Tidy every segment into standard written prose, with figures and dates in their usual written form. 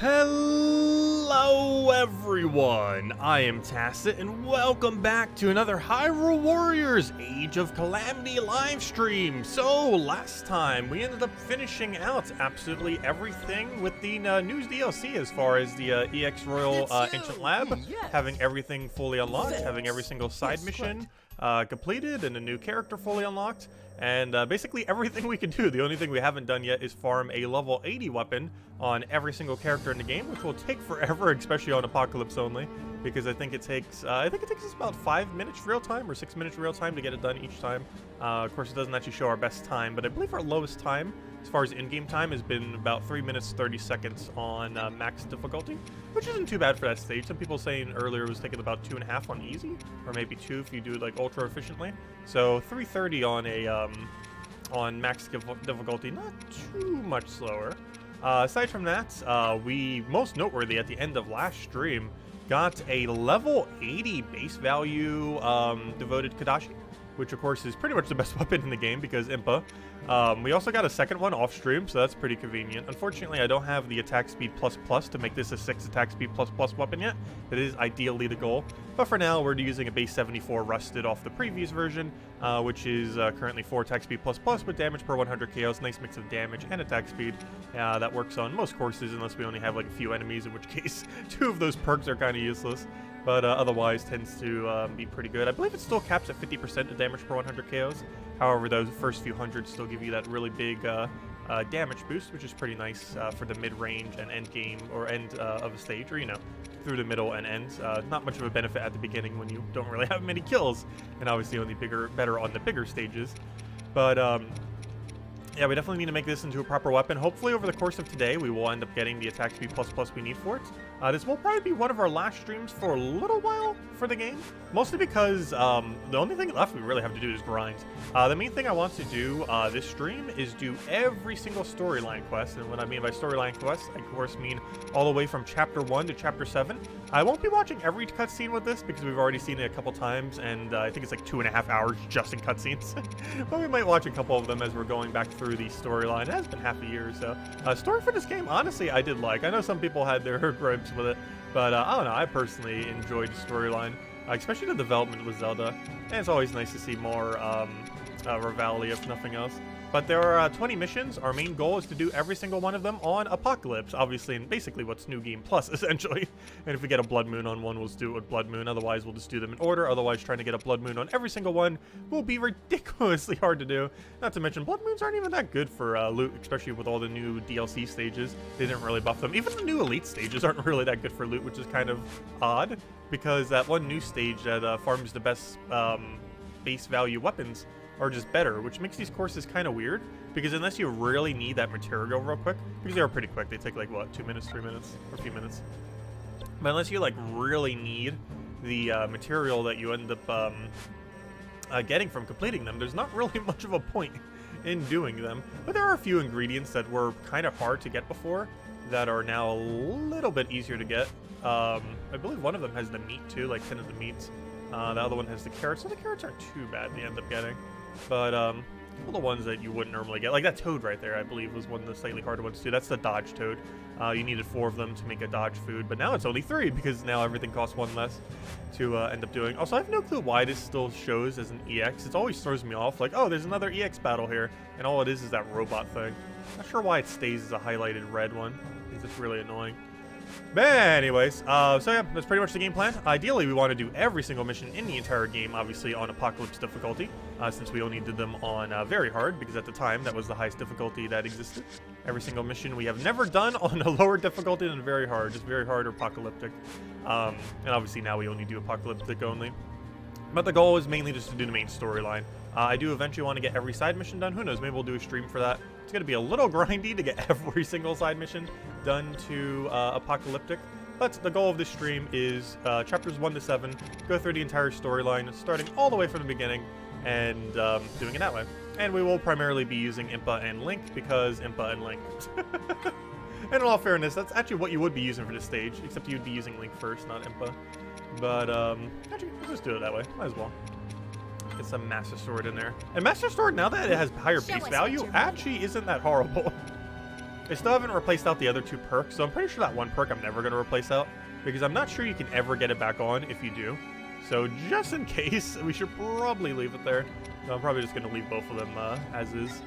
Hello everyone, I am Tacit and welcome back to another Hyrule Warriors Age of Calamity live stream. So last time we ended up finishing out absolutely everything with the news DLC as far as the EX Royal Ancient Lab, having everything fully unlocked, having every single side mission completed and a new character fully unlocked. And basically everything we can do. The only thing we haven't done yet is farm a level 80 weapon on every single character in the game, which will take forever, especially on Apocalypse only, because I think it takes us about 5 minutes real time or 6 minutes real time to get it done each time. Of course, it doesn't actually show our best time, but I believe our lowest time, as far as in-game time, has been about 3 minutes 30 seconds on max difficulty, which isn't too bad for that stage. Some people saying earlier it was taking about 2.5 on easy, or maybe 2 if you do it like ultra efficiently. So 3:30 on a on max difficulty, not too much slower. Aside from that, we most noteworthy at the end of last stream got a level 80 base value devoted Kadashi, which of course is pretty much the best weapon in the game because Impa. We also got a second one off stream, so that's pretty convenient. Unfortunately, I don't have the attack speed plus to make this a 6 attack speed plus weapon yet. That is ideally the goal. But for now, we're using a base 74 rusted off the previous version, which is currently 4 attack speed plus with damage per 100 KOs. Nice mix of damage and attack speed. That works on most courses unless we only have like a few enemies, in which case 2 of those perks are kind of useless. But otherwise tends to be pretty good. I believe it still caps at 50% of damage per 100 KOs. However, those first few hundred still give you that really big damage boost, which is pretty nice for the mid-range and end game, or end of a stage, or, you know, through the middle and end. Not much of a benefit at the beginning when you don't really have many kills, and obviously only better on the bigger stages. But yeah, we definitely need to make this into a proper weapon. Hopefully over the course of today, we will end up getting the attack speed plus we need for it. This will probably be one of our last streams for a little while for the game, mostly because the only thing left we really have to do is grind. The main thing I want to do this stream is do every single storyline quest, and what I mean by storyline quest, I of course mean all the way from Chapter 1 to Chapter 7. I won't be watching every cutscene with this because we've already seen it a couple times, and I think it's like 2.5 hours just in cutscenes. But we might watch a couple of them as we're going back through the storyline. It has been half a year or so. Story for this game, honestly, I did like. I know some people had their gripes with it, but I don't know, I personally enjoyed the storyline, especially the development with Zelda, and it's always nice to see more Rivali, if nothing else. But there are 20 missions. Our main goal is to do every single one of them on Apocalypse, obviously, and basically what's New Game Plus, essentially. And if we get a Blood Moon on one, we'll just do it with Blood Moon. Otherwise, we'll just do them in order. Otherwise, trying to get a Blood Moon on every single one will be ridiculously hard to do. Not to mention, Blood Moons aren't even that good for loot, especially with all the new DLC stages. They didn't really buff them. Even the new Elite stages aren't really that good for loot, which is kind of odd, because that one new stage that farms the best base value weapons are just better, which makes these courses kind of weird, because unless you really need that material real quick, because they are pretty quick, they take like what, 2 minutes, 3 minutes, or a few minutes, but unless you like really need the material that you end up getting from completing them, there's not really much of a point in doing them. But there are a few ingredients that were kind of hard to get before that are now a little bit easier to get. I believe one of them has the meat too, like 10 of the meats. The other one has the carrots, so the carrots aren't too bad to end up getting. But all the ones that you wouldn't normally get, like that toad right there, I believe was one of the slightly harder ones too. That's the dodge toad. You needed 4 of them to make a dodge food, but now it's only 3 because now everything costs 1 less to end up doing. Also, I have no clue why this still shows as an EX. It always throws me off, like, oh, there's another EX battle here, and all it is that robot thing. Not sure why it stays as a highlighted red one. It's just really annoying. But anyways, so yeah, that's pretty much the game plan. Ideally, we want to do every single mission in the entire game, obviously on Apocalypse difficulty, since we only did them on very hard, because at the time, that was the highest difficulty that existed. Every single mission we have never done on a lower difficulty than very hard, just very hard or Apocalyptic. And obviously now we only do Apocalyptic only. But the goal is mainly just to do the main storyline. I do eventually want to get every side mission done. Who knows, maybe we'll do a stream for that. It's going to be a little grindy to get every single side mission done to Apocalyptic. But the goal of this stream is chapters 1 to 7, go through the entire storyline, starting all the way from the beginning, and doing it that way. And we will primarily be using Impa and Link, because Impa and Link. And in all fairness, that's actually what you would be using for this stage, except you'd be using Link first, not Impa. But, actually, let's just do it that way. Might as well. Get some Master Sword in there. And Master Sword, now that it has higher base value, actually isn't that horrible. I still haven't replaced out the other 2 perks, so I'm pretty sure that 1 perk I'm never going to replace out, because I'm not sure you can ever get it back on if you do. So just in case, we should probably leave it there. No, I'm probably just going to leave both of them as is.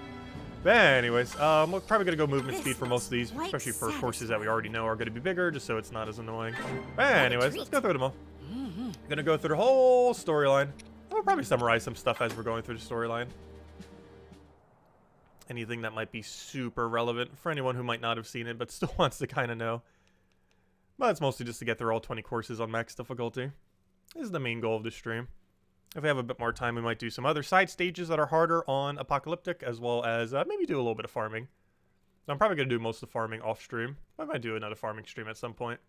But anyways, we're probably going to go movement speed for most of these, especially for courses that we already know are going to be bigger, just so it's not as annoying. But anyways, let's go through them all. Going to go through the whole storyline. We'll probably summarize some stuff as we're going through the storyline. Anything that might be super relevant for anyone who might not have seen it, but still wants to kind of know. But it's mostly just to get through all 20 courses on max difficulty. This is the main goal of this stream. If we have a bit more time, we might do some other side stages that are harder on Apocalyptic, as well as maybe do a little bit of farming. I'm probably going to do most of the farming off stream. I might do another farming stream at some point.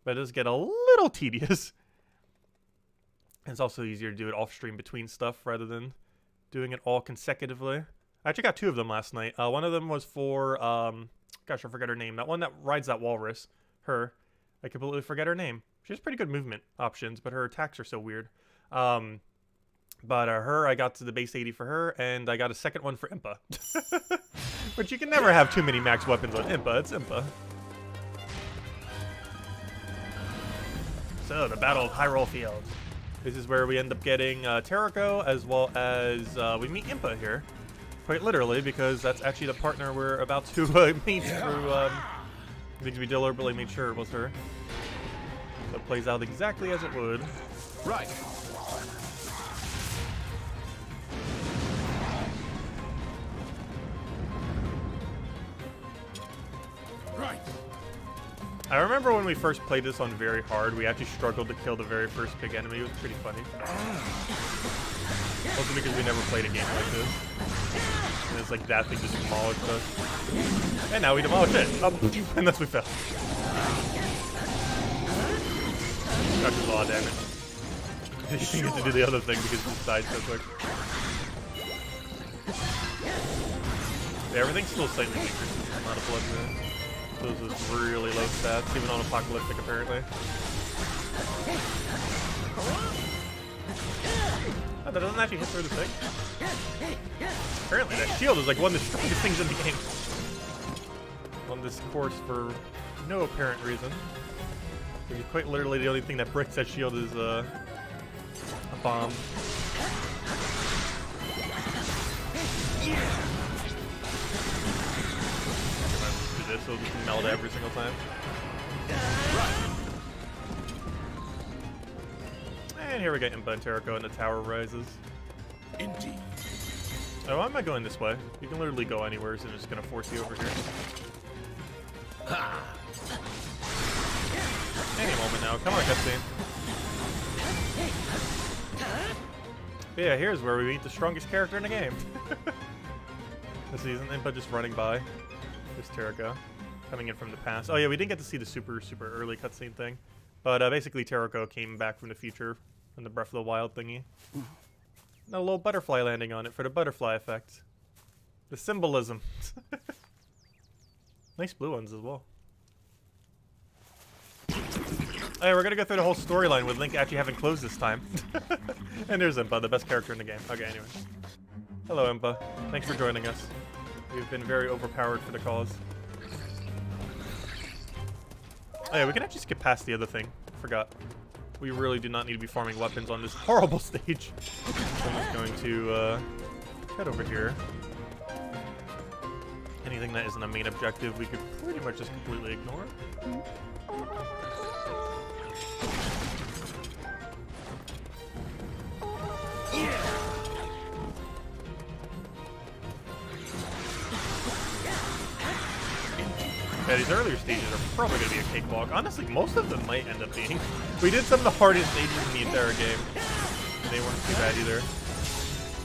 But it does get a little tedious. And it's also easier to do it off stream between stuff rather than doing it all consecutively. I actually got 2 of them last night. One of them was for, gosh, I forget her name. That one that rides that walrus. Her. I completely forget her name. She has pretty good movement options, but her attacks are so weird. But her, I got to the base 80 for her, and I got a second one for Impa. But you can never have too many max weapons on Impa. It's Impa. So, the Battle of Hyrule Field. This is where we end up getting Terrako, as well as we meet Impa here. Quite literally, because that's actually the partner we're about to meet through, because we deliberately made sure it was her. So it plays out exactly as it would. Right. Right. I remember when we first played this on very hard, we actually struggled to kill the very first big enemy. It was pretty funny. Also because we never played a game like this. And it's like that thing just demolished us. And now we demolished it. Unless we fell. Got a lot of damage. You didn't get to do the other thing because it just died so quick. Yeah, everything's still slightly weaker since it's not a blood moon. Those is really low stats, even on Apocalyptic apparently. Oh, that doesn't actually hit through the thing. Apparently that shield is like one of the strongest things in the game. On this course for no apparent reason. Because quite literally the only thing that breaks that shield is a bomb. Do this, so it'll just melt every single time. And here we get Impa and Terrako and the tower rises. Indeed. Oh, why am I going this way? You can literally go anywhere, so I'm just gonna force you over here. Any moment now. Come on, cutscene. Yeah, here's where we meet the strongest character in the game. This season, Impa just running by. There's Terrako coming in from the past. Oh yeah, we didn't get to see the super early cutscene thing. But basically Terrako came back from the future from the Breath of the Wild thingy. And a little butterfly landing on it for the butterfly effect. The symbolism. Nice blue ones as well. Hey, we're gonna go through the whole storyline with Link actually having closed this time. And there's Impa, the best character in the game. Okay, anyway. Hello, Impa. Thanks for joining us. You've been very overpowered for the cause. Oh yeah, we can actually skip past the other thing. Forgot. We really do not need to be farming weapons on this horrible stage. I'm just going to head over here. Anything that isn't a main objective, we could pretty much just completely ignore. Yeah, these earlier stages are probably going to be a cakewalk. Honestly, most of them might end up being. We did some of the hardest stages in the entire game. And they weren't too bad either.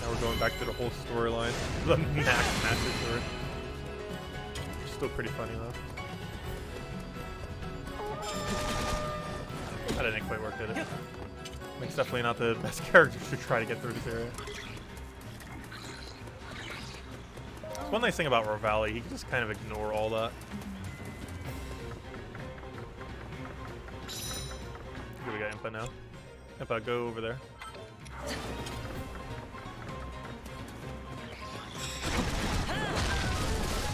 Now we're going back to the whole storyline. The massive sword. Still pretty funny though. That didn't quite work, did it? Link's definitely not the best character to try to get through this area. One nice thing about Revali, he can just kind of ignore all that. Here we got Impa now. Impa, go over there.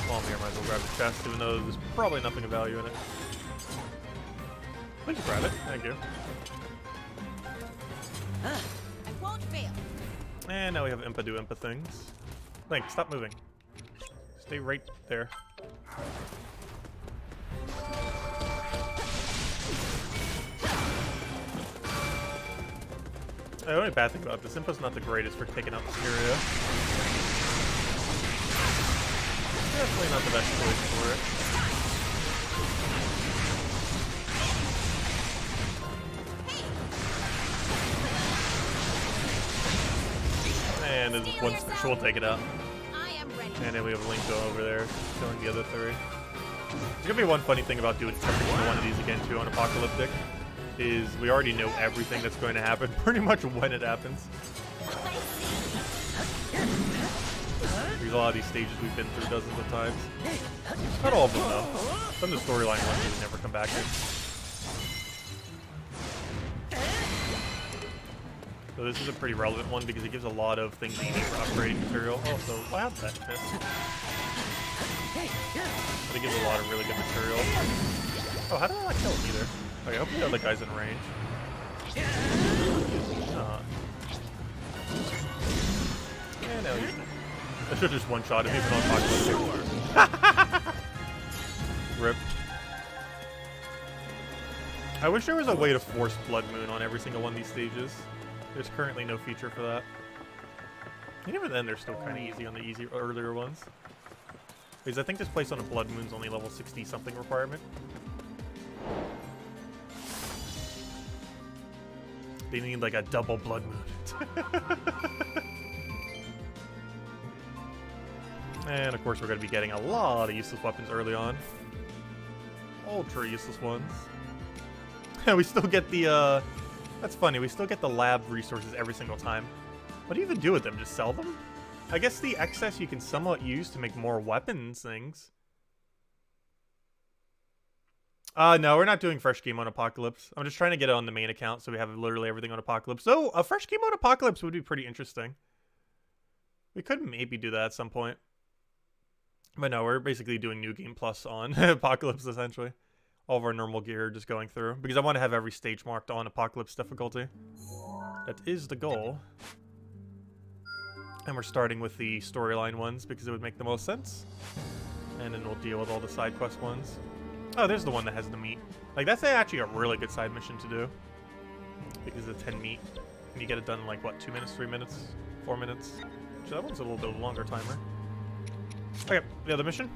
Come Well, I might as well grab the chest, even though there's probably nothing of value in it. Please grab it. Thank you. I won't fail. And now we have Impa do Impa things. Link, stop moving. Stay right there. The only bad thing about this, Impa's not the greatest for taking out Mysterio. Definitely not the best choice for it. And there's one special, we'll take it out. And then we have Link go over there, killing the other three. There's gonna be one funny thing about doing every single one of these again too on Apocalyptic, is we already know everything that's going to happen, pretty much when it happens. There's a lot of these stages we've been through dozens of times. Not all of them though. Some of the storyline ones we never come back to. So this is a pretty relevant one because it gives a lot of things that you need for upgrading material. Oh, so wow, that miss. But it gives a lot of really good material. Oh, how did I not kill him either? Okay, hopefully the other guy's in range. Yeah, no, he's not. I should have just one-shot him even on Apocalyptic. Rip. I wish there was a way to force Blood Moon on every single one of these stages. There's currently no feature for that. And even then, they're still kind of easy on the earlier ones. Because I think this place on a Blood Moon's only level 60-something requirement. They need like a double Blood Moon. And of course we're going to be getting a lot of useless weapons early on. Ultra useless ones. And we still get the, that's funny, we still get the lab resources every single time. What do you even do with them? Just sell them? I guess the excess you can somewhat use to make more weapons things. No, we're not doing fresh game on Apocalypse. I'm just trying to get it on the main account so we have literally everything on Apocalypse. So, a fresh game on Apocalypse would be pretty interesting. We could maybe do that at some point. But no, we're basically doing New Game Plus on Apocalypse, essentially. All of our normal gear just going through. Because I want to have every stage marked on Apocalypse difficulty. That is the goal. And we're starting with the storyline ones because it would make the most sense. And then we'll deal with all the side quest ones. Oh, there's the one that has the meat. Like, that's actually a really good side mission to do. Because of 10 meat. And you get it done in like, what, 2 minutes, 3 minutes, 4 minutes? Actually, that one's a little bit of a longer timer. Okay, the other mission.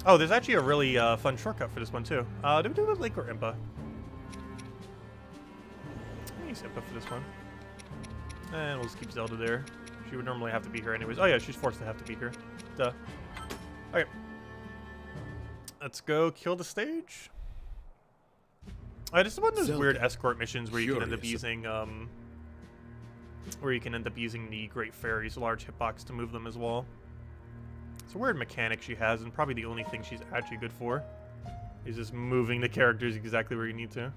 Oh, there's actually a really fun shortcut for this one, too. Do we do with Link or Impa? I'll use Impa for this one. And we'll just keep Zelda there. She would normally have to be here anyways. Oh, yeah, she's forced to have to be here. Duh. Okay. Let's go kill the stage. This is one of those weird escort missions where you can end up using, the Great Fairy's large hitbox to move them as well. It's a weird mechanic she has, and probably the only thing she's actually good for is just moving the characters exactly where you need to.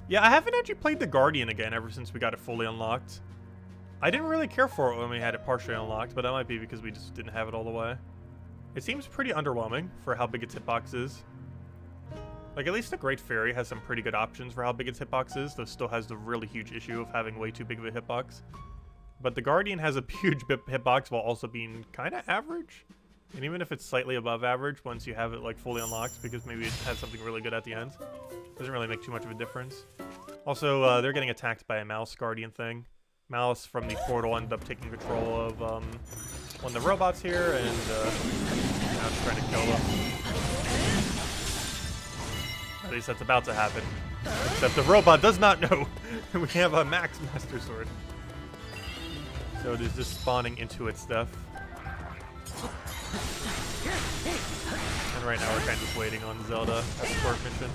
Yeah, I haven't actually played the Guardian again ever since we got it fully unlocked. I didn't really care for it when we had it partially unlocked, but that might be because we just didn't have it all the way. It seems pretty underwhelming for how big its hitbox is. Like, at least the Great Fairy has some pretty good options for how big its hitbox is, though still has the really huge issue of having way too big of a hitbox. But the Guardian has a huge hitbox while also being kind of average. And even if it's slightly above average, once you have it like fully unlocked, because maybe it has something really good at the end, doesn't really make too much of a difference. Also, they're getting attacked by a mouse Guardian thing. Mouse from the portal ended up taking control of one of the robots here, and now it's trying to kill them. At least that's about to happen. Except the robot does not know we have a Max Master Sword. So it is just spawning into its stuff. And right now we're kind of just waiting on Zelda escort mission.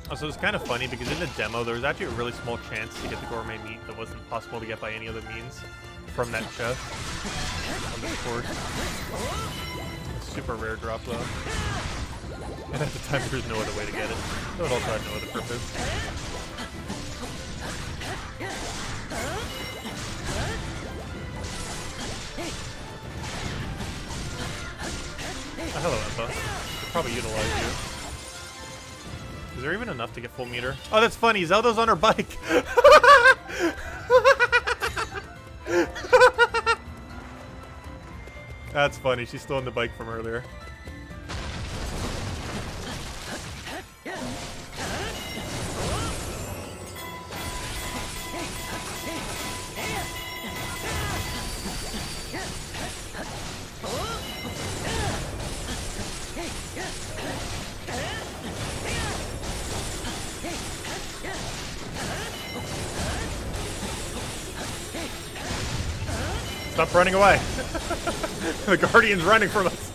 Also, it's kind of funny because in the demo there was actually a really small chance to get the gourmet meat that wasn't possible to get by any other means. from that chest on this course. A super rare drop though. And at the time there's no other way to get it. So it also had no other purpose. Oh, hello, Impa. Could probably utilize you. Is there even enough to get full meter? Oh, that's funny. Zelda's on her bike. That's funny. She's still on the bike from earlier. Stop running away. The Guardian's running from us.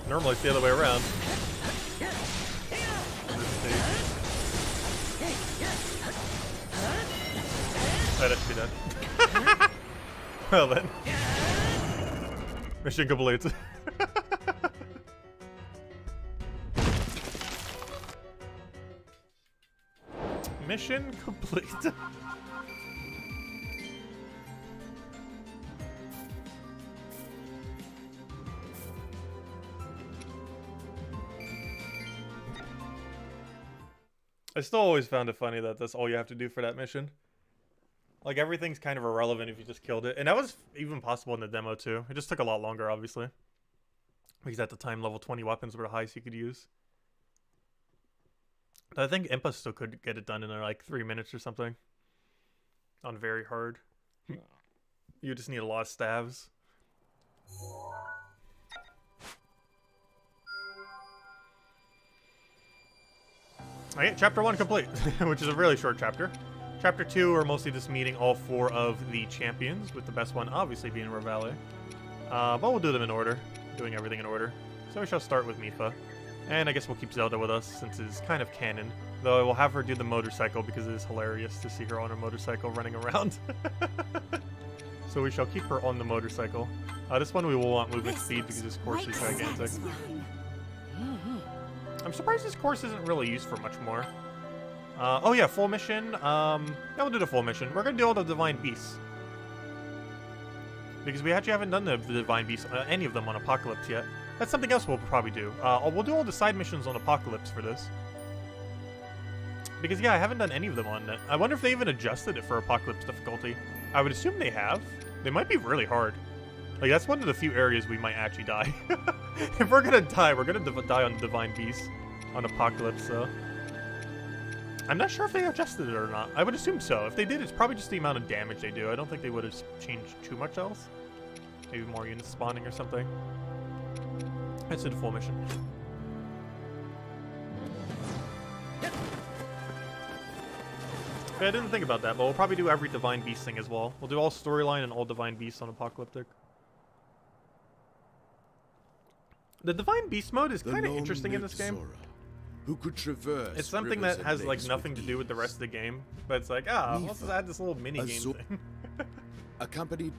Normally it's the other way around. That should be done. Well then. Mission complete. Mission complete. I still always found it funny that that's all you have to do for that mission. Like, everything's kind of irrelevant if you just killed it. And that was even possible in the demo, too. It just took a lot longer, obviously. Because at the time, level 20 weapons were the highest you could use. I think Impa still could get it done in like 3 minutes or something. On very hard. You just need a lot of stabs. Alright, chapter 1 complete, which is a really short chapter. Chapter 2, we're mostly just meeting all 4 of the champions, with the best one obviously being Revali. But we'll do them in order, doing everything in order. So we shall start with Mipha. And I guess we'll keep Zelda with us, since it's kind of canon. Though I will have her do the motorcycle, because it is hilarious to see her on a motorcycle running around. So we shall keep her on the motorcycle. This one we will want movement speed, because this course is gigantic. I'm surprised this course isn't really used for much more. Oh yeah, full mission. Yeah, we'll do the full mission. We're going to do all the Divine Beasts. Because we actually haven't done the Divine Beasts, any of them on Apocalypse yet. That's something else we'll probably do. We'll do all the side missions on Apocalypse for this. Because, yeah, I haven't done any of them on it. I wonder if they even adjusted it for Apocalypse difficulty. I would assume they have. They might be really hard. Like, that's one of the few areas we might actually die. If we're gonna die, we're gonna die on the Divine Beast on Apocalypse, so. I'm not sure if they adjusted it or not. I would assume so. If they did, it's probably just the amount of damage they do. I don't think they would have changed too much else. Maybe more units spawning or something. Let's do the full mission. Yeah, I didn't think about that, but we'll probably do every Divine Beast thing as well. We'll do all storyline and all Divine Beasts on Apocalyptic. The Divine Beast mode is kind of interesting in this game. Who could traverse it's something that has like nothing to do with the rest of the game, but it's like, let's just add this little mini game thing. Accompanied.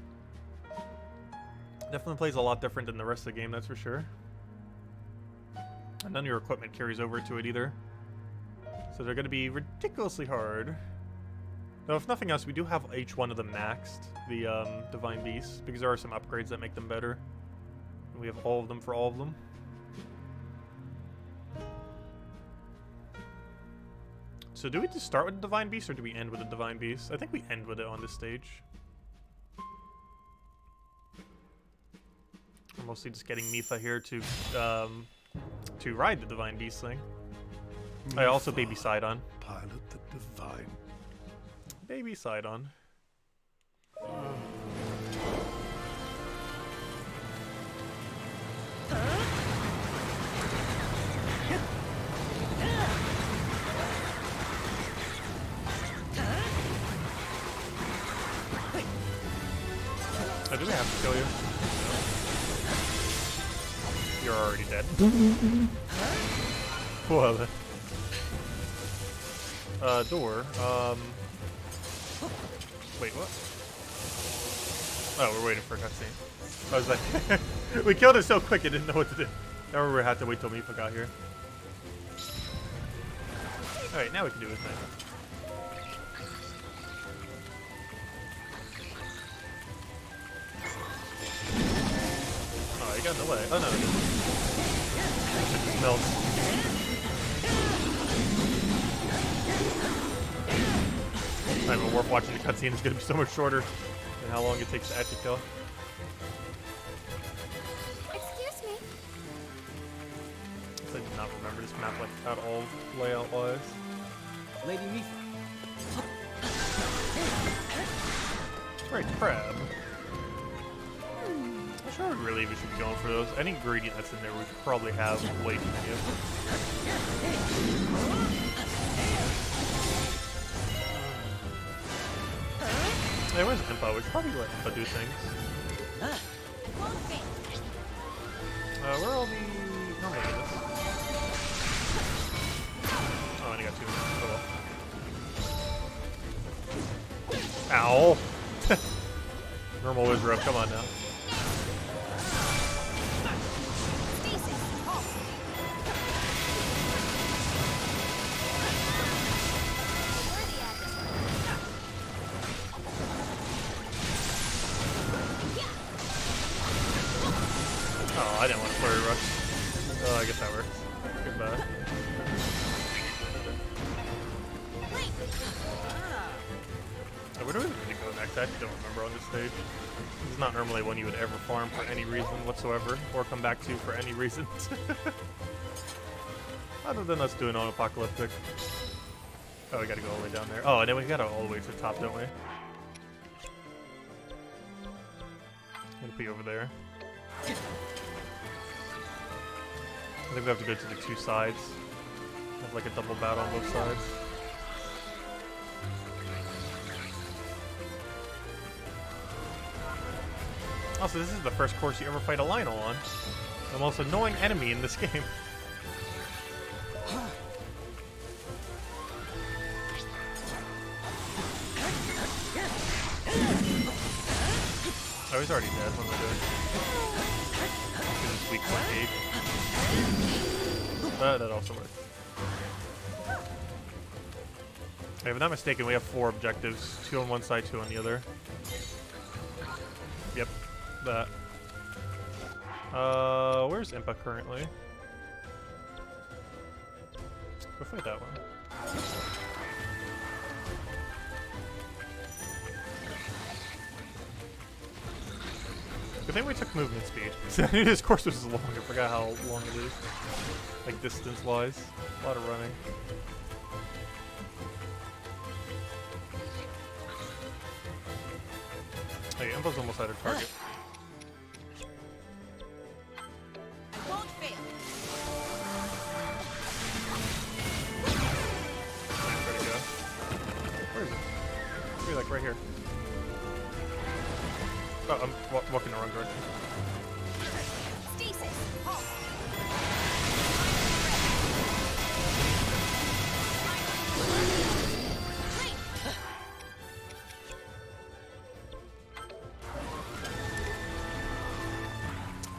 Definitely plays a lot different than the rest of the game, that's for sure. And none of your equipment carries over to it either. So they're going to be ridiculously hard. Though if nothing else, we do have each one of them maxed, the Divine Beasts, because there are some upgrades that make them better. And we have all of them for all of them. So do we just start with the Divine Beast, or do we end with the Divine Beast? I think we end with it on this stage. We're mostly just getting Mipha here to ride the Divine Beast thing. I also baby Sidon. Pilot the Divine. Baby Sidon. Oh, do we have to kill you? You're already dead. Well, door. Wait, what? Oh, we're waiting for a cutscene. I was like, we killed it so quick, I didn't know what to do. Now we had to wait till Mifa got here. Alright, now we can do his thing. Oh, he got in the way. Oh no. It just melts. Not even worth watching the cutscene. It's gonna be so much shorter than how long it takes to actually kill. Excuse me. I did not remember this map like at all layout wise. Lady Mifa. Right, crab. I'm sure we really even should be going for those. Any ingredient that's in there we could probably have way too many of. Hey, where's Impa? We should probably let Impa do things. Where are all the normal units? Oh, and I got 2 minutes. Oh well. Ow! Normal Wizard, come on now. Oh, I didn't want to flurry rush. Oh, I guess that works. Goodbye. Oh, where do we need to go next? I actually don't remember on this stage. This is not normally one you would ever farm for any reason whatsoever, or come back to for any reason. Other than us doing on Apocalyptic. Oh, we gotta go all the way down there. Oh, and then we gotta all the way to the top, don't we? I'm gonna put you over there. I think we have to go to the 2 sides. Have like a double battle on both sides. Also, this is the first course you ever fight a Lionel on. The most annoying enemy in this game. Oh, he's already dead. What am I doing? Because it's weak point 8. That also works. If I'm not mistaken, we have 4 objectives. 2 on one side, 2 on the other. Yep. That. Where's Impa currently? Go fight that one. Good thing we took movement speed. I knew this course was long. I forgot how long it is. Like distance-wise. A lot of running. Hey, Impa's almost at her target. Won't fail. Nice, where'd it go? Where is it? Maybe like right here. Oh, I'm walking the wrong direction. Stasis. Halt.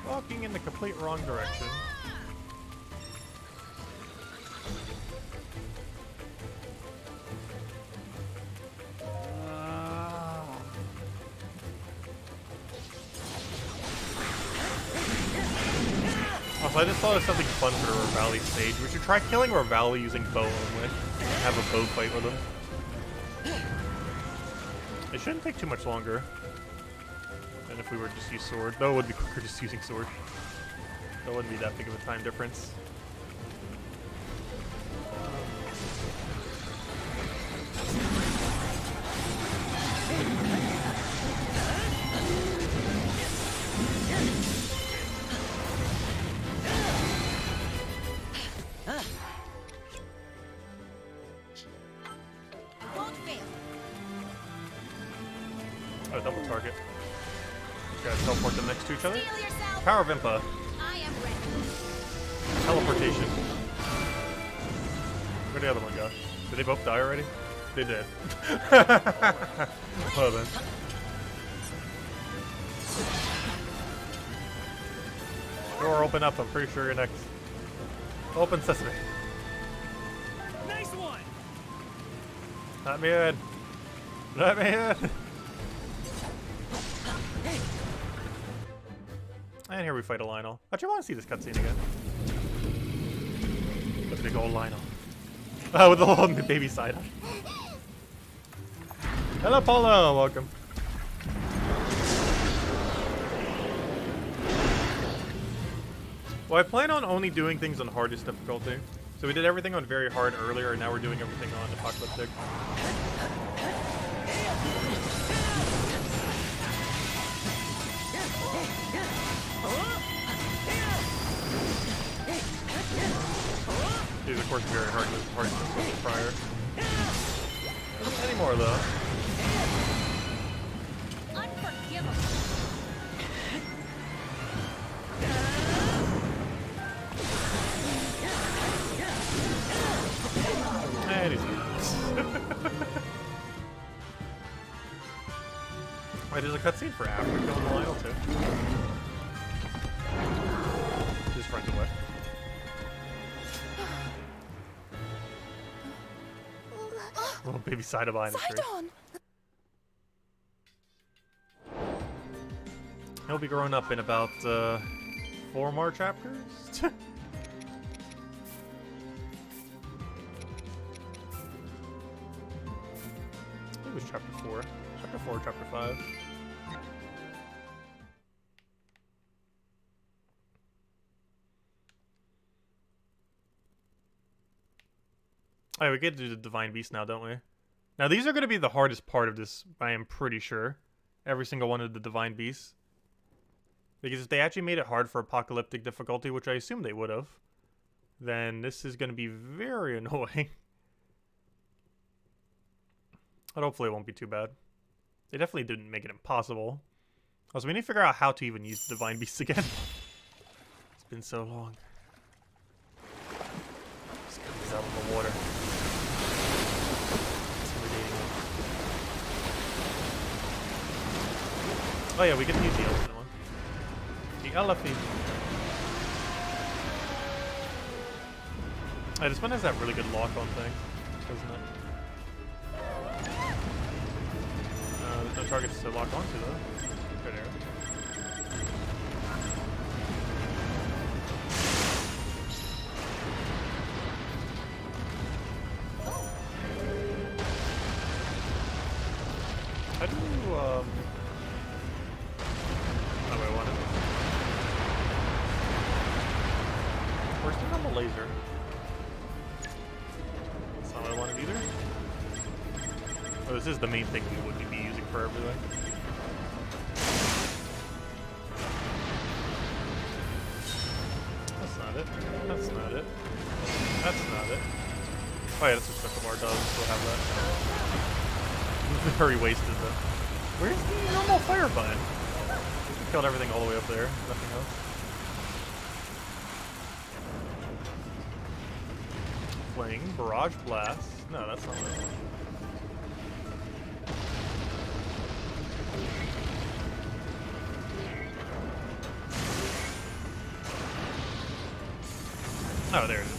Walking in the complete wrong direction. Also, I just thought of something fun for the Revali stage. We should try killing Revali using bow only. And have a bow fight with him. It shouldn't take too much longer than if we were to just use sword. Though it would be quicker just using sword. That wouldn't be that big of a time difference. Won't fail. Oh, double target. Gotta teleport them next to each other. Steal yourself. Power of Impa. I am ready. Teleportation. Where'd the other one go? Did they both die already? They did. Well then. Door open up, I'm pretty sure you're next. Open sesame. Nice one. Let me in. Let me in. And here we fight a Lionel. Actually, I want to see this cutscene again. The big old Lionel. Oh, with the little baby side eye. Hello, Polo. Welcome. Well, I plan on only doing things on hardest difficulty. So we did everything on very hard earlier, and now we're doing everything on Apocalyptic. These, of course, very hard difficulty prior. Not anymore, though. Unforgivable. And he's Wait, there's a cutscene for after killing the Lionel, too. His friend's away. Little baby Sida behind the tree. Sidon! He'll be growing up in about 4 more chapters. It was chapter 4. Chapter 4, chapter 5. Oh, we get to do the Divine Beast now, don't we? Now, these are going to be the hardest part of this, I am pretty sure. Every single one of the Divine Beasts. Because if they actually made it hard for Apocalyptic difficulty, which I assume they would have, then this is going to be very annoying. But hopefully it won't be too bad. They definitely didn't make it impossible. Also, we need to figure out how to even use the Divine Beasts again. It's been so long. Just get these out of the water. Oh yeah, we get to use the ultimate one. The elhay. Hey, this one has that really good lock-on thing, doesn't it? There's no targets to lock onto though. Good arrow. How do you, oh wait, I want it. Where's the normal laser? That's not what I wanted either. Oh, this is the main thing we would be using for everything. That's not it. That's not it. That's not it. Oh yeah, that's what Special Bar does. We'll have that. Very wasted though. Where's the normal fire button? We killed everything all the way up there. Nothing else. Fling, Barrage Blast. No, that's not it. Oh, there it is.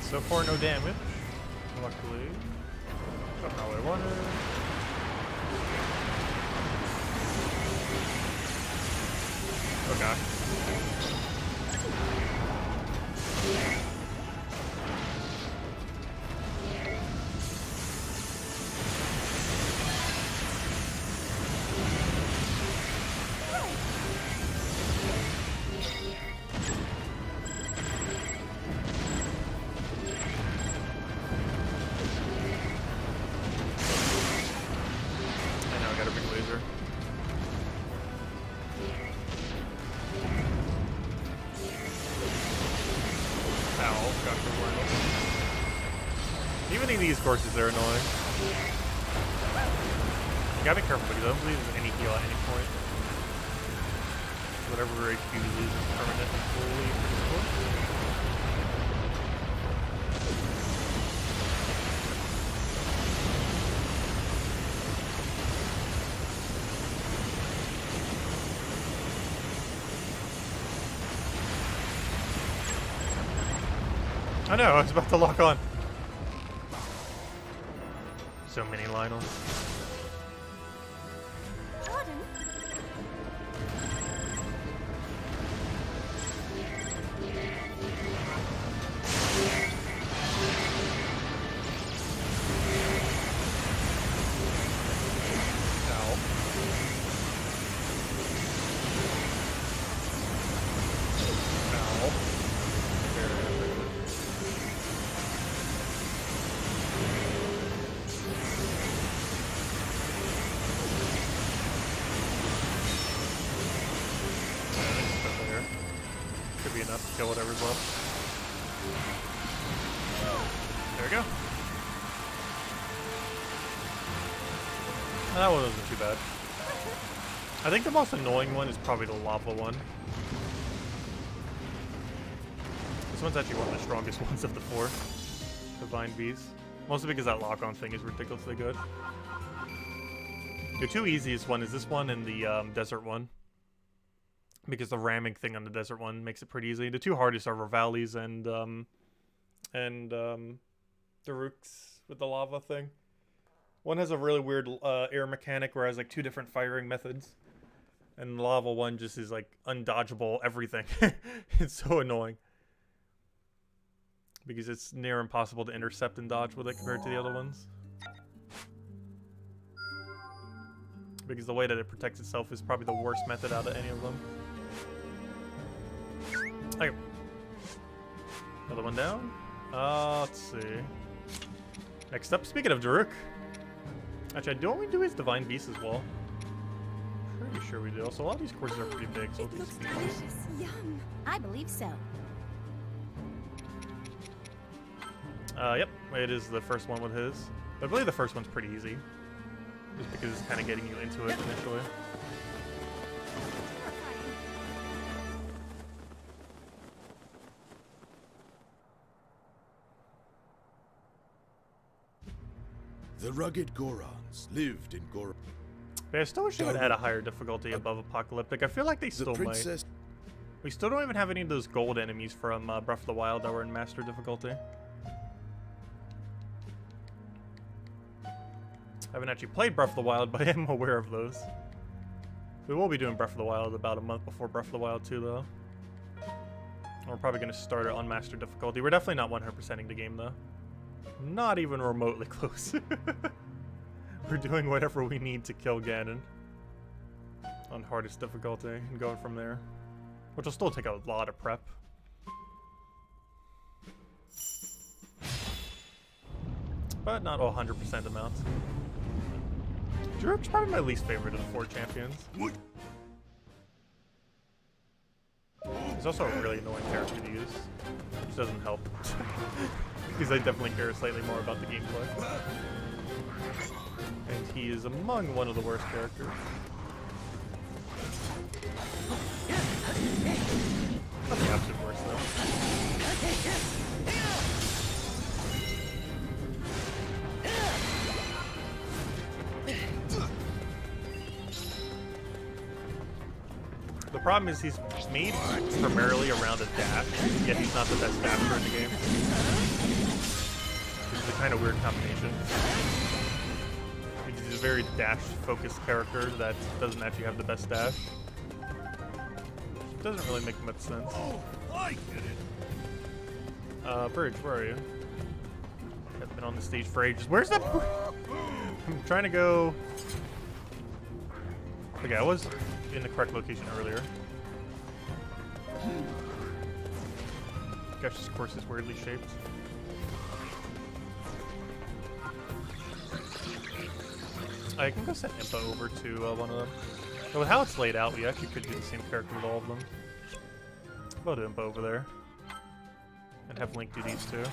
So far, no damage. Luckily. Got how I wanted. Oh gosh. these courses are annoying. You gotta be careful because I don't believe there's any heal at any point. Whatever HP we lose is permanent and fully for this course. I know, I was about to lock on. So many Lionels. Pardon? Kill whatever's left. There we go. That one wasn't too bad. I think the most annoying one is probably the lava one. This one's actually one of the strongest ones of the four. Divine Beast. Mostly because that lock-on thing is ridiculously good. The two easiest one is this one and the desert one. Because the ramming thing on the desert one makes it pretty easy. The two hardest are Revali's and Daruk's with the lava thing. One has a really weird air mechanic where it has like two different firing methods. And the lava one just is like undodgeable everything. It's so annoying. Because it's near impossible to intercept and dodge with it compared to the other ones. Because the way that it protects itself is probably the worst method out of any of them. Okay. Another one down. Let's see. Next up, speaking of Daruk. Actually, don't we do his Divine Beast as well? Pretty sure we do. Also, a lot of these courses are pretty big, so It looks these delicious. Yum. I believe so. Yep, it is the first one with his. I believe the first one's pretty easy. Just because it's kind of getting you into it initially. The rugged Gorons lived in Goron. But I still wish they would add a higher difficulty above Apocalyptic. I feel like they still might. We still don't even have any of those gold enemies from Breath of the Wild that were in Master difficulty. I haven't actually played Breath of the Wild, but I am aware of those. We will be doing Breath of the Wild about a month before Breath of the Wild 2, though. We're probably going to start it on Master difficulty. We're definitely not 100%ing the game, though. Not even remotely close. We're doing whatever we need to kill Ganon on hardest difficulty and going from there. Which will still take a lot of prep. But not 100% amount. Daruk's probably my least favorite of the four champions. He's also a really annoying character to use, which doesn't help. Because I definitely care slightly more about the gameplay. And he is among one of the worst characters. Not the absolute worst, though. The problem is he's made primarily around a dash, yet he's not the best dasher in the game. Which is a kind of weird combination. Because he's a very dash-focused character that doesn't actually have the best dash. It doesn't really make much sense. Oh, I get it. Bridge, where are you? I've been on the stage for ages. Where's that? I'm trying to go. Okay, I was in the correct location earlier. Gosh, this course is weirdly shaped. I can go send Impa over to one of them. But with how it's laid out, we actually could do the same character with all of them. I'll do Impa over there. And have Link do these two.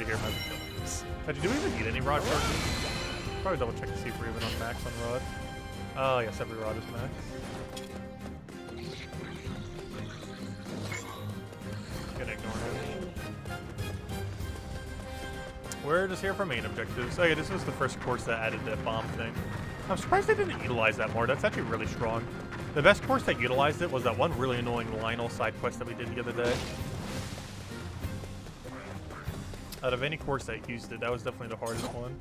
to hear my killings. Do we even need any rod charges? Probably double check to see if we're even on max on rod. Oh yes, every rod is max. Gonna ignore him. Where does here for main objectives? Oh yeah, this was the first course that added that bomb thing. I'm surprised they didn't utilize that more. That's actually really strong. The best course that utilized it was that one really annoying Lionel side quest that we did the other day. Out of any course that used it, that was definitely the hardest one.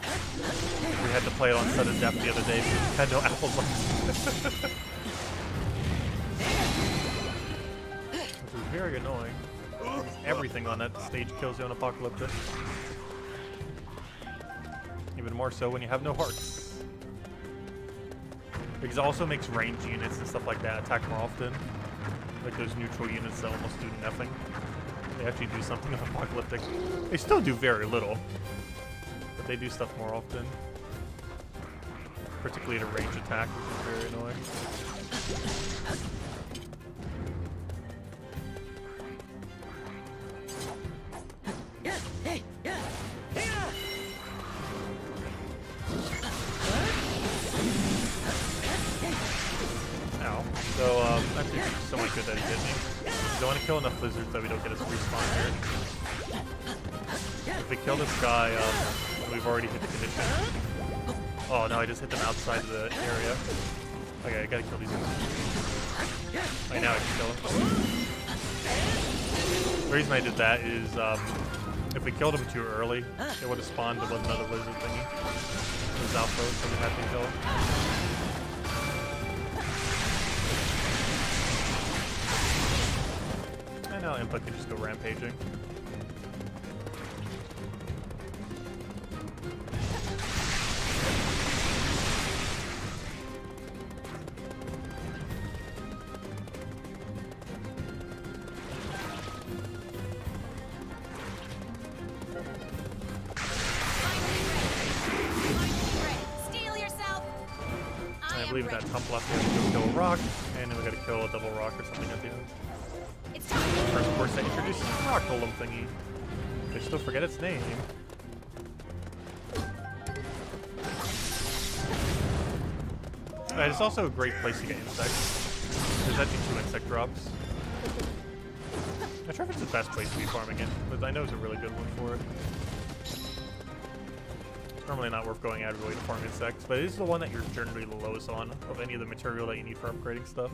We had to play it on sudden death the other day because we had no apples left. Which was very annoying. Everything on that stage kills you on Apocalyptic. Even more so when you have no hearts. Because it also makes range units and stuff like that attack more often. Like those neutral units that almost do nothing. They actually do something with Apocalyptic. They still do very little, but they do stuff more often. Particularly to range attack, which is very annoying. Ow. So, actually, so much good that he hit me. I want to kill enough lizards that we don't get us respawn here. If we kill this guy, we've already hit the condition. Oh no, I just hit them outside of the area. Okay, I gotta kill these guys. Okay, now I can kill him. The reason I did that is, if we killed him too early, it would have spawned another lizard thingy. It was outpost, so we had to kill him. Now Impa can just go rampaging. I believe that top left here to kill a rock, and then we gotta kill a double rock or something at the end. First course that introduces the rock golem thingy. I still forget its name. It's also a great place to get insects. There's actually 2 insect drops. I'm not sure if it's the best place to be farming it, but I know it's a really good one for it. It's normally not worth going out of your way to farm insects, but it is the one that you're generally the lowest on of any of the material that you need for upgrading stuff.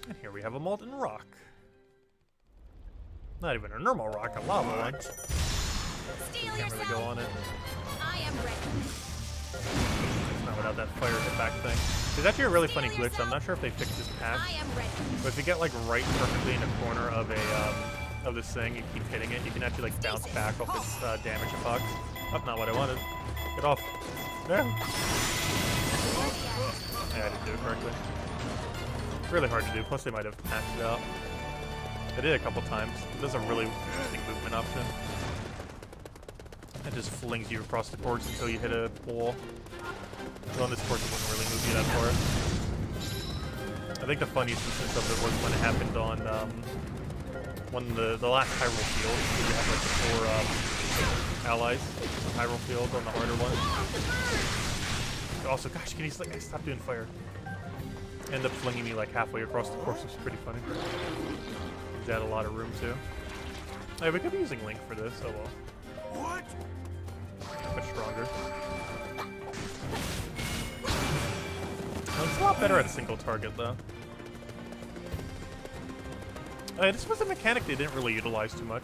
And here we have a molten rock. Not even a normal rock, a lava one. Can't really go on it. I am ready. It's not without that fire hit back thing. There's actually a really funny glitch. I'm not sure if they fixed this patch. But if you get like right perfectly in the corner of a of this thing, you keep hitting it, you can actually like bounce back off its damage effects. Oh, not what I wanted. Get off. There. Yeah, I didn't do it correctly. Really hard to do, plus they might have patched it out. I did it a couple times. There's a really interesting movement option. It just flings you across the course until you hit a wall. So on this course it wouldn't really move you that far. I think the funniest instance of it was when it happened on the last Hyrule field, where you have like the 4 allies on Hyrule field on the harder one. Also, gosh, can you stop doing fire? End up flinging me like halfway across the course, which is pretty funny. They had a lot of room too. Hey, we could be using Link for this, oh well. What? Much stronger. Well, it's a lot better at single target though. This was a mechanic they didn't really utilize too much.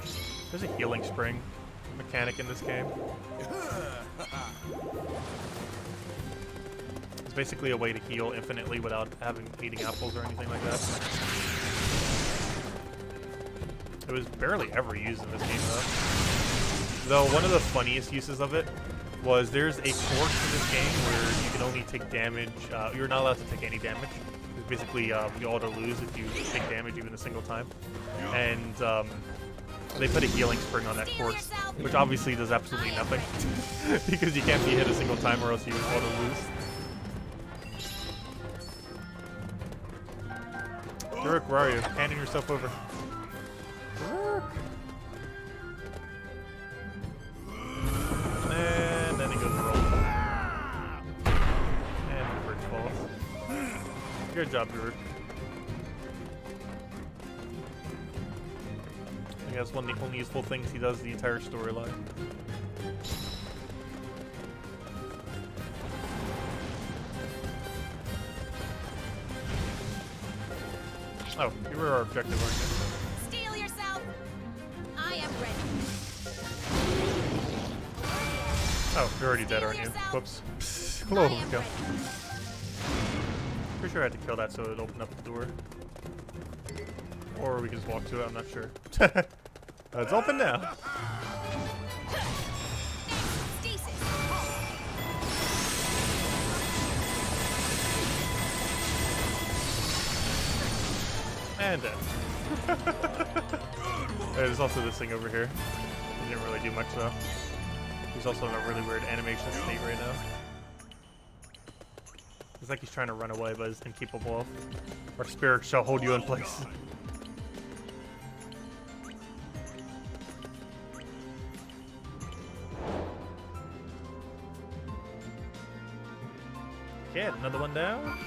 There's a healing spring mechanic in this game. It's basically a way to heal infinitely without eating apples or anything like that. It was barely ever used in this game though. Though one of the funniest uses of it was there's a course in this game where you can only take damage, you're not allowed to take any damage. It's basically you auto lose if you take damage even a single time. And they put a healing spring on that course, which obviously does absolutely nothing. Because you can't be hit a single time or else you auto lose. Durek, where are you? Handing yourself over. Durek! Good job, Druk. I think that's one of the only useful things he does the entire storyline. Oh, you were our objective, aren't you? Steel yourself. I am ready. Oh, you're already dead, aren't you? Whoops. Hello, go. Pretty sure I had to kill that so it would open up the door. Or we can just walk to it, I'm not sure. It's open now. And dead. There's also this thing over here. He didn't really do much though. He's also in a really weird animation state right now. It's like he's trying to run away, but is incapable of. Our spirit shall hold you in place. Okay, another one down.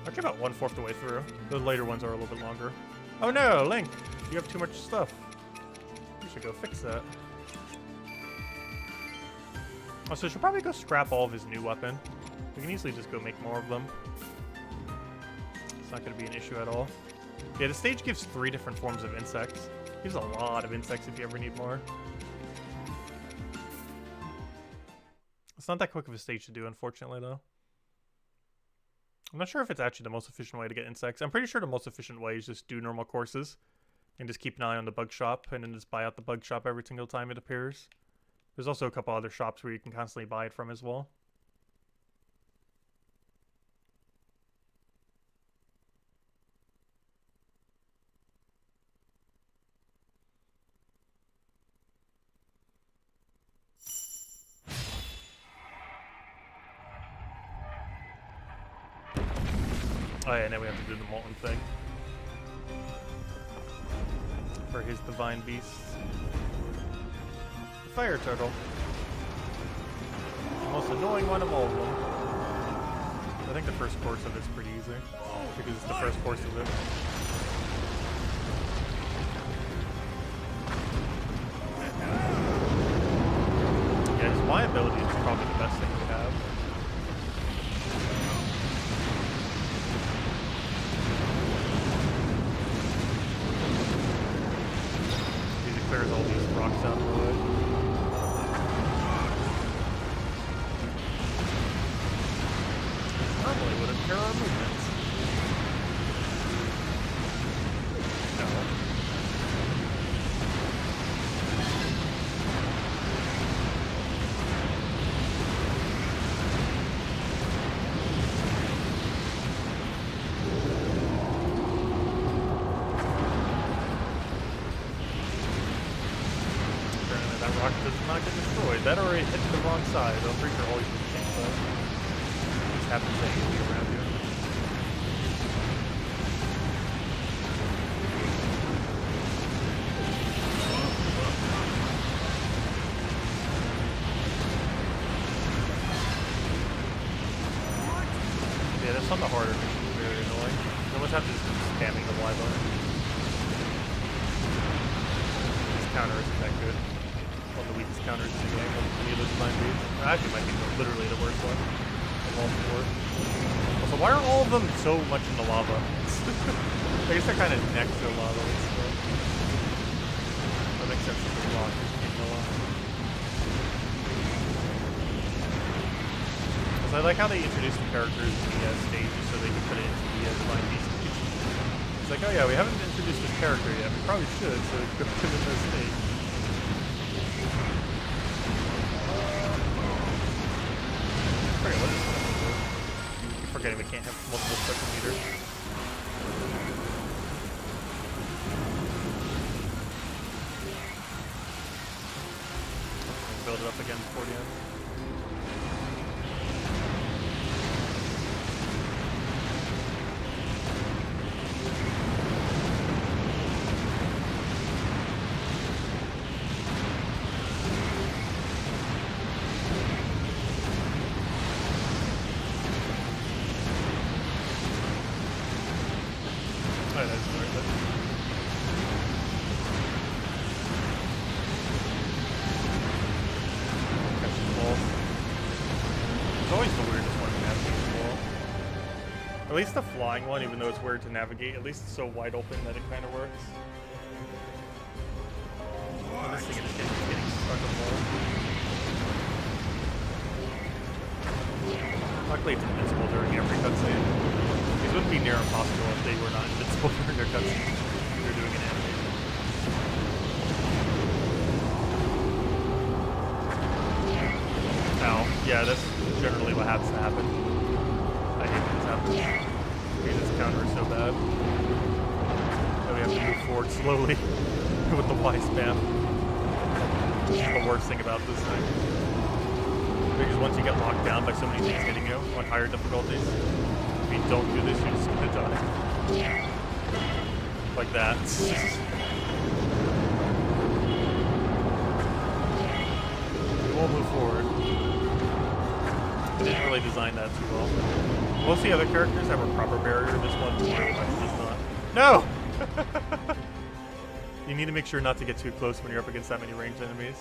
Actually, about 1/4 the way through. The later ones are a little bit longer. Oh no, Link! You have too much stuff. You should go fix that. Oh, so I should probably go scrap all of his new weapon. We can easily just go make more of them. It's not going to be an issue at all. Yeah, the stage gives 3 different forms of insects. It gives a lot of insects if you ever need more. It's not that quick of a stage to do, unfortunately, though. I'm not sure if it's actually the most efficient way to get insects. I'm pretty sure the most efficient way is just do normal courses and just keep an eye on the bug shop and then just buy out the bug shop every single time it appears. There's also a couple other shops where you can constantly buy it from as well. Oh yeah, now we have to do the molten thing. For his divine beasts. The fire turtle. The most annoying one of all of them. I think the first course of it's pretty easy. Because it's the first course of it. Yeah, his Y ability is probably the best thing we have. Clears all these rocks out of the way. Normally would impair our movements. No. That already hit the wrong side. I'm pretty sure always just change that. Just happens to be around here. Yeah, that's on the harder missions. Very annoying. You almost have to just keep spamming the Y button. This counter isn't that good. One of the weakest counters in the game of any of those divine beasts. Actually, might be literally the worst one of all 4. Also, why are all of them so much in the lava? I guess they're kind of next to the lava. That makes sense if the rock is in the lava. So I like how they introduced the characters in the stages so they can put it into the divine beast. It's like, oh yeah, we haven't introduced this character yet. We probably should, so go put it in the stage. What is this? Keep forgetting we can't have multiple special meters. Build it up again before the end. always the weirdest one to navigate as well. At least the flying one, even though it's weird to navigate, at least it's so wide open that it kind of works. Oh, this thing is getting stuck in the hole. Luckily it's invincible during every cutscene. These wouldn't be near impossible if they were not invincible during their cutscenes. If they're doing an animation. Ow. Yeah, that's generally what has to happen. I hate when this happens. Because this counter is so bad. That we have to move forward slowly with the Y spam. This is the worst thing about this thing. Because once you get locked down by so many things hitting you on higher difficulties, if you don't do this, you're just gonna die. Like that. We won't move forward. They didn't really design that too well. Most of the other characters have a proper barrier. This one does not. No! You need to make sure not to get too close when you're up against that many ranged enemies.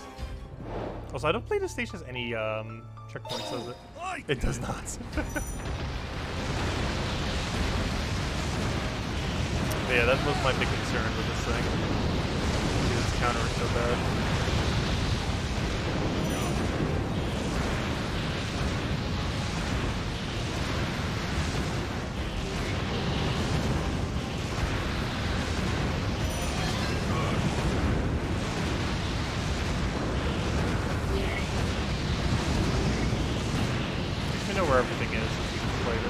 Also, I don't believe this stage has any checkpoints, does it? It does not. But yeah, that was my big concern with this thing. Because its counter is so bad. Where everything is if you played it.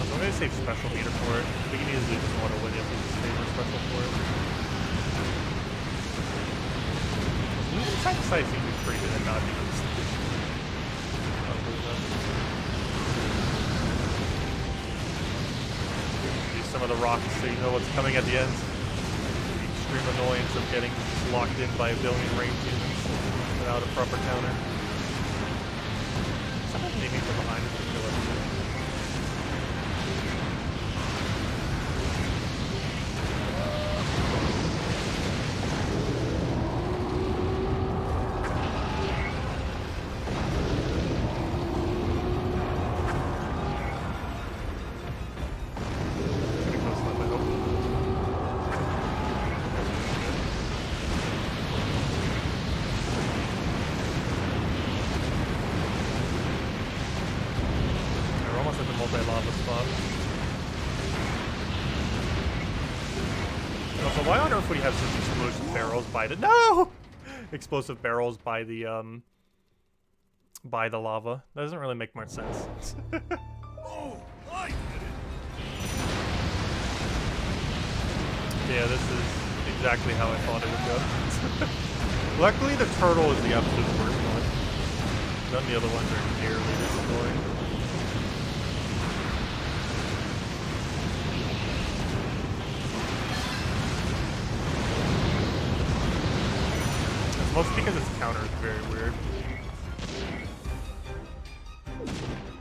I'm going to save special meter for it. We can easily just want to win if we just save our special for it. Side to side seems to be pretty good at not being use some of the rocks so you know what's coming at the end. The extreme annoyance of getting just locked in by a billion ranged units without a proper counter. Sometimes aiming from behind is ridiculous. Multi-lava spot. Also, why on earth would you have such explosive barrels by the explosive barrels by the lava? That doesn't really make much sense. Oh, I did it. Yeah, this is exactly how I thought it would go. Luckily, the turtle is the absolute worst one. None of the other ones are nearly this annoying. Mostly because its counter is very weird.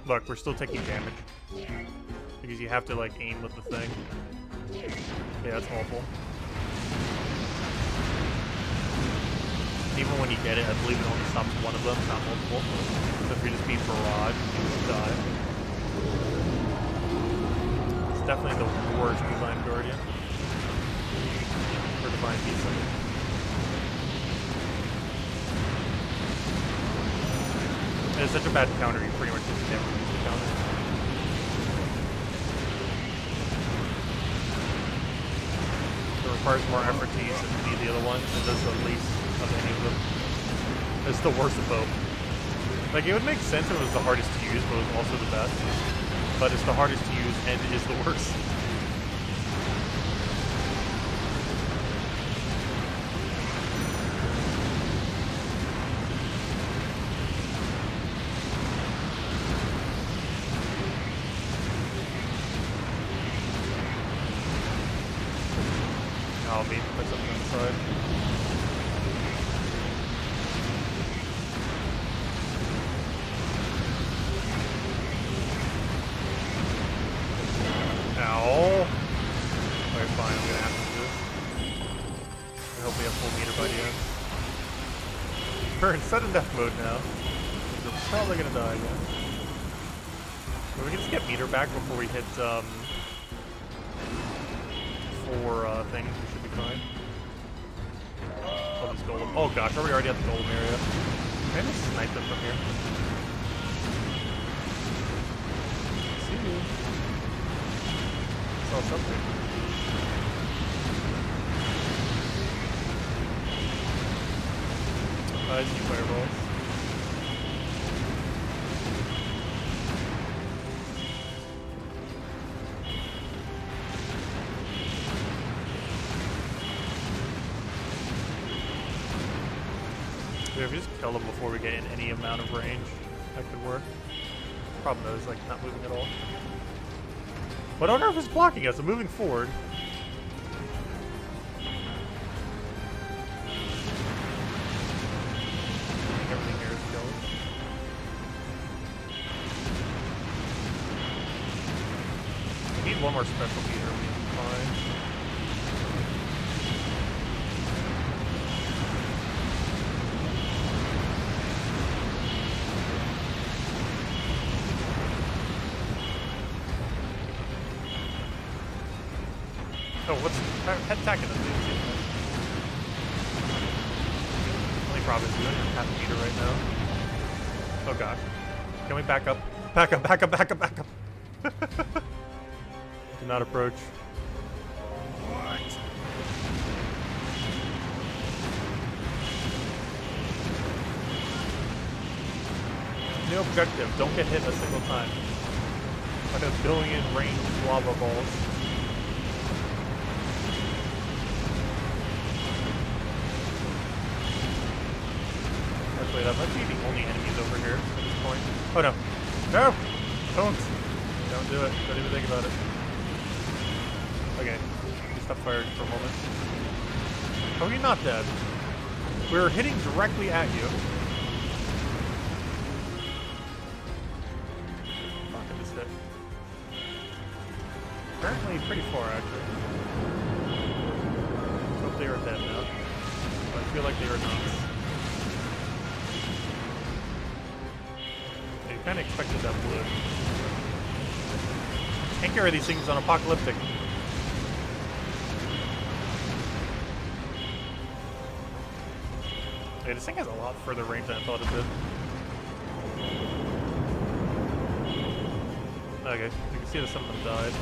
Look, we're still taking damage. Because you have to, like, aim with the thing. Yeah, that's awful. Even when you get it, I believe it only stops one of them, not multiple. So if you're just being barraged, you will die. It's definitely the worst designed Guardian. For Divine Beast. It's such a bad counter, you pretty much just never use the counter. It requires more effort to use than any of the other ones. It does the least of any of them. It's the worst of both. Like, it would make sense if it was the hardest to use, but it was also the best. But it's the hardest to use and it is the worst. Oh, maybe put something inside. Ow. Okay, fine, I'm gonna have to do this. I hope we have full meter by the end. We're in sudden death mode now. We're probably gonna die again. But we can just get meter back before we hit, 4 things. We should be fine. Oh, this golem. Oh gosh, are we already at the golem area? Maybe just snipe them from here. See you. Saw something. I see fireballs. If we just kill them before we get in any amount of range, that could work. Problem though is like not moving at all. But I don't know if it's blocking us. I'm moving forward. I think everything here is killed. I need one more special meter. We'll be fine. Oh, what's head attacking us? Only problem is we don't even have a meter right now. Oh gosh. Can we back up? Back up, back up, back up, back up. Do not approach. What? New objective, don't get hit a single time. Like a billion ranged lava balls. Actually, that might be the only enemies over here at this point. Oh no. No! Don't! Don't do it. Don't even think about it. Okay. Just stop firing for a moment. How are you not dead? We're hitting directly at you. Fuck, I just hit. Apparently pretty far, actually. I hope they are dead now. But I feel like they are not. I kind of expected that blue. Can't carry these things on Apocalyptic. Okay, this thing has a lot further range than I thought it did. Okay, you can see that some of them died.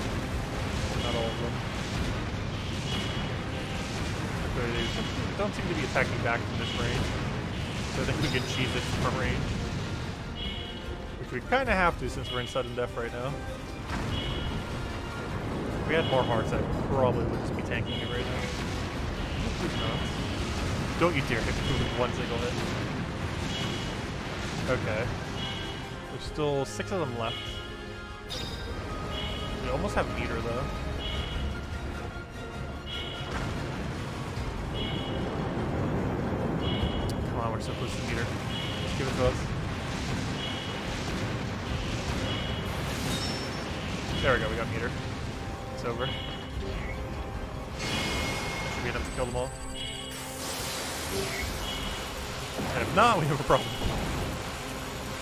Not all of them. Okay, they don't seem to be attacking back from this range. So I think we can cheese it from range. We kind of have to since we're in sudden death right now. If we had more hearts, I probably would just be tanking it right now. Please not. Don't you dare hit me with one single hit. Okay. There's still 6 of them left. We almost have meter though. Come on, we're so close to meter. Just give it to us. There we go, we got meter. It's over. That should be enough to kill them all. And if not, we have a problem.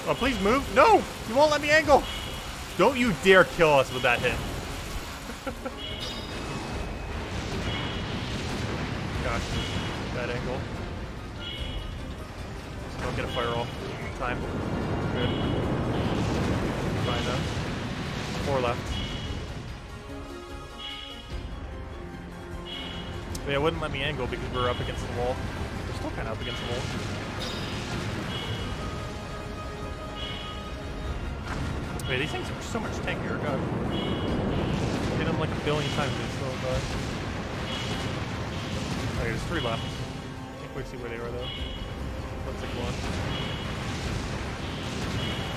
Oh, please move. No! You won't let me angle! Don't you dare kill us with that hit. Gosh, bad angle. Just don't get a fire roll. Time. Good. Fine now. 4 left. But yeah, it wouldn't let me angle because we were up against the wall. We're still kind of up against the wall. Wait, these things are so much tankier, god. Hit them like a billion times and they still die. Okay, there's 3 left. Can't quite see where they are though. Let's take one.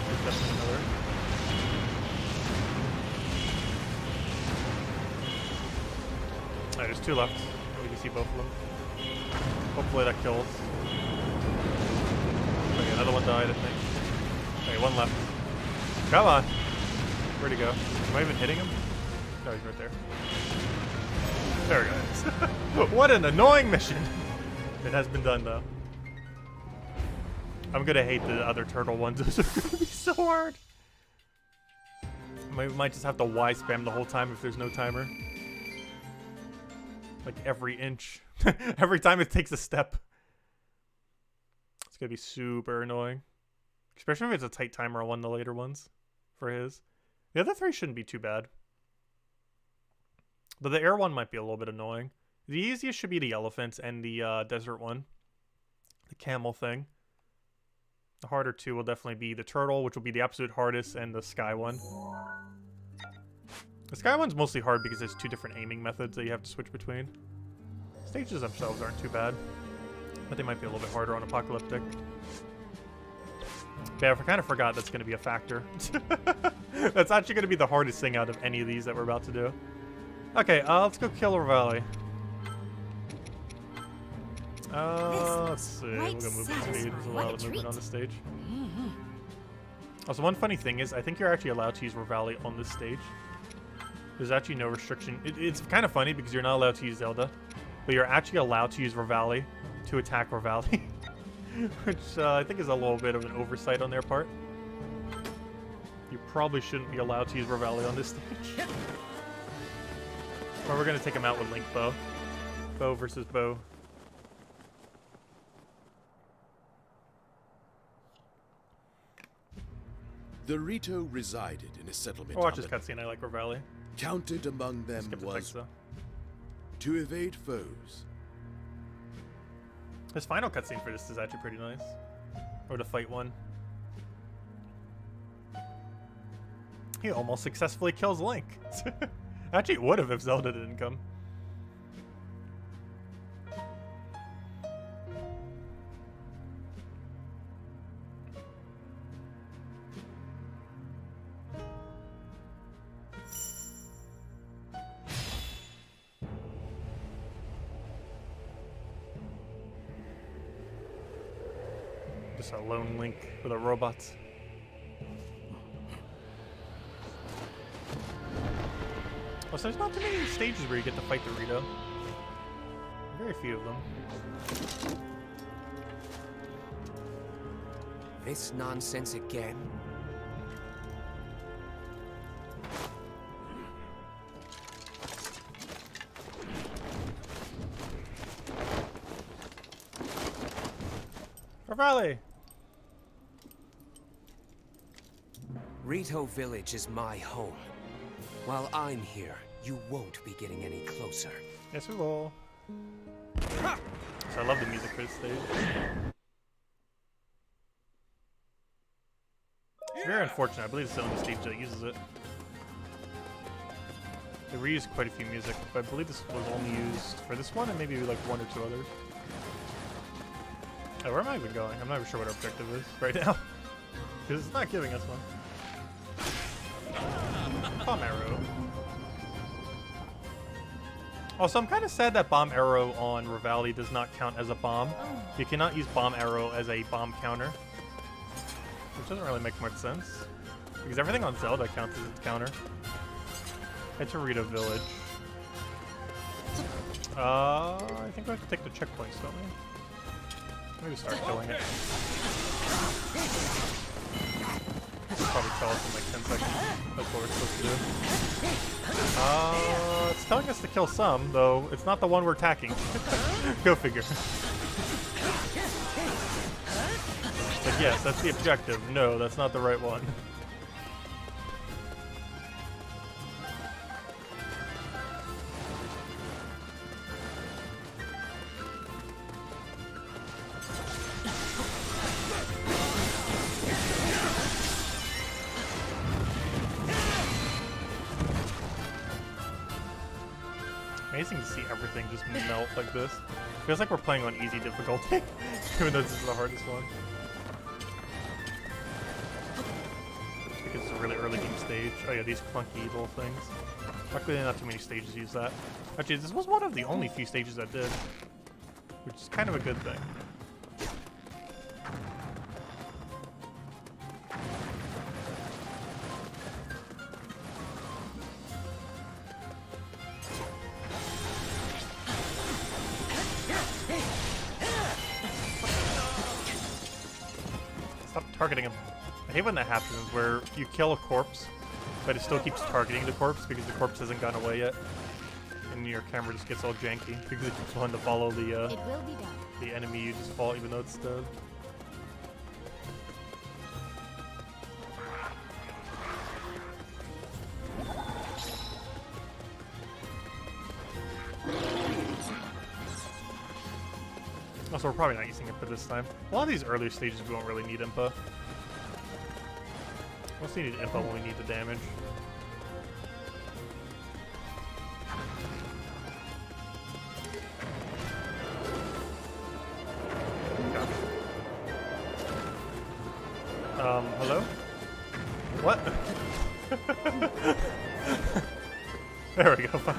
There's definitely another. Alright, there's 2 left. We can see both of them. Hopefully that kills. Okay, another one died, I think. Okay, one left. Come on! Where'd he go? Am I even hitting him? No, he's right there. There he goes. What an annoying mission! It has been done, though. I'm gonna hate the other turtle ones. Those are gonna be so hard. We might just have to Y spam the whole time if there's no timer. Like every inch. Every time it takes a step. It's gonna be super annoying. Especially if it's a tight timer on one of the later ones for his. The other three shouldn't be too bad. But the air one might be a little bit annoying. The easiest should be the elephants and the desert one. The camel thing. The harder two will definitely be the turtle, which will be the absolute hardest, and the sky one. The sky one's mostly hard because there's two different aiming methods that you have to switch between. Stages themselves aren't too bad, but they might be a little bit harder on Apocalyptic. Yeah, I kind of forgot that's going to be a factor. That's actually going to be the hardest thing out of any of these that we're about to do. Okay, let's go kill Valley. Let's see. We're going to move the speed. There's a lot of movement on the stage. Also, one funny thing is, I think you're actually allowed to use Revali on this stage. There's actually no restriction. It's kind of funny because you're not allowed to use Zelda, but you're actually allowed to use Revali to attack Revali. Which I think is a little bit of an oversight on their part. You probably shouldn't be allowed to use Revali on this stage. Or we're going to take him out with Link Bow. Bow versus Bow. The Rito resided in a settlement. Watch this cutscene, I like Revali. Counted among them was to evade foes. This final cutscene for this is actually pretty nice. Or the fight one. He almost successfully kills Link. Actually, it would have if Zelda didn't come. Just a lone Link with a robot. Oh, so there's not too many stages where you get to fight the Rito. Very few of them. This nonsense again? Revali! Rito Village is my home. While I'm here, you won't be getting any closer. Yes, we will. So I love the music for this stage. It's very unfortunate. I believe it's the only stage that uses it. They reused quite a few music, but I believe this was only used for this one and maybe like one or two others. Oh, where am I even going? I'm not even sure what our objective is right now. Because it's not giving us one. Bomb arrow. Also, I'm kind of sad that bomb arrow on Revali does not count as a bomb. You cannot use bomb arrow as a bomb counter. Which doesn't really make much sense. Because everything on Zelda counts as its counter. Head to Rito Village. I think we have to take the checkpoints, don't we? Maybe start killing it. Probably tell us in like 10 seconds. That's what we're supposed to do. It's telling us to kill some, though it's not the one we're attacking. Go figure. Like, yes, that's the objective. No, that's not the right one. Amazing to see everything just melt like this. Feels like we're playing on easy difficulty, even though this is the hardest one. Because it's a really early game stage. Oh yeah, these clunky little things. Luckily, not too many stages use that. Actually, this was one of the only few stages that did, which is kind of a good thing. Stop targeting him. I hate when that happens, where you kill a corpse, but it still keeps targeting the corpse because the corpse hasn't gone away yet. And your camera just gets all janky because it keeps wanting to follow the the enemy you just fought even though it's dead. Also, we're probably not using Impa this time. A lot of these earlier stages we won't really need Impa. Mostly need Impa when we need the damage. Hello? What? There we go, fine.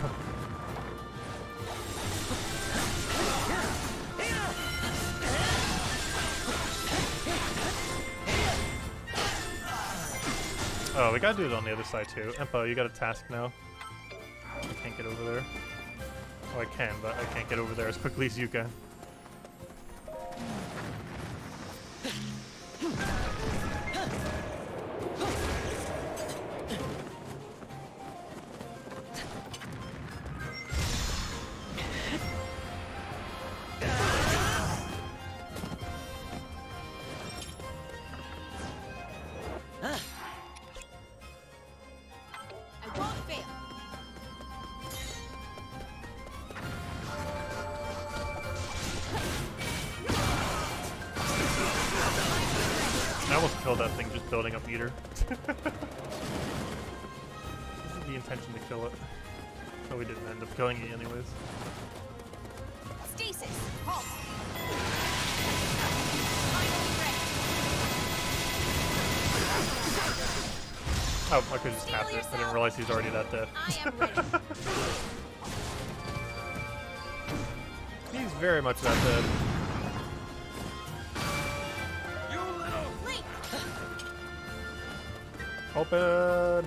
Oh, we gotta do it on the other side too. Empo, you got a task now. I can't get over there. Oh, I can, but I can't get over there as quickly as you can. I almost killed that thing just building up meter. This is the intention to kill it. But we didn't end up killing it anyways. Stasis, halt. Oh, I could just tap it. I didn't realize he's already that dead. I am ready. He's very much that dead. Open!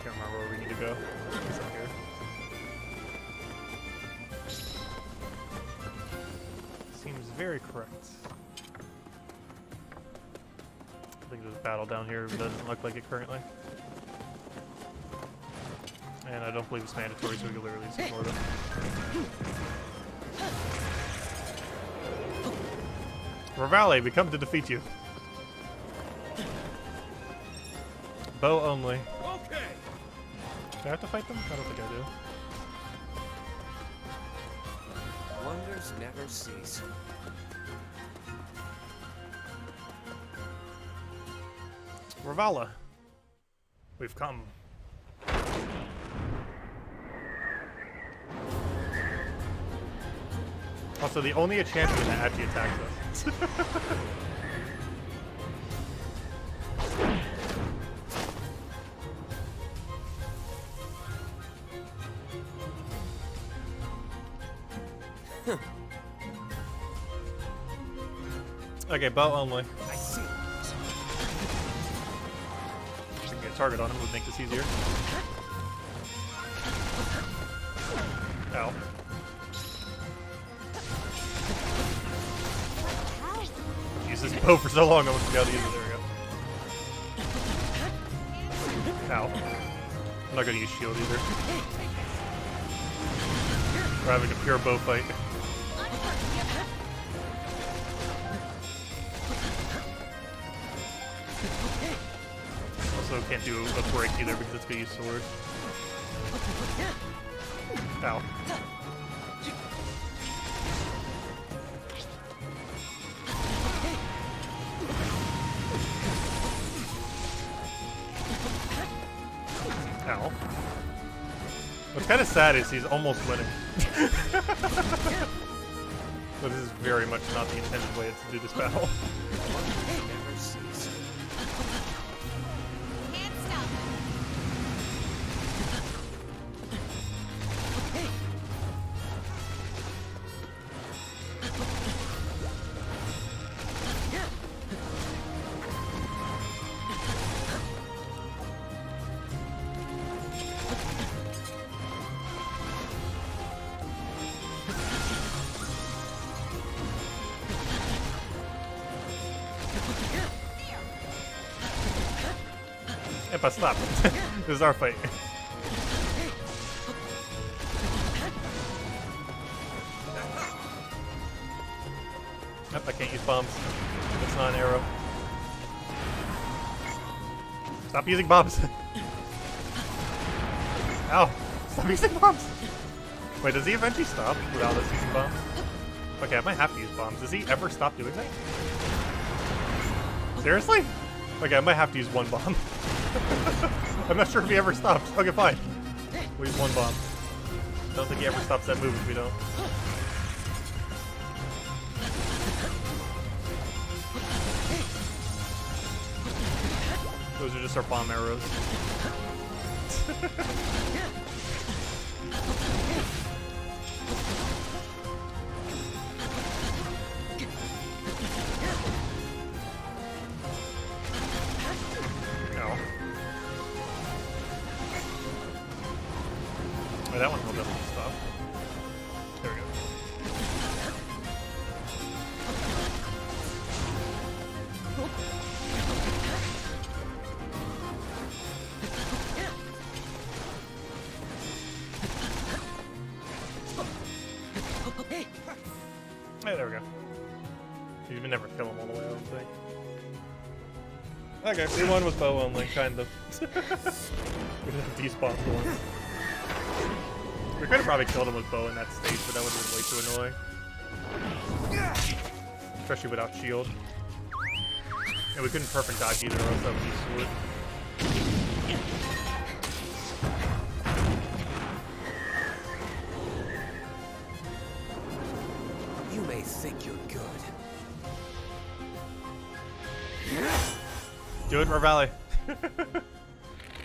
Can't remember where we need to go. It's up here. Seems very correct. I think there's a battle down here, but it doesn't look like it currently. And I don't believe it's mandatory, so we can literally just ignore them. Revale, we come to defeat you. Bow only. Okay. Do I have to fight them? I don't think I do. Wonders never cease. Ravala, we've come. Also, the only champion that actually attacks us. Okay, bow only. I see. If we can get a target on him, would make this easier. Ow. Use this bow for so long, I almost forgot to use it. There we go. Ow. I'm not gonna use shield either. We're having a pure bow fight. Also can't do a break either because it's gonna use sword. Ow. kind of sad is he's almost winning. But this is very much not the intended way to do this battle. Never cease. Can't stop. But stop. This is our fight. Yep, I can't use bombs. It's not an arrow. Stop using bombs. Ow. Stop using bombs. Wait, does he eventually stop without us using bombs? Okay, I might have to use bombs. Does he ever stop doing that? Seriously? Okay, I might have to use one bomb. I'm not sure if he ever stops. Okay, fine. We'll use one bomb. Don't think he ever stops that move if we don't. Those are just our bomb arrows. Oh, that one will definitely stop. There we go. Hey, there we go. You can never kill him all the way, I don't think. Okay, we won with bow only, kind of. We didn't have despawn for one. We could have probably killed him with bow in that stage, but that would have been way too annoying. Especially without shield. And we couldn't perfect dodge either, or else that would be sword. You may think you're good. Do it, Marvali.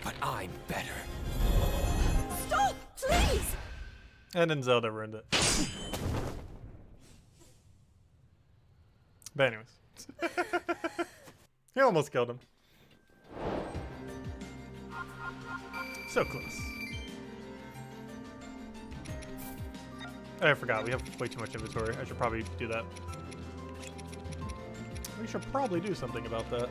But I'm better. Stop, please! And then Zelda ruined it. But anyways. He almost killed him. So close. I forgot, we have way too much inventory. I should probably do that. We should probably do something about that.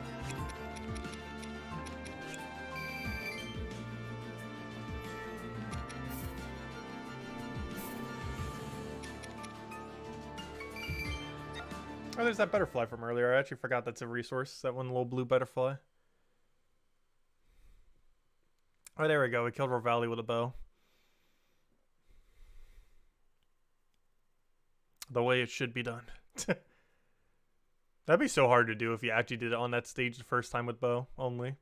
Oh, there's that butterfly from earlier. I actually forgot that's a resource. That one little blue butterfly. Oh, there we go. We killed Revali with a bow. The way it should be done. That'd be so hard to do if you actually did it on that stage the first time with bow only.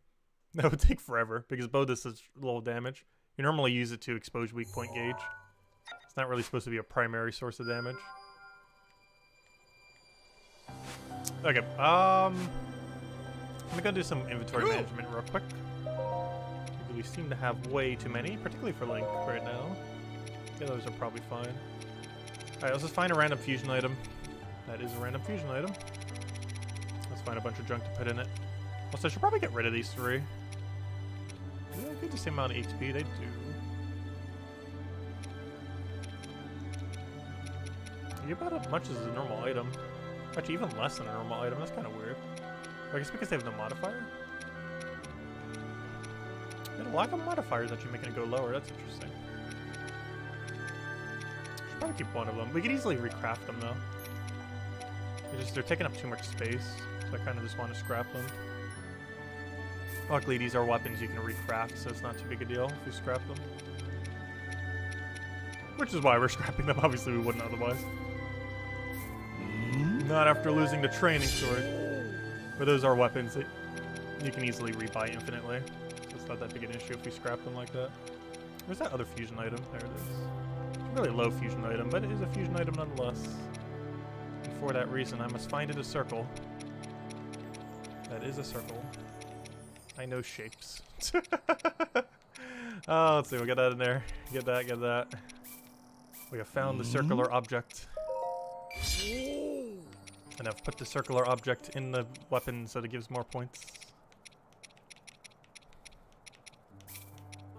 That would take forever because bow does such little damage. You normally use it to expose weak point gauge. It's not really supposed to be a primary source of damage. Okay, I'm gonna do some inventory management real quick. We seem to have way too many, particularly for Link right now. The others are probably fine. Alright, let's just find a random fusion item. That is a random fusion item. Let's find a bunch of junk to put in it. Also, I should probably get rid of these three. Yeah, get the same amount of HP, they do. You get about as much as a normal item. Actually, even less than a normal item. That's kind of weird. I guess because they have no modifier? And a lack of modifiers actually making it go lower. That's interesting. Should probably keep one of them. We could easily recraft them, though. They're taking up too much space, so I kind of just want to scrap them. Luckily, these are weapons you can recraft, so it's not too big a deal if you scrap them. Which is why we're scrapping them. Obviously, we wouldn't otherwise. Not after losing the training sword. But those are weapons that you can easily rebuy infinitely. So it's not that big an issue if we scrap them like that. Where's that other fusion item? There it is. It's a really low fusion item, but it is a fusion item nonetheless. And for that reason, I must find it a circle. That is a circle. I know shapes. Oh, let's see. We'll get that in there. Get that, get that. We have found the circular object. And I've put the circular object in the weapon so that it gives more points.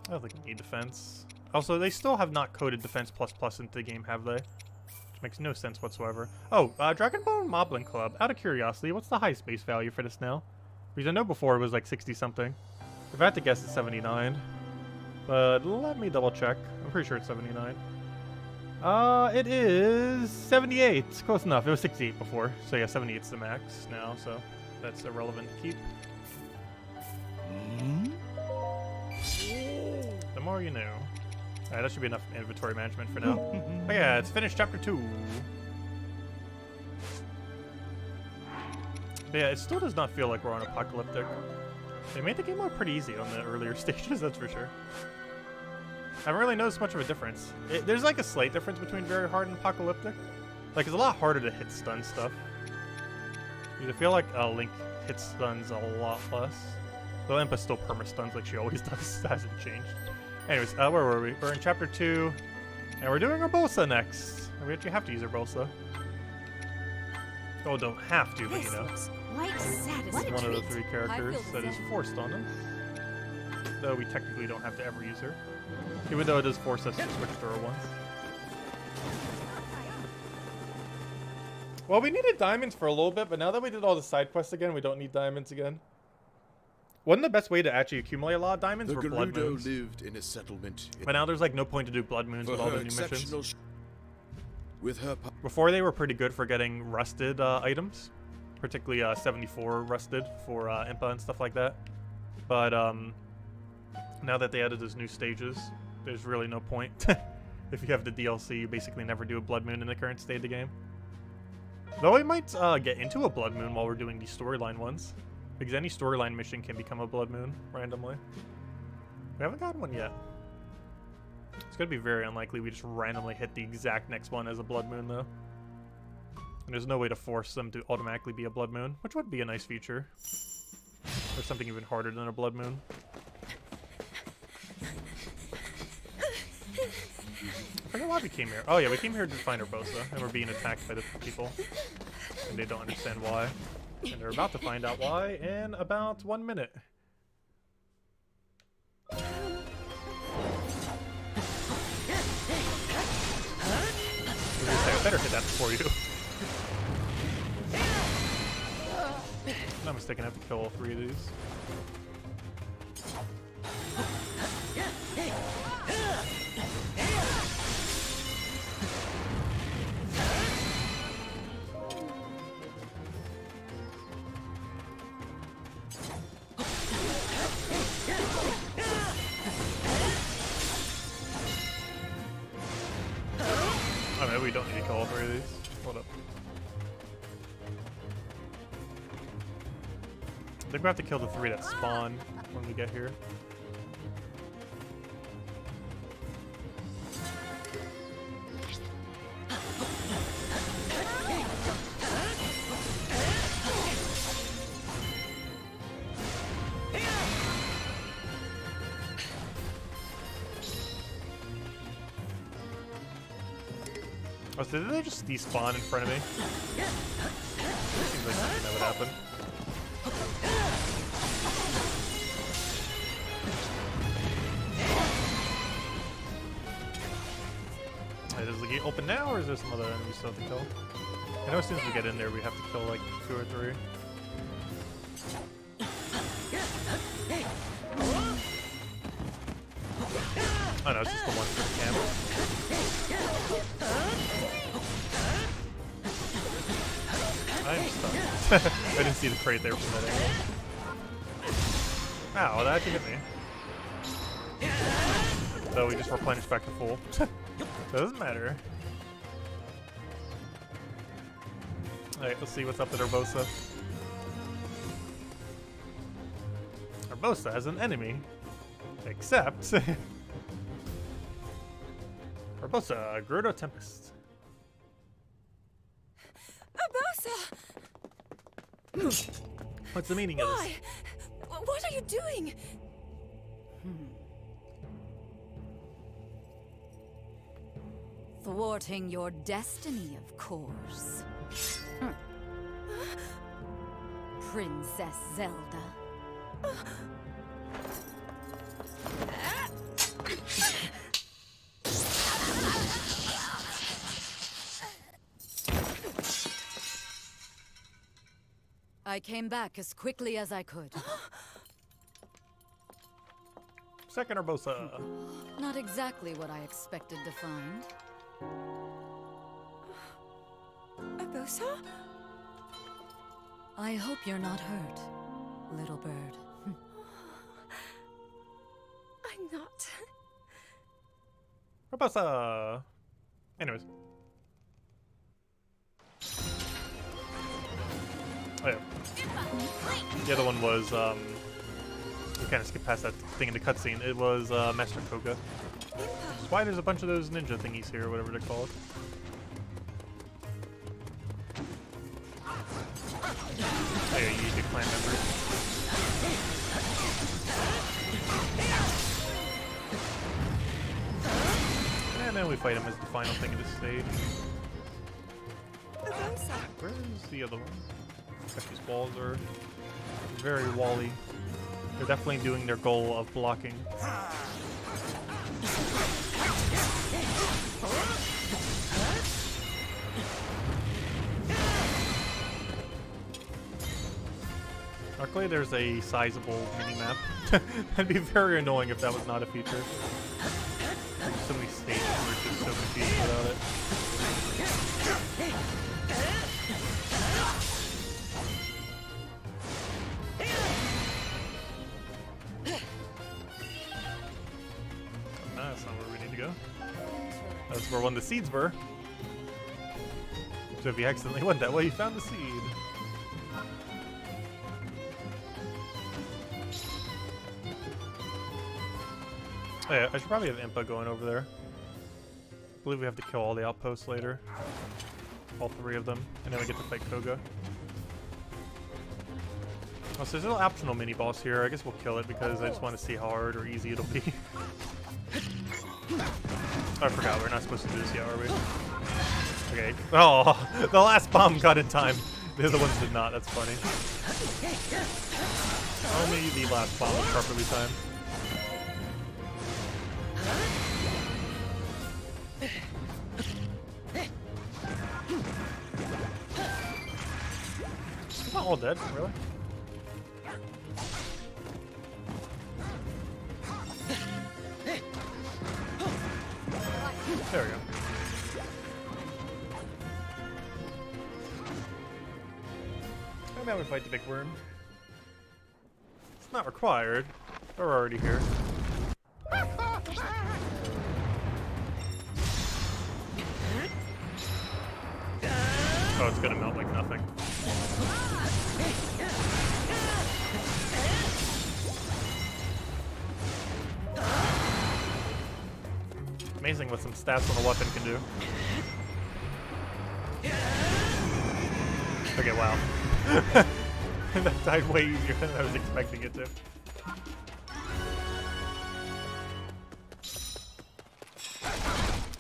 I don't think we need defense. Also, they still have not coded defense plus into the game, have they? Which makes no sense whatsoever. Oh, Dragonbone Moblin Club. Out of curiosity, what's the highest base value for this now? Because I know before it was like 60 something. If I had to guess, it's 79. But let me double check. I'm pretty sure it's 79. It is 78. Close enough. It was 68 before. So yeah, 78 is the max now, so that's irrelevant to keep. The more you know. Alright, that should be enough inventory management for now. But yeah, it's finished chapter 2. But yeah, it still does not feel like we're on Apocalyptic. They made the game look pretty easy on the earlier stages, that's for sure. I haven't really noticed much of a difference. There's like a slight difference between very hard and Apocalyptic. Like, it's a lot harder to hit stun stuff. Because I feel like Link hits stuns a lot less. Though Impa still perma-stuns like she always does. That hasn't changed. Anyways, where were we? We're in chapter 2. And we're doing Urbosa next. And we actually have to use Urbosa. Oh, don't have to, but you know. Quite satisfying. One of the 3 characters that is forced on them. Though we technically don't have to ever use her. Even though it does force us to switch to her once. Well, we needed diamonds for a little bit, but now that we did all the side quests again, we don't need diamonds again. Wasn't the best way to actually accumulate a lot of diamonds were blood moons. Lived in a settlement. But now there's like no point to do blood moons with all the new missions. With her Before they were pretty good for getting rusted items, particularly 74 rusted for Impa and stuff like that. But now that they added those new stages, there's really no point. If you have the DLC, you basically never do a blood moon in the current state of the game. Though we might get into a blood moon while we're doing these storyline ones, because any storyline mission can become a blood moon randomly. We haven't gotten one yet. It's gonna be very unlikely we just randomly hit the exact next one as a blood moon, though. And there's no way to force them to automatically be a blood moon, which would be a nice feature. Or something even harder than a blood moon. I forget why we came here. Oh yeah, we came here to find Urbosa, and we're being attacked by the people. And they don't understand why. And they're about to find out why in about 1 minute. I better hit that before you. If I'm not mistaken, I have to kill all 3 of these. Oh, maybe we don't need to kill all 3 of these. Hold up. I think we have to kill the 3 that spawn when we get here. Oh, so did they just despawn in front of me? Seems like something that would happen. Hey, is the gate open now, or is there some other enemies still to kill? I know as soon as we get in there, we have to kill like 2 or 3. Oh no, it's just the one for the camp. I'm stuck. I didn't see the crate there from that angle. Ow, that actually hit me. So we just replenished back to full. Doesn't matter. Alright, let's see what's up with Urbosa. Urbosa has an enemy. Except... Raposa, Gerudo Tempest. Urbosa! What's the meaning of this? Why? What are you doing? Thwarting your destiny, of course. Princess Zelda. I came back as quickly as I could. Second Urbosa. Not exactly what I expected to find. Urbosa? I hope you're not hurt, little bird. I'm not. Raposa. Anyways. Oh yeah. The other one was, we kind of skipped past that thing in the cutscene. It was Master Koga. That's why there's a bunch of those ninja thingies here, whatever they're called. Oh yeah, you need the clan members. And then we fight him as the final thing of this stage. Where's the other one? These walls are very wally. They're definitely doing their goal of blocking. Luckily, there's a sizable mini-map. That'd be very annoying if that was not a feature. There's so many stages where it's just so confusing without it. That's not where we need to go. That's where one of the seeds were. So if you accidentally went that way, you found the seed. Oh yeah, I should probably have Impa going over there. I believe we have to kill all the outposts later. All 3 of them. And then we get to fight Koga. Oh, so there's a little optional mini-boss here. I guess we'll kill it because I just want to see how hard or easy it'll be. Oh, I forgot, we're not supposed to do this yet, are we? Okay. Oh, the last bomb got in time. The other ones did not, that's funny. Only the last bomb was properly timed. It's not all dead, really? There we go. And now we fight the big worm. It's not required. We're already here. Oh, it's gonna melt like nothing. Amazing what some stats on a weapon can do. Okay, wow. That died way easier than I was expecting it to.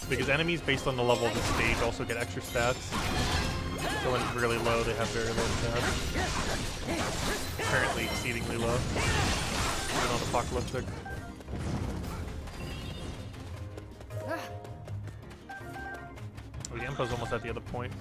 Because enemies based on the level of the stage also get extra stats. So when it's really low, they have very low stats. Apparently exceedingly low. Even on Apocalyptic. Oh, the Impa's almost at the other point.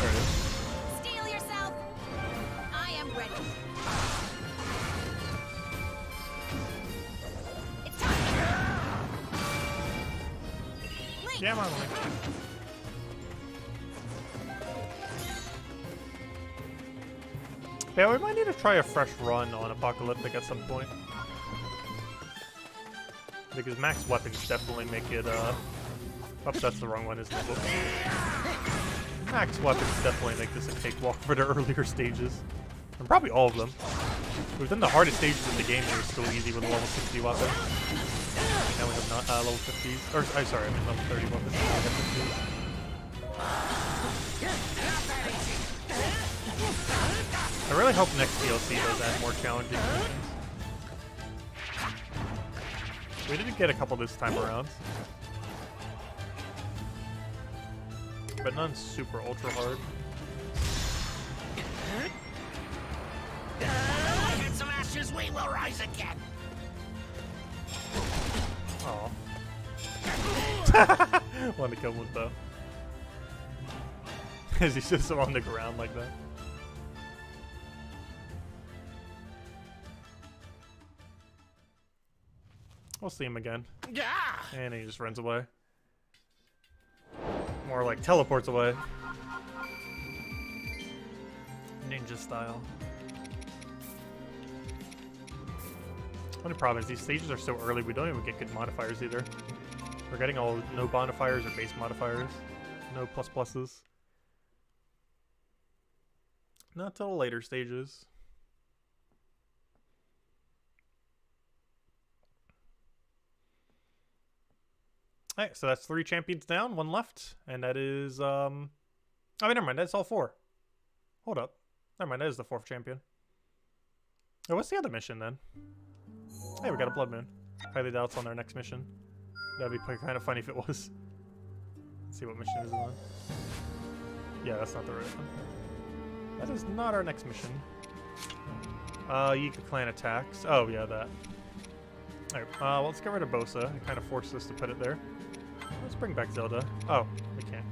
There it is. Steel yourself. I am ready. Jam on, Link. Yeah, we might need to try a fresh run on Apocalyptic at some point. Because max weapons definitely make it, oops, that's the wrong one, isn't it? Max weapons definitely make this a cakewalk for the earlier stages. And probably all of them. We've done the hardest stages in the game, they're still easy with a level 60 weapon. Now we have not, level 50s. Or, I'm sorry, I mean level 30 weapons. Now we have 50s. I really hope next DLC does add more challenging missions. We did get a couple this time around. But none super ultra hard. In some ashes, we will rise again. Aw. Wanted to kill him with bow. As he's just on the ground like that. We'll see him again. Yeah. And he just runs away. More like teleports away. Ninja style. Only problem is these stages are so early we don't even get good modifiers either. We're getting all no modifiers or base modifiers. No plus pluses. Not till later stages. Alright, so that's 3 champions down, 1 left, and that is, oh, never mind, that's all 4. Hold up. Never mind, that is the 4th champion. Oh, what's the other mission, then? Hey, we got a Blood Moon. Highly doubt it's on our next mission. That'd be kind of funny if it was. Let's see what mission is it on. Yeah, that's not the right one. That is not our next mission. Yika Clan attacks. Oh, yeah, that. Alright, well, let's get rid of Bosa. I kind of forced us to put it there. Let's bring back Zelda. Oh, we can't.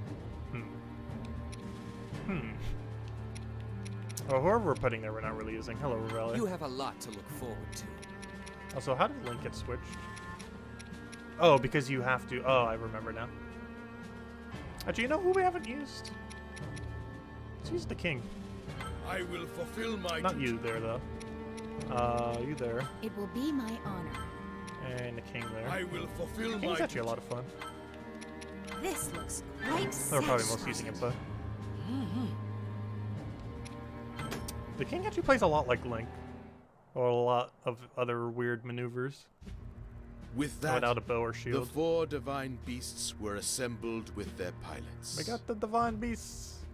Oh, whoever we're putting there, we're not really using. Hello, Revali. You have a lot to look forward to. Also, how did Link get switched? Oh, because you have to. Oh, I remember now. Actually, you know who we haven't used? Let's use the king. I will fulfill my Not you there, though. You there. It will be my honor. And the king there. I will fulfill The my king's actually a lot of fun. This looks quite They're probably most using it, but the king actually plays a lot like Link, or a lot of other weird maneuvers. With that, without a bow or the shield. 4 divine beasts were assembled with their pilots. We got the divine beasts.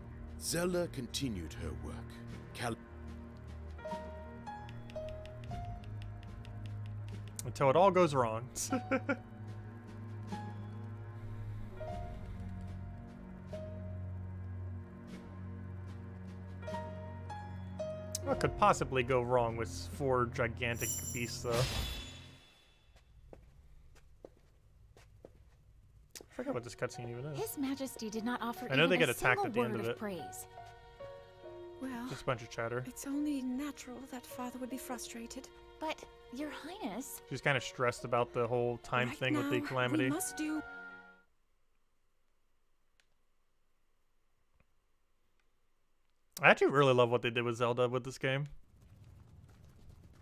Zelda continued her work. Until it all goes wrong. What could possibly go wrong with 4 gigantic beasts, though? I forgot what this cutscene even is. His Majesty did not offer I know even they get a attacked single at the end word of it. praise. Well, Just a bunch of chatter. it's only natural that Father would be frustrated. But, Your Highness, She's kind of stressed about the whole time Right thing with the now, Calamity. We must do. I actually really love what they did with Zelda with this game.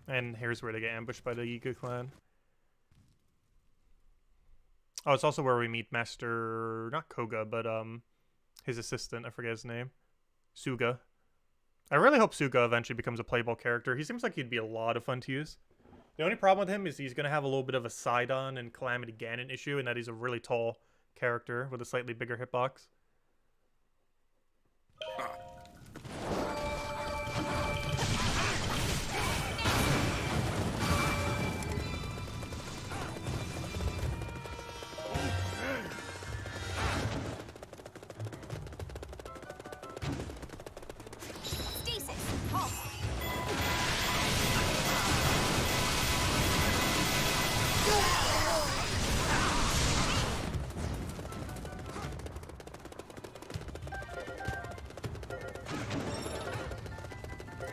And here's where they get ambushed by the Yika clan. Oh, it's also where we meet Master, not Koga, but his assistant. I forget his name. Suga. I really hope Suga eventually becomes a playable character. He seems like he'd be a lot of fun to use. The only problem with him is he's going to have a little bit of a Sidon and Calamity Ganon issue, and that he's a really tall character with a slightly bigger hitbox.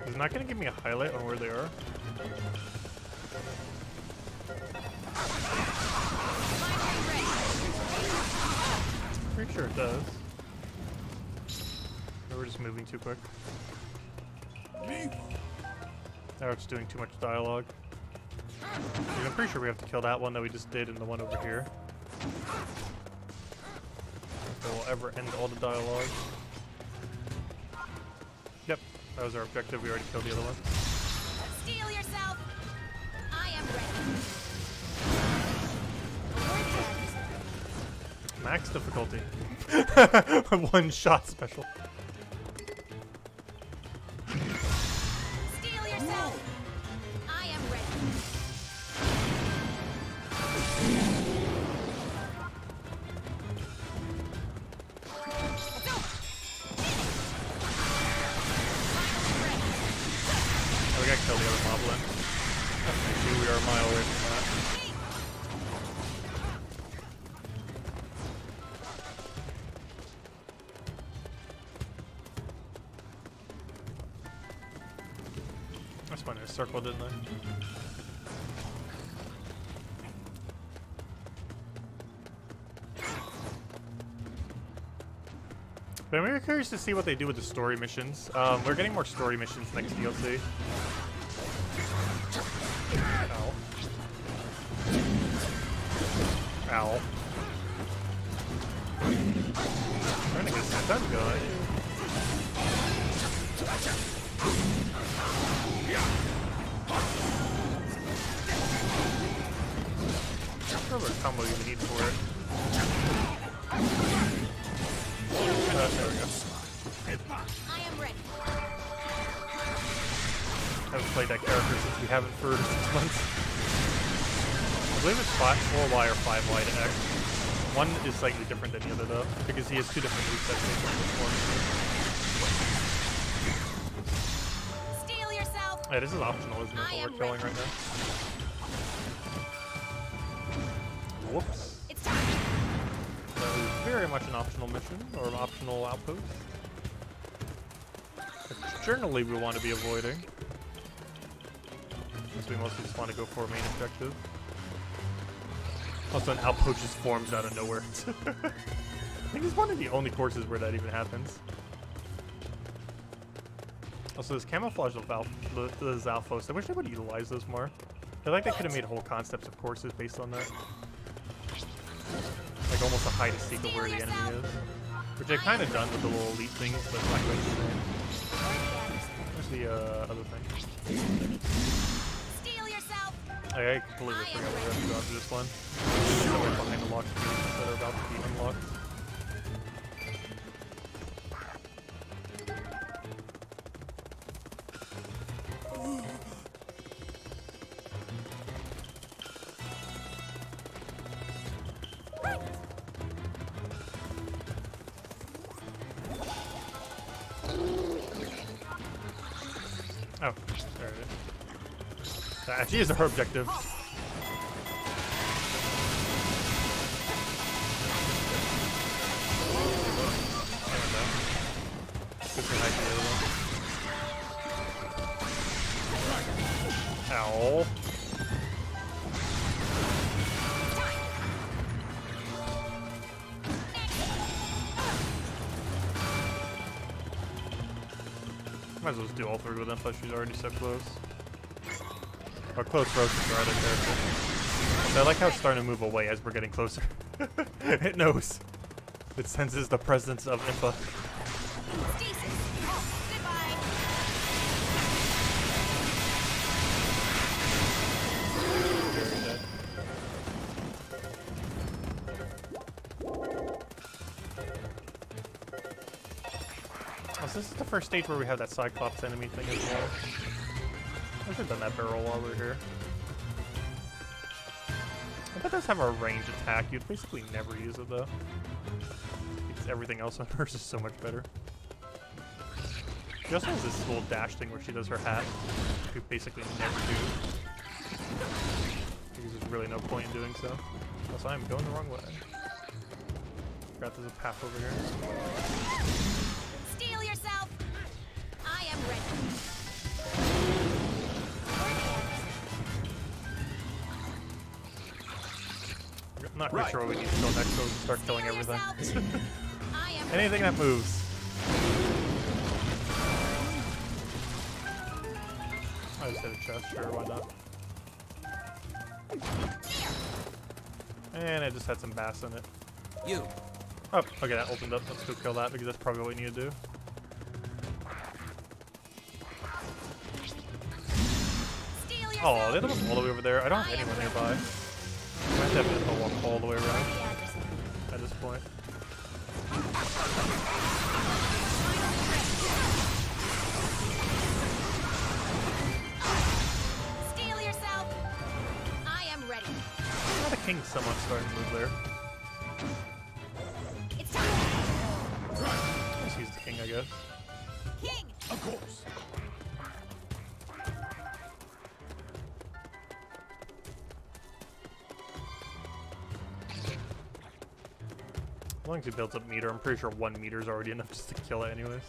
It's not going to give me a highlight on where they are. Pretty sure it does. Or we're just moving too quick. Now it's doing too much dialogue. I'm pretty sure we have to kill that one that we just did and the one over here. So we'll ever end all the dialogue. Yep, that was our objective. We already killed the other one. Steel yourself! I am ready. Max difficulty. One shot special. Steel yourself! I am ready. Oh, we gotta kill the other moblin. Actually, we are a mile away from that. I spun in a circle, didn't I? But I'm really curious to see what they do with the story missions. We're getting more story missions next DLC. Ow. Ow. Trying to get some time going. Whatever combo you need for it. There we go. I am ready. Haven't played that character since we haven't for 6 months. I believe it's 4Y or 5Y to X. One is slightly different than the other though, because he has 2 different movesets based on this one. Steel yourself! Yeah, this is optional, isn't it? What we're killing right now. Whoops. It's time. That is very much an optional mission, or an optional outpost. Which generally we want to be avoiding. Since we mostly just want to go for a main objective. Also, an outpost just forms out of nowhere. I think it's one of the only courses where that even happens. Also, this camouflage of the Zalfos, I wish they would utilize those more. I feel like they could have made whole concepts of courses based on that. Like almost a hide and seek of where the enemy is. Which I've kind of done with the little elite things, but it's not quite the same. Where's the other thing? Steel yourself! I completely forgot we have to go after this one. Somewhere behind the locked gates that are about to be unlocked. Oh, there it is. That actually is our objective. Ow. Might as well just do all 3 with them, plus she's already so close. Or close roasts are other character. So I like how it's starting to move away as we're getting closer. It knows. It senses the presence of Impa. So this is the first stage where we have that Cyclops enemy thing as well. I should have done that barrel while we were here. I bet does have a range attack. You'd basically never use it though. Because everything else on hers is so much better. She also has this little dash thing where she does her hat. You basically never do. Because there's really no point in doing so. Also, I'm going the wrong way. Forgot there's a path over here. Yourself. I am ready. I'm not quite sure what we need to go next, so we can start killing everything. I am Anything that moves. I just hit a chest, sure, why not? And I just had some bass in it. You. Oh, okay, that opened up. Let's go kill that because that's probably what we need to do. steal Oh, yourself. the other one's all the way over there. I don't have anyone nearby. I might have to walk all the way around at this point. Steal yourself. I am ready. Not a king somewhat starting to move there. It's time. Just use the king, I guess. King. Of course. As long as he builds up meter, I'm pretty sure 1 meter is already enough just to kill it anyways.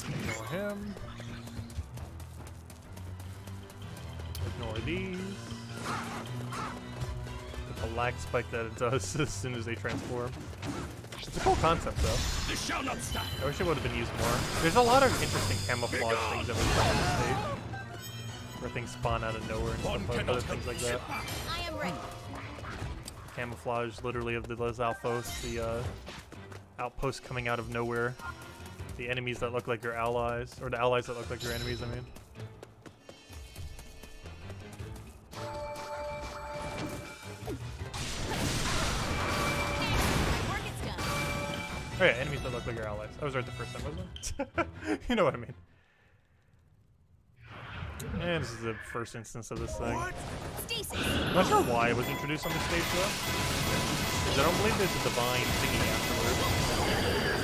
Ignore him. Ignore these. Get the lag spike that it does as soon as they transform. It's a cool concept though. This shall not stop. I wish it would have been used more. There's a lot of interesting camouflage things that we've done on the stage. Where things spawn out of nowhere and stuff like other things like that. I am ready. Camouflage literally of the Lizalfos, the outposts coming out of nowhere. The enemies that look like your allies, or the allies that look like your enemies, I mean. My work is done. Oh yeah, enemies that look like your allies. I was right the first time, wasn't I? You know what I mean. And this is the first instance of this thing. Stasis. I'm not sure why it was introduced on the stage though. Because I don't believe there's a divine thingy afterwards.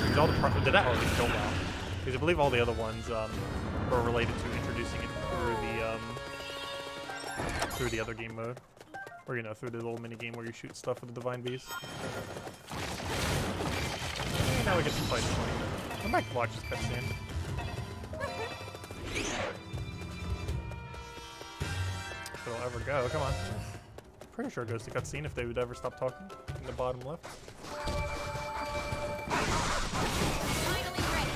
Because all the did that already kill now? Because I believe all the other ones were related to introducing it through the other game mode, or you know, through the little mini game where you shoot stuff with the divine beast. And now we get to fight it. I might watch this cutscene. If it'll ever go, come on. Pretty sure it goes to cutscene if they would ever stop talking in the bottom left. Finally ready.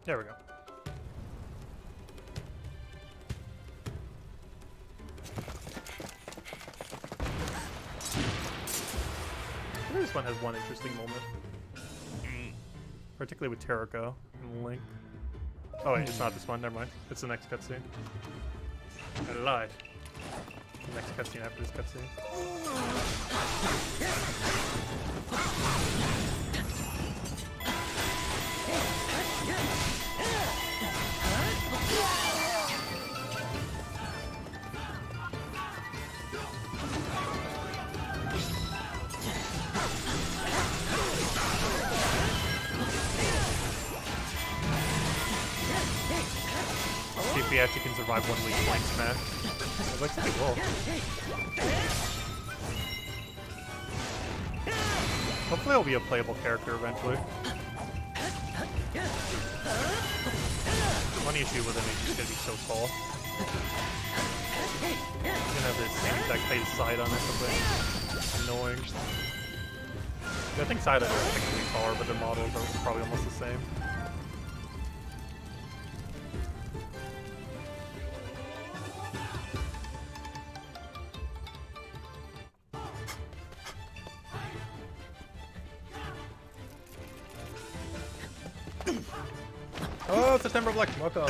There we go. This one has one interesting moment. Particularly with Terraco and Link. Oh wait, it's not this one, never mind. It's the next cutscene. I lied. The next cutscene after this cutscene. See if he actually can survive 1 week flank smash. It looks pretty cool. Hopefully he'll be a playable character eventually. One issue with him is he's gonna be so tall. He's gonna have this same exact face side on or something. Annoying. I think side on is technically taller, but the models are probably almost the same. Oh, September Black, welcome. I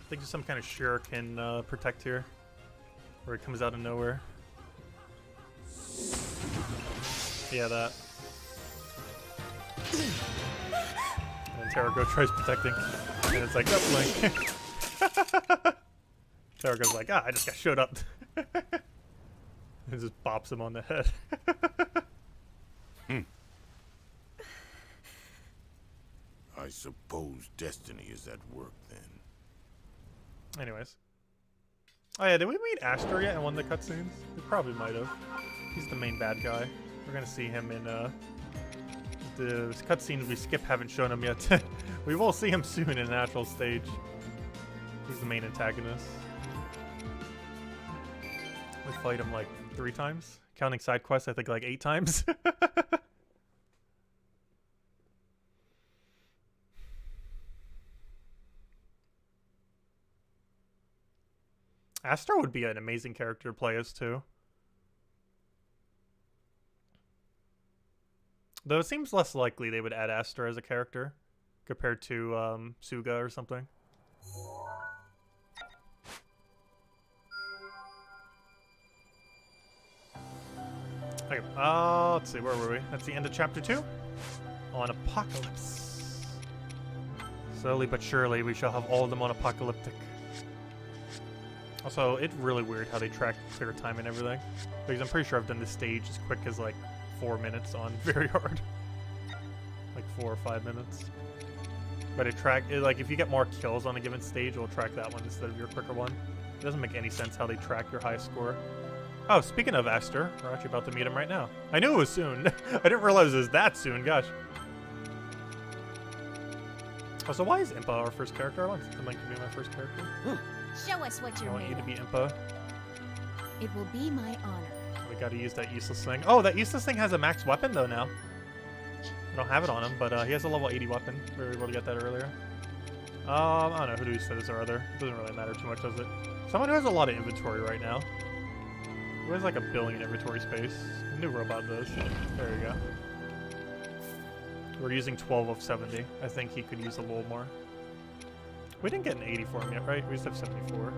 think there's some kind of shuriken protect here, where it comes out of nowhere. Yeah, that. And Terraco tries protecting, and it's like, oh, Link. Terraco's like, I just got showed up. And just bops him on the head. I suppose destiny is at work then. Anyways, Oh yeah, did we meet Aster yet in one of the cutscenes? We probably might have. He's the main bad guy. We're gonna see him in the cutscenes we skip. Haven't shown him yet. We will see him soon in an actual stage. He's the main antagonist. We fight him like 3 times, counting side quests. I think like 8 times. Aster would be an amazing character to play as too. Though it seems less likely they would add Aster as a character compared to Suga or something. Okay, let's see, where were we? That's the end of chapter 2 on Apocalypse. Slowly but surely we shall have all of them on Apocalyptic. Also, it's really weird how they track clear time and everything. Because I'm pretty sure I've done this stage as quick as like 4 minutes on very hard. Like 4 or 5 minutes. But like if you get more kills on a given stage, it'll track that one instead of your quicker one. It doesn't make any sense how they track your highest score. Oh, speaking of Aster, we're actually about to meet him right now. I knew it was soon. I didn't realize it was that soon, gosh. Oh, so why is Impa our first character? I want Link to be my first character. Show us what I you're want made you to of. be Impa. It will be my honor. We gotta use that useless thing. Oh, that useless thing has a max weapon though now. I don't have it on him, but he has a level 80 weapon. We were able to get that earlier. I don't know, who do we say is our other? It doesn't really matter too much, does it? Someone who has a lot of inventory right now. Who has like 1 billion inventory space. New robot does. There you go. We're using 12 of 70. I think he could use a little more. We didn't get an 80 for him yet, right? We just have 74.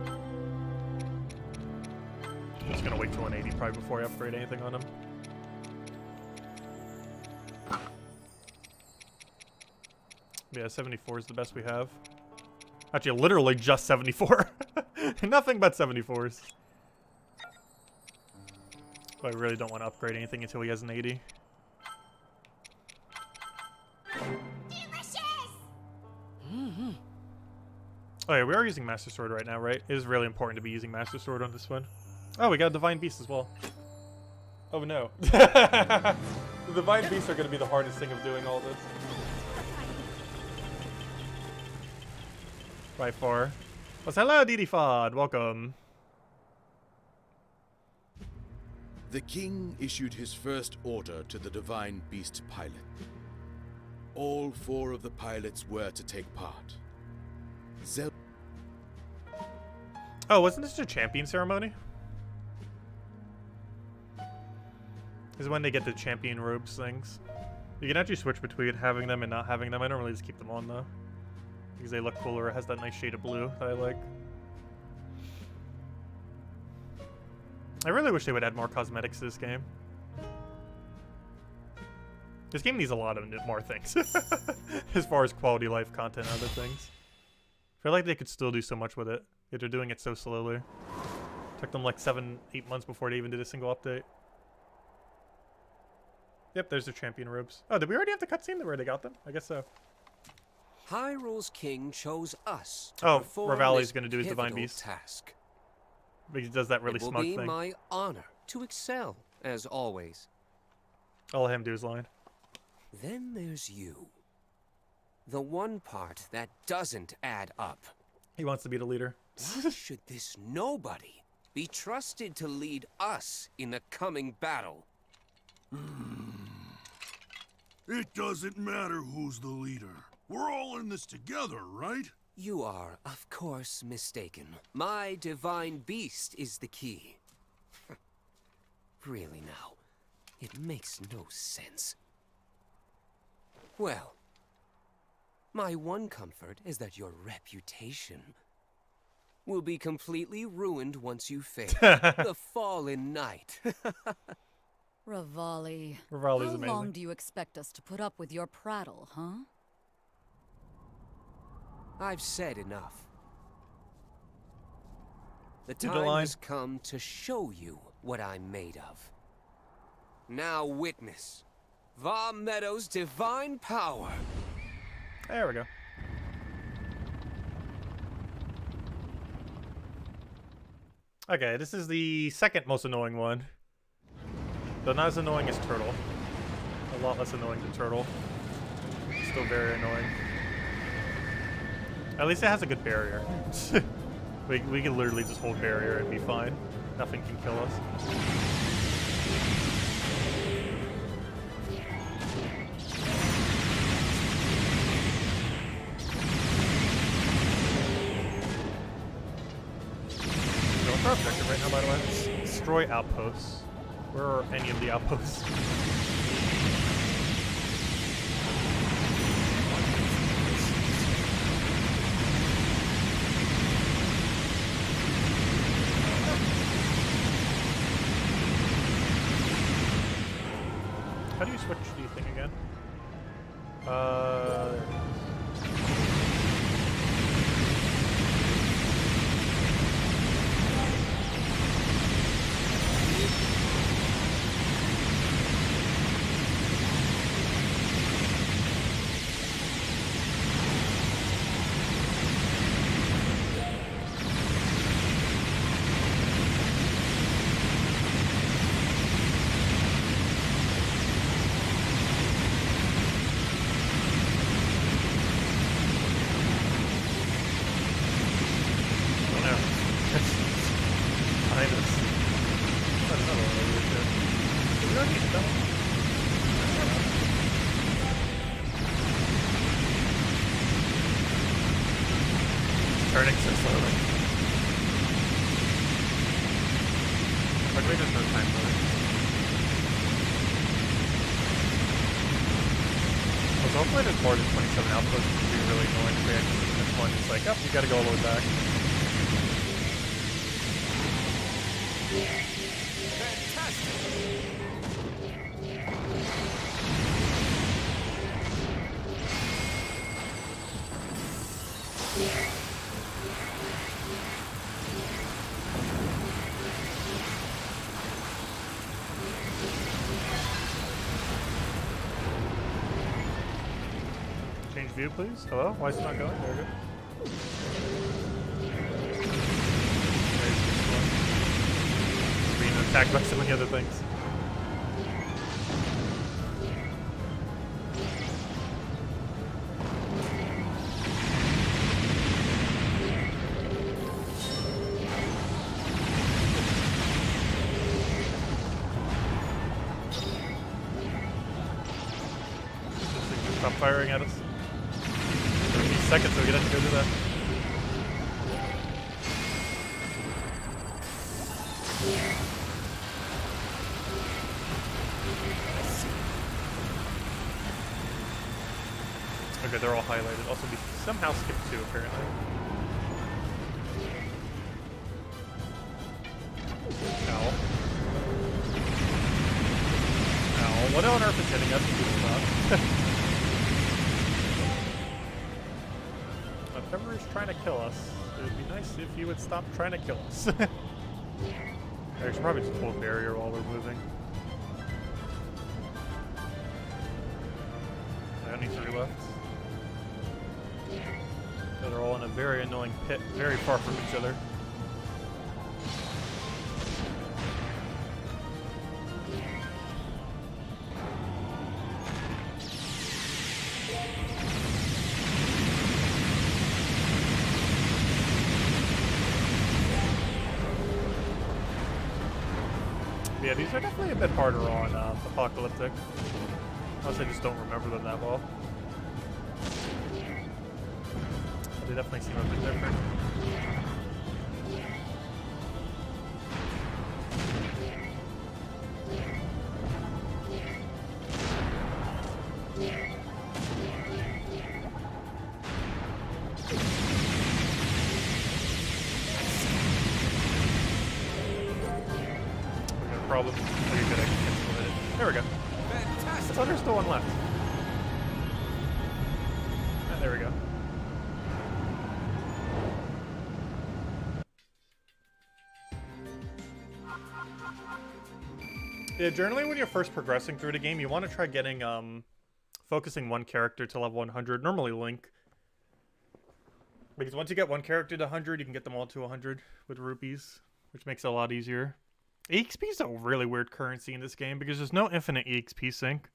I'm just gonna wait till an 80 probably before I upgrade anything on him. Yeah, 74 is the best we have. Actually, literally just 74. Nothing but 74s. But I really don't want to upgrade anything until he has an 80. Oh yeah, we are using Master Sword right now, right? It is really important to be using Master Sword on this one. Oh, we got a Divine Beast as well. Oh no. The Divine Beasts are going to be the hardest thing of doing all this. By far. Well, hello, DD welcome. The king issued his first order to the Divine Beast pilot. All 4 of the pilots were to take part. Oh, wasn't this a champion ceremony? This is when they get the champion robes things. You can actually switch between having them and not having them. I don't really just keep them on though, because they look cooler. It has that nice shade of blue that I like. I really wish they would add more cosmetics to this game. This game needs a lot of more things. As far as quality life content and other things. I feel like they could still do so much with it. Yet they're doing it so slowly. Took them like 7-8 months before they even did a single update. Yep, there's the champion robes. Oh, did we already have the cutscene where they got them? I guess so. Hyrule's king chose us to perform Revali's gonna do his Divine pivotal Beast. task. He does that really smug It will be thing. my honor to excel, as always. I'll let him do his line. Then there's you. The one part that doesn't add up. He wants to be the leader. Why should this nobody be trusted to lead us in the coming battle? It doesn't matter who's the leader. We're all in this together, right? You are, of course, mistaken. My divine beast is the key. Really now, it makes no sense. Well, my one comfort is that your reputation will be completely ruined once you fail. The fallen knight. Revali, Revali's how amazing. long do you expect us to put up with your prattle, huh? I've said enough. The Do the time line. has come to show you what I'm made of. Now witness Va Meadow's divine power. There we go. Okay, this is the second most annoying one. Though not as annoying as Turtle. A lot less annoying than Turtle. Still very annoying. At least it has a good barrier. we can literally just hold barrier and be fine. Nothing can kill us. What's our objective right now, by the way? Destroy outposts. Where are any of the outposts? How do you switch the thing again? There it is. Turning so slowly. Luckily there's no time for it. Well, hopefully there's more than 27 outposts, which would be really annoying if we actually in this one. It's like, oh, you gotta go all the way back. Change view, please. Hello? Why is it not going? There we go. There's this one. Being attacked by so many other things. Stop firing at us. 13 seconds, so we have to go do that. Okay, they're all highlighted. Also, we somehow skipped 2, apparently. Ow. Ow. What on earth is hitting us? Stop. Whoever is trying to kill us, it would be nice if you would stop trying to kill us. I should probably just hold barrier while we're moving. I only 3 left. So they're all in a very annoying pit, very far from each other. Yeah, these are definitely a bit harder on Apocalyptic. Unless I just don't remember them that well. But they definitely seem a bit different. Problem. Okay, good. I can cancel it. There we go. Fantastic. Oh, there's still one left. And there we go. Yeah, generally when you're first progressing through the game, you want to try getting focusing one character to level 100. Normally Link. Because once you get one character to 100, you can get them all to 100 with rupees. which makes it a lot easier. EXP is a really weird currency in this game because there's no infinite EXP sync.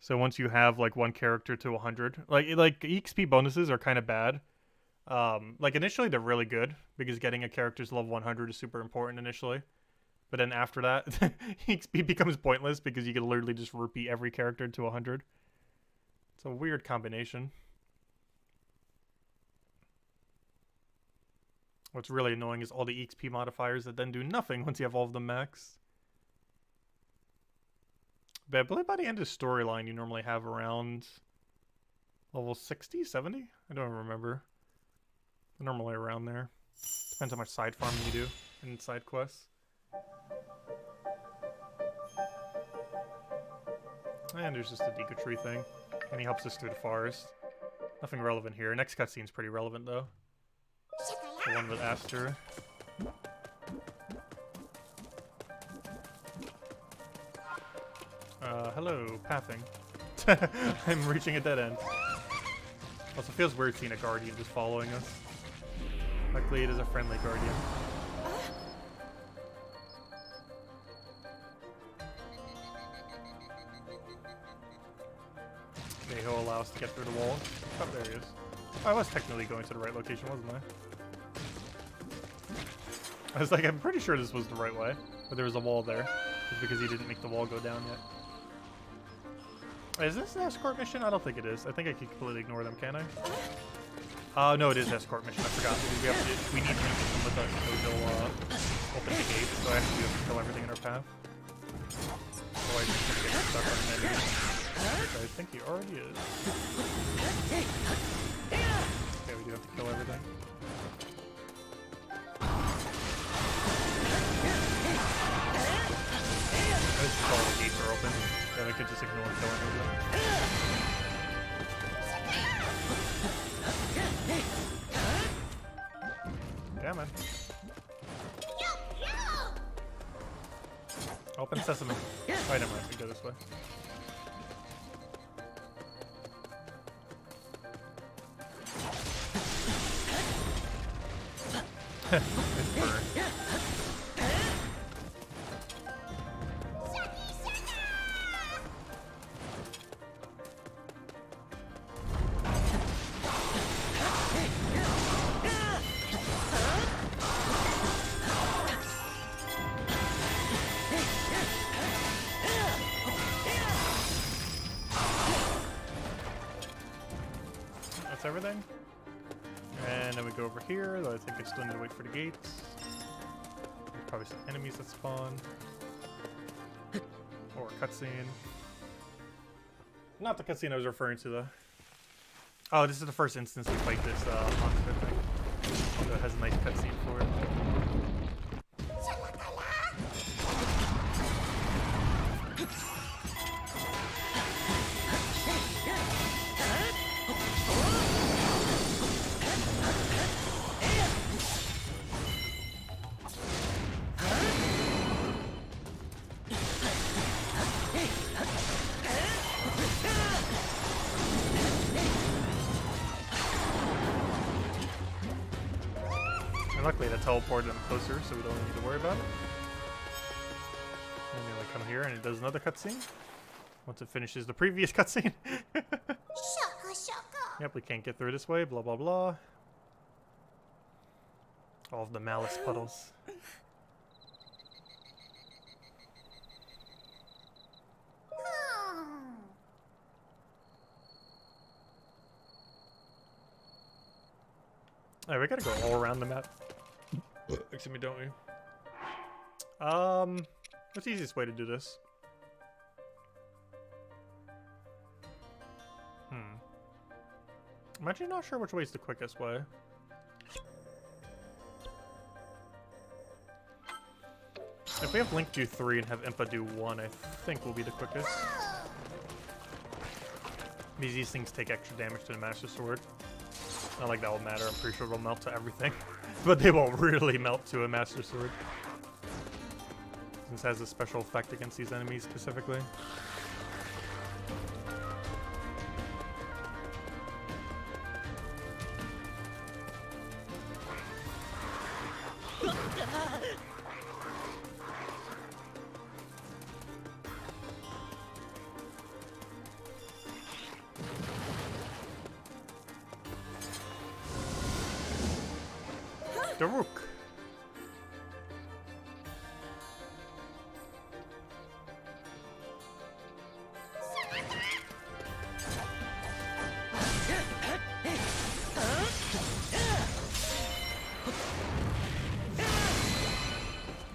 So once you have like one character to 100, like EXP bonuses are kind of bad. Like initially they're really good because getting a character's level 100 is super important initially. But then after that, EXP becomes pointless because you can literally just repeat every character to 100. It's a weird combination. What's really annoying is all the EXP modifiers that then do nothing once you have all of them maxed. But I believe by the end of the storyline you normally have around level 60, 70? I don't remember. Normally around there. Depends how much side farming you do in side quests. And there's just a Deku tree thing. And he helps us through the forest. Nothing relevant here. Next cutscene's pretty relevant though. The one with Aster. Hello, pathing. I'm reaching a dead end. Also feels weird seeing a guardian just following us. Luckily it is a friendly guardian. Okay, he'll allow us to get through the wall. Oh, there he is. I was technically going to the right location, wasn't I? I was like, I'm pretty sure this was the right way, but there was a wall there. Just because he didn't make the wall go down yet. Is this an escort mission? I don't think it is. I think I can completely ignore them, can I? No, it is escort mission. I forgot. We need to meet them with us so they'll open the gate, so I have to kill everything in our path. Otherwise, he's gonna get stuck on an enemy. I think he already is. Okay, we do have to kill everything. This is all the gates are open. Then we could just ignore killing everything. Yeah, man. Open sesame. Oh, never mind. We go this way. It's burned. That's everything. And then we go over here, though I think I still need to wait for the gates. There's probably some enemies that spawn. Or a cutscene. Not the cutscene I was referring to, though. Oh, this is the first instance we fight this monster thing. So it has a nice cutscene for it. And luckily that teleported him closer, so we don't need to worry about it. And then we come here and it does another cutscene. Once it finishes the previous cutscene. Yep, we can't get through this way, blah blah blah. All of the malice puddles. Alright, we gotta go all around the map. Excuse me, don't we? What's the easiest way to do this? I'm actually not sure which way is the quickest way. If we have Link do 3 and have Impa do 1, I think will be the quickest. Because these things take extra damage to the Master Sword. Not like that will matter, I'm pretty sure it'll melt to everything. But they won't really melt to a Master Sword. This has a special effect against these enemies specifically. Daruk.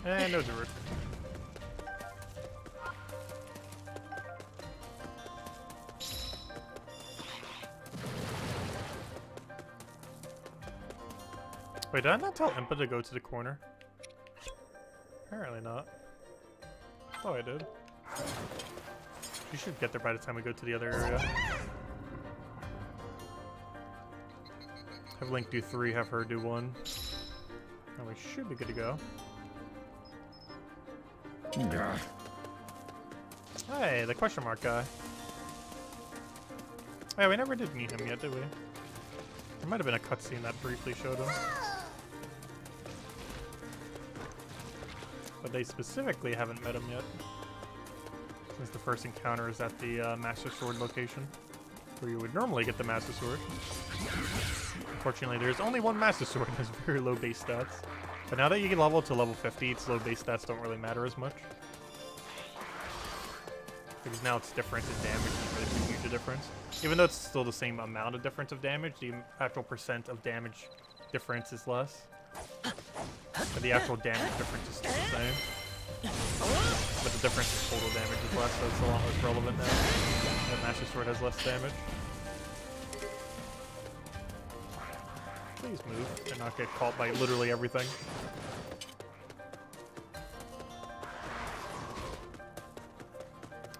And no Daruk. Wait, did I not tell Impa to go to the corner? Apparently not. Oh, I did. You should get there by the time we go to the other area. Have Link do 3, have her do 1. And we should be good to go. Hey, the question mark guy. Hey, we never did meet him yet, did we? There might have been a cutscene that briefly showed him. But they specifically haven't met him yet. Since the first encounter is at the Master Sword location, where you would normally get the Master Sword. Unfortunately, there's only one Master Sword and has very low base stats. But now that you get level to level 50, its low base stats don't really matter as much. Because now it's different in damage, it's really too huge a difference. Even though it's still the same amount of difference of damage, the actual percent of damage difference is less. But the actual damage difference is still the same. But the difference in total damage is less, so it's a lot less relevant now. That Master Sword has less damage. Please move and not get caught by literally everything.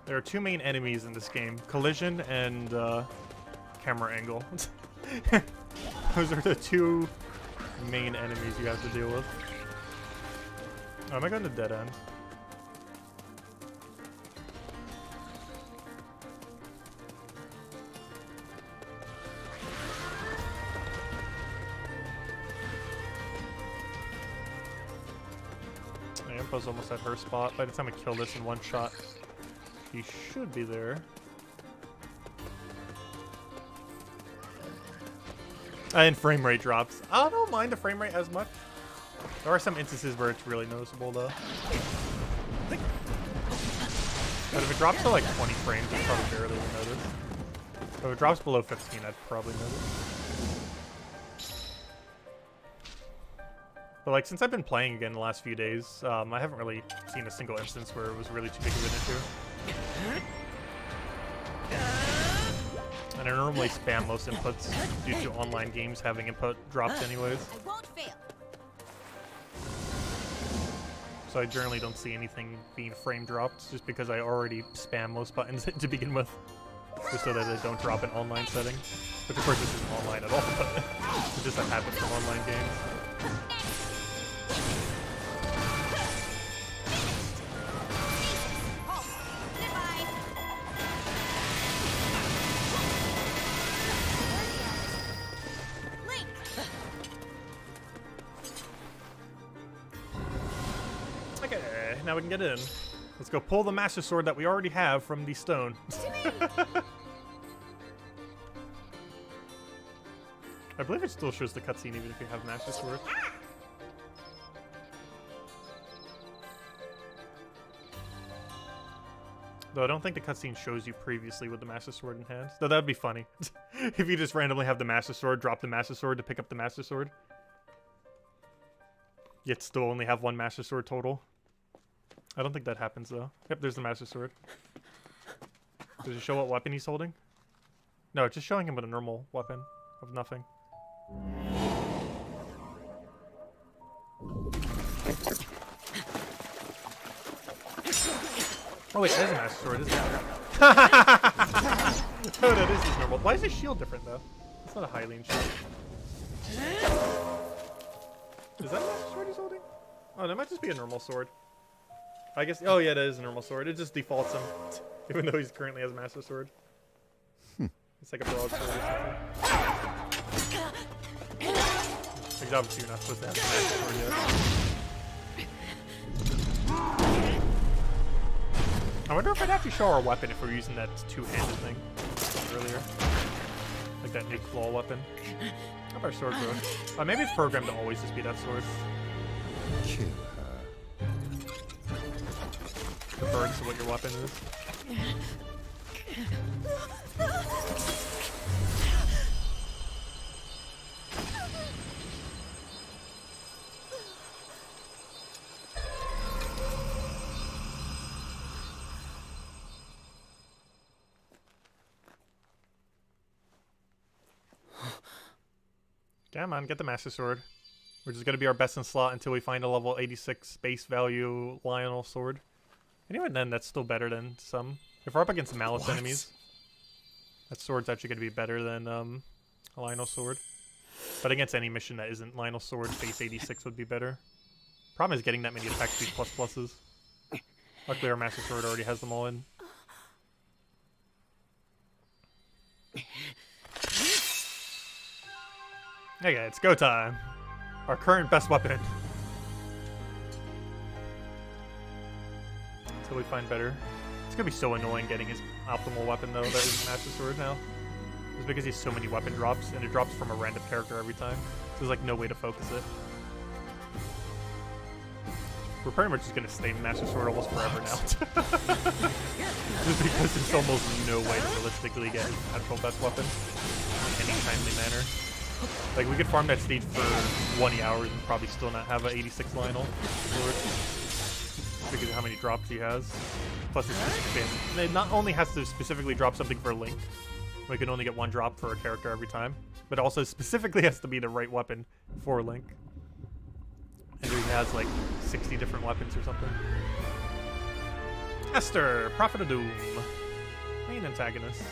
There are two main enemies in this game, collision and camera angle. Those are the two main enemies you have to deal with. Oh, am I going to dead end? Impa's almost at her spot. By the time I kill this in one shot, he should be there. And frame rate drops. I don't mind the frame rate as much. There are some instances where it's really noticeable though. But if it drops to like 20 frames, I'd probably barely even notice. If it drops below 15, I'd probably notice. But like, since I've been playing again the last few days, I haven't really seen a single instance where it was really too big of an issue. And I normally spam most inputs due to online games having input drops anyways. I won't fail. So I generally don't see anything being frame dropped just because I already spam most buttons to begin with. Just so that they don't drop in online settings. Which of course this isn't online at all, but it's just a habit from online games. Now we can get in. Let's go pull the Master Sword that we already have from the stone. I believe it still shows the cutscene even if you have Master Sword. Though I don't think the cutscene shows you previously with the Master Sword in hand. Though that would be funny. If you just randomly have the Master Sword, drop the Master Sword to pick up the Master Sword. Yet still only have one Master Sword total. I don't think that happens though. Yep, there's the Master Sword. Does it show what weapon he's holding? No, it's just showing him with a normal weapon of nothing. Oh wait, there's a Master Sword, isn't it? No, no, this is normal. Why is his shield different though? It's not a Hylian shield. Is that a Master Sword he's holding? Oh, that might just be a normal sword. I guess, oh yeah, that is a normal sword. It just defaults him, even though he's currently has a Master Sword. It's like a broadsword or something. Because obviously you're not supposed to have a Master Sword yet. I wonder if I'd have to show our weapon if we're using that two-handed thing earlier. Like that new claw weapon. How about our sword bro? Maybe it's programmed to always just be that sword. Kill her. The bird's what your weapon is. Come on, get the Master Sword. Which is going to be our best in slot until we find a level 86 base value Lionel Sword. And even then, that's still better than some. If we're up against Malice enemies, that sword's actually going to be better than a Lionel Sword. But against any mission that isn't Lionel Sword, base 86 would be better. Problem is getting that many attack speed plus pluses. Luckily, our Master Sword already has them all in. Okay, it's go time. Our current best weapon. Until we find better. It's gonna be so annoying getting his optimal weapon though, that is Master Sword now. It's because he has so many weapon drops, and it drops from a random character every time. So there's like no way to focus it. We're pretty much just gonna stay Master Sword almost forever now. Just because there's almost no way to realistically get his actual best weapon in any timely manner. Like, we could farm that stage for 20 hours and probably still not have an 86 Lionel sword. Because of how many drops he has. Plus, it's just spin. And it not only has to specifically drop something for Link, we can only get one drop for a character every time, but also specifically has to be the right weapon for Link. And he has like 60 different weapons or something. Esther, Prophet of Doom. Main antagonist.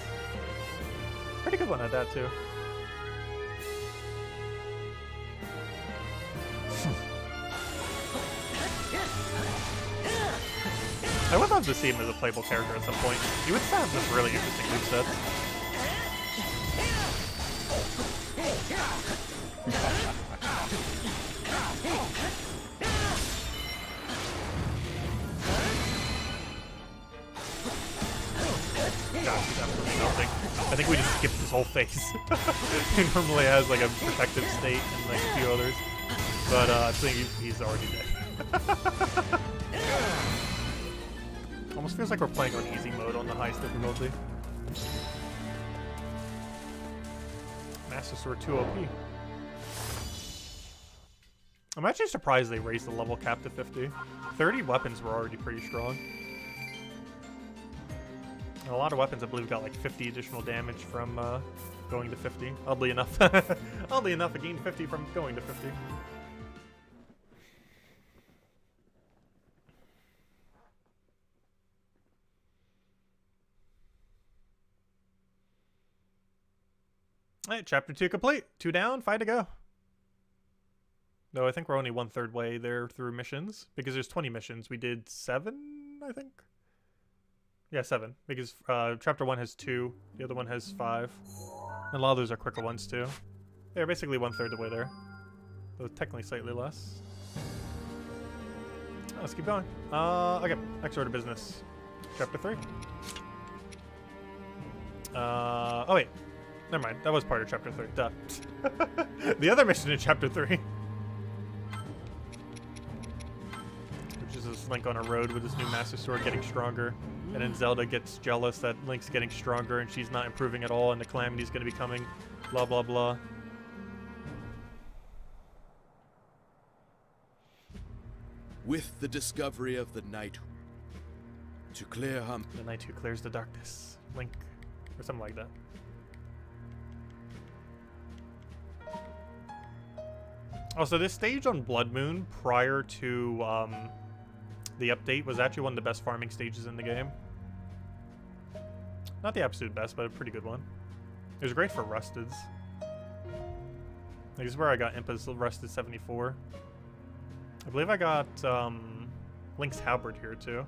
Pretty good one at that, too. I would love to see him as a playable character at some point. He would have this really interesting moveset. Gosh, he's absolutely melting. I think we just skipped his whole phase. He normally has like a protective state and like a few others. But I think he's already dead. Almost feels like we're playing on easy mode on the highest difficulty. Master Sword 2 OP. I'm actually surprised they raised the level cap to 50. 30 weapons were already pretty strong. And a lot of weapons, I believe, got like 50 additional damage from going to 50. Oddly enough. Oddly enough, it gained 50 from going to 50. Alright, chapter 2 complete. 2 down, 5 to go. No, I think we're only 1/3 way there through missions. Because there's 20 missions. We did 7, I think? Yeah, 7. Because chapter 1 has 2. The other one has 5. And a lot of those are quicker ones, too. They're basically 1/3 the way there. Though technically slightly less. Let's keep going. Okay, next order of business. Chapter 3. Oh, wait. Never mind, that was part of chapter 3. Duh. The other mission in chapter 3. Which is this Link on a road with his new Master Sword getting stronger. And then Zelda gets jealous that Link's getting stronger and she's not improving at all and the Calamity's gonna be coming. Blah, blah, blah. With the discovery of the Knight to clear The Knight who clears the darkness. Link. Or something like that. Oh, so this stage on Blood Moon prior to the update was actually one of the best farming stages in the game. Not the absolute best, but a pretty good one. It was great for Rusteds. This is where I got Impa's Rusted 74. I believe I got Link's Halberd here too.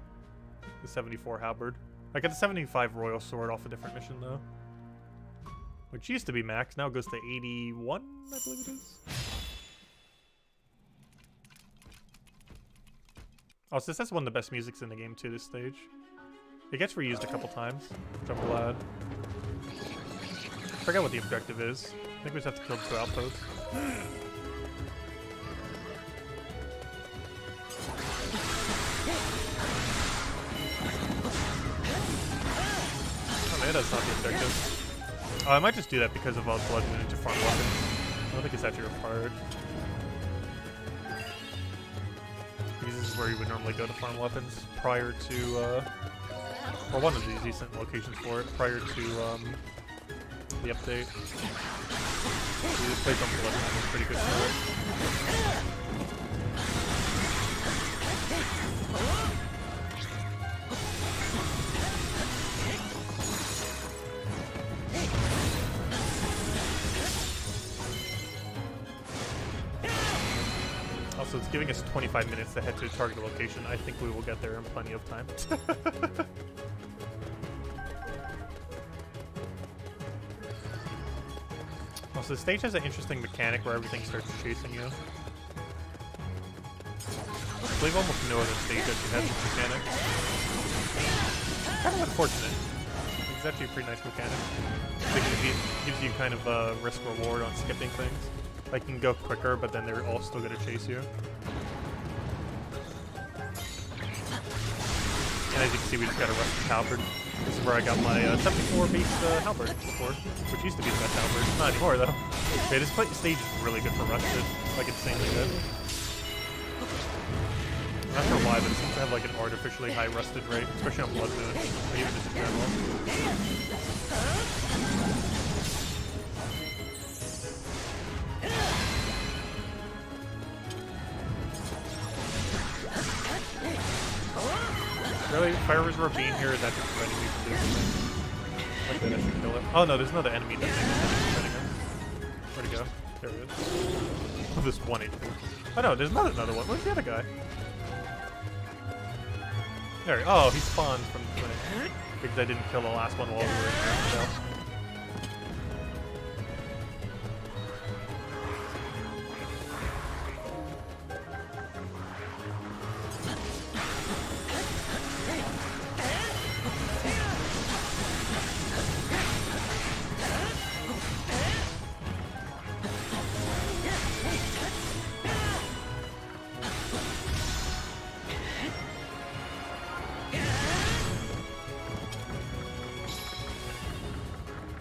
The 74 Halberd. I got the 75 Royal Sword off a different mission though. Which used to be max, now it goes to 81, I believe it is. Oh, so that's one of the best musics in the game too, this stage. It gets reused a couple times, which I'm glad. forget what the objective is. I think we just have to kill the 2 outposts. Oh, maybe that's not the objective. I might just do that because of all the blood moving to farm weapons. I don't think it's actually required. Because this is where you would normally go to farm weapons prior to, or one of these decent locations for it, prior to, the update. This place on the left is pretty good for it. Also, it's giving us 25 minutes to head to a target location. I think we will get there in plenty of time. Also, the stage has an interesting mechanic where everything starts chasing you. I believe almost no other stage actually has this mechanic. Kind of unfortunate. It's actually a pretty nice mechanic. It gives you kind of a risk-reward on skipping things. Like, you can go quicker, but then they're all still going to chase you. And as you can see, we just got a rusty halberd. This is where I got my 74-based halberd before, which used to be the best halberd. Not anymore, though. Okay, this stage is really good for rusted. Like, insanely good. I'm not sure why, but it seems to have like an artificially high rusted rate, especially on Blood Moon, or even just in general. Really? Fire Reservoir being here is actually preventing me from doing something. Like that, I should kill it. Oh no, there's another enemy that's preventing us. Where'd he go? There he is. Oh, this 1 HP. Oh no, there's not another one. Where's the other guy? There. Oh, he spawned from the thing. Because I didn't kill the last one while we were in there. So.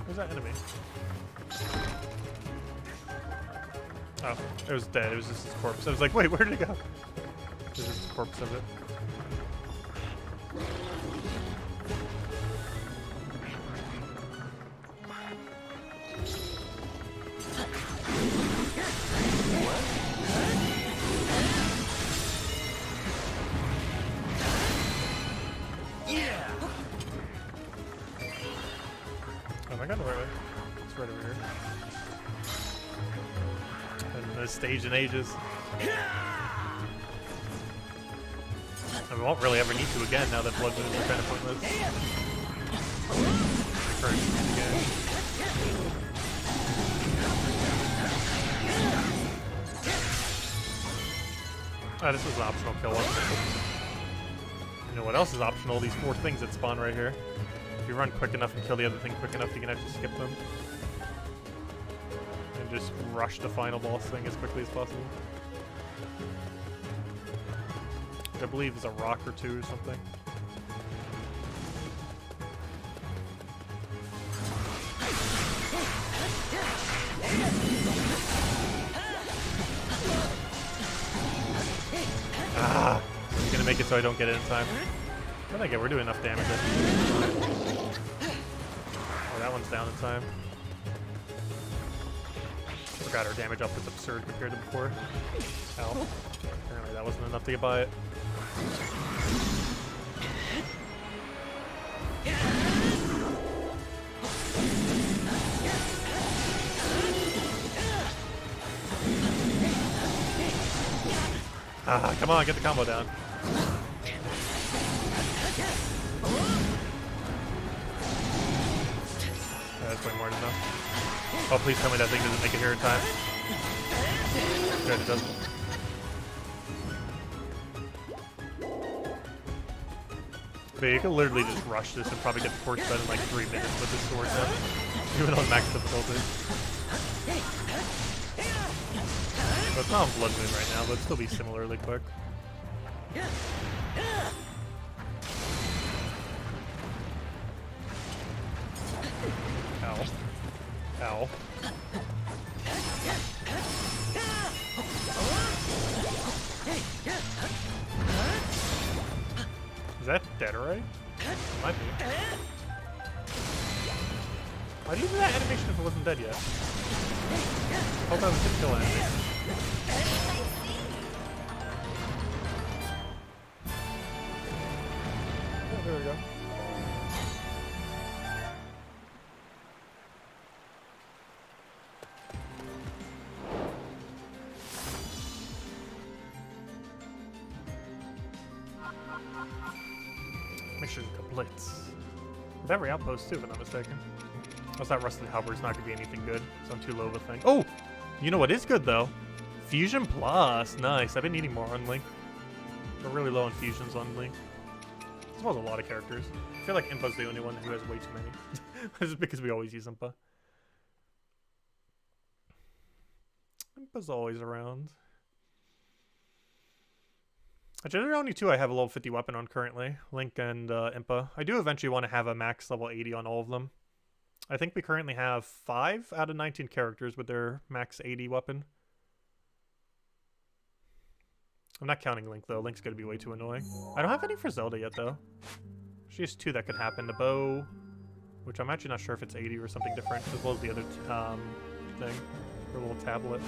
Where's that enemy? Oh, it was dead. It was just his corpse. I was like, wait, where did it go? It was just the corpse of it. Stage in ages. And we won't really ever need to again now that Blood Moons are kind of pointless. Again. Ah, this was an optional kill. You know what else is optional? These 4 things that spawn right here. If you run quick enough and kill the other thing quick enough, you can actually skip them. Just rush the final boss thing as quickly as possible. I believe it's a rock or 2 or something. Ah! I'm gonna make it so I don't get it in time. I think we're doing enough damage. Oh, that one's down in time. God, our damage up is absurd compared to before. Ow. Anyway, that wasn't enough to get by it. Ah, come on, get the combo down. That's way more than enough. Oh, please tell me that thing doesn't make it here in time. Good, it doesn't. But you can literally just rush this and probably get the torch done in like 3 minutes with this sword now. Even on max difficulty. So it's not on Blood Moon right now, but it'd still be similarly quick. Ow. Ow. Is that dead already? Might be. Why do you do that animation if it wasn't dead yet? Hope that was a kill animation. Oh, there we go. Mission complete. With every outpost too, if I'm not mistaken. Unless that rusted halberd's not gonna be anything good, so I'm too low of a thing. Oh! You know what is good though? Fusion Plus. Nice. I've been needing more on Link. We're really low on fusions on Link. As well as a lot of characters. I feel like Impa's the only one who has way too many. This is because we always use Impa. Impa's always around. Actually, there are only two I have a level 50 weapon on currently. Link and Impa. I do eventually want to have a max level 80 on all of them. I think we currently have 5 out of 19 characters with their max 80 weapon. I'm not counting Link, though. Link's going to be way too annoying. I don't have any for Zelda yet, though. She has 2 that could happen. The bow, which I'm actually not sure if it's 80 or something different, as well as the other thing, her little tablet.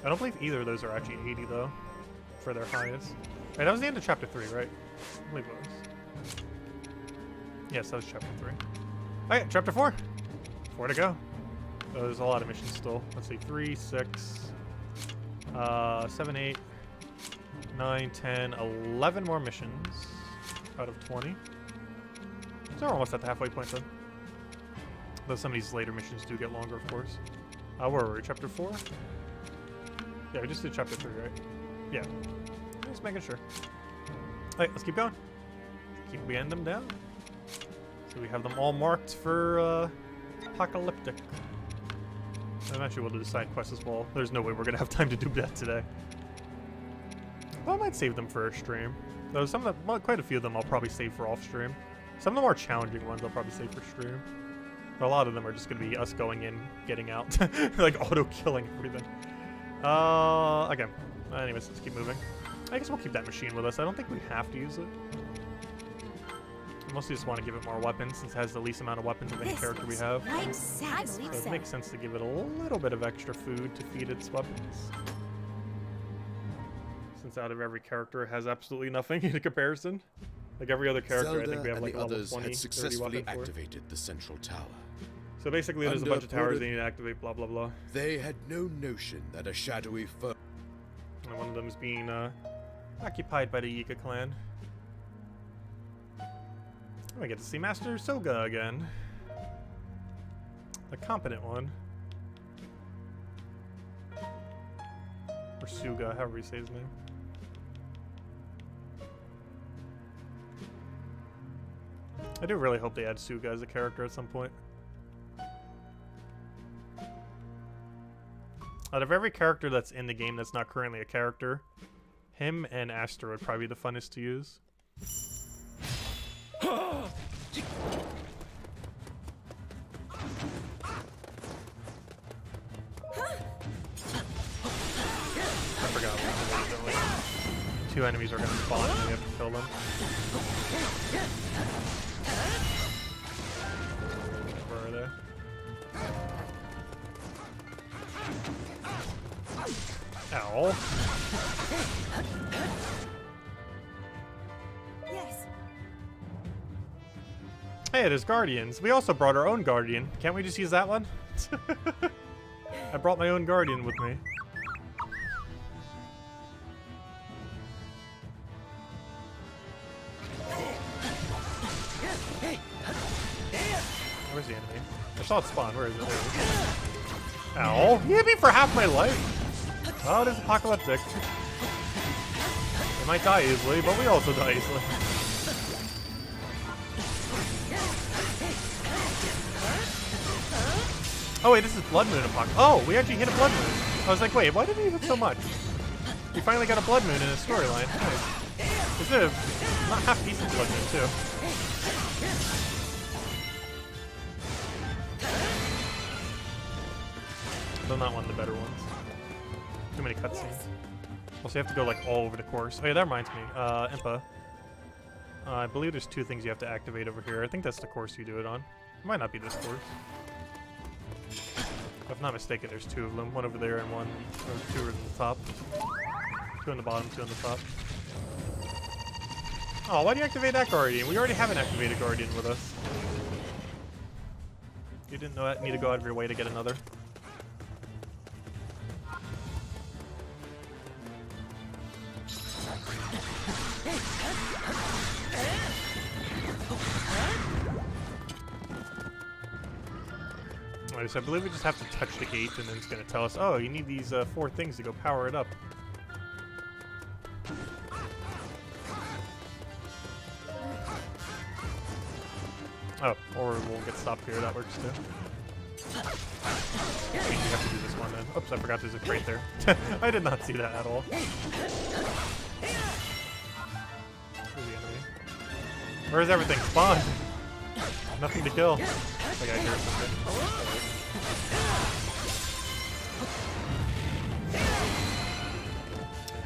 I don't believe either of those are actually 80, though, for their highest. Right, that was the end of Chapter 3, right? I believe it was. Yes, that was Chapter 3. Alright, Chapter 4. 4 to go. So there's a lot of missions still. Let's see, 3, 6, 7, 8, 9, 10, 11 more missions out of 20. So we're almost at the halfway point then. Though some of these later missions do get longer, of course. Where were we? Chapter 4? Yeah, we just did Chapter 3, right? Yeah. Just making sure. Alright, let's keep going. Keep beating them down. So we have them all marked for Apocalyptic. Eventually we'll do the side quest as well. There's no way we're gonna have time to do that today. Well, I might save them for a stream. Though some of them, well, quite a few of them I'll probably save for off stream. Some of the more challenging ones I'll probably save for stream. But a lot of them are just gonna be us going in, getting out, like auto killing everything. Okay. Anyways, let's keep moving. I guess we'll keep that machine with us. I don't think we have to use it. I mostly just want to give it more weapons since it has the least amount of weapons of any character we have. So it makes sense to give it a little bit of extra food to feed its weapons. Since out of every character it has absolutely nothing in comparison. Like every other character, Zelda I think we have like and the level others 20, had 30 successfully weapon for. activated the central tower. So basically there's a bunch of towers they need to activate, blah blah blah. They had no notion that a shadowy foe... And one of them is being occupied by the Yika clan. We get to see Master Soga again. The competent one. Or Suga, however you say his name. I do really hope they add Suga as a character at some point. Out of every character that's in the game that's not currently a character, him and Aster would probably be the funnest to use. I forgot what we were doing. 2 enemies are going to spawn and we have to kill them. Where are they? Ow. Yes. Hey, there's Guardians. We also brought our own Guardian. Can't we just use that one? I brought my own Guardian with me. Where's the enemy? I saw it spawn. Where is it? There it is. Ow. He hit me for half my life. Oh, it is Apocalyptic. They might die easily, but we also die easily. Oh wait, this is Blood Moon Apocalyptic. Oh, we actually hit a Blood Moon. I was like, wait, why did we hit so much? We finally got a Blood Moon in a storyline. Nice. This is a not half decent Blood Moon too. Though not one of the better ones. Too many cutscenes. Also, you have to go like all over the course. Oh yeah, that reminds me. Impa. I believe there's 2 things you have to activate over here. I think that's the course you do it on. It might not be this course. If I'm not mistaken, there's 2 of them. One over there and one, or 2 are at the top. 2 on the bottom, 2 on the top. Oh, why do you activate that Guardian? We already have an activated Guardian with us. You didn't know that? Need to go out of your way to get another. Alright, so I believe we just have to touch the gate and then it's going to tell us, oh, you need these 4 things to go power it up. Oh, or we'll get stopped here, that works too. I mean, you have to do this one then. Oops, I forgot there's a crate there. I did not see that at all. Where's the enemy? Where's everything spawned? Nothing to kill. Okay, I hear something.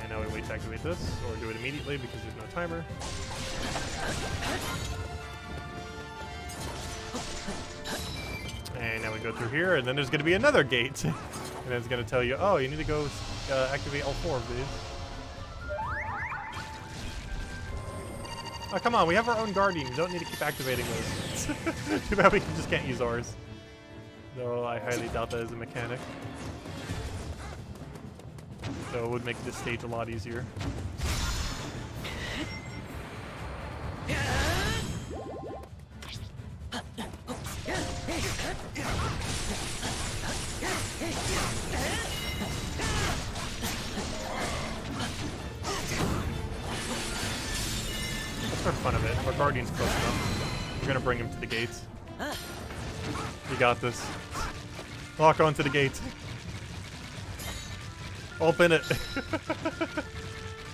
And now we wait to activate this, or do it immediately because there's no timer. And now we go through here, and then there's going to be another gate. And then it's going to tell you, oh, you need to go activate all 4 of these. Oh, come on, we have our own Guardian. You don't need to keep activating those. Too bad we just can't use ours. Though I highly doubt that is a mechanic. So it would make this stage a lot easier. That's for fun of it. Our Guardian's close enough. We're gonna bring him to the gates. You got this. Lock onto the gate. Open it.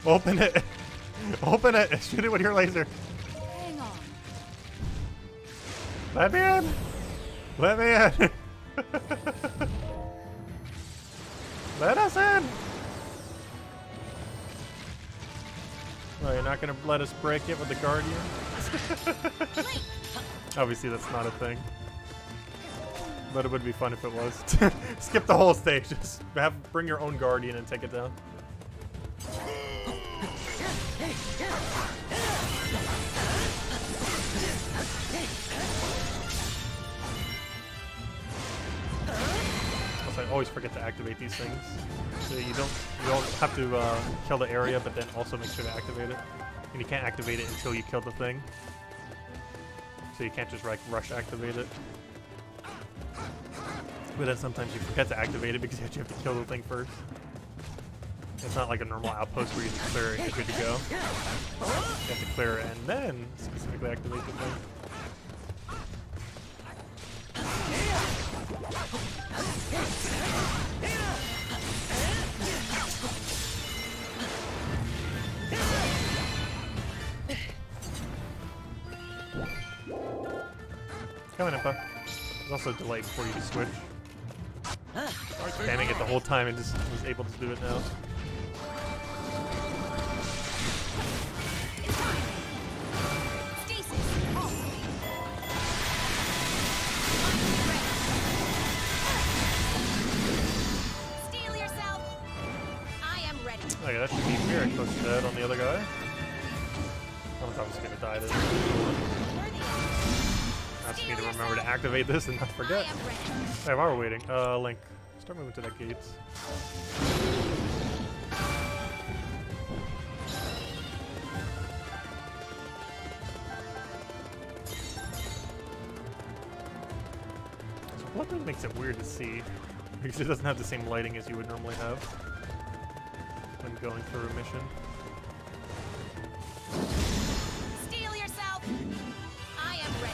Open it. Open it. Shoot it with your laser. Hang on. Let me in. Let me in. Let us in. Oh, you're not gonna let us break it with the Guardian? Obviously, that's not a thing. But it would be fun if it was. Skip the whole stage. Just bring your own Guardian and take it down. Also, I always forget to activate these things. So you don't have to kill the area, but then also make sure to activate it. And you can't activate it until you kill the thing. So you can't just like rush activate it. But then sometimes you forget to activate it because you have to kill the thing first. It's not like a normal outpost where you just clear it and you're good to go. You have to clear it and then specifically activate the thing. Come on, Impa. There's also a delay before you just switch. Spamming it the whole time and just was able to do it now. Steel yourself. I am ready. Okay, that should be very close to dead on the other guy. I don't know if I was gonna die this. I just need to remember to activate this and not forget. Hey, while we're waiting, Link, start moving to that gate. So what makes it weird to see? Because it doesn't have the same lighting as you would normally have when going through a mission. Steel yourself. I am ready.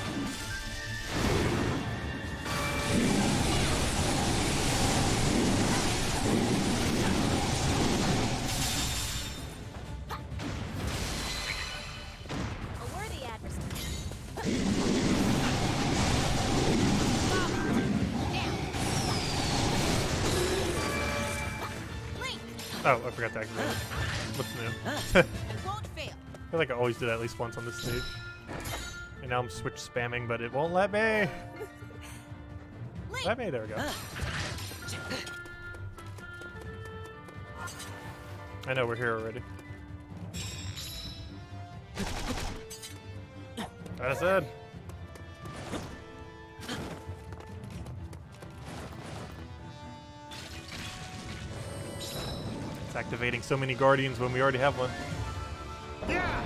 Oh, I forgot to activate it. What's new? It won't fail. I feel like I always do that at least once on this stage. And now I'm switch spamming, but it won't let me. Let me, there we go. I know we're here already. That's it. It's activating so many guardians when we already have one. Yeah.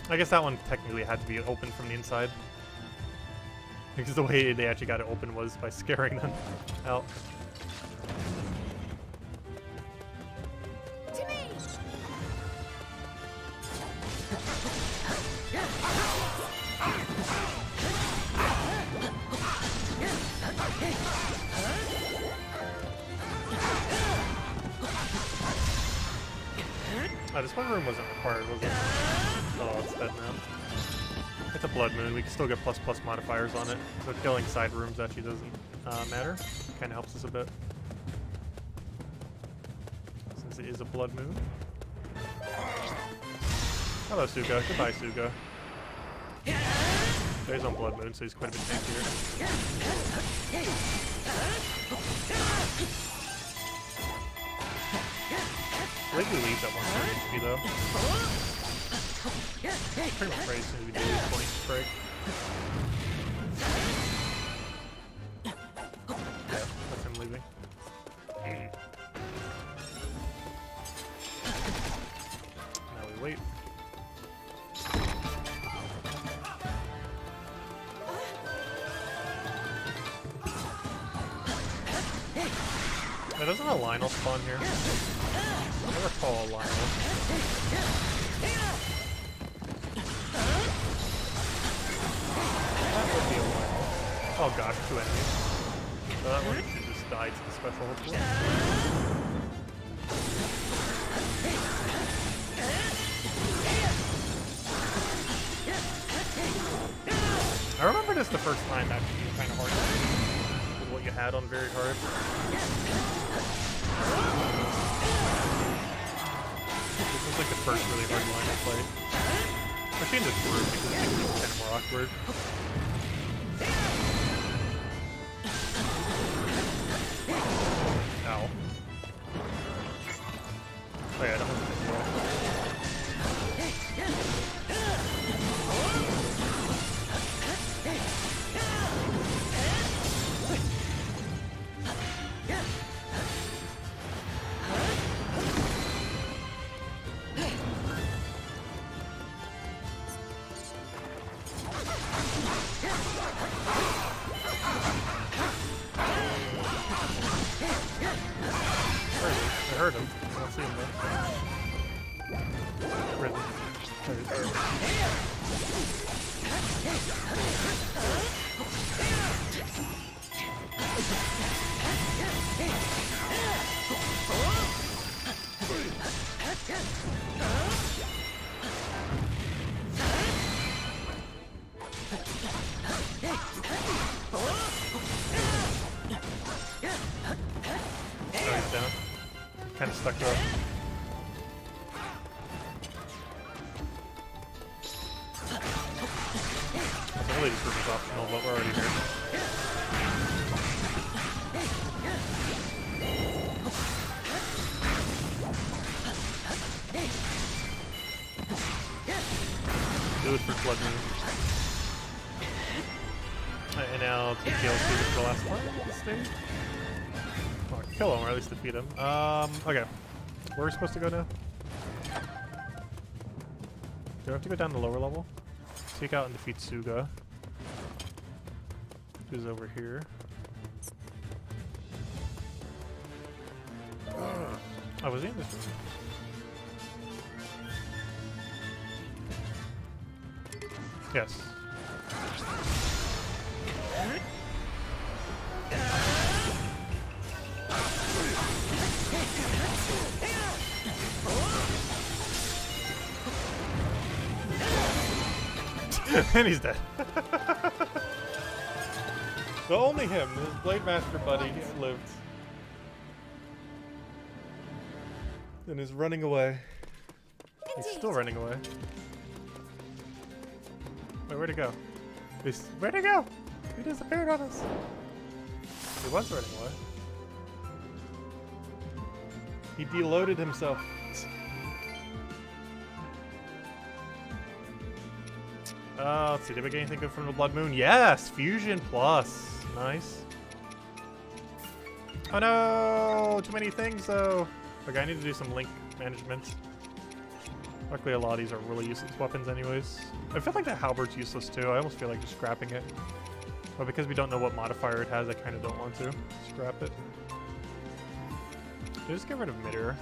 I guess that one technically had to be open from the inside. Because the way they actually got it open was by scaring them out. To me. Oh, this one room wasn't required, was it? Oh, it's dead now. It's a blood moon. We can still get ++ modifiers on it, so killing side rooms actually doesn't matter. Kind of helps us a bit, since it is a blood moon. Hello, Suga. Goodbye, Suga. He's on blood moon, so he's quite a bit tankier. I think we leave that 130 HP though. Pretty much right as soon as we do this point break. Yeah, that's him leaving. Now we wait. Doesn't a Lionel spawn here? I never recall a Lionel. That would be a Lionel. Oh gosh, 2 enemies. So that one should just die to the special hopefully. I remember this the first time actually being kind of hard with what you had on very hard. This was like the first really hard line to play. Especially in this room because it makes it kind of more awkward. Ow. Oh yeah, that wasn't as well. I heard him. I don't see him though. Where is he? There he is. Oh, he's down. Kind of stuck up. The ability proof is optional, but we're already here. Do it for Blood Moon. And now to kill Steve for the last part of the stage. Or kill him, or at least defeat him. Okay. Where are we supposed to go now? Do I have to go down the lower level? Take out and defeat Suga. Who's over here? Oh, was he in this room? Yes. And he's dead. So only him, his Blade Master buddy, lived. and is running away. He's still running away. Wait, where'd he go? Where'd he go? He disappeared on us. He was running away. He deloaded himself. Let's see. Did we get anything good from the Blood Moon? Yes! Fusion Plus. Nice. Oh no! Too many things though. Okay, I need to do some link management. Luckily, a lot of these are really useless weapons anyways. I feel like that halberd's useless too. I almost feel like just scrapping it. But because we don't know what modifier it has, I kind of don't want to scrap it. Just get rid of mid-air.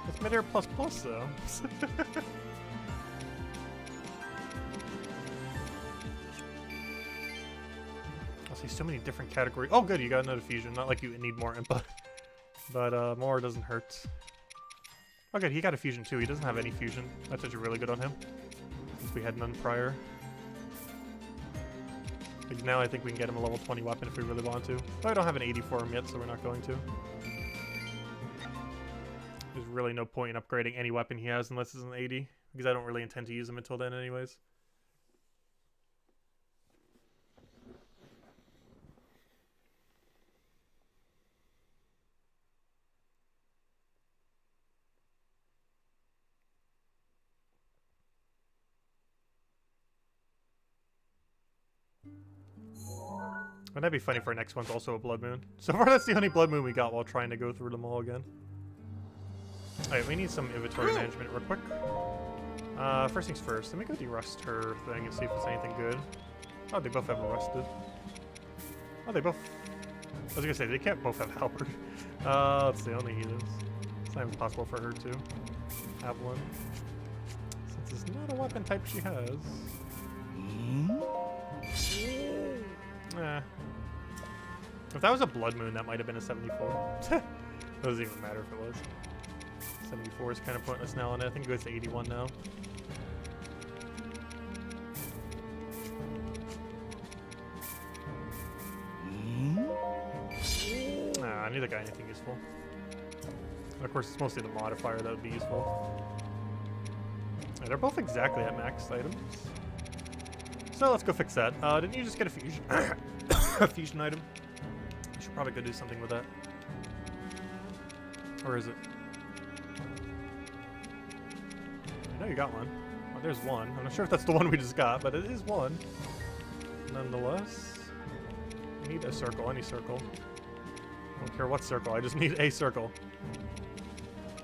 It's mid-air plus plus though. I see so many different categories. Oh good, you got another fusion. Not like you need more input. But more doesn't hurt. Oh good, he got a fusion too. He doesn't have any fusion. That's actually really good on him. Since we had none prior. Like now I think we can get him a level 20 weapon if we really want to. But I don't have an 80 for him yet, so we're not going to. There's really no point in upgrading any weapon he has unless it's an 80. Because I don't really intend to use him until then anyways. Wouldn't that be funny if our next one's also a Blood Moon? So far that's the only Blood Moon we got while trying to go through them all again. Alright, we need some inventory management real quick. First things first, let me go de-rust her thing and see if it's anything good. Oh, they both have rusted. Oh, they both... I was gonna say, they can't both have halberd. Let's see, only heathens. It's not even possible for her to have one. Since it's not a weapon type she has. Eh. If that was a Blood Moon, that might have been a 74. Doesn't even matter if it was. 74 is kind of pointless now, and I think it goes to 81 now. Nah, neither got anything useful. And of course, it's mostly the modifier that would be useful. Yeah, they're both exactly at max items. So let's go fix that. Didn't you just get a fusion, a fusion item? I should probably go do something with that. Or is it? I know you got one. Oh, there's one. I'm not sure if that's the one we just got, but it is one. Nonetheless, I need a circle, any circle. I don't care what circle, I just need a circle.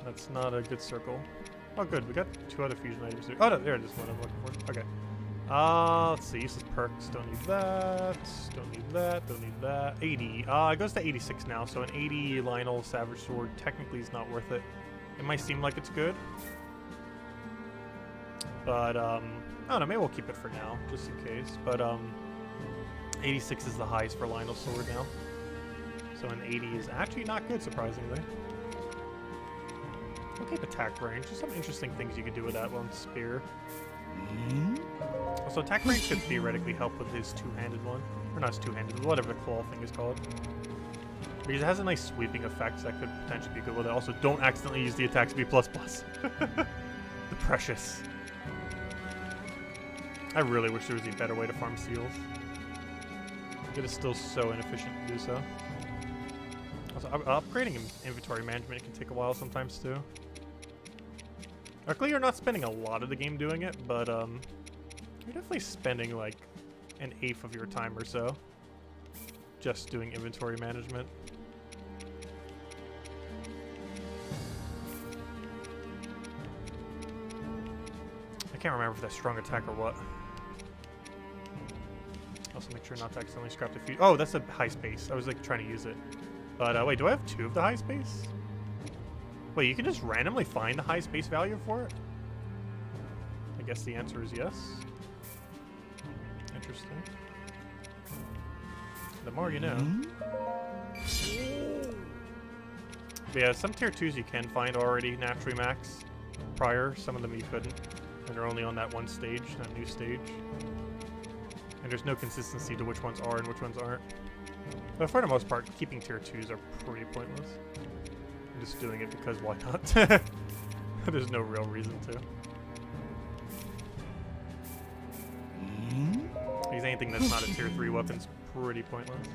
That's not a good circle. Oh good, we got 2 other fusion items here. Oh no, there it is, one I'm looking for. Okay. Let's see, uses perks, don't need that, don't need that, don't need that. 80, it goes to 86 now, so an 80 Lionel Savage Sword technically is not worth it. It might seem like it's good. But, I don't know, maybe we'll keep it for now, just in case. But, 86 is the highest for Lionel Sword now. So an 80 is actually not good, surprisingly. We'll keep attack range. There's some interesting things you could do with that one spear. Also, attack range could theoretically help with his two-handed one. Or not his two-handed, whatever the claw thing is called. Because it has a nice sweeping effect that could potentially be good with it. Also, don't accidentally use the attack speed plus plus. The precious. I really wish there was a better way to farm seals. It is still so inefficient to do so. Also, upgrading inventory management can take a while sometimes too. Luckily, you're not spending a lot of the game doing it, but you're definitely spending like an 1/8 of your time or so just doing inventory management. I can't remember if that's strong attack or what. Also, make sure not to accidentally scrap the feed. Oh, that's a high space. I was like trying to use it. But wait, do I have 2 of the high space? Wait, you can just randomly find the high space value for it? I guess the answer is yes. Interesting. The more you know. But yeah, some tier 2s you can find already naturally max prior. Some of them you couldn't. And they're only on that one stage, that new stage. And there's no consistency to which ones are and which ones aren't. But for the most part, keeping tier 2s are pretty pointless. just doing it because why not? There's no real reason to. Because anything that's not a tier 3 weapon's pretty pointless.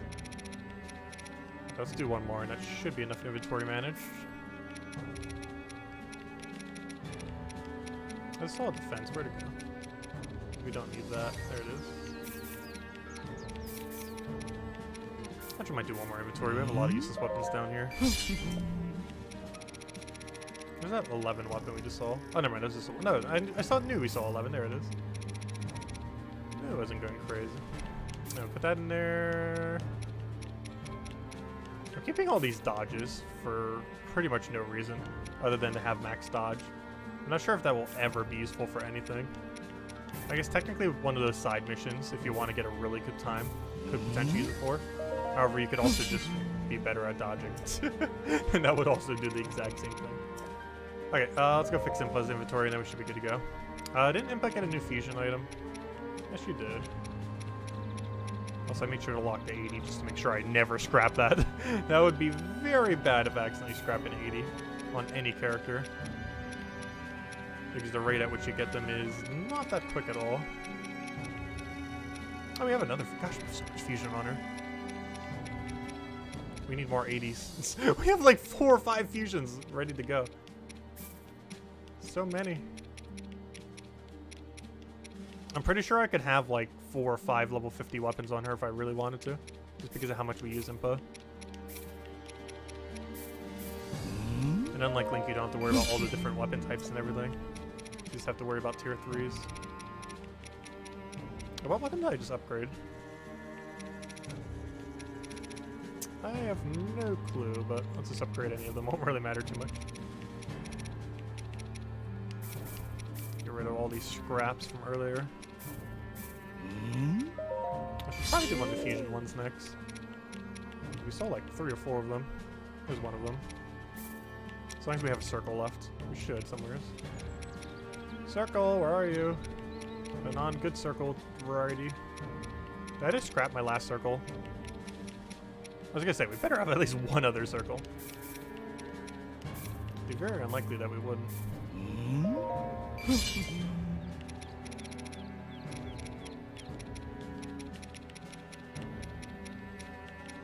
Let's do one more, and that should be enough inventory managed. I saw a defense. Where'd it go? We don't need that. There it is. Actually, might do one more inventory. We have a lot of useless weapons down here. Where's that 11 weapon we just saw? Oh, never mind. That's just no. I knew we saw 11. There it is. It wasn't going crazy. No, put that in there. I'm keeping all these dodges for pretty much no reason other than to have max dodge. I'm not sure if that will ever be useful for anything. I guess technically one of those side missions, if you want to get a really good time, could potentially use it for. However, you could also just be better at dodging. And that would also do the exact same thing. Okay, let's go fix Impa's inventory and then we should be good to go. Didn't Impa get a new fusion item? Yes, you did. Also, I made sure to lock the 80 just to make sure I never scrap that. That would be very bad if I accidentally scrap an 80 on any character. Because the rate at which you get them is not that quick at all. Oh, we have another. Gosh, we have so much fusion on her. We need more 80s. We have like 4 or 5 fusions ready to go. So many. I'm pretty sure I could have like 4 or 5 level 50 weapons on her if I really wanted to. Just because of how much we use Impa. And unlike Link, you don't have to worry about all the different weapon types and everything. You just have to worry about tier 3s. What weapon did I just upgrade? I have no clue, but let's just upgrade any of them. Won't really matter too much. Get rid of all these scraps from earlier. I should probably do one of the fusion ones next. We saw like 3 or 4 of them. There's one of them. As long as we have a circle left. We should somewhere. Circle, where are you? A non-good circle variety. Did I just scrap my last circle? I was gonna say, we better have at least one other circle. It'd be very unlikely that we wouldn't.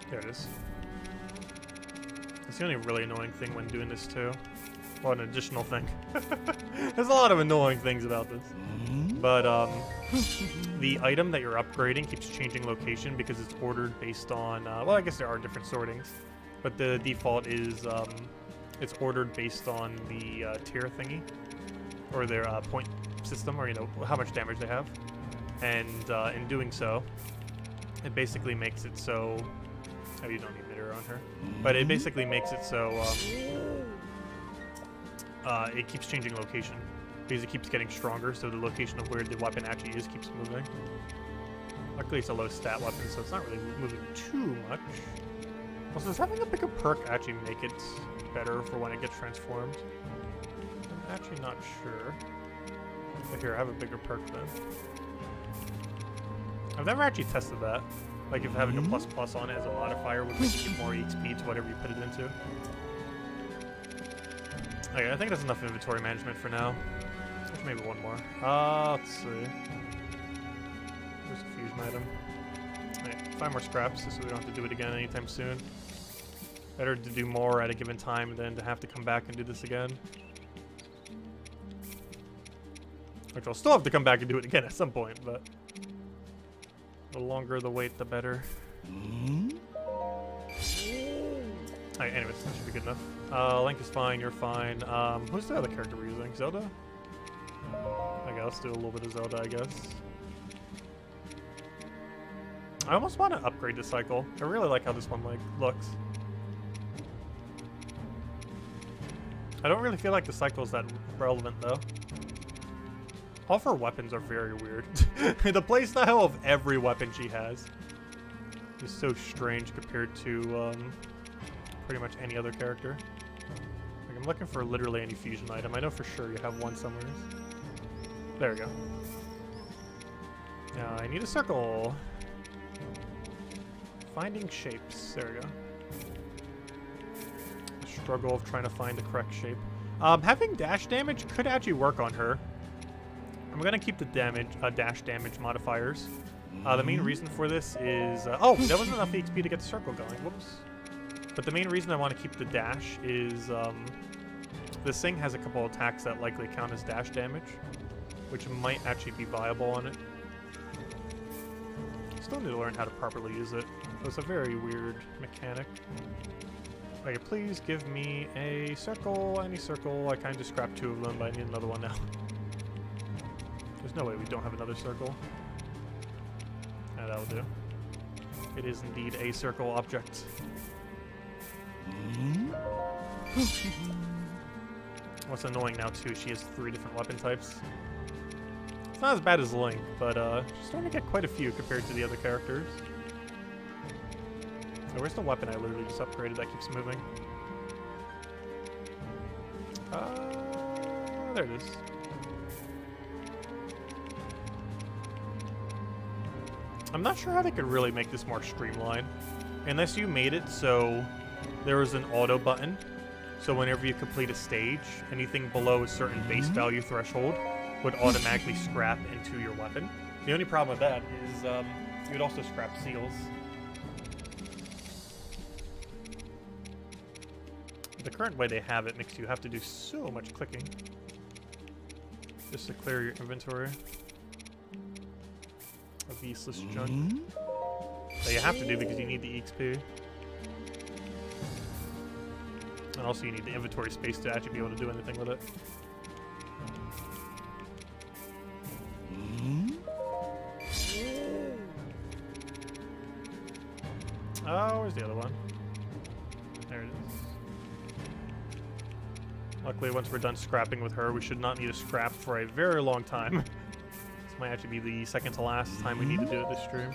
There it is. It's the only really annoying thing when doing this too. Well, an additional thing. There's a lot of annoying things about this. But the item that you're upgrading keeps changing location because it's ordered based on, well, I guess there are different sortings. But the default is, it's ordered based on the tier thingy. Or their point system, or, you know, how much damage they have. And in doing so, it basically makes it so... Oh, you don't need knitter on her. But it basically makes it so it keeps changing location. Because it keeps getting stronger, so the location of where the weapon actually is keeps moving. Luckily it's a low stat weapon, so it's not really moving too much. Also, does having a bigger perk actually make it better for when it gets transformed? I'm actually not sure. But here, I have a bigger perk then. I've never actually tested that. Like if having a ++ on it as a modifier would make you get more EXP to whatever you put it into. Okay, I think that's enough inventory management for now. Maybe one more. Let's see. There's a fusion item. Alright, 5 more scraps so we don't have to do it again anytime soon. Better to do more at a given time than to have to come back and do this again. Which I'll still have to come back and do it again at some point, but the longer the wait, the better. Alright, anyways, that should be good enough. Link is fine, you're fine. Who's the other character we're using? Zelda? Okay, let's do a little bit of Zelda, I guess. I almost want to upgrade the cycle. I really like how this one looks. I don't really feel like the cycle is that relevant though. All of her weapons are very weird. The playstyle of every weapon she has is so strange compared to pretty much any other character. Like, I'm looking for literally any fusion item. I know for sure you have one somewhere. There we go. Now I need a circle. Finding shapes. There we go. struggle of trying to find the correct shape. Having dash damage could actually work on her. I'm gonna keep the dash damage modifiers. The main reason for this is oh, that wasn't enough XP to get the circle going. Whoops. But the main reason I want to keep the dash is this thing has a couple attacks that likely count as dash damage, which might actually be viable on it. Still need to learn how to properly use it. It's a very weird mechanic. Okay, please give me a circle, any circle. I kind of just scrapped 2 of them, but I need another one now. There's no way we don't have another circle. Yeah, that'll do. It is indeed a circle object. What's annoying now too, she has 3 different weapon types. It's not as bad as Link, but she's starting to get quite a few compared to the other characters. So where's the weapon I literally just upgraded that keeps moving? There it is. I'm not sure how they could really make this more streamlined. Unless you made it so there was an auto button. So whenever you complete a stage, anything below a certain base value threshold would automatically scrap into your weapon. The only problem with that is you would also scrap seals. The current way they have it makes you have to do so much clicking just to clear your inventory of useless junk that you have to do because you need the XP. And also you need the inventory space to actually be able to do anything with it. Oh, where's the other one? There it is. Luckily, once we're done scrapping with her, we should not need to scrap for a very long time. This might actually be the second to last time we need to do it this stream.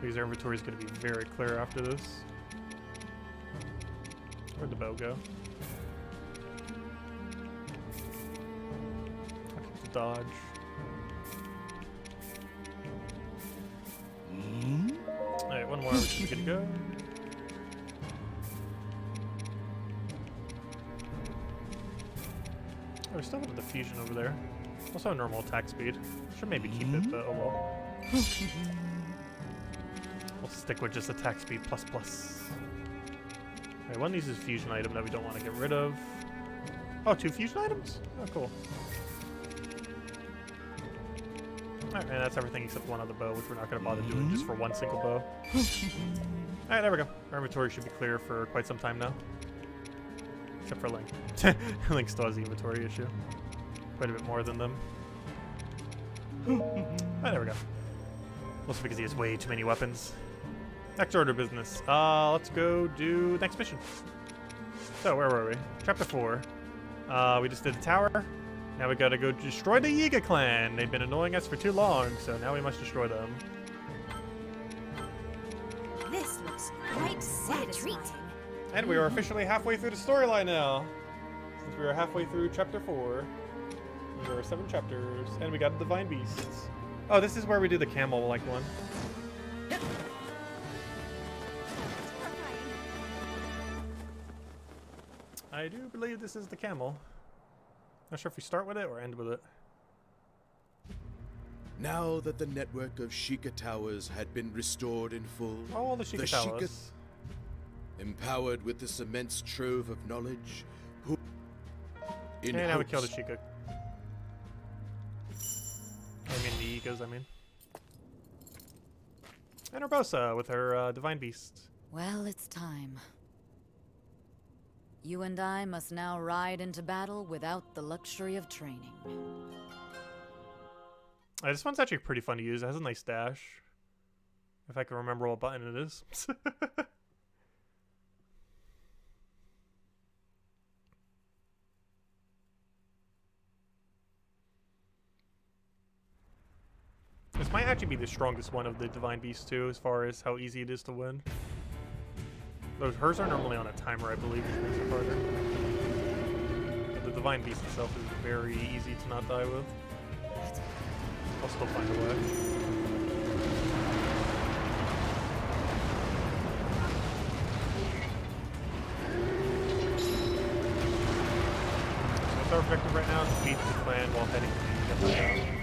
Because our inventory is going to be very clear after this. Where'd the bow go? I'll keep the dodge. Alright, one more, we should be good to go. Oh, we still have the fusion over there. Also a normal attack speed. Should maybe keep it, but oh well. We'll stick with just attack speed plus plus. Alright, one of these is a fusion item that we don't want to get rid of. Oh, 2 fusion items? Oh, cool. Alright, and that's everything except one other bow, which we're not going to bother doing just for one single bow. Alright, there we go. Our inventory should be clear for quite some time now. Except for Link. Link still has the inventory issue. Quite a bit more than them. Alright, there we go. Also because he has way too many weapons. Next order of business. Let's go do next mission. So, where were we? Chapter 4. We just did the tower. Now we gotta go destroy the Yiga clan. They've been annoying us for too long, so now we must destroy them. This looks quite satisfying. And we are officially halfway through the storyline now. Since we are halfway through chapter 4. There are 7 chapters, and we got a divine beast. Oh, this is where we do the camel-like one. I do believe this is the camel. Not sure if we start with it or end with it. Now that the network of Sheikah Towers had been restored in full, Oh, the Sheikah Towers. empowered with this immense trove of knowledge, in And now we hopes kill the Sheikah. I mean the Yigas, I mean. And Urbosa with her divine beast. Well, it's time. You and I must now ride into battle without the luxury of training. This one's actually pretty fun to use. It has a nice dash. If I can remember what button it is. This might actually be the strongest one of the Divine Beasts too, as far as how easy it is to win. Though hers are normally on a timer, I believe, which makes it harder. But the Divine Beast itself is very easy to not die with. I'll still find a way. our objective right now. Defeat the clan while heading to the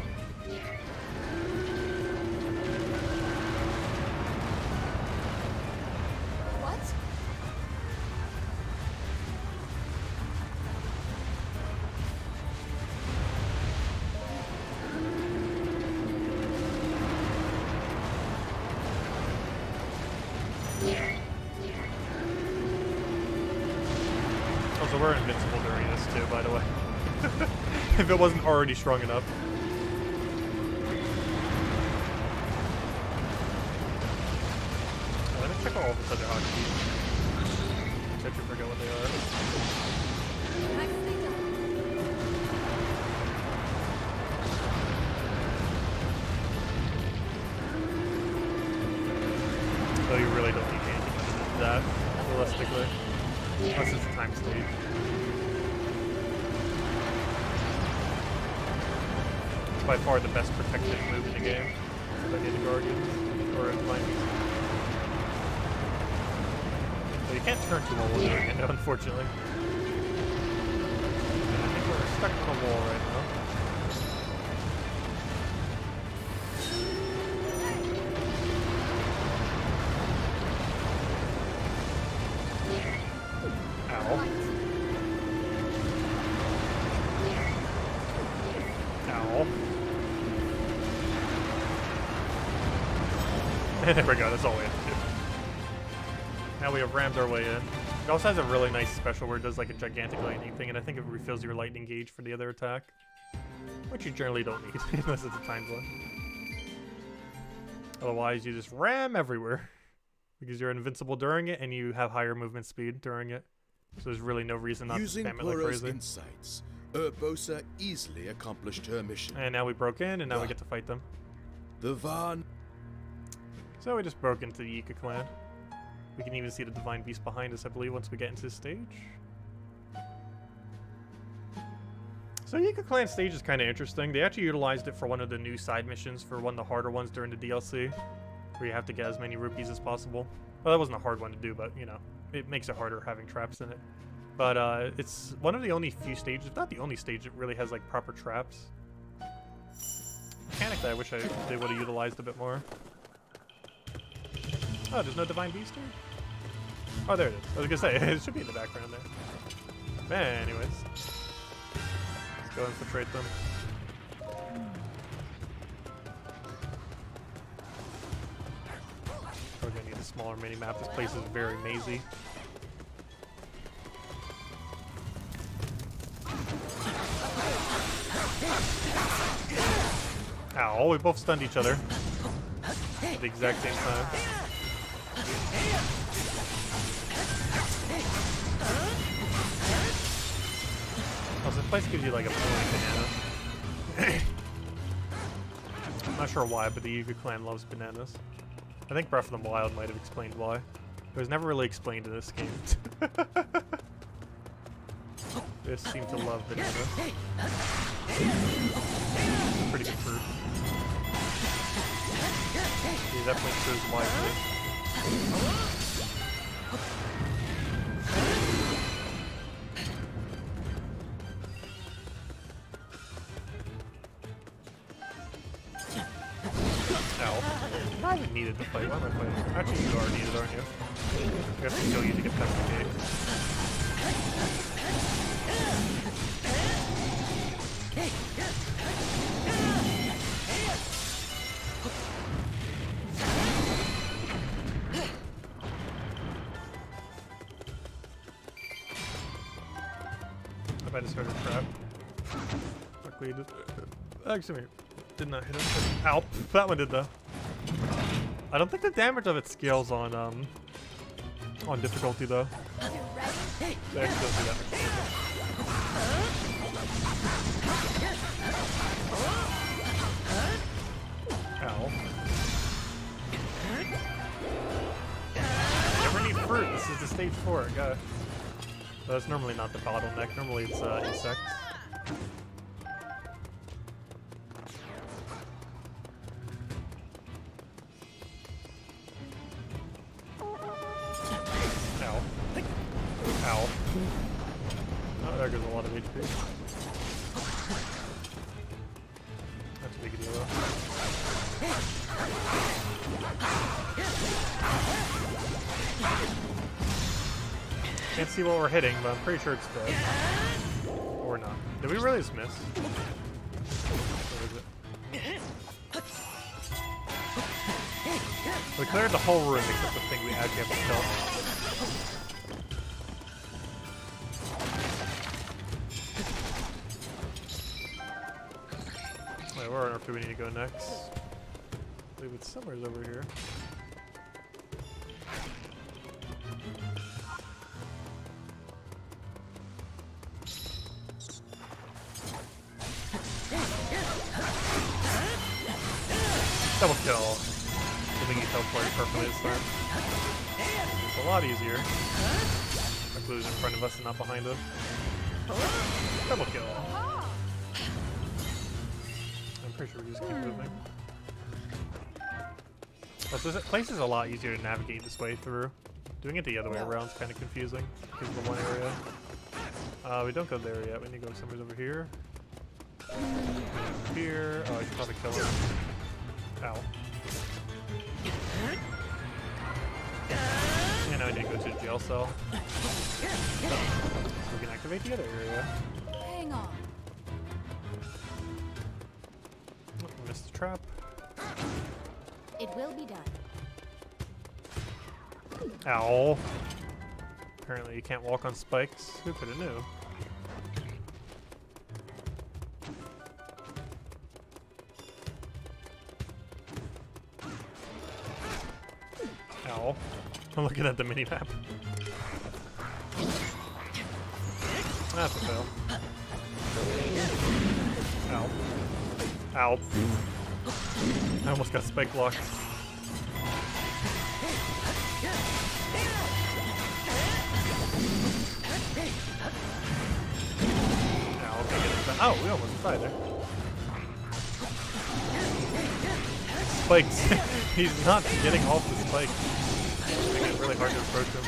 So we're invincible during this too, by the way. If it wasn't already strong enough. Let me check all this other hotkey. I should forget what they are. So you really don't need anything other than that, realistically. Unless it's a time stage. It's by far the best protected move in the game. By the Guardians or Divine Beast. So you can't turn too well while doing it, unfortunately. I think we're stuck on a wall right now. There we go, that's all we have to do. Now we have rammed our way in. It also has a really nice special where it does like a gigantic lightning thing, and I think it refills your lightning gauge for the other attack. Which you generally don't need, unless it's a timed one. Otherwise, you just ram everywhere. Because you're invincible during it, and you have higher movement speed during it. So there's really no reason not to spam it like crazy. Using insights, Urbosa easily accomplished her mission. And now we broke in, and now we get to fight them. The Van... So we just broke into the Yika clan. We can even see the Divine Beast behind us, I believe, once we get into this stage. So Yika clan stage is kind of interesting. They actually utilized it for one of the new side missions for one of the harder ones during the DLC, where you have to get as many rupees as possible. Well, that wasn't a hard one to do, but, you know, it makes it harder having traps in it. But it's one of the only few stages, if not the only stage, that really has, like, proper traps. Mechanically, I wish they would have utilized a bit more. Oh, there's no Divine Beast here? Oh, there it is. I was gonna say, it should be in the background there. Man, anyways. Let's go infiltrate them. We're gonna need a smaller mini-map. This place is very mazy. Ow, we both stunned each other at the exact same time. Oh, so this place gives you like a banana. I'm not sure why, but the Yuga clan loves bananas. I think Breath of the Wild might have explained why. It was never really explained in this game. They just seem to love bananas. Pretty good fruit. He definitely chose wisely. Ow. I haven't needed to fight. Why am I fighting? Actually, you are needed, aren't you? We have to kill you to get past the gate. I just heard a trap. Luckily, it actually did not hit him. Ow! That one did though. I don't think the damage of it scales on difficulty though. They actually don't do that much damage. Ow! Never need fruit. This is the stage 4. Got it. That's normally not the bottleneck. Normally it's insects. Ow. Ow. Oh, there goes a lot of HP. That's a big deal though. Can't see what we're hitting, but I'm pretty sure it's dead. Or not. Did we really just miss? What is it? We cleared the whole room except the thing we actually have to kill. Wait, where on earth do we need to go next? I believe it's somewhere's over here. Double kill. I think he teleported perfectly this time. It's a lot easier. Our blue's in front of us and not behind us. Double kill. I'm pretty sure we just keep moving. Oh, so this place is a lot easier to navigate this way through. Doing it the other way around is kind of confusing because of the one area. We don't go there yet. We need to go somewhere over here. Here. Oh, I should probably kill him. Ow. And now I need to go to the jail cell. We can activate the other area. Hang on. Oh, I missed the trap. It will be done. Ow. Apparently you can't walk on spikes. Who could have knew? Ow. I'm looking at the mini-map. That's a fail. Ow. Ow. I almost got spike blocked. Ow, okay, get it back. Oh, we almost died there. Spikes. He's not getting off the spike. Making it really hard to approach him.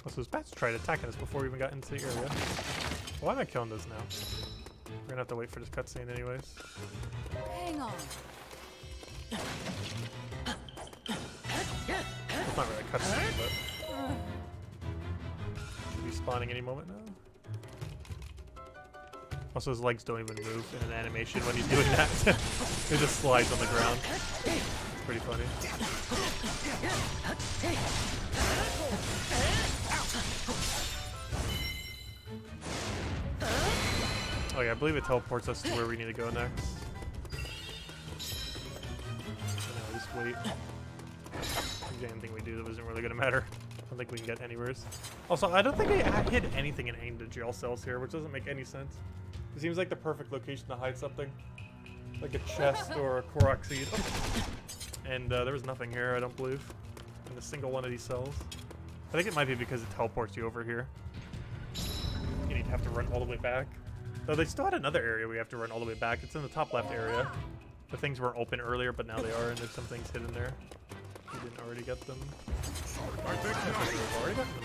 So his bats tried attacking us before we even got into the area. Why am I killing this now? We're gonna have to wait for this cutscene anyways. Hang on. It's not really a cutscene, but should be spawning any moment now. Also, his legs don't even move in an animation when he's doing that. He just slides on the ground. It's pretty funny. Oh yeah, I believe it teleports us to where we need to go next. So now we just wait. Anything we do that isn't really gonna matter. I don't think we can get anywhere. Also, I don't think I hid anything in any of the jail cells here, which doesn't make any sense. It seems like the perfect location to hide something. Like a chest or a Korok seed. And there was nothing here, I don't believe. In a single one of these cells. I think it might be because it teleports you over here. You need to have to run all the way back. Though they still had another area we have to run all the way back. It's in the top left area. The things weren't open earlier, but now they are, and there's some things hidden there. We didn't already get them. I think we've already got them.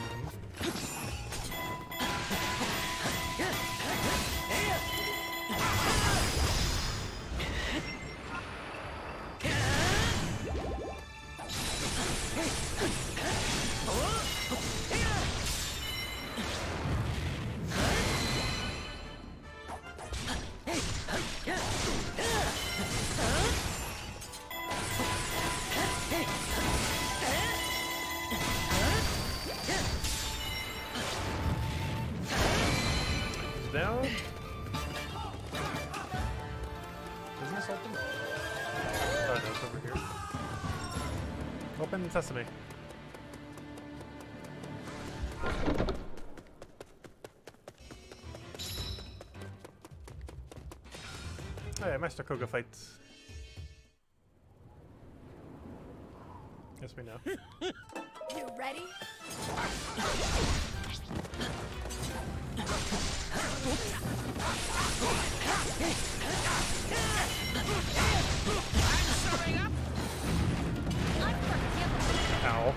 Down. Isn't this open? Oh no, it's over here. Open sesame. Hey, Master Koga fights. Yes, we know. You ready? Ow.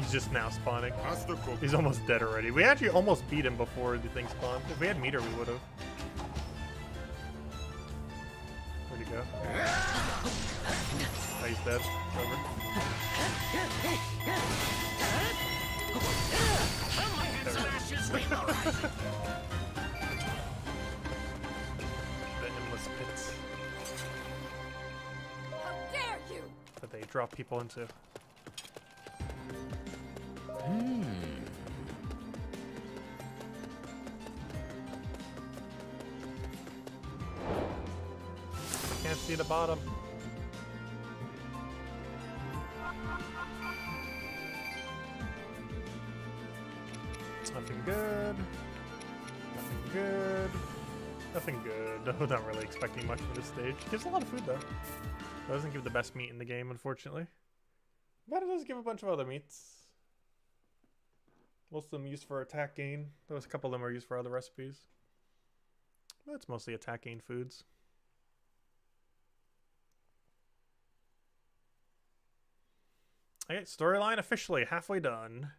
He's just now spawning. Pass the cook. He's almost dead already. We actually almost beat him before the thing spawned. If we had meter, we would have. Where'd he go? Oh, he's dead. It's over. The endless pits How dare you! that they drop people into. Can't see the bottom. Nothing good. Nothing good. Nothing good. No, not really expecting much for this stage. Gives a lot of food though. Doesn't give the best meat in the game, unfortunately. But it does give a bunch of other meats. Most of them used for attack gain. There was a couple of them are used for other recipes. But it's mostly attack gain foods. Okay, storyline officially halfway done.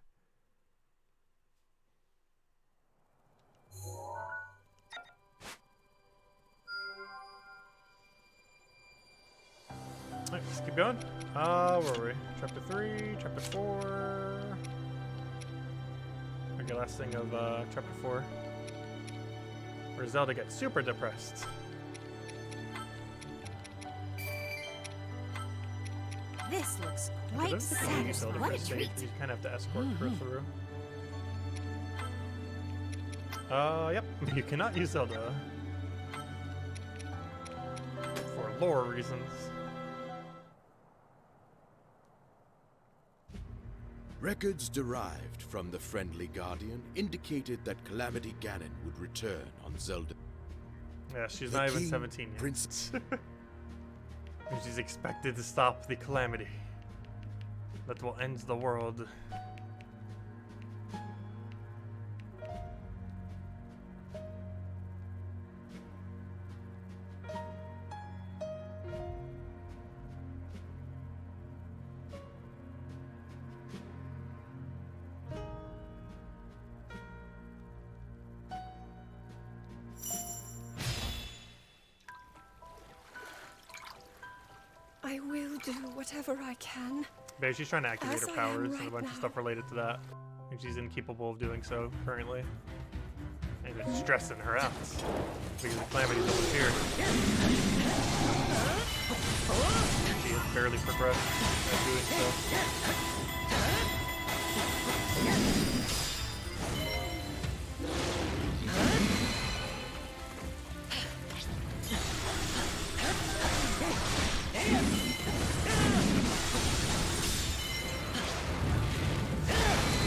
Alright, let's keep going. Where were we? Chapter 3, Chapter 4. Okay, last thing of Chapter 4. Where Zelda gets super depressed. This looks I quite don't think you can use satisfying. Zelda What for a stage. treat. You kind of have to escort her through. Yep. You cannot use Zelda. For lore reasons. Records derived from the Friendly Guardian indicated that Calamity Ganon would return on Zelda. Yeah, she's The not even King, 17 yet. Prince- And she's expected to stop the calamity that will end the world. I will do whatever I can. But she's trying to activate As her I am powers and a right bunch of now. stuff related to that. And she's incapable of doing so currently. And it's stressing her out. Because the calamity's almost here. She has barely progressed at doing so.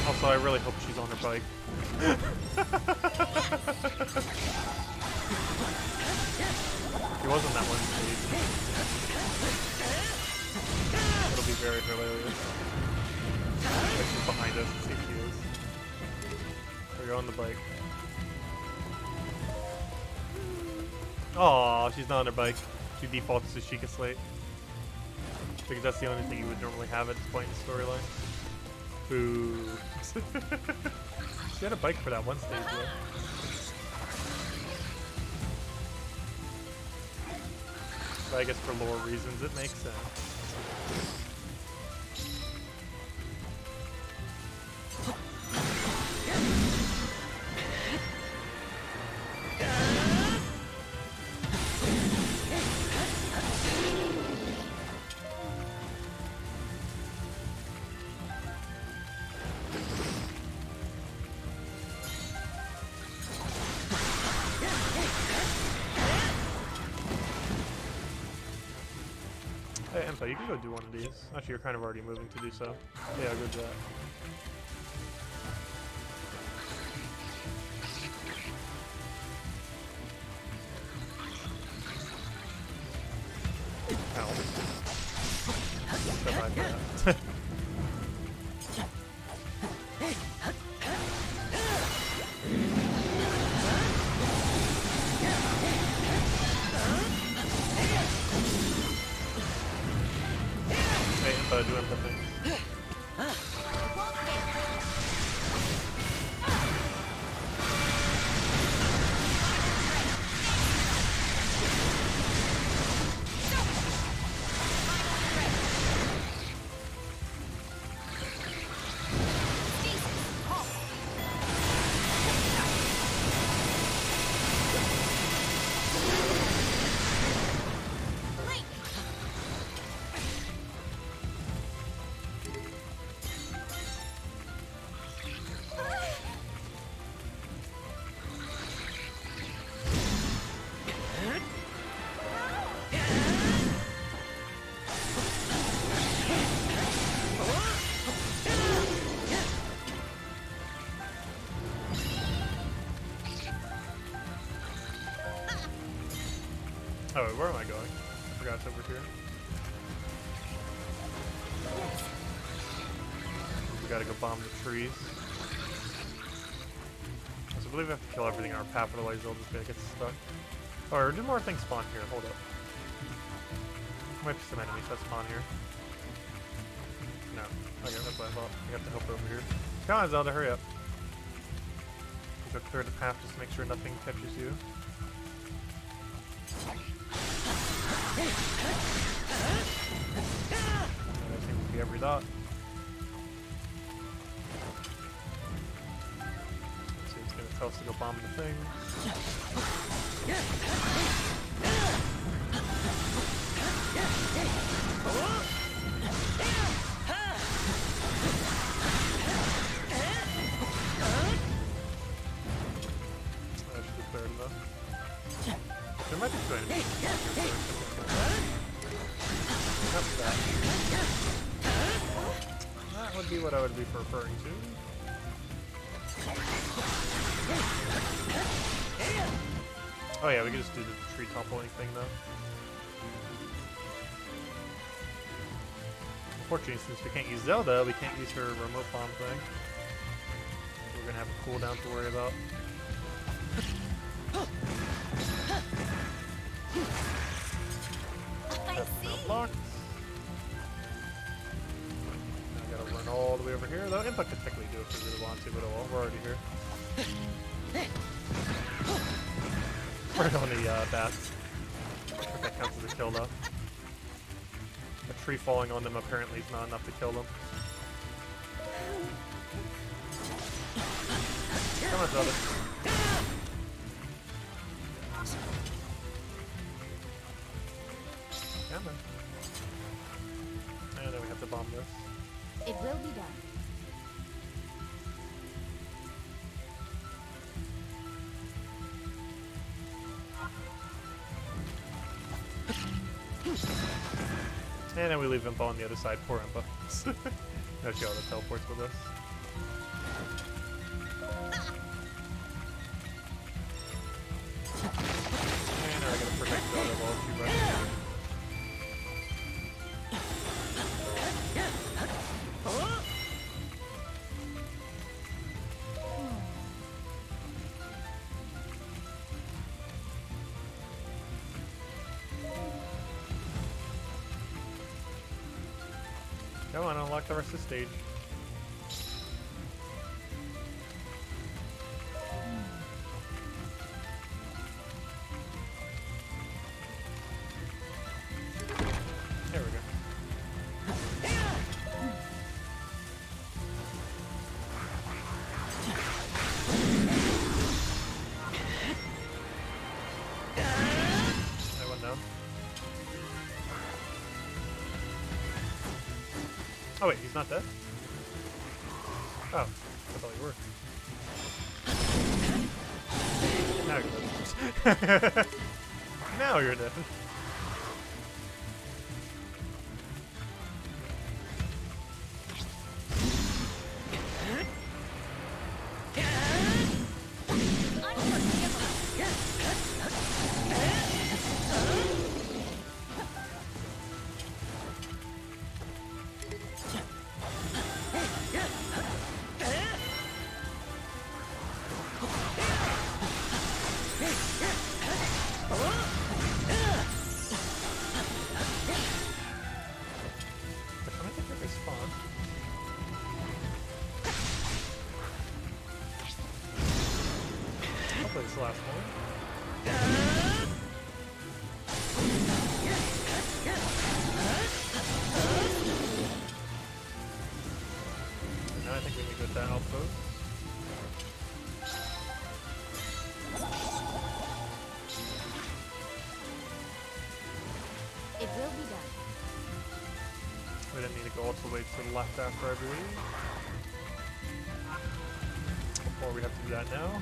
Also, I really hope she's on her bike. She was on that one stage. It'll be very hilarious. Like she's behind us to see if she is. There we go on the bike. Aw, she's not on her bike. She defaults to Sheikah Slate. Because that's the only thing you would normally have at this point in the storyline. Boo. She had a bike for that one stage though. But I guess for lore reasons it makes sense. Hey, Empa, you can go do one of these. Actually, you're kind of already moving to do so. Yeah, good job. Ow. Survived that. Do empathy. Oh, wait, where am I going? I forgot it's over here. We gotta go bomb the trees. So I believe we have to kill everything in our path, otherwise they'll just get stuck. Or do more things spawn here? Hold up. There might be some enemies that spawn here. No. Okay, that's what I thought. We have to help over here. Come on, Zelda, hurry up. Go clear the path just to make sure nothing catches you. That seems to be every dot. Let's see, it's gonna tell us to go bomb the thing. That should be clear enough. There might be two enemies. That's that. That would be what I would be referring to. Oh yeah, we can just do the tree toppling thing though. Unfortunately, since we can't use Zelda, we can't use her remote bomb thing. We're gonna have a cooldown to worry about. That's no blocks. Now I gotta run all the way over here. Though Impa could technically do it if we really want to, but oh well, we're already here. We're on the bats. That counts as a kill though. A tree falling on them apparently is not enough to kill them. Come on, Zelda. Come on. And then we have to bomb this. It will be done. And then we leave Impa on the other side. Poor Impa. No, she auto teleports with us. And now I gotta protect Zelda while she runs. Come on, unlock the rest of the stage. There we go. That one down. Oh wait, he's not dead? Oh, I thought you were. Now you're dead. Now you're dead. Hopefully it's the last one. And now I think we need to go with that outpost. It will be done. We didn't need to go all the way to the left after, I believe. Or we have to do that now.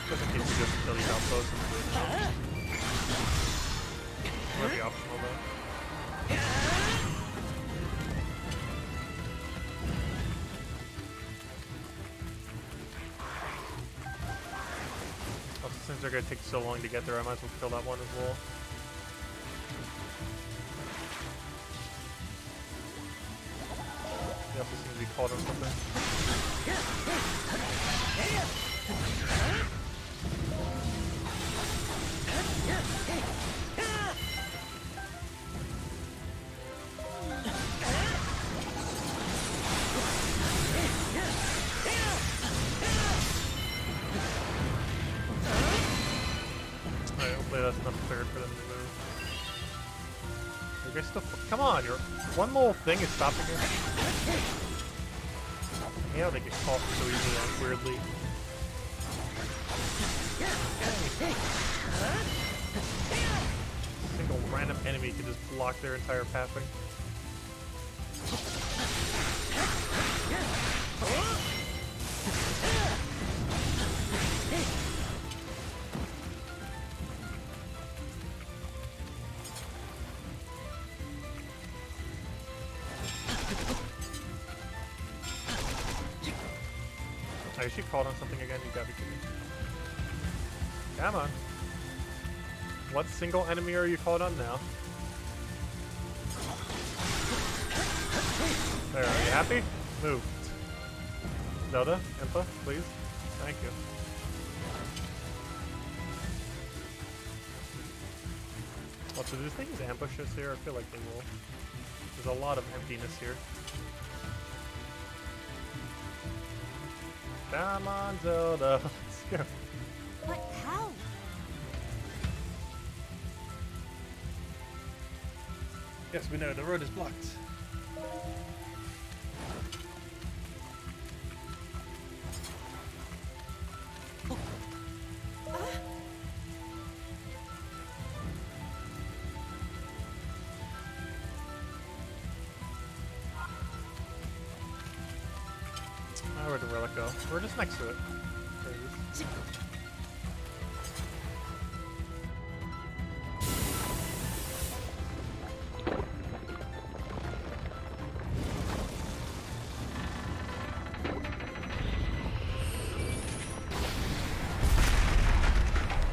Just in case we just kill these outposts and do it now. Might be optional though. Since they're gonna take so long to get there, I might as well kill that one as well. He also seems to be caught on something. Alright, hopefully that's enough cleared for them to move. You guys still. Come on, your one little thing is stopping you. Yeah, they get caught so easily and weirdly. A single random enemy can just block their entire pathing. Oh, is she caught on something again? You gotta be kidding me. Come on. What single enemy are you caught on now? There, are you happy? Move. Zelda, Impa, please. Thank you. What, so do things ambush us here? I feel like they will. There's a lot of emptiness here. Come on, Zelda. Let's go. But how? Yes, we know the road is blocked. Where'd the relic go? We're just next to it. There it is.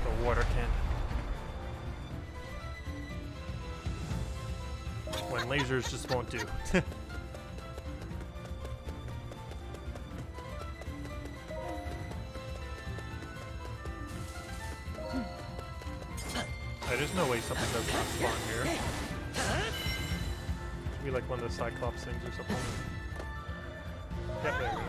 The water cannon. When lasers just won't do. There's no way something does not spawn here. Should be like one of the Cyclops things or something. Yep, there we go.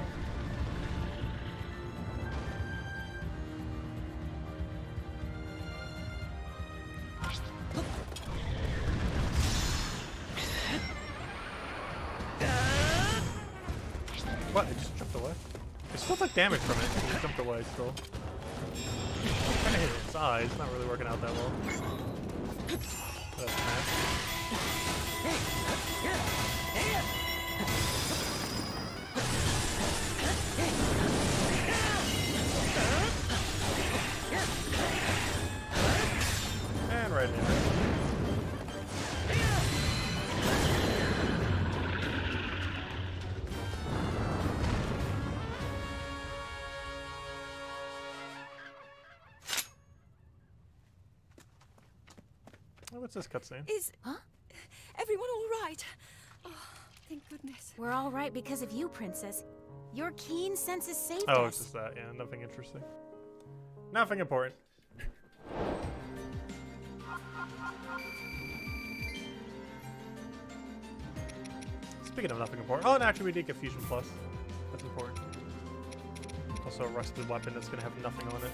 What? It just jumped away? It still took damage from it. It jumped away still. I'm trying to hit its eye. It's not really working out that well. That's mad. And right now. What's this cutscene? Is everyone all right? Oh, thank goodness. We're all right because of you, Princess. Your keen senses saved Oh, us. it's just that. Yeah, nothing interesting. Nothing important. Speaking of nothing important. Oh, and actually we did get Fusion Plus. That's important. Also a rusted weapon that's going to have nothing on it.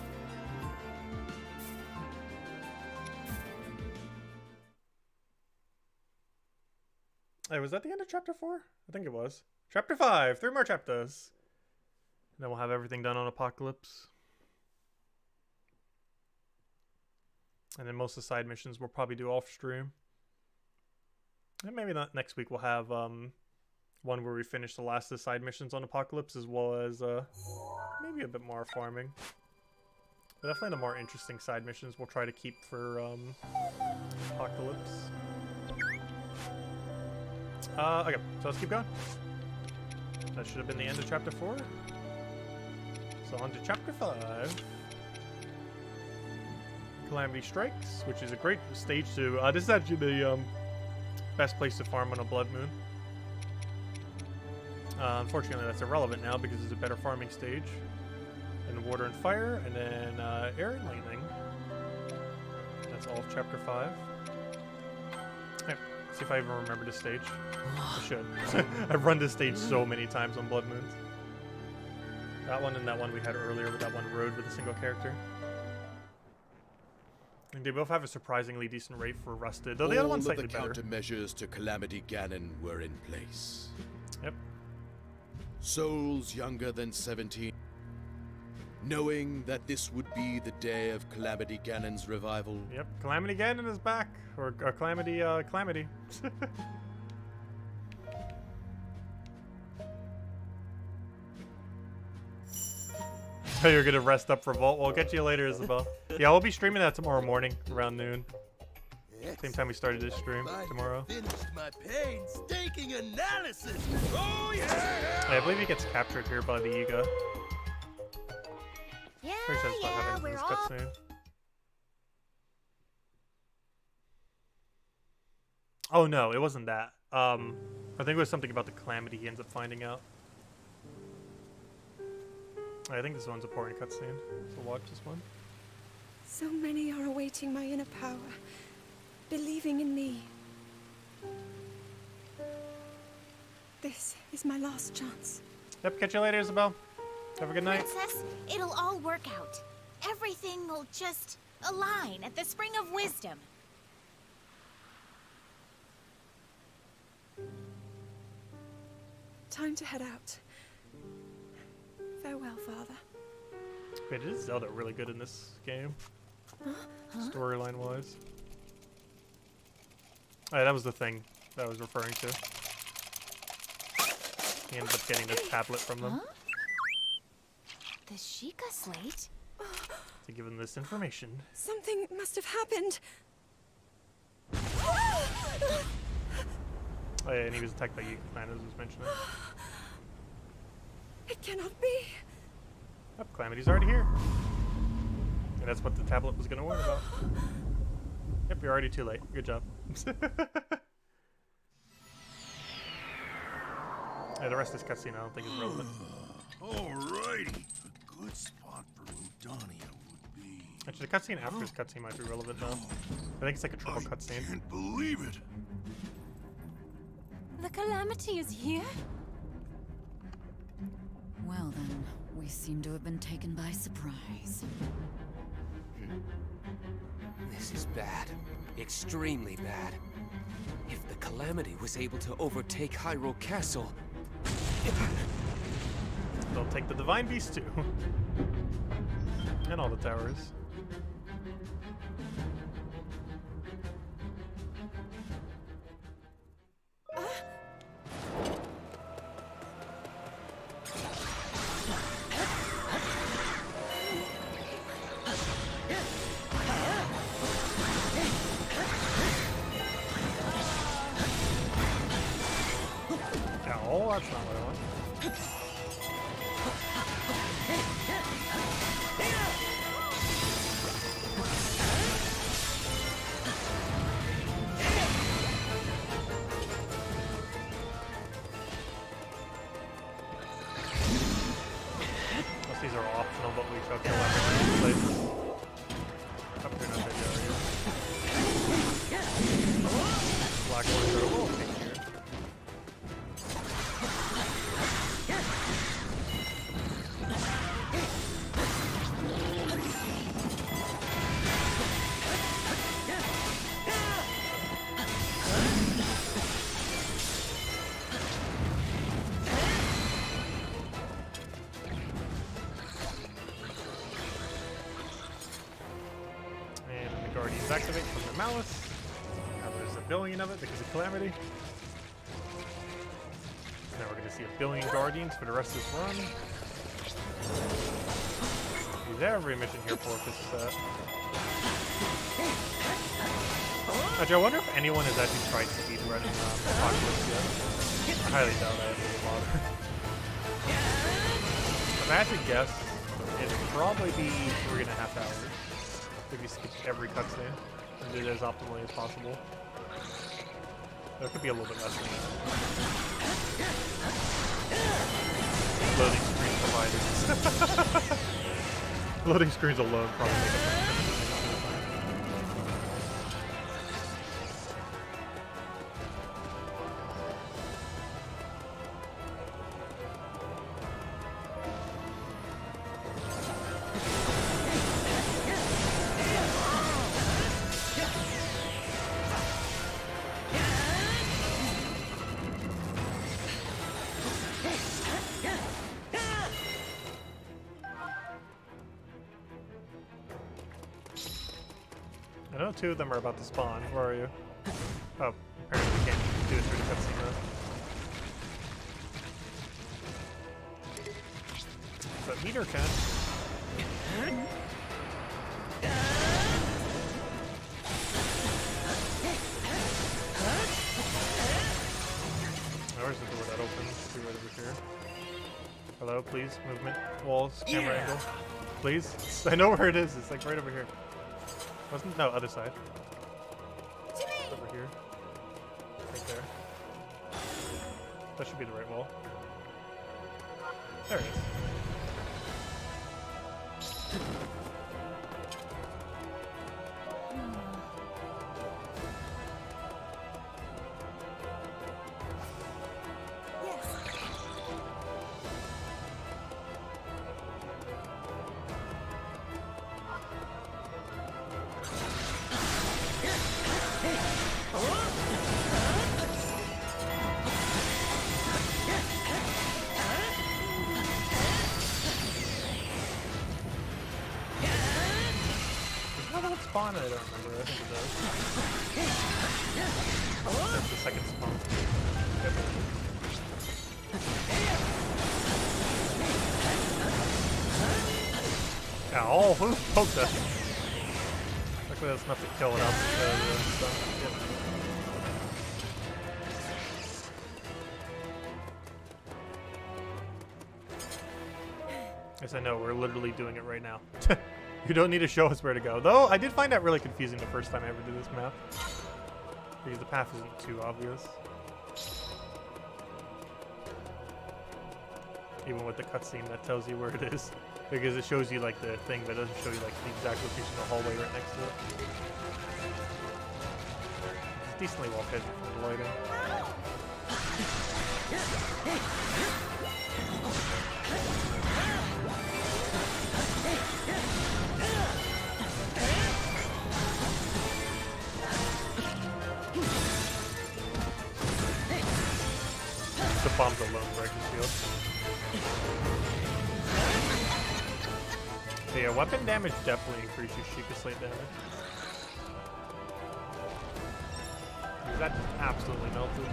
Hey, was that the end of chapter 4? I think it was. Chapter 5! 3 more chapters. And then we'll have everything done on Apocalypse. And then most of the side missions we'll probably do off stream. And maybe not next week we'll have one where we finish the last of the side missions on Apocalypse, as well as maybe a bit more farming. But definitely the more interesting side missions we'll try to keep for Apocalypse. Okay, so let's keep going. That should have been the end of chapter 4. So on to chapter 5. Calamity Strikes, which is a great stage to... this is actually the best place to farm on a Blood Moon. Unfortunately, that's irrelevant now because it's a better farming stage. And Water and Fire, and then Air and Lightning. That's all of Chapter 5. Alright, see if I even remember this stage. I should. I've run this stage so many times on Blood Moons. That one and that one we had earlier with that one road with a single character. And they both have a surprisingly decent rate for Rusted, though the other one's slightly better. All of the countermeasures to Calamity Ganon were in place. Yep. Souls younger than 17, knowing that this would be the day of Calamity Ganon's revival. Yep, Calamity Ganon is back. Or Calamity. So you're gonna rest up for Vault? Well, I'll get you later, Isabel. Yeah, we'll be streaming that tomorrow morning, around noon. Same time we started this stream, tomorrow. Finished my painstaking analysis. Oh yeah! I believe he gets captured here by the Yiga. Yeah, Pretty sure that's what happens in we're this all... cutscene. Oh no, it wasn't that. I think it was something about the Calamity he ends up finding out. I think this one's a important cutscene, so watch this one. So many are awaiting my inner power, believing in me. This is my last chance. Yep, catch you later, Isabel. Have a good night. Princess, it'll all work out. Everything will just align at the Spring of Wisdom. Time to head out. Farewell, Father. Wait, is Zelda really good in this game? Storyline wise. Alright, that was the thing that I was referring to. He ended up getting this tablet from them. Huh? The Sheikah slate? To give them this information. Something must have happened. Oh yeah, and he was attacked by Yiga, as was mentioning. It cannot be. Yep, Calamity's already here. And that's what the tablet was gonna warn about. Yep, you're already too late. Good job. Yeah, the rest of this cutscene I don't think is relevant. Alrighty. A good spot for Ludania would be... Actually, the cutscene after this cutscene might be relevant though. I think it's like a triple cutscene. I can't believe it. The Calamity is here? Well then, we seem to have been taken by surprise. This is bad. Extremely bad. If the Calamity was able to overtake Hyrule Castle... They'll take the Divine Beast too. And all the towers. Oh, that's not what I want. Plus these are optional, but we shall kill everyone in place. Up here, not there, Black ones are a little pink here. Activate from the Malice. Now there's a billion of it because of Calamity. Now we're going to see a billion Guardians for the rest of this run. Use every mission here for this. Actually, I wonder if anyone has actually tried speedrunning Apocalyptic yet. I highly doubt I ever bother. If I had to guess, it'd probably be 3.5 hours. Maybe skip every cutscene and do it as optimally as possible. There could be a little bit less than that. Loading screen provided. Loading screens alone probably make it. I know two of them are about to spawn. Where are you? Oh, apparently we can't do it through the cutscene though. But meter can. Where's the door that opens? Let's see right over here. Hello, please. Movement. Walls. Camera angle. Please. I know where it is. It's like right over here. Wasn't? No, other side. Over here. Right there. That should be the right wall. There it is. Spawn? I don't remember. I think it does. That's the second spawn. Yep. Ow! Who poked us? Luckily that's enough to kill it out. Yep. Yes, I know. We're literally doing it right now. You don't need to show us where to go. Though, I did find that really confusing the first time I ever did this map. Because the path isn't too obvious. Even with the cutscene that tells you where it is. Because it shows you like the thing, but it doesn't show you like the exact location of the hallway right next to it. It's decently well hidden from the lighting. The bombs alone break the shield. So yeah, weapon damage definitely increases Sheikah Slate damage. Because that just absolutely melted.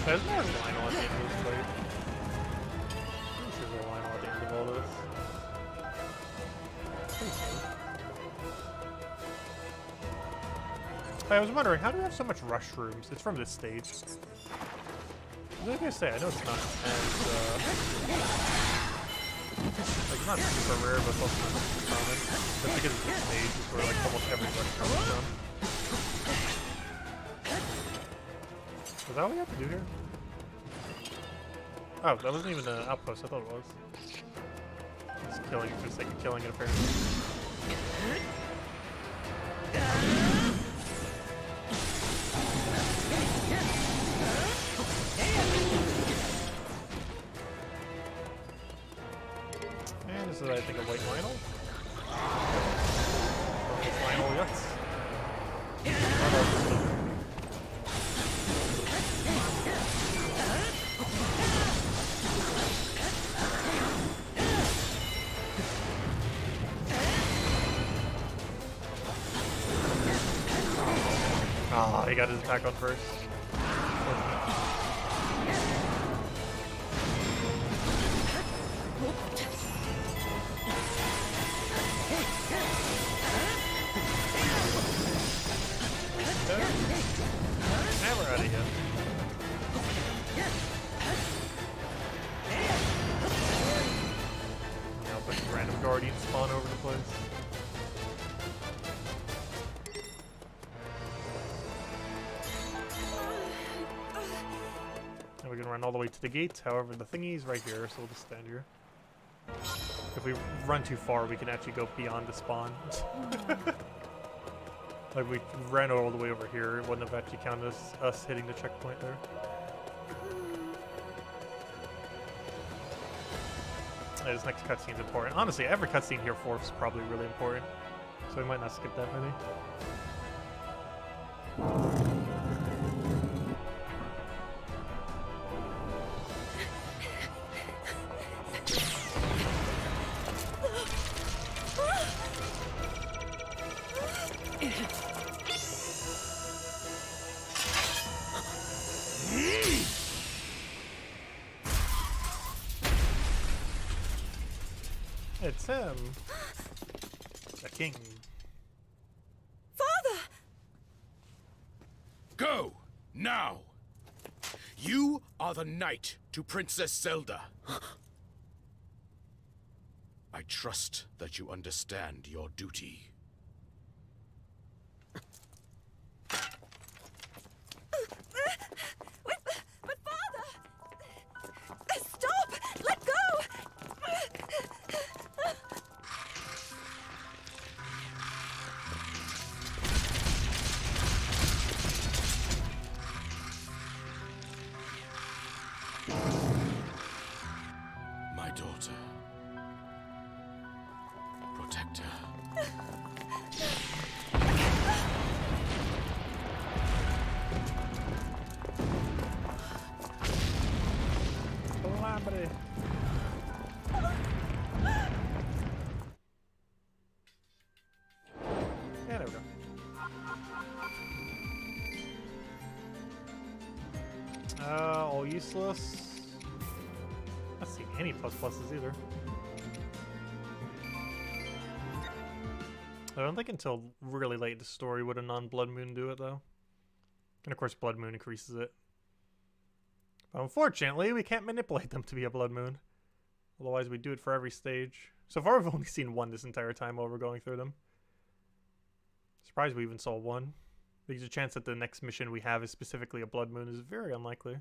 There's more Lionel at the end of this fight. I'm sure there's a Lionel at the end of all this. I was wondering, how do we have so much rush rooms? It's from this stage. What was I gonna say? I know it's not as, like, it's not super rare, but it's also not super common. That's because it's this stage, it's where, like, almost every rush room is from. Is that what we have to do here? Oh, that wasn't even an outpost, I thought it was. Just killing it for the sake of killing it, apparently. This is, I think, a white Lionel. White Lionel, yes. Ah, he got his attack on first. Now we're out of here. place. And we can run all the way to the gate. However, the thingy's right here, so we'll just stand here. If we run too far, we can actually go beyond the spawn. Like, we ran all the way over here, it wouldn't have actually counted as us hitting the checkpoint there. This next cutscene's important. Honestly, every cutscene here is probably really important, so we might not skip that many. It's him. The king. Father! Go! Now! You are the knight to Princess Zelda. I trust that you understand your duty. But Father! Stop! Let go! My daughter. Protect her. Calamity. Yeah, there we go. All useless. Not seeing any pluses either. I don't think until really late in the story would a non-Blood Moon do it, though. And of course, Blood Moon increases it. But unfortunately, we can't manipulate them to be a Blood Moon. Otherwise, we do it for every stage. So far, we've only seen one this entire time while we're going through them. Surprised we even saw one. Because the chance that the next mission we have is specifically a Blood Moon is very unlikely.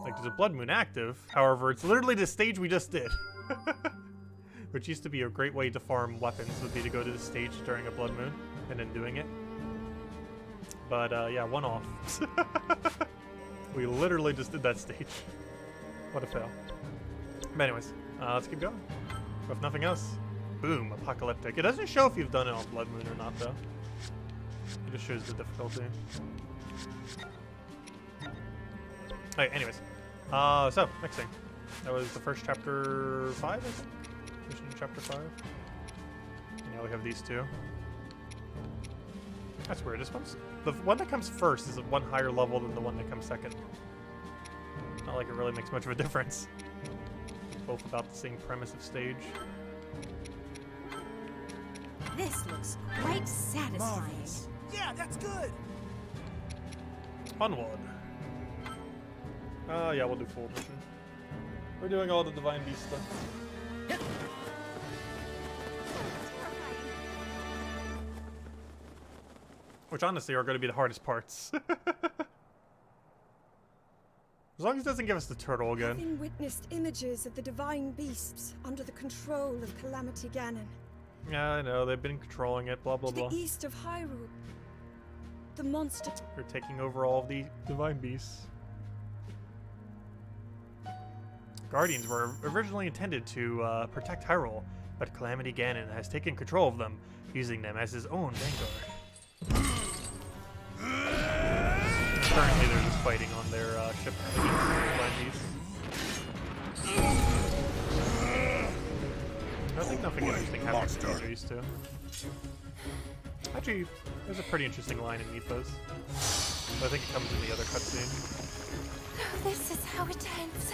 Like, there's a Blood Moon active. However, it's literally the stage we just did. Which used to be a great way to farm weapons, would be to go to the stage during a Blood Moon and then doing it. But, yeah, one off. We literally just did that stage. What a fail. But anyways, let's keep going. If nothing else, boom, Apocalyptic. It doesn't show if you've done it on Blood Moon or not, though. It just shows the difficulty. Alright, anyways. So, next thing. That was the first chapter 5, I think? Mission chapter 5. And now we have these two. That's weird. This one's... The one that comes first is one higher level than the one that comes second. Not like it really makes much of a difference. Both about the same premise of stage. This looks quite satisfying. Yeah, that's good. Fun one. Yeah, we'll do full mission. We're doing all the Divine Beast stuff. Which honestly are going to be the hardest parts. As long as it doesn't give us the turtle again. Having witnessed images of the divine beasts under the control of Calamity Ganon. Yeah, I know, they've been controlling it, blah blah To blah. the east of Hyrule, the monster... They're taking over all of the Divine Beasts. Guardians were originally intended to protect Hyrule, but Calamity Ganon has taken control of them, using them as his own vanguard. Currently, they're just fighting on their ship against the Divine Beasts. I think nothing interesting happens in these are used to. Actually, there's a pretty interesting line in Mythos. But I think it comes in the other cutscene. This is how it ends.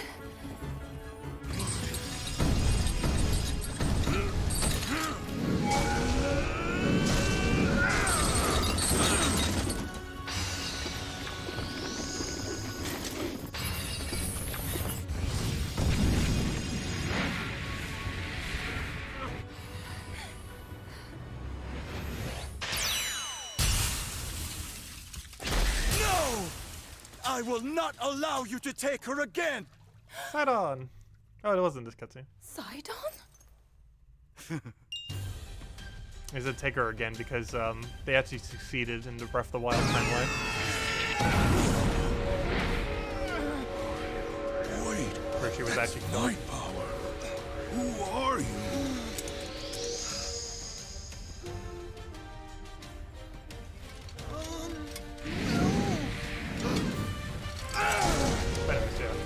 I will not allow you to take her again! Sidon! Oh, it wasn't this cutscene. Sidon? He said take her again because they actually succeeded in the Breath of the Wild timeline. Wait, Where she was that's actually my killed. power. Who are you?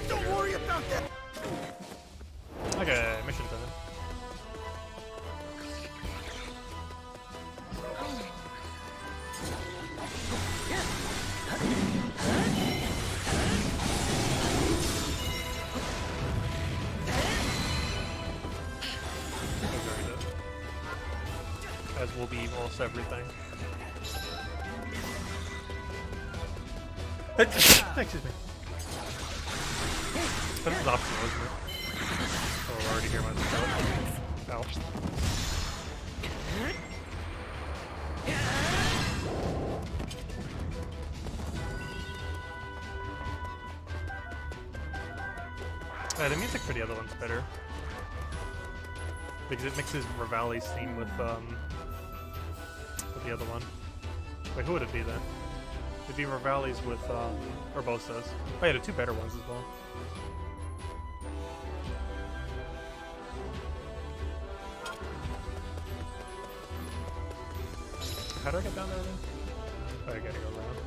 Don't worry about that! Okay, mission time. As will be almost everything. Excuse me. This is optional, isn't it? Oh, I already hear myself. Ow. The music for the other one's better. Because it mixes Rivali's theme with the other one. Wait, who would it be then? It'd be Rivali's with, Urbosa's. Oh yeah, the two better ones as well. How do I get down there then? Oh, I gotta go around.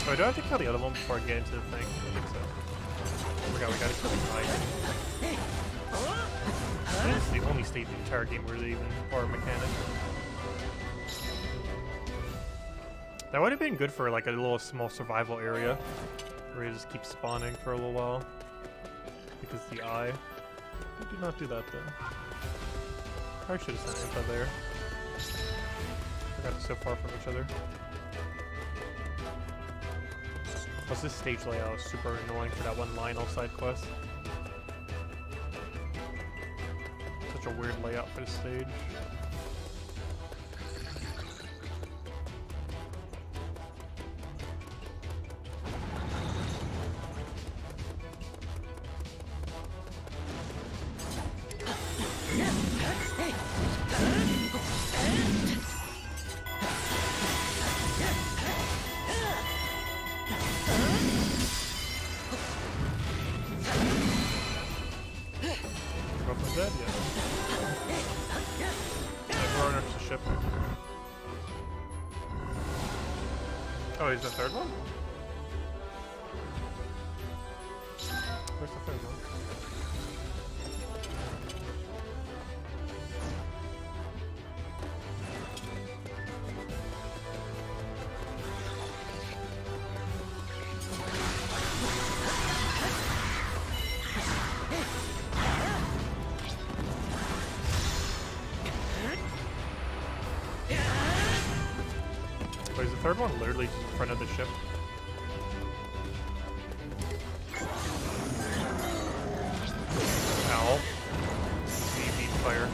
Oh, do I have to kill the other one before I get into the thing? I think so. Oh my god, we gotta kill the guy. This is the only state in the entire game where they even are a mechanic. That would have been good for like a little small survival area where you just keep spawning for a little while. Because the eye. We do not do that though. Probably should have sent Impa there. We got so far from each other. Plus this stage layout is super annoying for that one Lionel side quest. Such a weird layout for the stage. Dead yet? Everyone next to ship. Oh, he's the third one? Where's the third one? Oh, is the third one literally just in front of the ship? Ow. Beat fire.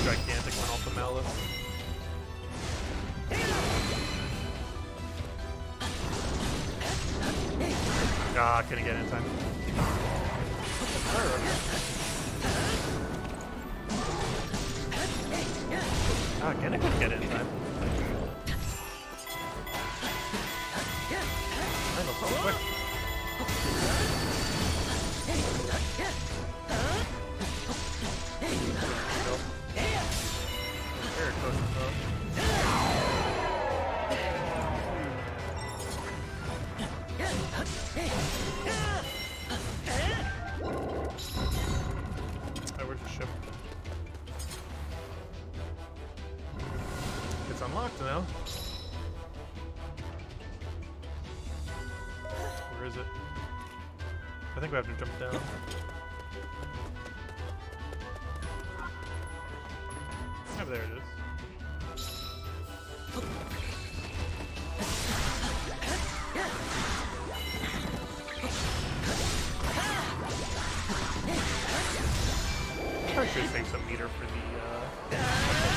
Gigantic one off the malice. Ah, couldn't get in time. Ah, again I couldn't get in time. I know, so quick. Very close to unlocked now. Where is it? I think we have to jump down. Oh, there it is. I should save some meter for the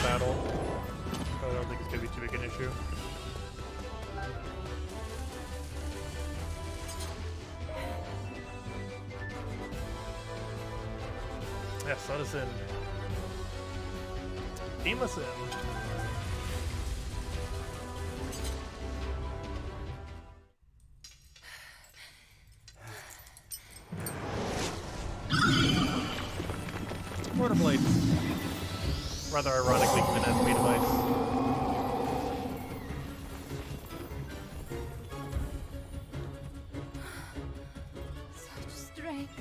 battle. I don't think it's gonna be too big an issue. Yes, let us in. Beam us in. Mortar blade. Rather ironically given as made of ice. Such strength.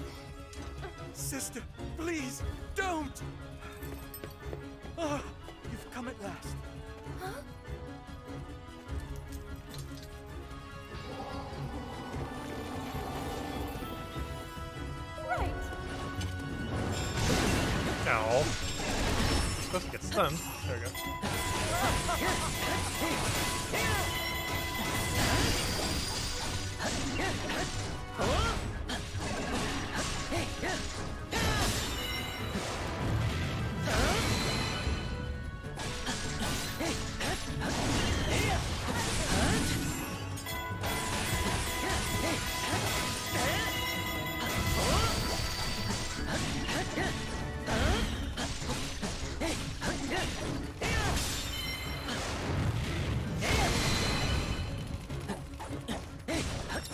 Sister, please, don't! Ah, you've come at last. Huh? Right. Ow. Supposed to get stunned. There we go.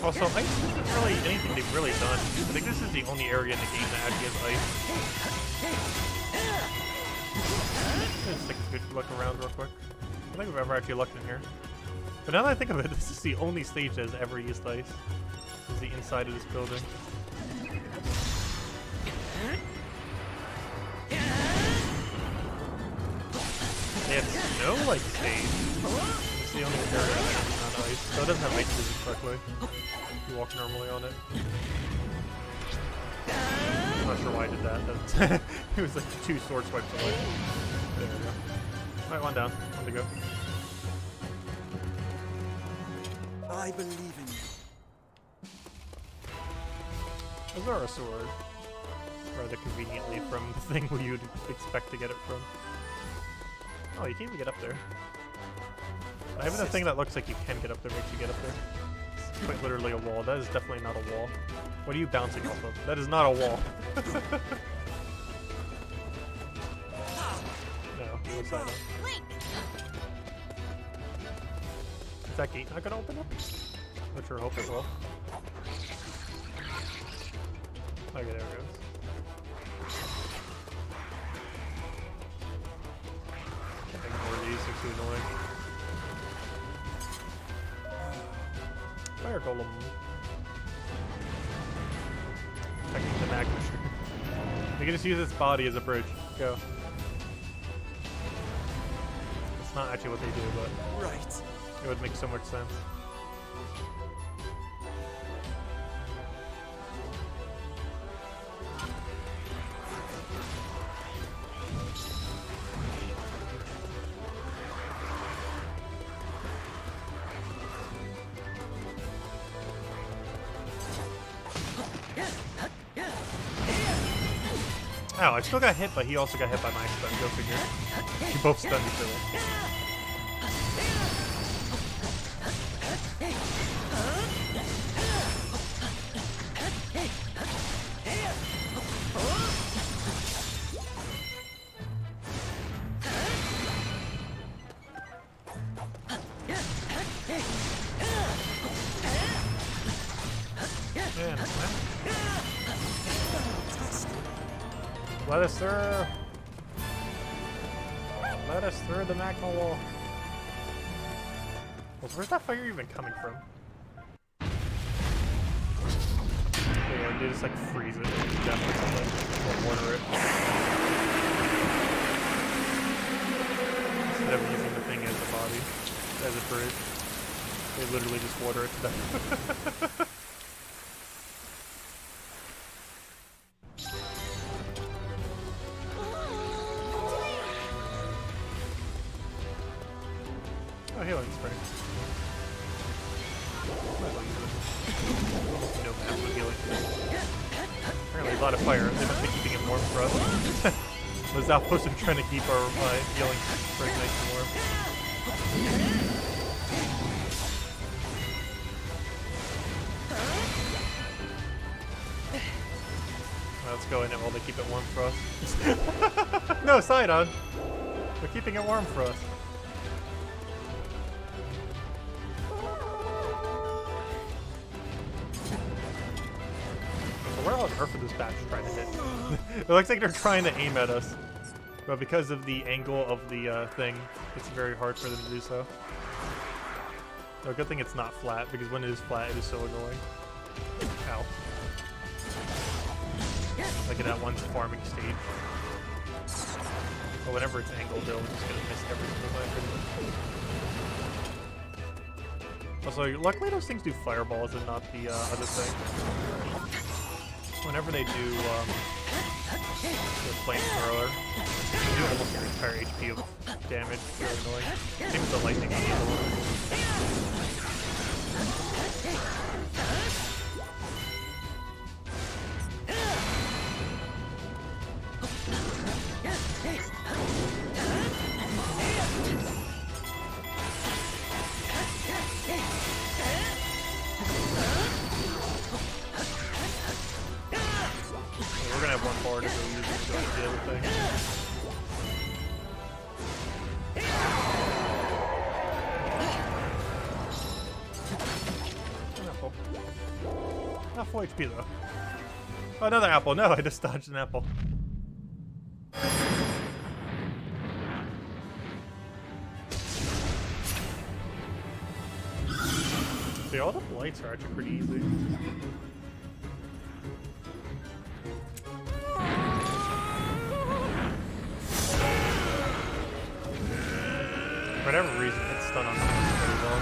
Also, ice isn't really anything they've really done. I think this is the only area in the game that actually has ice. Just take a good look around real quick. I don't think I've ever actually looked in here. But now that I think of it, this is the only stage that has ever used ice. This is the inside of this building. They have snow like stage. It's the only area that is not ice. So it doesn't have ice physics correctly. You walk normally on it. I'm not sure why I did that. It was like 2 sword swipes away. There we go. Alright, one down. On to go. I believe in you. Those are a sword. Rather conveniently from the thing where you'd expect to get it from. Oh, you can't even get up there. Even the thing that looks like you can get up there makes you get up there. It's quite literally a wall. That is definitely not a wall. What are you bouncing off of? That is not a wall. No, the other side. Link. Is that gate not gonna open up? I sure hope it will. Okay, there it goes. Can't ignore these, they're too annoying. Fire golem. Checking the magma. We can just use its body as a bridge. Go. It's not actually what they do, but Right. it would make so much sense. Ow, I still got hit, but he also got hit by my stun. Go figure. You both stunned each other. Yeah, nice. Let us through! Let us through the magma wall. Well, where's that fire even coming from? Yeah, they just like freeze it. It's definitely something. Or mortar it. Instead of using the thing as a body. as a bridge. They literally just water it to death. Oh, healing spray. Might as well use it. No map for healing. Apparently a lot of fire. They must be keeping it warm for us. Was Outpost of trying to keep our healing spray nice and warm. Let's go in it while they keep it warm for us. No, Sidon! They're keeping it warm for us. So where on earth are this batch trying to hit? It looks like they're trying to aim at us. But because of the angle of the thing, it's very hard for them to do so. No, good thing it's not flat, because when it is flat, it is so annoying. Ow. Like in that one farming stage. But whenever it's angled, they're just gonna miss every single time. Also, luckily those things do fireballs and not the other thing. Whenever they do the flamethrower, they do almost their entire HP of damage. It's really annoying. Same with the lightning on the other one. We're gonna have one bar to go use it to go to the other thing. An apple. Not full HP though. Oh, another apple. No, I just dodged an apple. See, all the blights are actually pretty easy. For whatever reason, hit stun on them pretty well.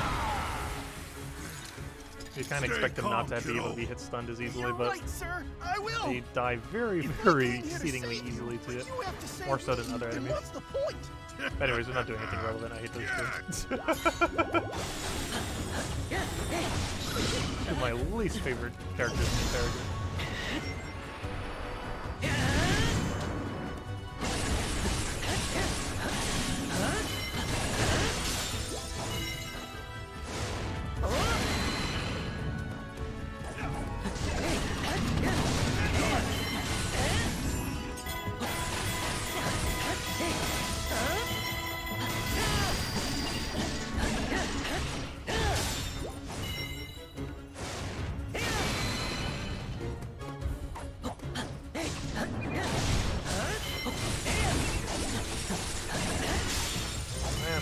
You kind of expect them not to be able to be hit stunned as easily, but they die very, very exceedingly easily to it. More so than other enemies. Anyways, we're not doing anything relevant. I hate those two. Two of my least favorite characters in the character.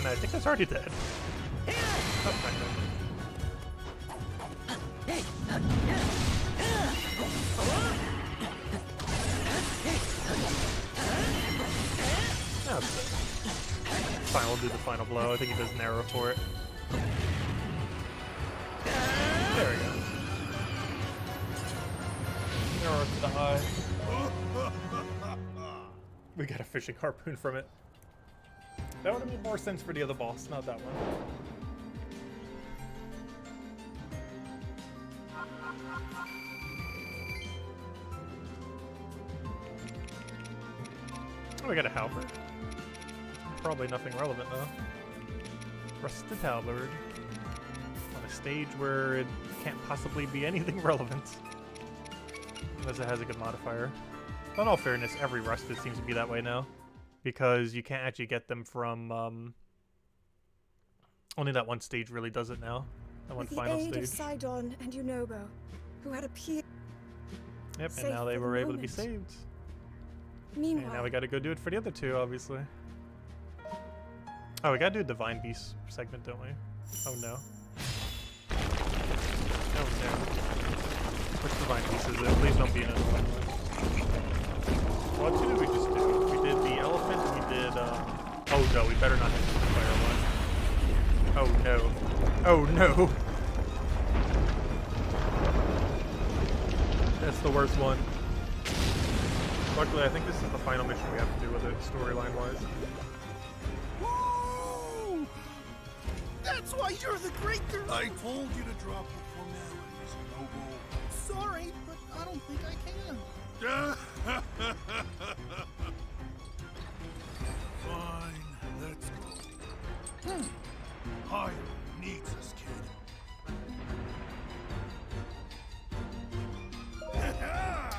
I think that's already dead. Oh, that's it. Fine, we'll do the final blow. I think he does an arrow for it. There we go. Arrow to the eye. We got a fishing harpoon from it. That would have made more sense for the other boss, not that one. Oh, we got a halberd. Probably nothing relevant though. Rusted halberd. On a stage where it can't possibly be anything relevant. Unless it has a good modifier. But in all fairness, every rusted seems to be that way now. Because you can't actually get them from, only that one stage really does it now. That one final stage. With the aid of Sidon and Yunobo, who had appeared. Yep, and now they were able to be saved. Meanwhile, and now we gotta go do it for the other two, obviously. Oh, we gotta do a Divine Beast segment, don't we? Oh no. Oh no. Which Divine Beast is it? Please don't be an annoying one. What two did we just do? We did the elephant and we did, oh no, we better not hit the fire one. Oh no. Oh no. That's the worst one. Luckily, I think this is the final mission we have to do with it, storyline-wise. Woo! That's why you're the great Drizzy. I told you to drop the formalities, Noble. Sorry, but I don't think I can. Fine, let's go. Hyrule needs us, kid.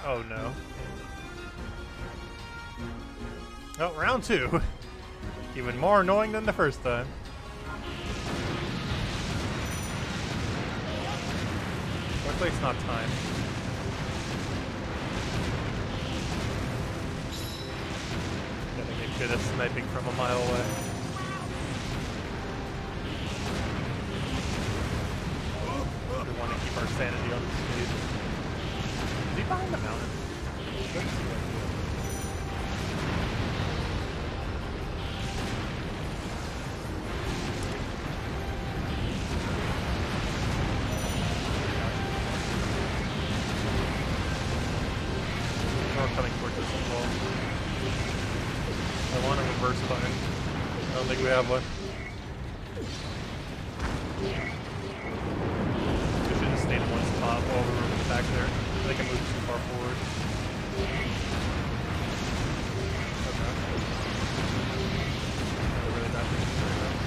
Oh no. Oh, round 2. Even more annoying than the first time. Luckily it's not time. Gotta get good at sniping from a mile away. We want to keep our sanity on the stage. Is he behind the mountain? Coming towards us as well. I want a reverse button. I don't think we have one. We should just stay in one spot while we're back there. They can move too far forward. Okay. Really bad position right now.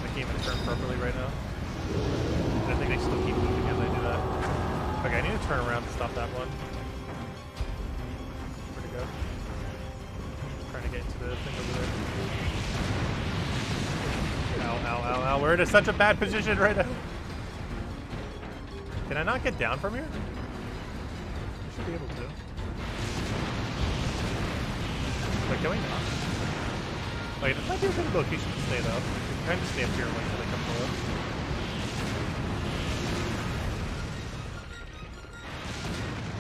I can't even turn properly right now. I think they still keep moving as I do that. Okay, I need to turn around to stop that one. Trying to get into the thing over there. Ow, ow, ow, ow. We're in such a bad position right now. Can I not get down from here? I should be able to. Wait, can we not? Wait, this might be a good location to stay though. We can kind of stay up here and wait until they come below.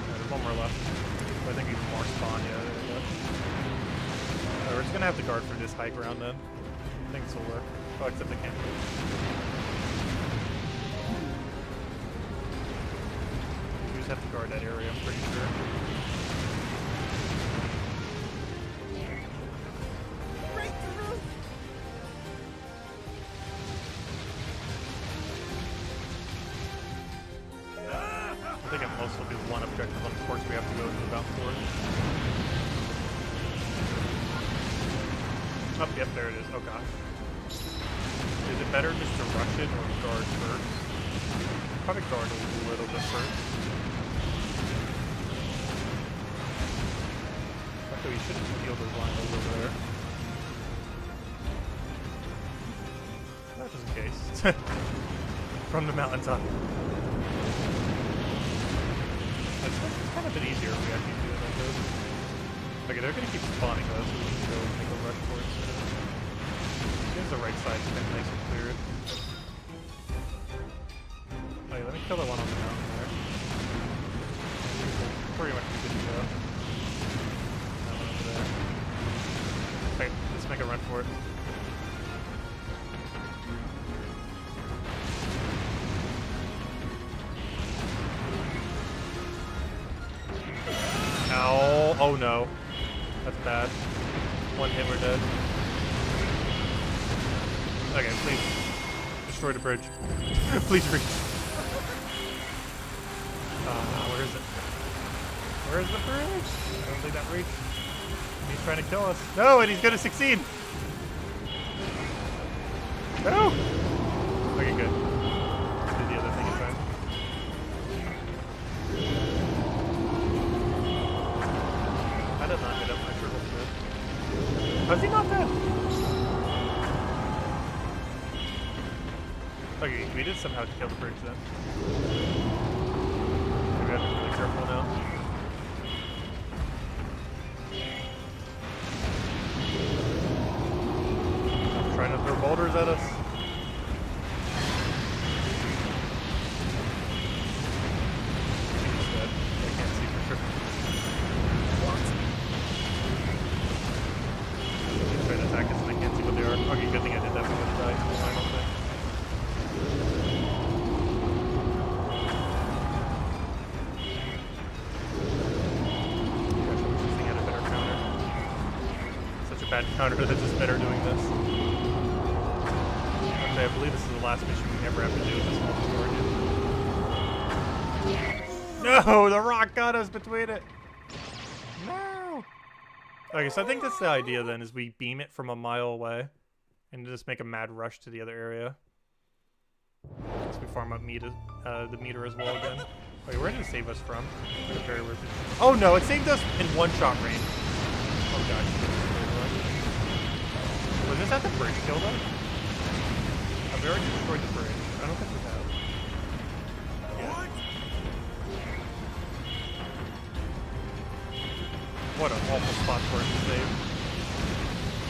There's one more left. I think even more spawn, yeah, there we go. We're just gonna have to guard for this high ground then. I think this will work. Oh, except they can't move. We just have to guard that area, I'm pretty sure. I think at most we'll do one objective on the course we have to go to about 4. Oh, yep, there it is. Oh gosh. Is it better just to rush it or guard first? Probably guard a little bit first. Actually, we should heal those lines over there. Just in case. From the mountaintop. It's kind of a bit easier if we actually do it like this. Okay, they're gonna keep spawning though, so we need to go make a rush for it soon. Here's the right side, it's kind of nice and cleared. Oh yeah, let me kill the one on the mountain there. Pretty much good to go. That one over there. Okay, let's make a run for it. Ow. Oh no. That's bad. One hit, we're dead. Okay, please. Destroy the bridge. Please reach. Where is it? Where is the bridge? I don't think that reached. He's trying to kill us. No, and he's gonna succeed! No! Okay, good. Let's do the other thing in time. I did not hit him. I sure hope he did. How's he not dead? Okay, we did somehow kill the bridge then. We have to be really careful now. I'm trying to throw boulders at us. He's dead. I can't see for sure. He's trying to attack us and I can't see what they are. Okay, good thing I did that. We would have died in the final thing. bad counter that is better doing this. Okay, I believe this is the last mission we ever have to do with this multi-origin. No, the rock got us between it. No. Okay, so I think that's the idea then, is we beam it from a mile away and just make a mad rush to the other area. So we farm up the meter as well again. Wait, where did it save us from? Very worth it. Oh no, it saved us in one-shot range. Oh gosh. Was this at the bridge kill though? I've already destroyed the bridge. I don't think we have. Yeah. What an awful spot for it to save.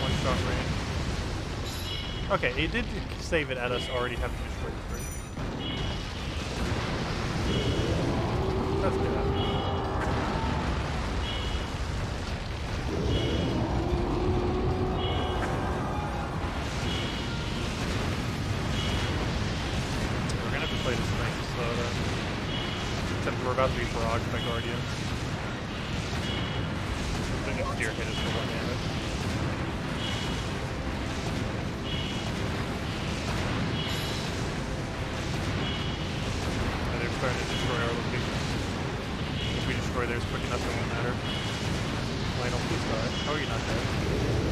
One-shot range. Okay, it did save it at us already having destroyed the bridge. Let's do that. We're gonna have to play this nice and slow then. Except we're about to be frogged by guardians. The nuclear hit us for 1 damage. And they're starting to destroy our location. If we destroy theirs quick enough, it won't matter. Lionel, please die. How are you not dead?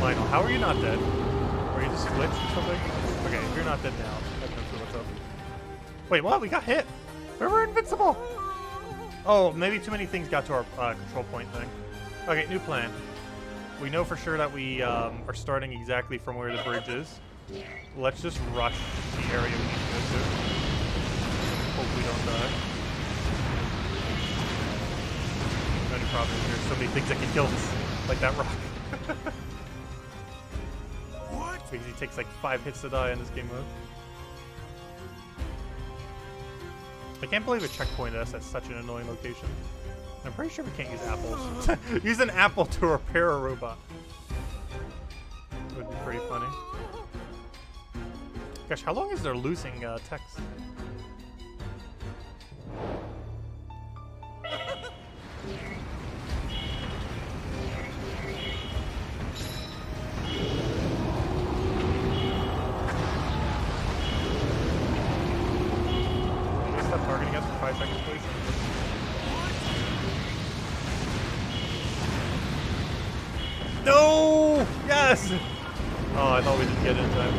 Lionel, how are you not dead? Are you just glitched or something? Okay, if you're not dead now, I have no clue what's up. Wait, what? We got hit! We were invincible! Oh, maybe too many things got to our control point thing. Okay, new plan. We know for sure that we are starting exactly from where the bridge is. Let's just rush the area we need to go to. Hope we don't die. The only problem is there's so many things that can kill us, like that rock. What? Because he takes like 5 hits to die in this game mode. I can't believe it checkpointed us at such an annoying location. I'm pretty sure we can't use apples. Use an apple to repair a robot. That would be pretty funny. Gosh, how long is there losing text? Can you stop targeting us for 5 seconds, please? No! Yes! Oh, I thought we didn't get it in time.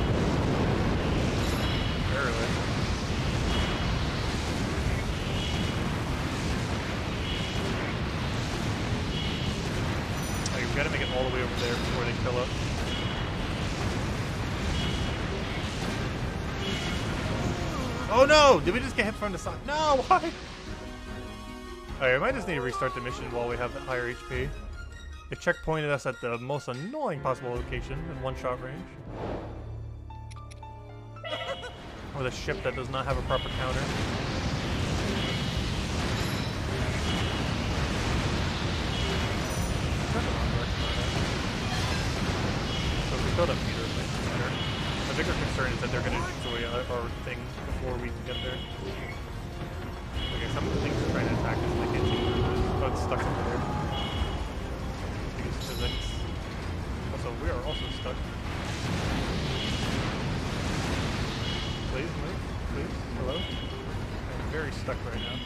Barely. Okay, we gotta make it all the way over there before they kill us. Oh no! Did we just get hit from the side? No! Why? Alright, we might just need to restart the mission while we have the higher HP. It checkpointed us at the most annoying possible location in one-shot range. With a ship that does not have a proper counter. So if we kill that meter, it makes it better. The bigger concern is that they're going to destroy our thing before we can get there. Okay, some of the things are trying to attack us and I can't see where it is. Oh, it's stuck over there. Physics. Also, we are also stuck. Please move. Please. Hello? I'm very stuck right now.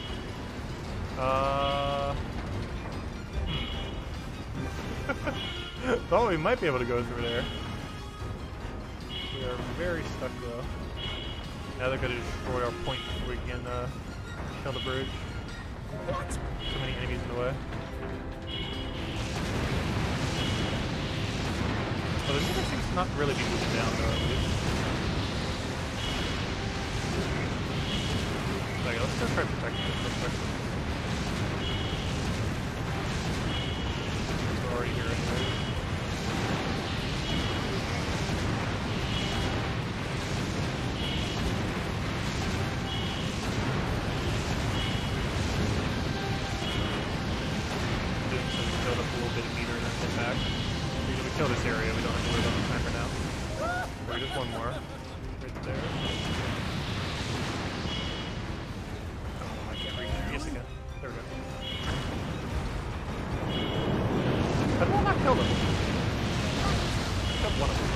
Thought we might be able to go through there. We are very stuck though. Now they're going to destroy our point before we can kill the bridge. Too many enemies in the way. Well, the music seems to not really be moving down though, at least. Okay, let's go try protecting this real quick. We're already here anyway. So we build up a little bit of meter and then get back. We kill this area, we don't have to worry about the timer now. Or just one more. Right there. Oh, I can't reach it. Yes, again. There we go. How did I not kill them? one of them.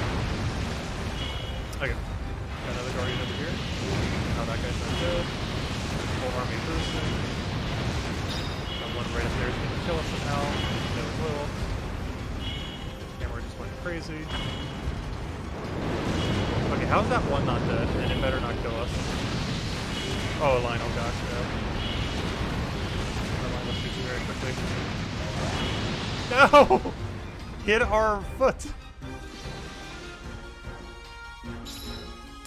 Okay. Got another guardian over here. Oh, that guy's not good. Full army boosting. Got one right up there is going to kill us somehow. No, it will. Camera just went crazy. Okay, how's that one not dead? And it better not kill us. Oh, Lionel, gosh, yeah. Lionel shoots you very quickly. No! Hit our foot!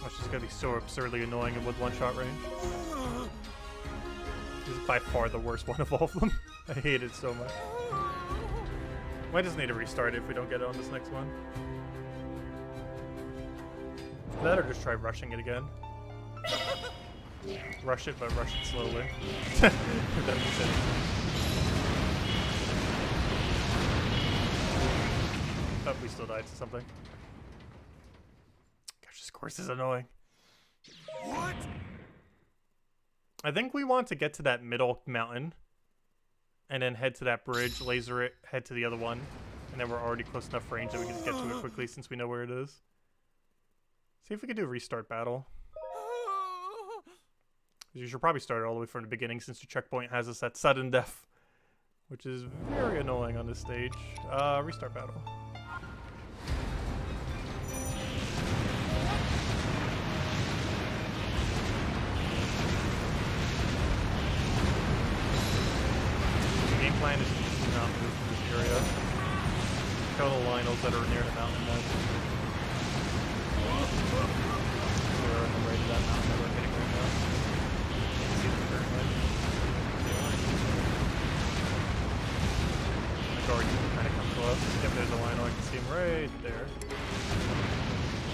Oh, she's gonna be so absurdly annoying and with one-shot range. This is by far the worst one of all of them. I hate it so much. Might just need to restart it if we don't get it on this next one. That or just try rushing it again. Rush it, but rush it slowly. If that makes sense. Oh, we still died to something. Gosh, this course is annoying. What? I think we want to get to that middle mountain. And then head to that bridge, laser it, head to the other one. And then we're already close enough range that we can just get to it quickly since we know where it is. See if we can do a restart battle. You should probably start it all the way from the beginning since the checkpoint has us at sudden death. Which is very annoying on this stage. Restart battle. The game plan is to not move from this area. Kill the Lionels that are near the mountain then. We're on the way to that mountain that we're hitting right now. Can't see them currently. The guardian can kind of come close. If there's a Lionel, I can see him right there.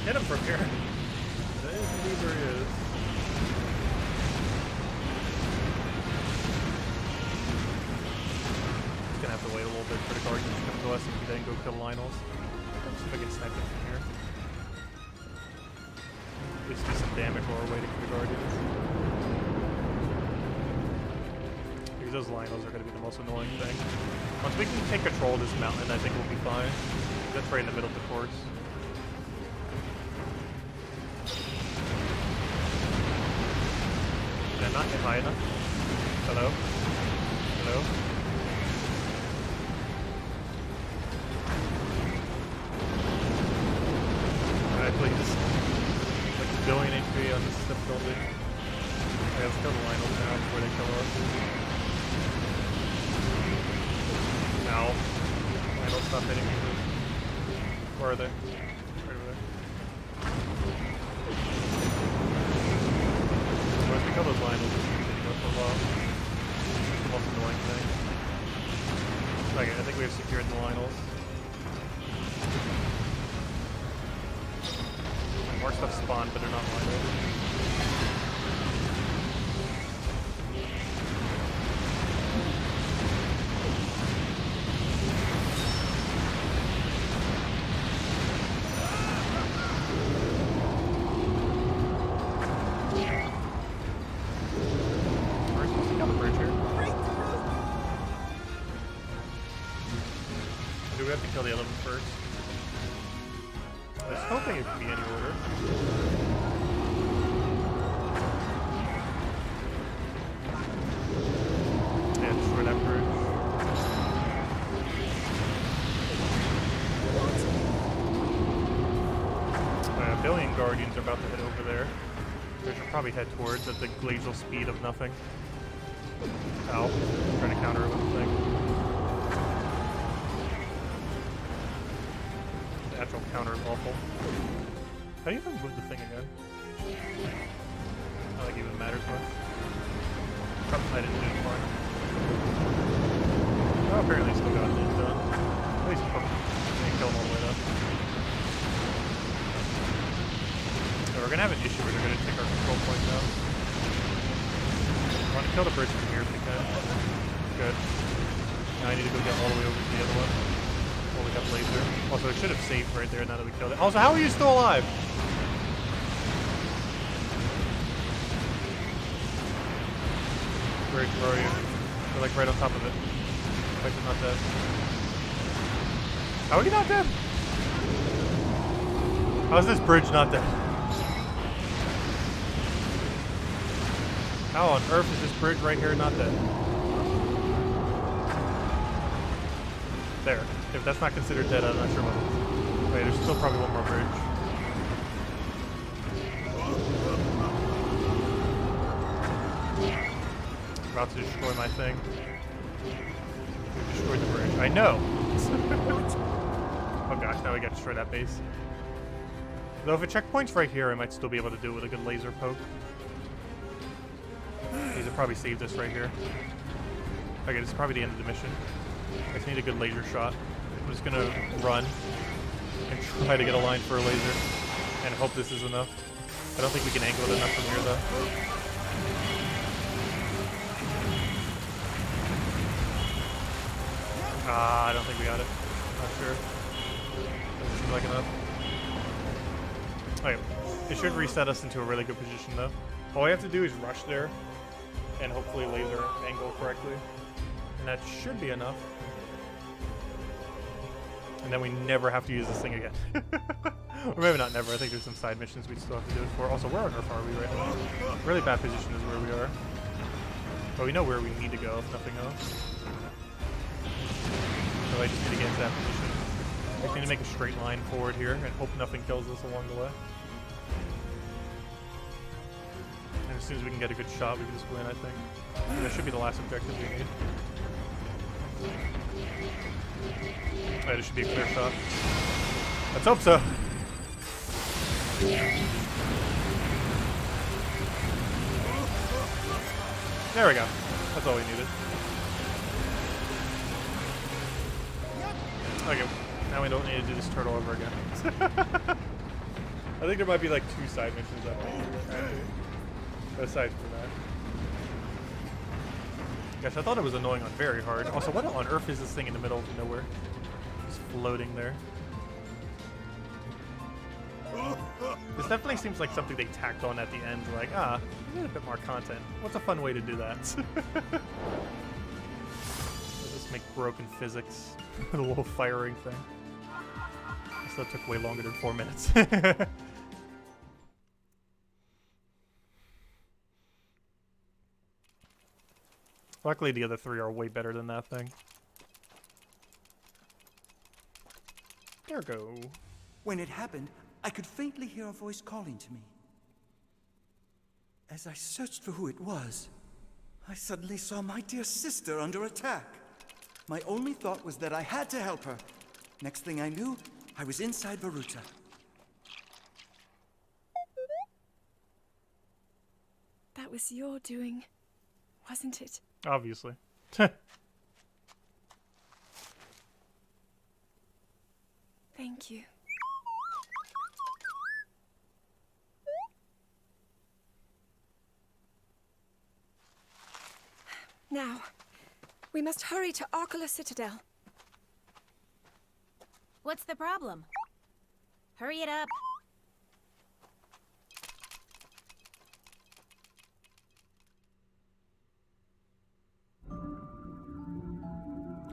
Hit him from here. That is indeed where he is. Just gonna have to wait a little bit for the guardian to come to us if we then go kill Lionels. Let's see if I can snipe it from here. At least do some damage while we're waiting for the guardians. Because those Lionels are going to be the most annoying thing. Once we can take control of this mountain, I think we'll be fine. That's right in the middle of the course. Did I not get high enough? Hello? Hello? Alright, please. Like a billion HP on this difficulty. Okay, let's kill the Lionels now before they kill us. Ow. Lionels, stop hitting me. Where are they? Right over there. Once we kill those Lionels, it's going to go for a while. That's the most annoying thing. Okay, I think we have secured the Lionels. More stuff spawned, but they're not Lionels. Kill the other one first. I was hoping it could be any order. Yeah, destroy that bridge. A billion guardians are about to head over there. They should probably head towards at the glacial speed of nothing. Ow. Trying to counter it with the thing. Actual counter is awful. How do you even move the thing again? I don't think it even matters much. Probably I didn't do it fine. Oh, apparently still got it done. At least kill them all the way up. So we're gonna have an issue where they're gonna take our control points out. I want to kill the bridge from here if we can. Good. Now I need to go get all the way over to the other one. Oh, we got laser. Also, it should have saved right there now that we killed it. Also, how are you still alive? Bridge, where are you? You're like right on top of it. Like you're not dead. How are you not dead? How's this bridge not dead? How on earth is this bridge right here not dead? There. If that's not considered dead, I'm not sure what it is. Wait, there's still probably one more bridge. About to destroy my thing. We destroyed the bridge. I know! Oh gosh, now we gotta destroy that base. Though if a checkpoint's right here, I might still be able to do it with a good laser poke. These have probably saved us right here. Okay, this is probably the end of the mission. I just need a good laser shot. I'm just gonna run and try to get a line for a laser and hope this is enough. I don't think we can angle it enough from here though. Ah, I don't think we got it. Not sure. Doesn't seem like enough. Okay, it should reset us into a really good position though. All we have to do is rush there and hopefully laser angle correctly. And that should be enough. And then we never have to use this thing again. Or maybe not never. I think there's some side missions we still have to do it for. Also, where on earth are we right now? Really bad position is where we are. But we know where we need to go, if nothing else. So I just need to get into that position. I just need to make a straight line forward here and hope nothing kills us along the way. And as soon as we can get a good shot, we can just win, I think. And that should be the last objective we need. Alright, this should be a clear shot. Let's hope so. There we go. That's all we needed. Okay, now we don't need to do this turtle over again. I think there might be like 2 side missions I might do, actually. Aside from that. Gosh, I thought it was annoying on very hard. Also, what on earth is this thing in the middle of nowhere? Just floating there. This definitely seems like something they tacked on at the end, like, we need a bit more content. What's a fun way to do that? Let's just make broken physics with a little firing thing. Guess that took way longer than 4 minutes. Luckily, the other 3 are way better than that thing. There we go. When it happened, I could faintly hear a voice calling to me. As I searched for who it was, I suddenly saw my dear sister under attack. My only thought was that I had to help her. Next thing I knew, I was inside Varuta. That was your doing, wasn't it? Obviously. Thank you. Now, we must hurry to Arkala Citadel. What's the problem? Hurry it up.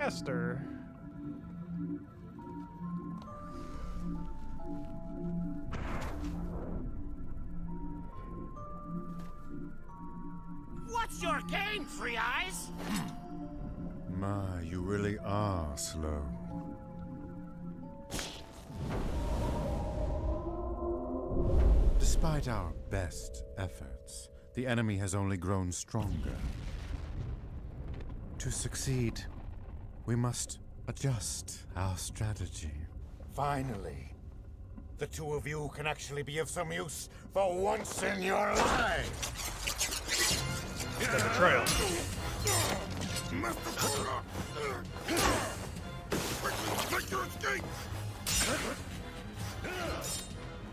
Esther. What's your game, Three Eyes? My, you really are slow. Despite our best efforts, the enemy has only grown stronger. To succeed, we must adjust our strategy. Finally, the two of you can actually be of some use for once in your life. The betrayal.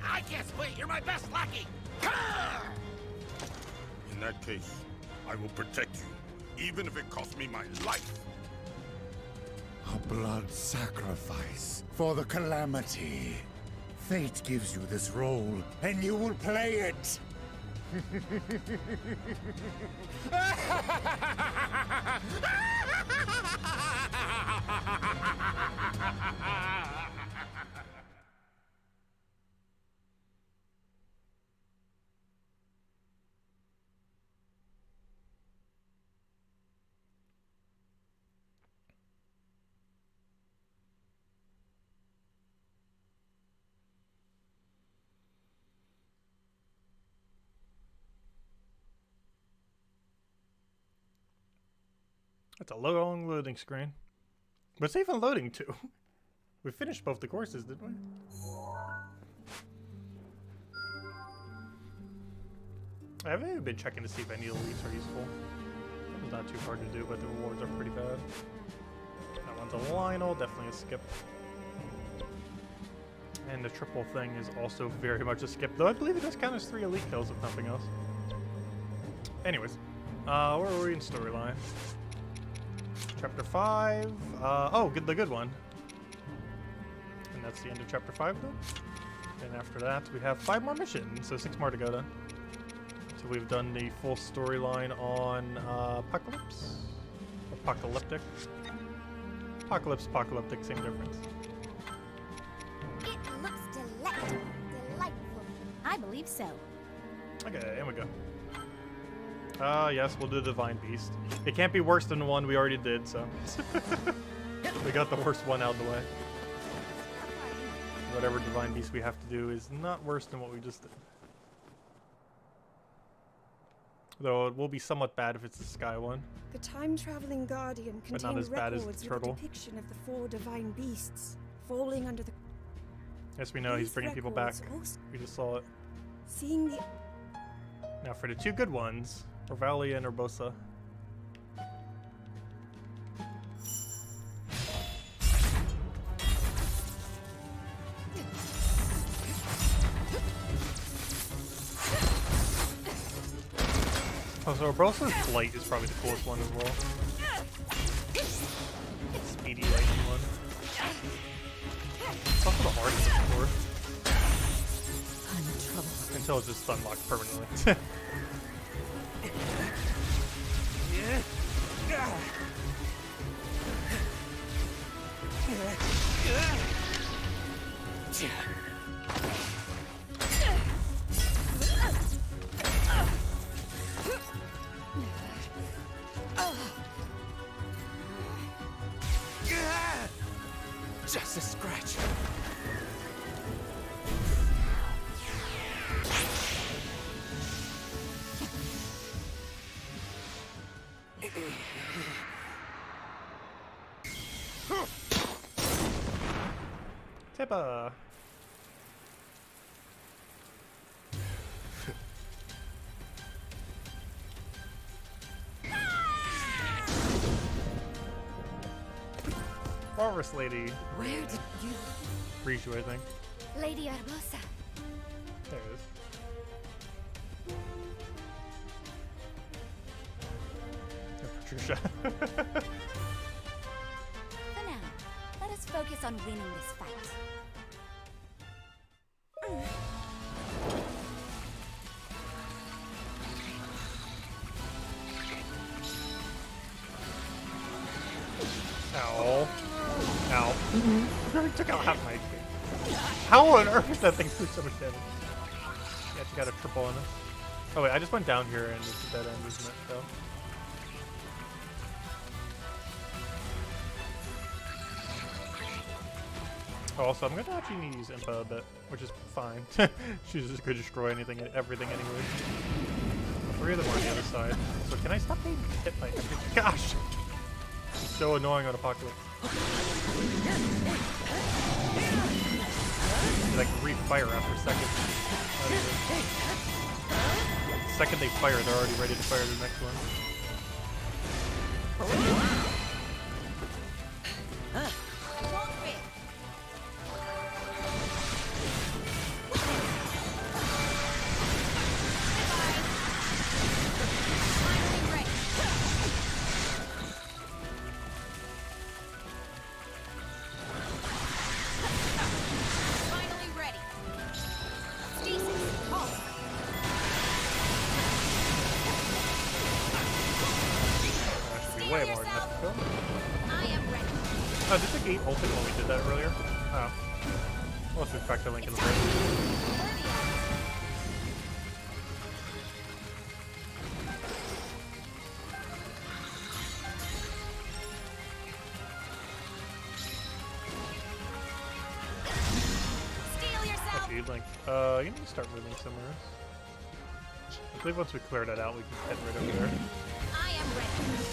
I can't split. You're my best lackey. In that case, I will protect you, even if it costs me my life. A blood sacrifice for the Calamity. Fate gives you this role, and you will play it. That's a long loading screen. What's even loading to? We finished both the courses, didn't we? I haven't been checking to see if any elites are useful. It's not too hard to do, but the rewards are pretty bad. That one's a Lionel, definitely a skip. And the triple thing is also very much a skip, though I believe it does count as 3 elite kills, if nothing else. Anyways, where were we in storyline? Chapter 5. Oh, the good one. And that's the end of chapter 5, then. And after that, we have 5 more missions, so 6 more to go then. So we've done the full storyline on Apocalyptic. Apocalyptic, same difference. It looks delightful. I believe so. Okay, and we go. Yes, we'll do the Divine Beast. It can't be worse than the one we already did, so. We got the worst one out of the way. Whatever Divine Beast we have to do is not worse than what we just did. Though it will be somewhat bad if it's the Sky one. The time-traveling Guardian But not contains as bad as records the with a turtle. depiction of the 4 divine beasts falling under the... Yes, we know he's These bringing people back. records also- We just saw it. Seeing the... Now for the 2 good ones, Orvalia and Urbosa. Oh, so Urbosa's Flight is probably the coolest one as well. Speedy lightning one. It's also the hardest, of course. I'm in trouble. Until it's just unlocked permanently. Just a scratch. Tippa. Walrus Lady. Where did you... Riju, I think. Lady Urbosa. There it is. Yeah, Patricia. For now, let us focus on winning this fight. Ow. Ow. I took out half my HP. How on earth is that thing do so much damage? Yeah, she got a triple on it. Oh wait, I just went down here and it's a dead end, isn't it? So. Oh, also, I'm gonna actually need to use Impa a bit, which is fine. She's just gonna destroy anything, everything anyway. 3 of them are on the other side. So can I stop being hit by everything? Gosh! It's so annoying on Apocalypse. They like re-fire after seconds. The second they fire, they're already ready to fire the next one. Way more than enough to kill. I am ready. Oh, did the gate open when we did that earlier? Oh. Well, let's back to link in the break. Steal yourself. Okay, Link. You need to start moving somewhere. I believe once we clear that out, we can head right over there. I am ready.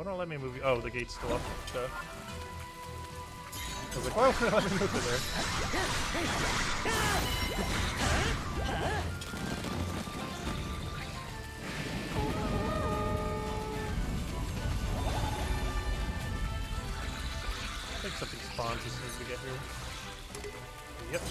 Why don't let me move you? Oh, the gate's still up. Okay. I was like, why won't it let me move you there? I think something spawns as soon as we get here. Yep.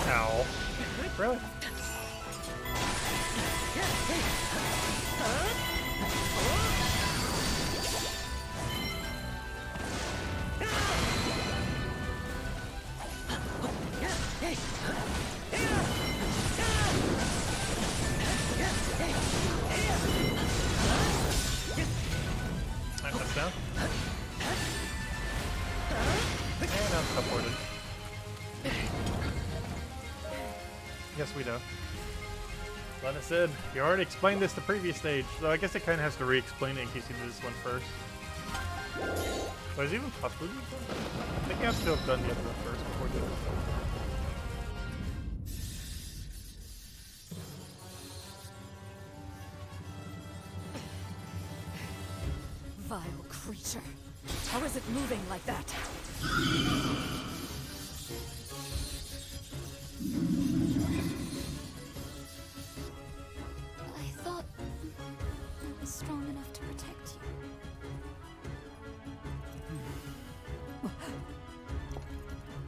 Ow. Really? Alright, that's down. And I'm supported. Yes, we know. Like I said, you already explained this the previous stage, so I guess it kind of has to re-explain it in case you do this one first. But is it even possible to do this one? I think you have to have done the other one first before doing this one. Vile creature. How is it moving like that? I thought I was strong enough to protect you.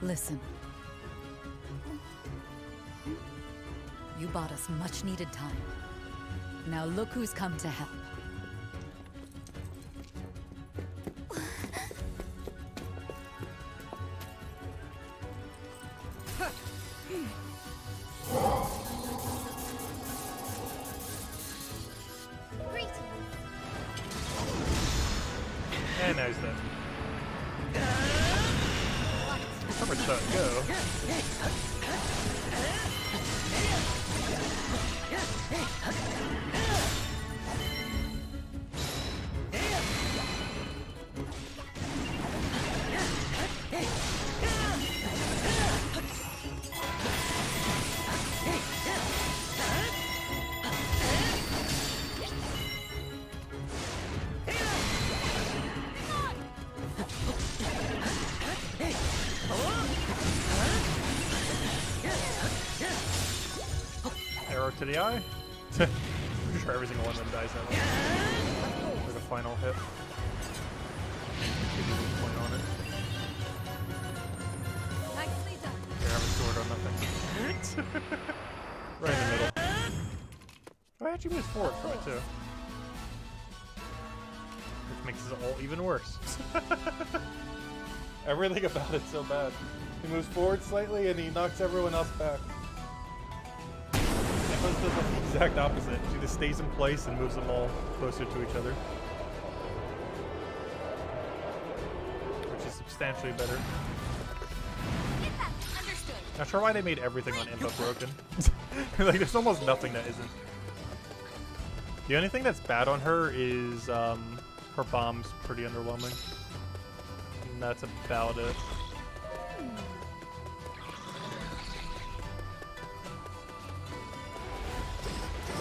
Listen. You bought us much needed time. Now look who's come to help. Great. And now he's dead. Covered shot, go. Arrow to the eye. I'm sure every single one of them dies that way. For the final hit. Give you a point on it. Nicely done. Here, have a sword or nothing. Right in the middle. Oh, I actually moved forward from it too. Which makes it all even worse. Everything about it's so bad. He moves forward slightly and he knocks everyone else back. Does the exact opposite. She just stays in place and moves them all closer to each other. Which is substantially better. Understood. Not sure why they made everything on Impa broken. Like, there's almost nothing that isn't. The only thing that's bad on her is her bomb's pretty underwhelming. And that's about it.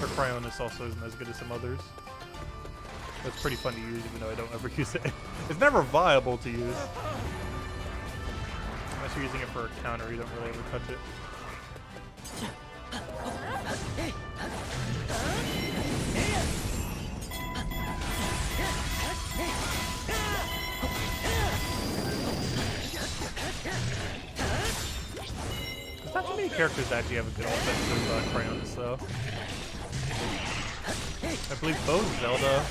Her Cryonis also isn't as good as some others. That's pretty fun to use even though I don't ever use it. It's never viable to use. Unless you're using it for a counter, you don't really ever touch it. There's not too many characters that actually have a good offensive Cryonis though. I believe Bo Zelda,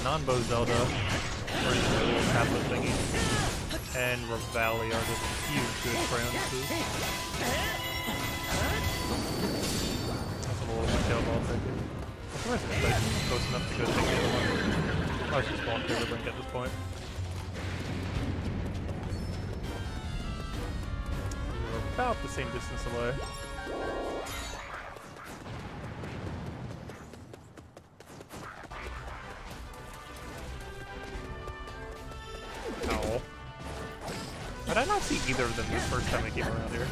non-Bo Zelda, or the little tablet thingy, and Revali are the few good Crayonises. That's a little detailed ball thinking. I'm surprised it's like close enough to go take the other one. I was just walking over Link at this point. We're about the same distance away. But I don't see either of them the first time I came around here.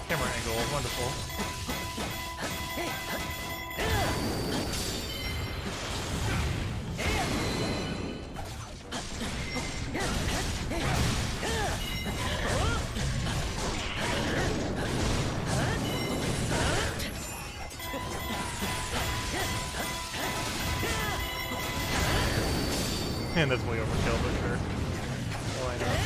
Camera angle, wonderful. And that's way overkill, but sure. Why not?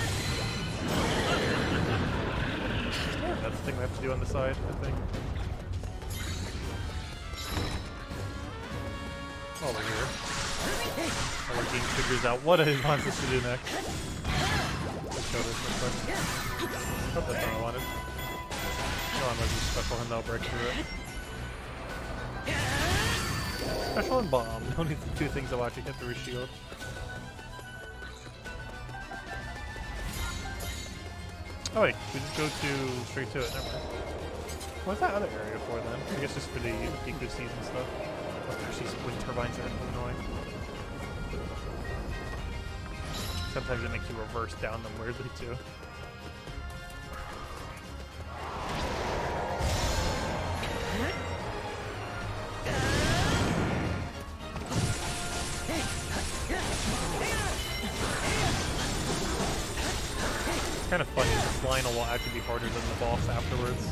Yeah, that's the thing we have to do on the side, I think. Over here. While our game figures out what it wants us to do next. Let's show this real quick. Oh, that's not what I wanted. No, I'm gonna just special him, that'll break through it. Special and bomb. Only the two things that will actually hit through his shield. Oh wait, we just go straight to it, never mind. What's that other area for then? I guess just for the peak of season stuff. Oh, these wind turbines are annoying. Sometimes it makes you reverse down them weirdly too. Kind of funny, this Lionel will actually be harder than the boss afterwards.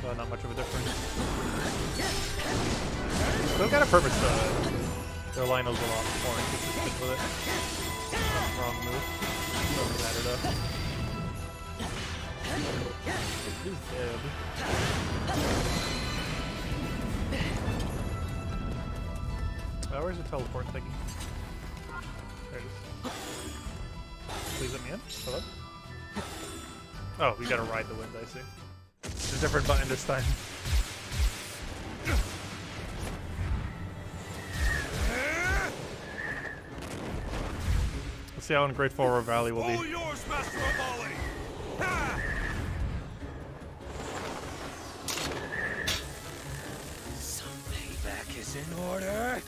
So not much of a difference. They've got a purpose though. Their Lionel's a lot more inconsistent with it. Wrong move. Doesn't matter though. He's dead. Oh, where's the teleport thingy? There it is. Please let me in. Hello? Oh, we gotta ride the wind, I see. It's a different button this time. Let's see how ungrateful our Valley will be. All yours, Master of Volley! Ha! Some payback is in order.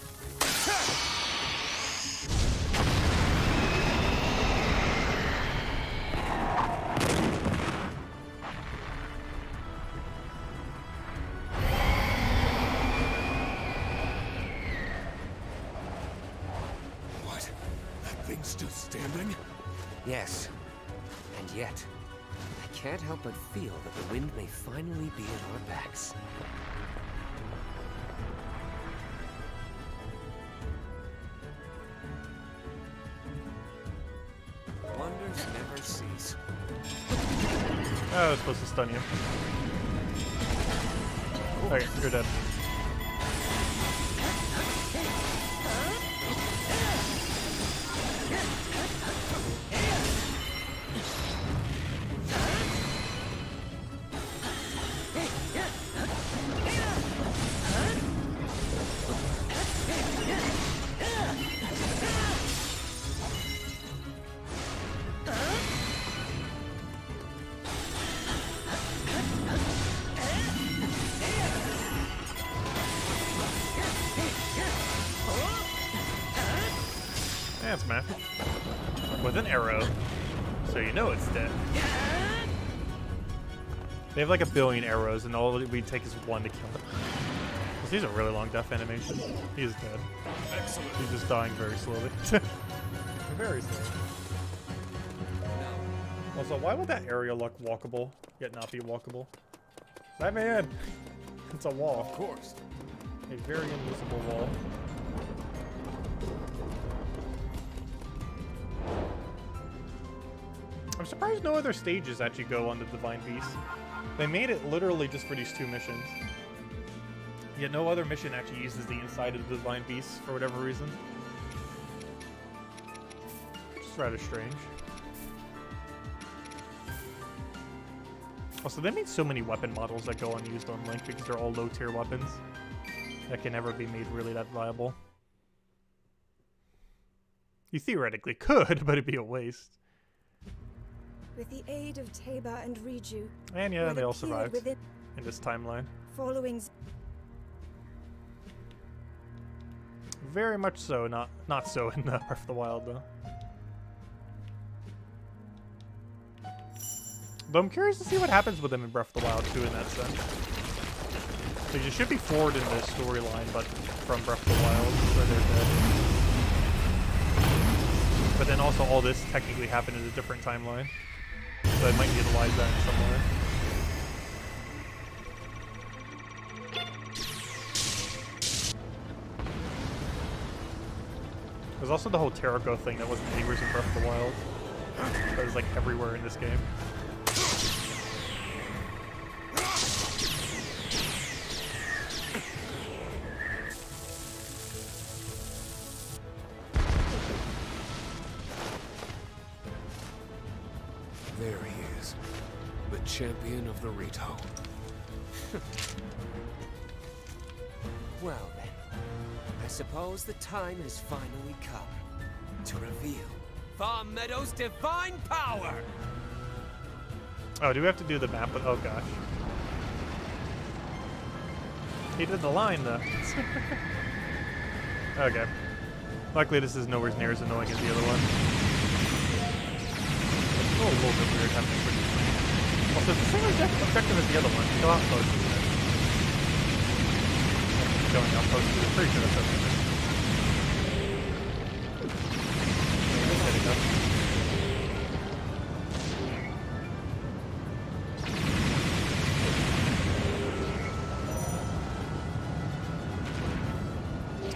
Still standing? Yes. And yet, I can't help but feel that the wind may finally be at our backs. Wonders never cease. Oh, I was supposed to stun you. Okay, you're dead. That's math. With an arrow, so you know it's dead. They have like 1 billion arrows, and all we take is 1 to kill it. These are really long death animations. He is dead. Excellent. He's just dying very slowly. Very slowly. Also, why would that area look walkable, yet not be walkable? Let me in! It's a wall. Of course. A very invisible wall. I'm surprised no other stages actually go on the Divine Beast. They made it literally just for these 2 missions. Yet no other mission actually uses the inside of the Divine Beast for whatever reason. Which is rather strange. Also, they made so many weapon models that go unused on Link because they're all low-tier weapons that can never be made really that viable. You theoretically could, but it'd be a waste. With the aid of Teba and Riju. And yeah, they all survived within in this timeline. following. Very much so, not so in Breath of the Wild though. Though I'm curious to see what happens with them in Breath of the Wild too in that sense. Because you should be forward in the storyline, but from Breath of the Wild, where they're dead. But then also all this technically happened in a different timeline. So I might utilize that in some way. There's also the whole Terraco thing that wasn't anywhere in Breath of the Wild. That was like everywhere in this game. There he is, the champion of the Rito. Well then, I suppose the time has finally come to reveal Farm Meadow's divine power! Oh, do we have to do the map? Oh gosh. He did the line though. Okay. Luckily this is nowhere near as annoying as the other one. It's a little bit weird having to switch. Also, it's the same objective as the other one. Go outpost, isn't it? Going outpost is pretty sure that's everything.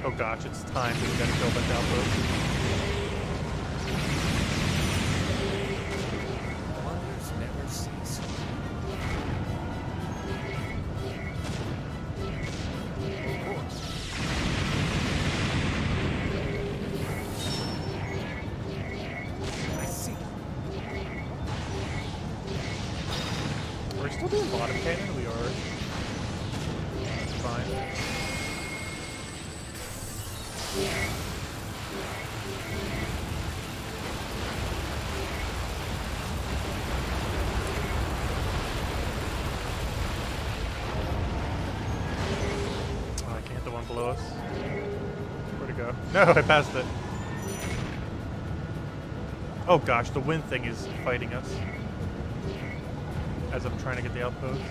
Oh gosh, it's time that we gotta go back outpost. Wonders never cease. I see. We're still doing bottom cannon? We are. It's fine. Oh, I can't hit the one below us. Where'd it go? No, I passed it. Oh gosh, the wind thing is fighting us. As I'm trying to get the outpost.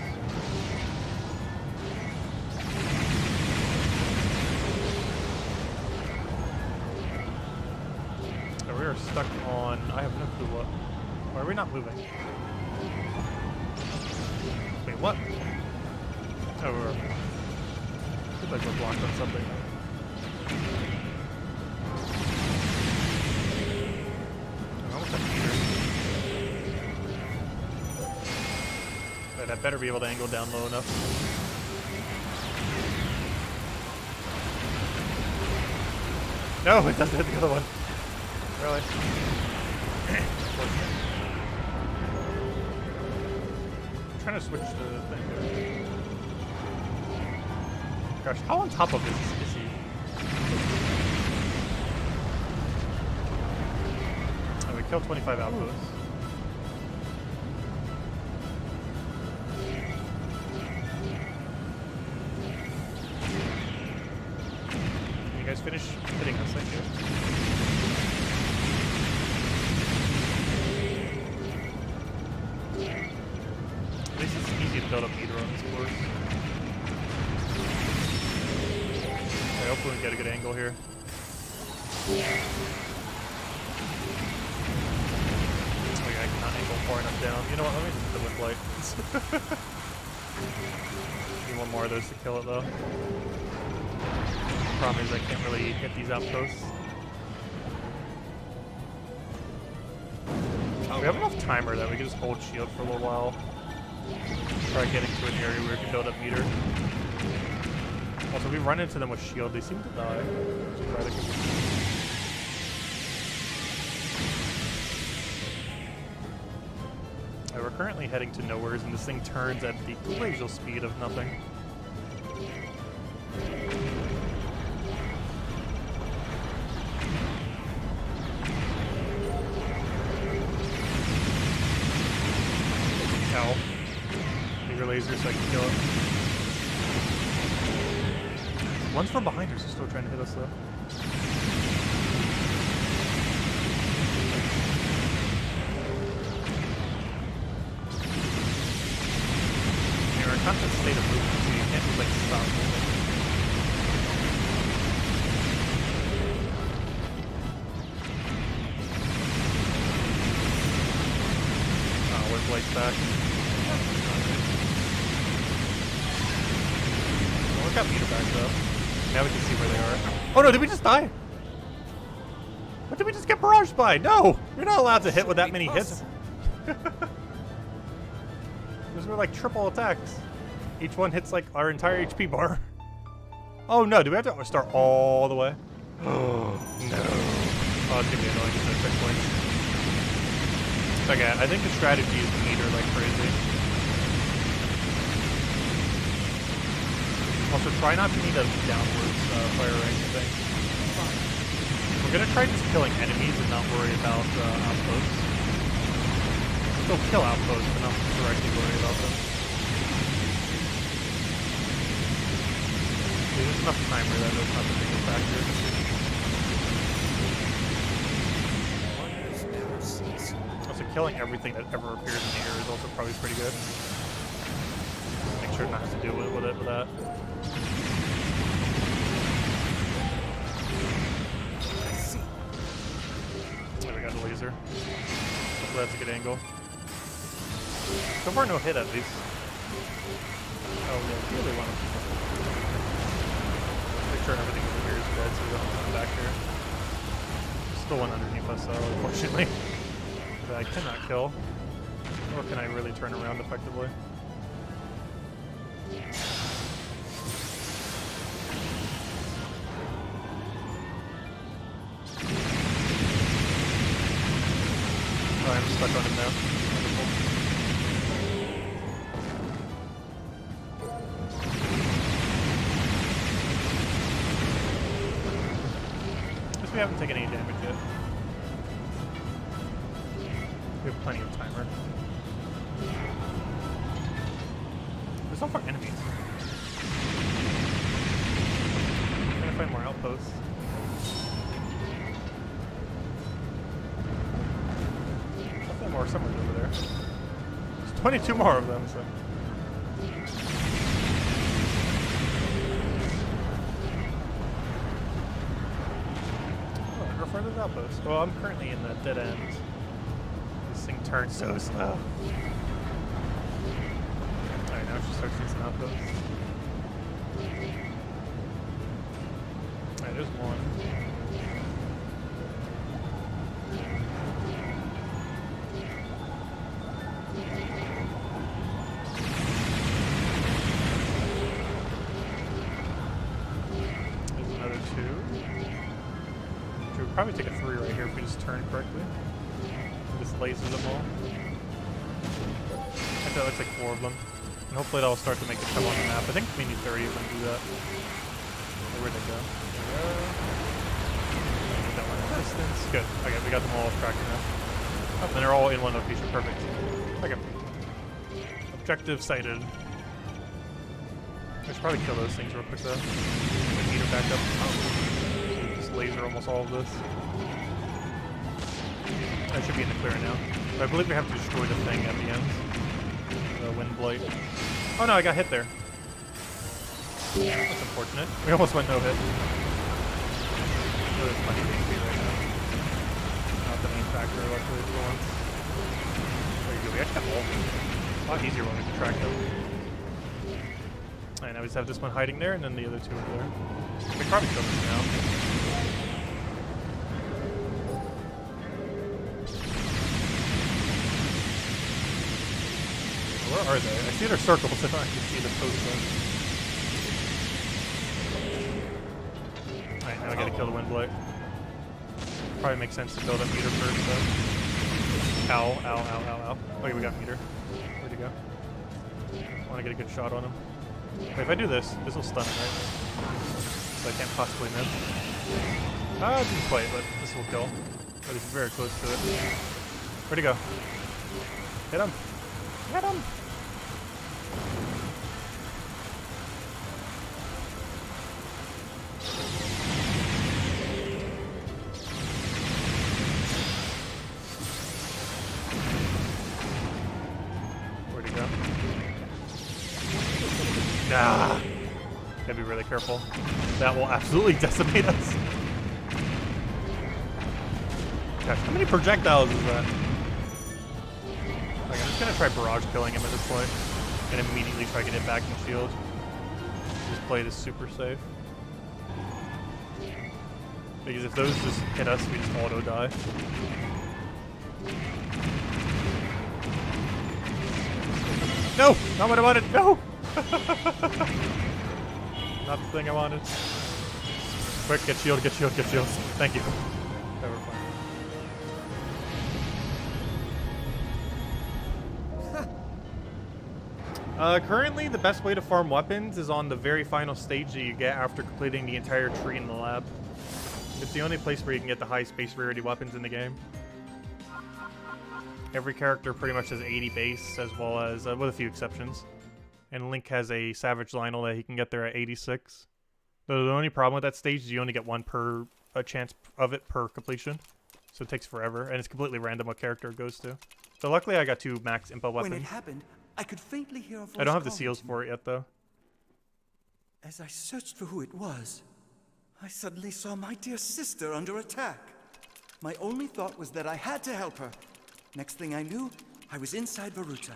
Oh, we are stuck on... I have no clue what. Why are we not moving? Wait, what? Oh, we're... Looks like we're blocked on something. I'm almost at meter. But I better be able to angle down low enough. No, it doesn't hit the other one. Really? I'm trying to switch the thing. Gosh, how on top of this is he? Oh, we killed 25 outposts. Can you guys finish hitting us like this? At least it's easy to build up meter on this course. Okay, hopefully we get a good angle here. Oh yeah, I cannot angle far enough down. You know what, let me just hit the wind blight. Need one more of those to kill it though. Problem is I can't really hit these outposts. We have enough timer that we can just hold shield for a little while. Try getting to an area where we can build up meter. Also, if we run into them with shield, they seem to die. Which is rather convenient. We're currently heading to nowheres, and this thing turns at the glacial speed of nothing. laser so I can kill it. One's from behind her, so still trying to hit us though. You're in a constant state of movement, so you can't just like stop moving. Oh, we're Blake's back. Well, we got meter back though. Now we can see where they are. Oh no, did we just die? What did we just get barraged by? No! You're not allowed to hit with that many hits. Those were like triple attacks. Each one hits like our entire HP bar. Oh no, do we have to start all the way? Oh no. Oh, it's gonna be annoying with no checkpoints. Okay, I think the strategy is to meter like crazy. Also, try not to need a downwards fire range thing. We're gonna try just killing enemies and not worry about outposts. Still kill outposts, but not directly worry about them. There's enough timer that that's not the biggest factor. Also, killing everything that ever appears in the air is also probably pretty good. Make sure not to deal with it with that. There we got the laser. Hopefully that's a good angle. So far, no hit at least. Oh, yeah, really want to make sure everything over here is dead so we don't have to come back here. Still one underneath us, though, unfortunately. That I cannot kill. Or can I really turn around effectively? Oh, I'm stuck on him now. Wonderful. Guess we haven't taken any damage yet. We have plenty of timer. There's so far enemies. I'm gonna find more outposts. More somewhere over there. There's 22 more of them, so. Oh, go further outpost. Well, I'm currently in the dead end. This thing turns so slow. Alright, now she starts using outposts. Alright, there's one. Probably take a 3 right here if we just turn correctly. Just lasers them all. I think that looks like 4 of them. And hopefully that'll start to make it come on the map. I think we need 30 of them to do that. Where'd they go? There we go. That one in distance. Good. Okay, we got them all off track now. Oh, and they're all in one location. Perfect. Okay. Objective sighted. I should probably kill those things real quick though. Get meter back up. Laser almost all of this. I should be in the clear now. But I believe we have to destroy the thing at the end. The wind blight. Oh no, I got hit there. That's unfortunate. We almost went no hit. There's plenty of HP right now. Not the main factor, luckily, for once. There you go. We actually got all. A lot easier when we can track them. Alright, now we just have this one hiding there, and then the other 2 over there. We can probably kill this now. Where are they? I see their circles, I don't actually see the posts. Alright, now I gotta kill the wind blight. Probably makes sense to build up meter first, though. Ow, ow, ow, ow, ow. Okay, we got meter. Where'd he go? I wanna get a good shot on him. Wait, if I do this, this will stun him, right? So I can't possibly miss. Ah, it didn't quite, but this will kill. But he's very close to it. Where'd he go? Hit him! Hit him! really careful. That will absolutely decimate us. Gosh, how many projectiles is that? Like, I'm just gonna try barrage killing him at this point. And immediately try to get it back in shield. Just play this super safe. Because if those just hit us, we just auto die. No! Not what I wanted! No! Not the thing I wanted. Quick, get shield, get shield, get shield. Thank you. Okay, we're fine. Currently, the best way to farm weapons is on the very final stage that you get after completing the entire tree in the lab. It's the only place where you can get the highest base rarity weapons in the game. Every character pretty much has 80 base, as well as, with a few exceptions. And Link has a Savage Lionel that he can get there at 86. The only problem with that stage is you only get a chance of it per completion. So it takes forever, and it's completely random what character it goes to. So luckily I got 2 max impa weapons. When it happened, I could faintly hear a voice. I don't have the seals for it yet, though. As I searched for who it was, I suddenly saw my dear sister under attack. My only thought was that I had to help her. Next thing I knew, I was inside Varuta.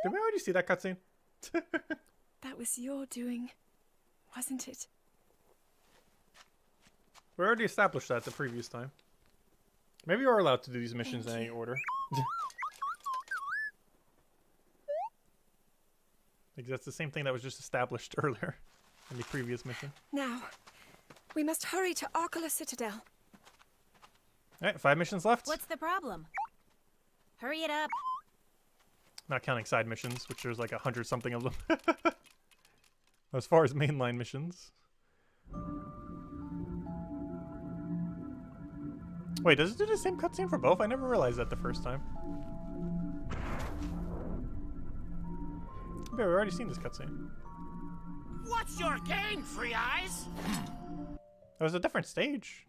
Did we already see that cutscene? That was your doing, wasn't it? We already established that the previous time. Maybe you're allowed to do these missions in any order. Because that's the same thing that was just established earlier in the previous mission. Now, we must hurry to Arkala Citadel. Alright, 5 missions left. What's the problem? Hurry it up. Not counting side missions, which there's like 100-something of them. As far as mainline missions. Wait, does it do the same cutscene for both? I never realized that the first time. Yeah, we've already seen this cutscene. What's your game, Free Eyes? It was a different stage.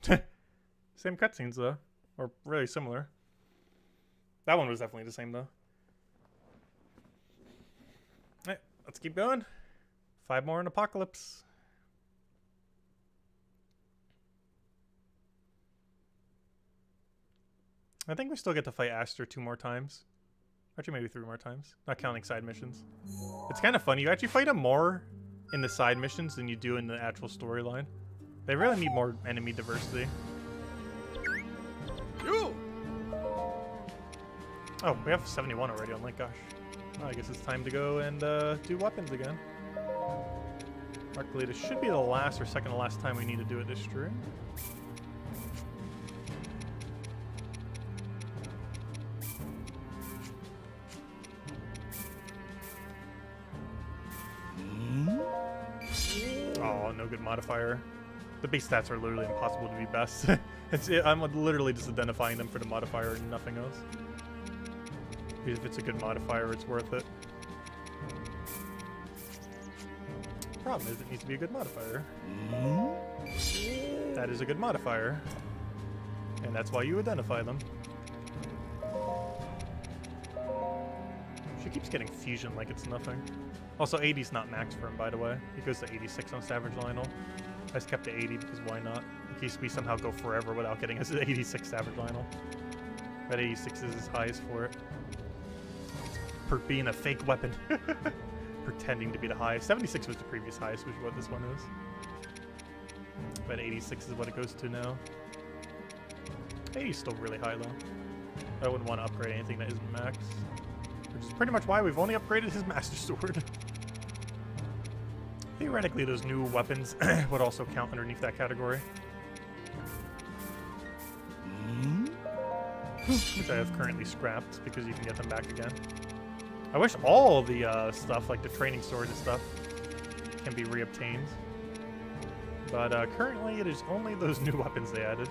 Same cutscenes, though. Or really similar. That one was definitely the same, though. Alright, let's keep going. 5 more in Apocalypse. I think we still get to fight Aster 2 more times. Actually, maybe 3 more times. Not counting side missions. It's kind of funny. You actually fight him more in the side missions than you do in the actual storyline. They really need more enemy diversity. Oh, we have 71 already on Link, gosh. Well, I guess it's time to go and do weapons again. Luckily, this should be the last or second to last time we need to do it this stream. Oh, no good modifier. The base stats are literally impossible to be best. I'm literally just identifying them for the modifier and nothing else. Because if it's a good modifier, it's worth it. The problem is it needs to be a good modifier. That is a good modifier. And that's why you identify them. She keeps getting fusion like it's nothing. Also, 80's not max for him, by the way. He goes to 86 on Savage Lionel. I just kept it 80 because why not? In case we somehow go forever without getting us 86 Savage Lionel. But 86 is his highest for it. For being a fake weapon. Pretending to be the highest. 76 was the previous highest, which is what this one is. But 86 is what it goes to now. 80 is still really high, though. I wouldn't want to upgrade anything that isn't max. Which is pretty much why we've only upgraded his Master Sword. Theoretically, those new weapons would also count underneath that category. Which I have currently scrapped because you can get them back again. I wish all the stuff, like the training sword and stuff, can be reobtained. But currently, it is only those new weapons they added.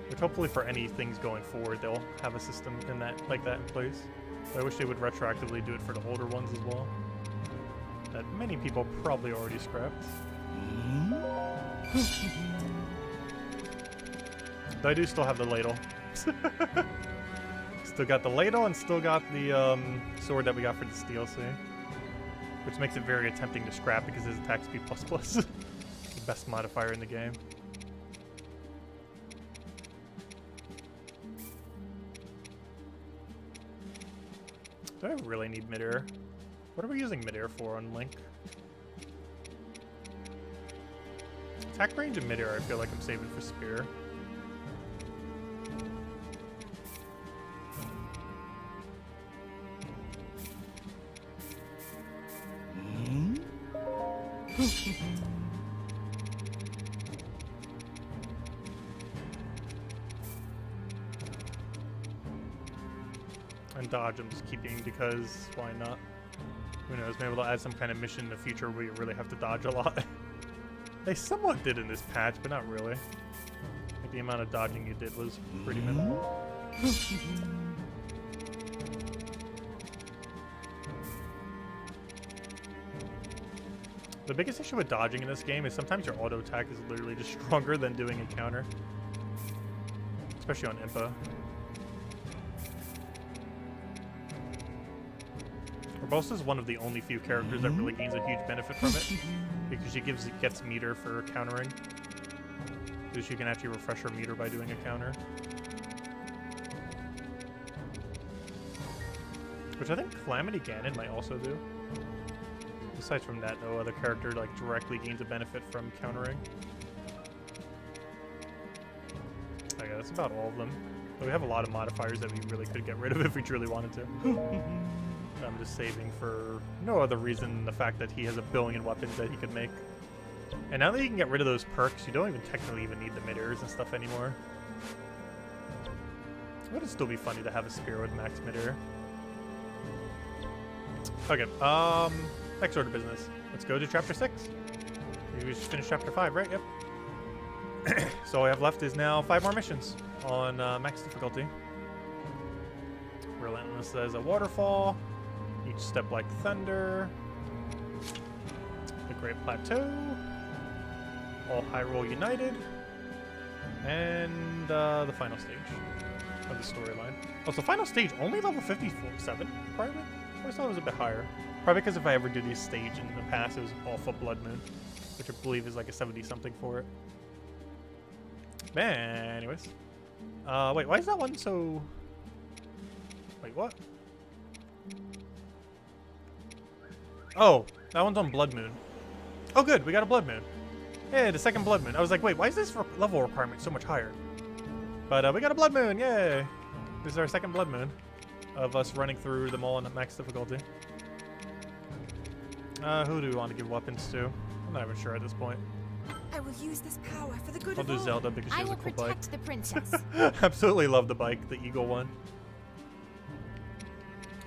Which hopefully for any things going forward, they'll have a system in that like that in place. But I wish they would retroactively do it for the older ones as well. That many people probably already scrapped. But I do still have the ladle. Still got the ladle and still got the sword that we got for this DLC. which makes it very tempting to scrap because his attack speed ++. The best modifier in the game. Do I really need midair? What are we using midair for on Link? Attack range and midair I feel like I'm saving for spear. And dodge I'm just keeping because why not? Who knows, maybe they'll add some kind of mission in the future where you really have to dodge a lot. They somewhat did in this patch, but not really. Like the amount of dodging you did was pretty minimal. The biggest issue with dodging in this game is sometimes your auto attack is literally just stronger than doing a counter. Especially on Impa. Urbosa is one of the only few characters that really gains a huge benefit from it, because she gets meter for countering. So she can actually refresh her meter by doing a counter. Which I think Calamity Ganon might also do. Aside from that, no other character like directly gains a benefit from countering. Oh yeah, that's about all of them. But we have a lot of modifiers that we really could get rid of if we truly wanted to. I'm just saving for no other reason than the fact that he has a billion weapons that he could make. And now that you can get rid of those perks, you don't even technically even need the mid-airs and stuff anymore. It would still be funny to have a spear with max mid-air. Okay, next order of business. Let's go to chapter 6. We just finished chapter 5, right? Yep. So all we have left is now 5 more missions on max difficulty. Relentless as a waterfall. Each step like thunder. The Great Plateau. All Hyrule United. And the final stage of the storyline. Oh, so final stage only level 57 requirement? I always thought it was a bit higher. Probably because if I ever do this stage in the past, it was all for Blood Moon, which I believe is like a 70-something for it. Man, anyways. Wait, why is that one so... Wait, what? Oh, that one's on Blood Moon. Oh, good, we got a Blood Moon. Yeah, the second Blood Moon. I was like, wait, why is this level requirement so much higher? But we got a Blood Moon, yay! This is our second Blood Moon of us running through them all in max difficulty. Who do we want to give weapons to? I'm not even sure at this point. I will use this power for the good I'll of do all. Zelda because she has a cool bike. I will protect the princess. Absolutely love the bike, the Eagle one.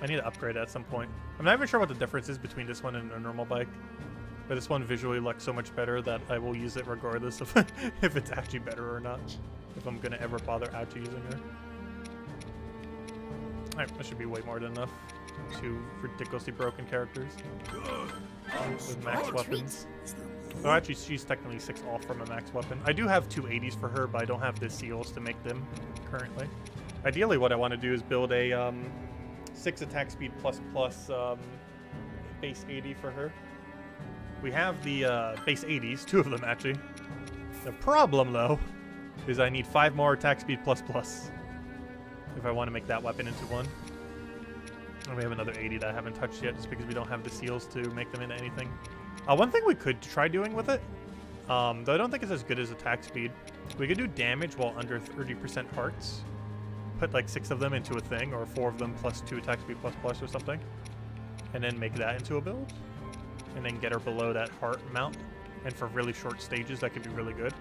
I need to upgrade it at some point. I'm not even sure what the difference is between this one and a normal bike. But this one visually looks so much better that I will use it regardless of if it's actually better or not. If I'm going to ever bother actually using her. Alright, that should be way more than enough. 2 ridiculously broken characters. With max weapons. Oh, actually, she's technically 6 off from a max weapon. I do have 2 80s for her, but I don't have the seals to make them currently. Ideally, what I want to do is build a 6 attack speed plus base 80 for her. We have the base 80s, 2 of them actually. The problem, though, is I need 5 more attack speed plus if I want to make that weapon into one. And we have another 80 that I haven't touched yet just because we don't have the seals to make them into anything. One thing we could try doing with it, though I don't think it's as good as attack speed, we could do damage while under 30% hearts. Put like 6 of them into a thing, or 4 of them plus 2 attack speed plus or something. And then make that into a build. And then get her below that heart amount. And for really short stages, that could be really good.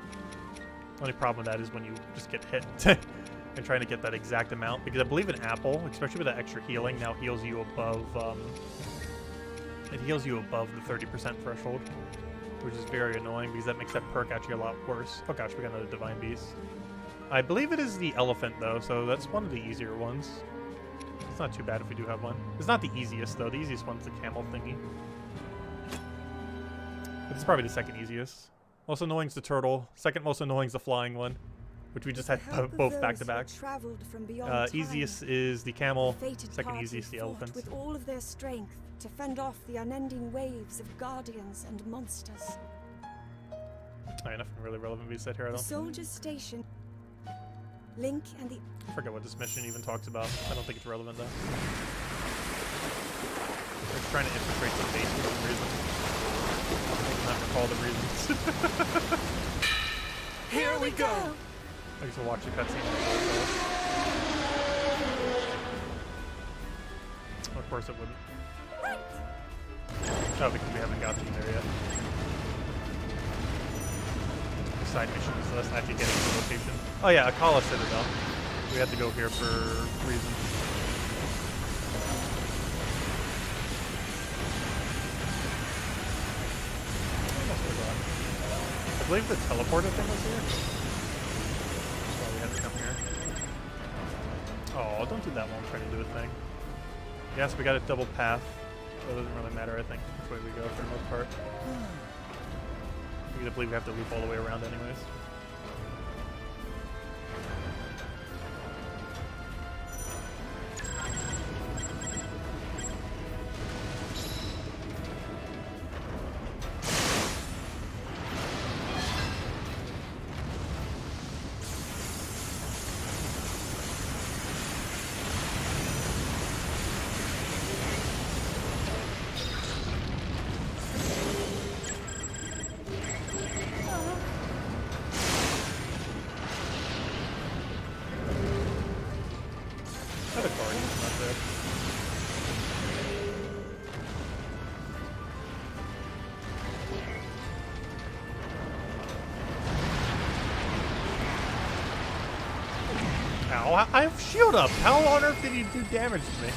Only problem with that is when you just get hit. And trying to get that exact amount. Because I believe an apple, especially with that extra healing, now heals you above... it heals you above the 30% threshold. Which is very annoying because that makes that perk actually a lot worse. Oh gosh, we got another Divine Beast. I believe it is the elephant though, so that's one of the easier ones. It's not too bad if we do have one. It's not the easiest though. The easiest one's the camel thingy. But it's probably the second easiest. Most annoying's the turtle. Second most annoying's the flying one. which we just With had the help of both those back to who back. traveled from beyond Easiest time, is the camel, the fated second party easiest the fought elephant. with all of their strength to fend off the unending waves of guardians and monsters. Alright, nothing really relevant we said here, I The don't think. soldiers' station. Link and the I forget what this mission even talks about. I don't think it's relevant though. They're trying to infiltrate the base for some reason. I cannot recall the reasons. Here we go! I guess we'll watch the cutscene. Of course it wouldn't. Oh, because we haven't gotten there yet. Side missions, so that's actually getting to the location. Oh yeah, Akala Citadel. We had to go here for reasons. I believe the teleporter thing was here. That's why we had to come here. Oh, don't do that while I'm trying to do a thing. Yes, we got a double path. So it doesn't really matter, I think. Which way we go for the most part. I believe we have to loop all the way around anyways. Ow, I have shield up. How on earth did he do damage to me?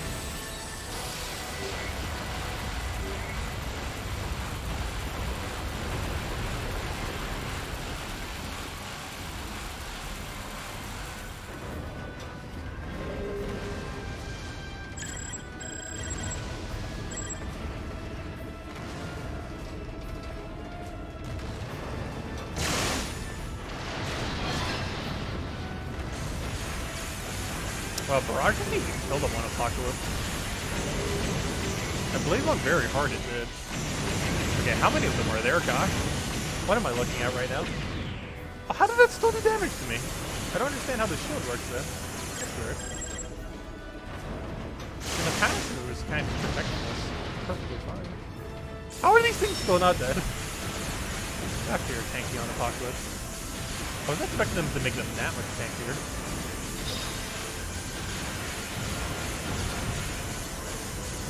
Barrage didn't even kill the one Apocalypse. I believe on very hard it did. Okay, how many of them are there, gosh? What am I looking at right now? Oh, how did that still do damage to me? I don't understand how the shield works then. That's weird. In the past it was kind of protecting us perfectly fine. How are these things still not dead? After you're tanky on Apocalypse. I was expecting them to make them that much tankier.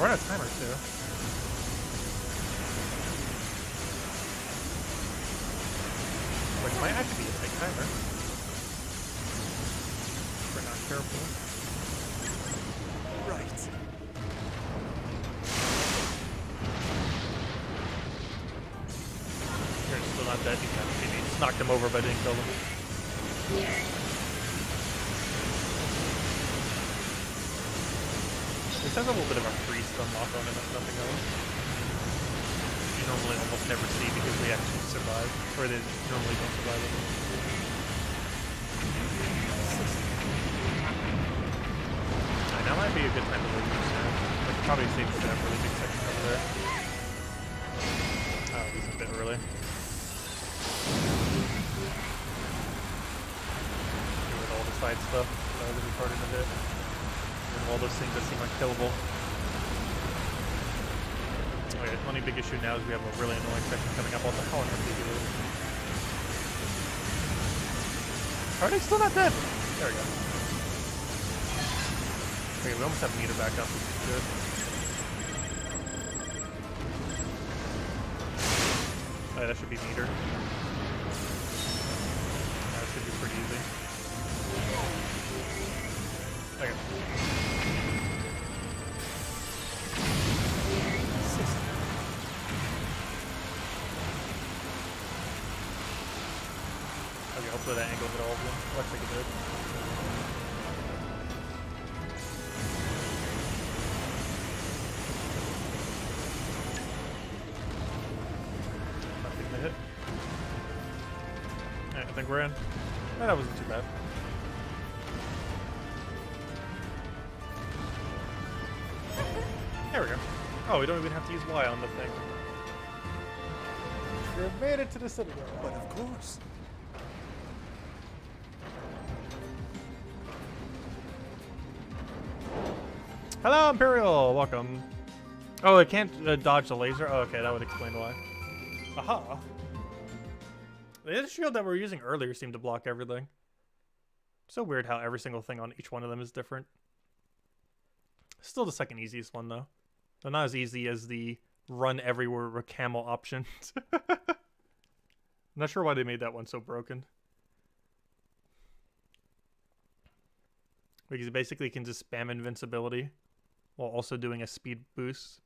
We're on a timer too. Which might actually be a big timer. If we're not careful. Right. They're still not dead. Maybe just knocked him over, but I didn't kill him. This has a little bit of a freeze unlock on him, if nothing else. You normally almost never see because they actually survive, or they normally don't survive it. Alright, now might be a good time to leave this now. Like, probably safe to have a really big section over there. Oh, at least a bit early. Get rid of all the side stuff. That was retarded a bit. All those things that seem unkillable. Okay, the only big issue now is we have a really annoying section coming up. What the hell on earth did you do? Are they still not dead? There we go. Okay, we almost have meter back up, which is good. Oh, that should be meter. That should be pretty easy. Okay. Okay, hopefully that angle hit all of them. Looks like it did. Not getting the hit. Alright, I think we're in. That wasn't too bad. There we go. Oh, we don't even have to use Y on the thing. We've made it to the Citadel. But of course. Hello, Imperial! Welcome. Oh, it can't dodge the laser? Oh, okay, that would explain why. Aha! The shield that we were using earlier seemed to block everything. So weird how every single thing on each one of them is different. Still the second easiest one, though. Though not as easy as the run everywhere with camel option. I'm not sure why they made that one so broken. Because you basically can just spam invincibility while also doing a speed boost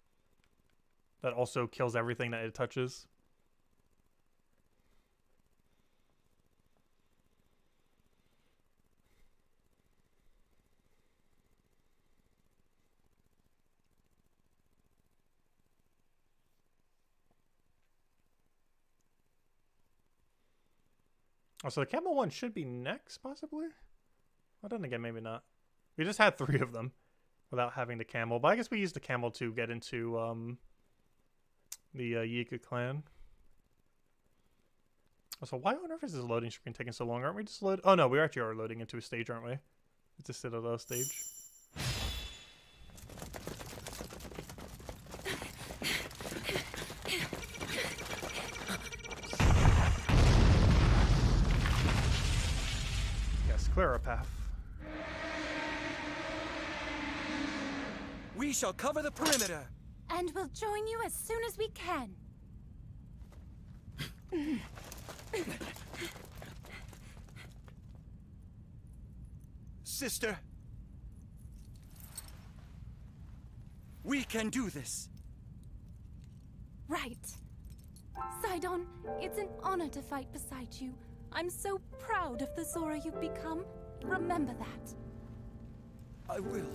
that also kills everything that it touches. Oh, so the camel one should be next, possibly? Well, then again, maybe not. We just had 3 of them without having the camel. But I guess we used the camel to get into the Yika clan. Also, why on earth is this loading screen taking so long? Aren't we just load? Oh no, we actually are loading into a stage, aren't we? It's a Citadel stage. Yes, clear a path. We shall cover the perimeter. And we'll join you as soon as we can. Sister. We can do this. Right. Sidon, it's an honor to fight beside you. I'm so proud of the Zora you've become. Remember that. I will.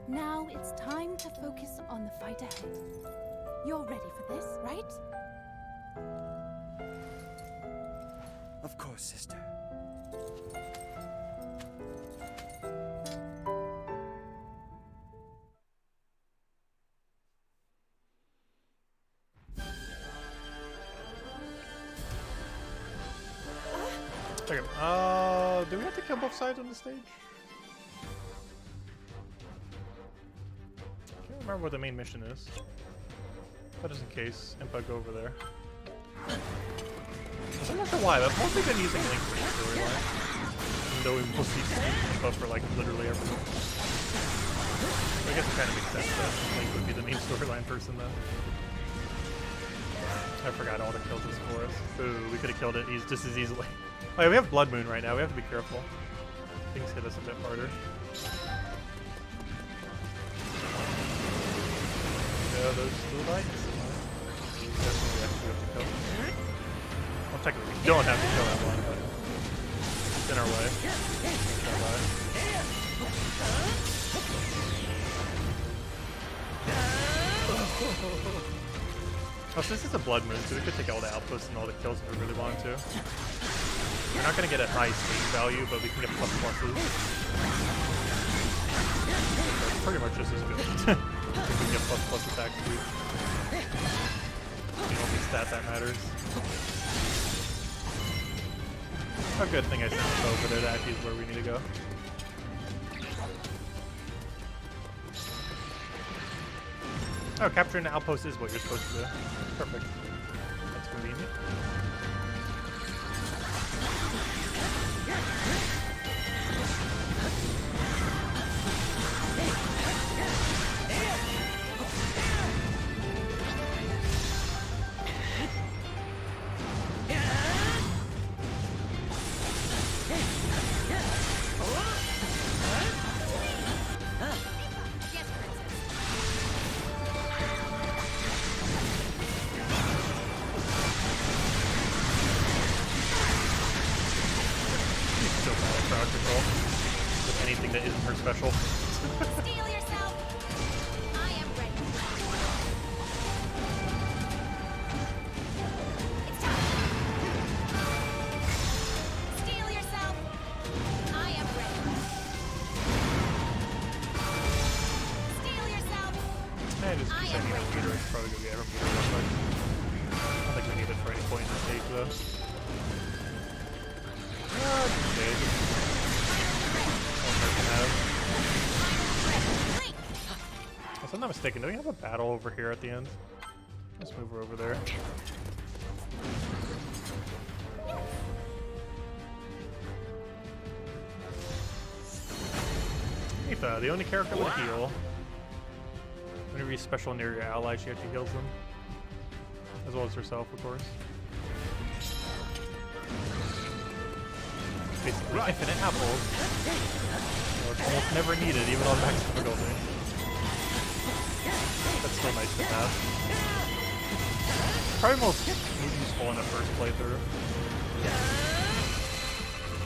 Now it's time to focus on the fight ahead. You're ready for this, right? Of course, sister. Okay, do we have to kill both sides on the stage? I can't remember what the main mission is. But just in case, Impa go over there. I'm not sure why, but I've mostly been using Link for the storyline. Even though we mostly use Impa for like literally everything. So I guess it kind of makes sense that Link would be the main storyline person though. I forgot all the kills is for us. Ooh, we could have killed it just as easily. Oh yeah, we have Blood Moon right now, we have to be careful. Things hit us a bit harder. Yeah, those blue lights. Definitely actually have to kill. Well, technically we don't have to kill that one, but it's in our way. Oh, so this is a Blood Moon, so we could take all the outposts and all the kills if we really wanted to. We're not going to get a high speed value, but we can get pluses. So pretty much just as good. We can get plus attack speed. The only stat that matters. A good thing I sent it over there. That actually is where we need to go. Oh, capturing the outpost is what you're supposed to do. Perfect. That's convenient. Special. Steel yourself. I am ready. Probably go get her meter real quick. I don't think we need it for any point in the stage though. Okay. If I'm not mistaken, do we have a battle over here at the end? Let's move her over there. Aoife, the only character with a heal. Whenever you special near your ally, she actually heals them. As well as herself, of course. Basically, infinite apples. So it's almost never needed, even on max difficulty. That's still nice to have. Probably most useful in a first playthrough.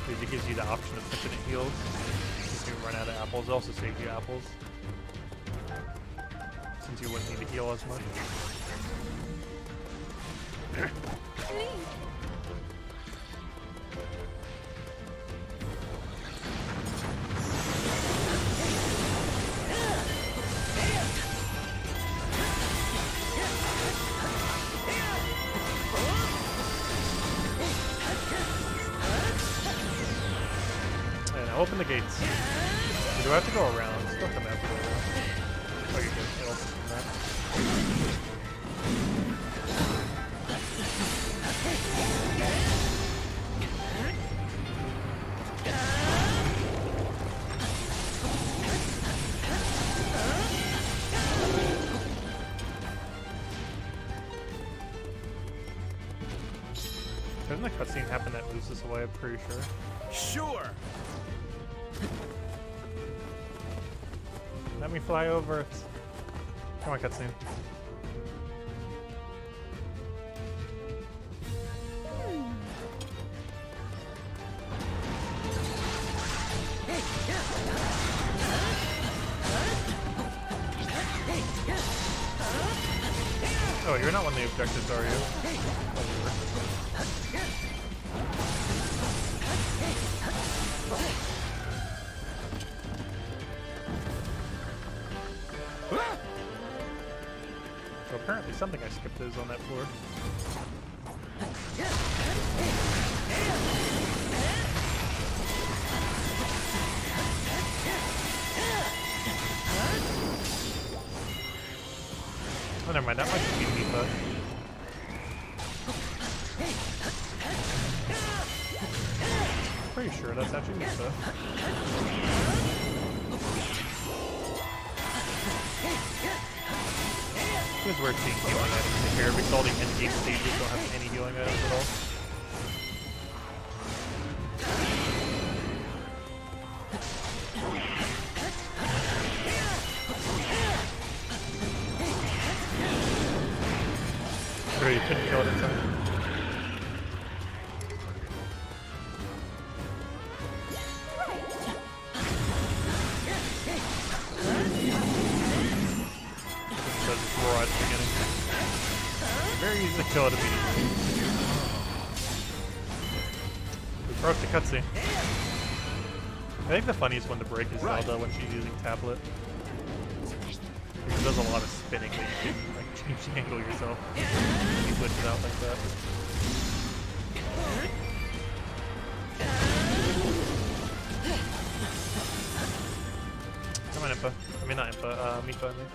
Because it gives you the option of infinite heals. If you run out of apples, it also saves you apples. Since you wouldn't need to heal as much. Open the gates. Do I have to go around? Still come after the wall. Oh, you're good. It'll open from that. Doesn't the cutscene happen that moves this away? I'm pretty sure. Sure. Let me fly over it. Come on, cutscene. Oh, you're not one of the objectives, are you? So apparently something I skipped is on that floor. Oh, never mind, that might just be Mifa. Pretty sure that's actually Mifa. It's weird seeing healing items in here because all the endgame stages don't have any healing items at all. Sure, you couldn't kill it in time. Very easy to kill it immediately. We broke the cutscene. I think the funniest one to break is Zelda when she's using tablet. Because it does a lot of spinning that you can like change the angle yourself. You glitch it out like that. Come on, Impa. I mean, not Impa, Mifa, I mean.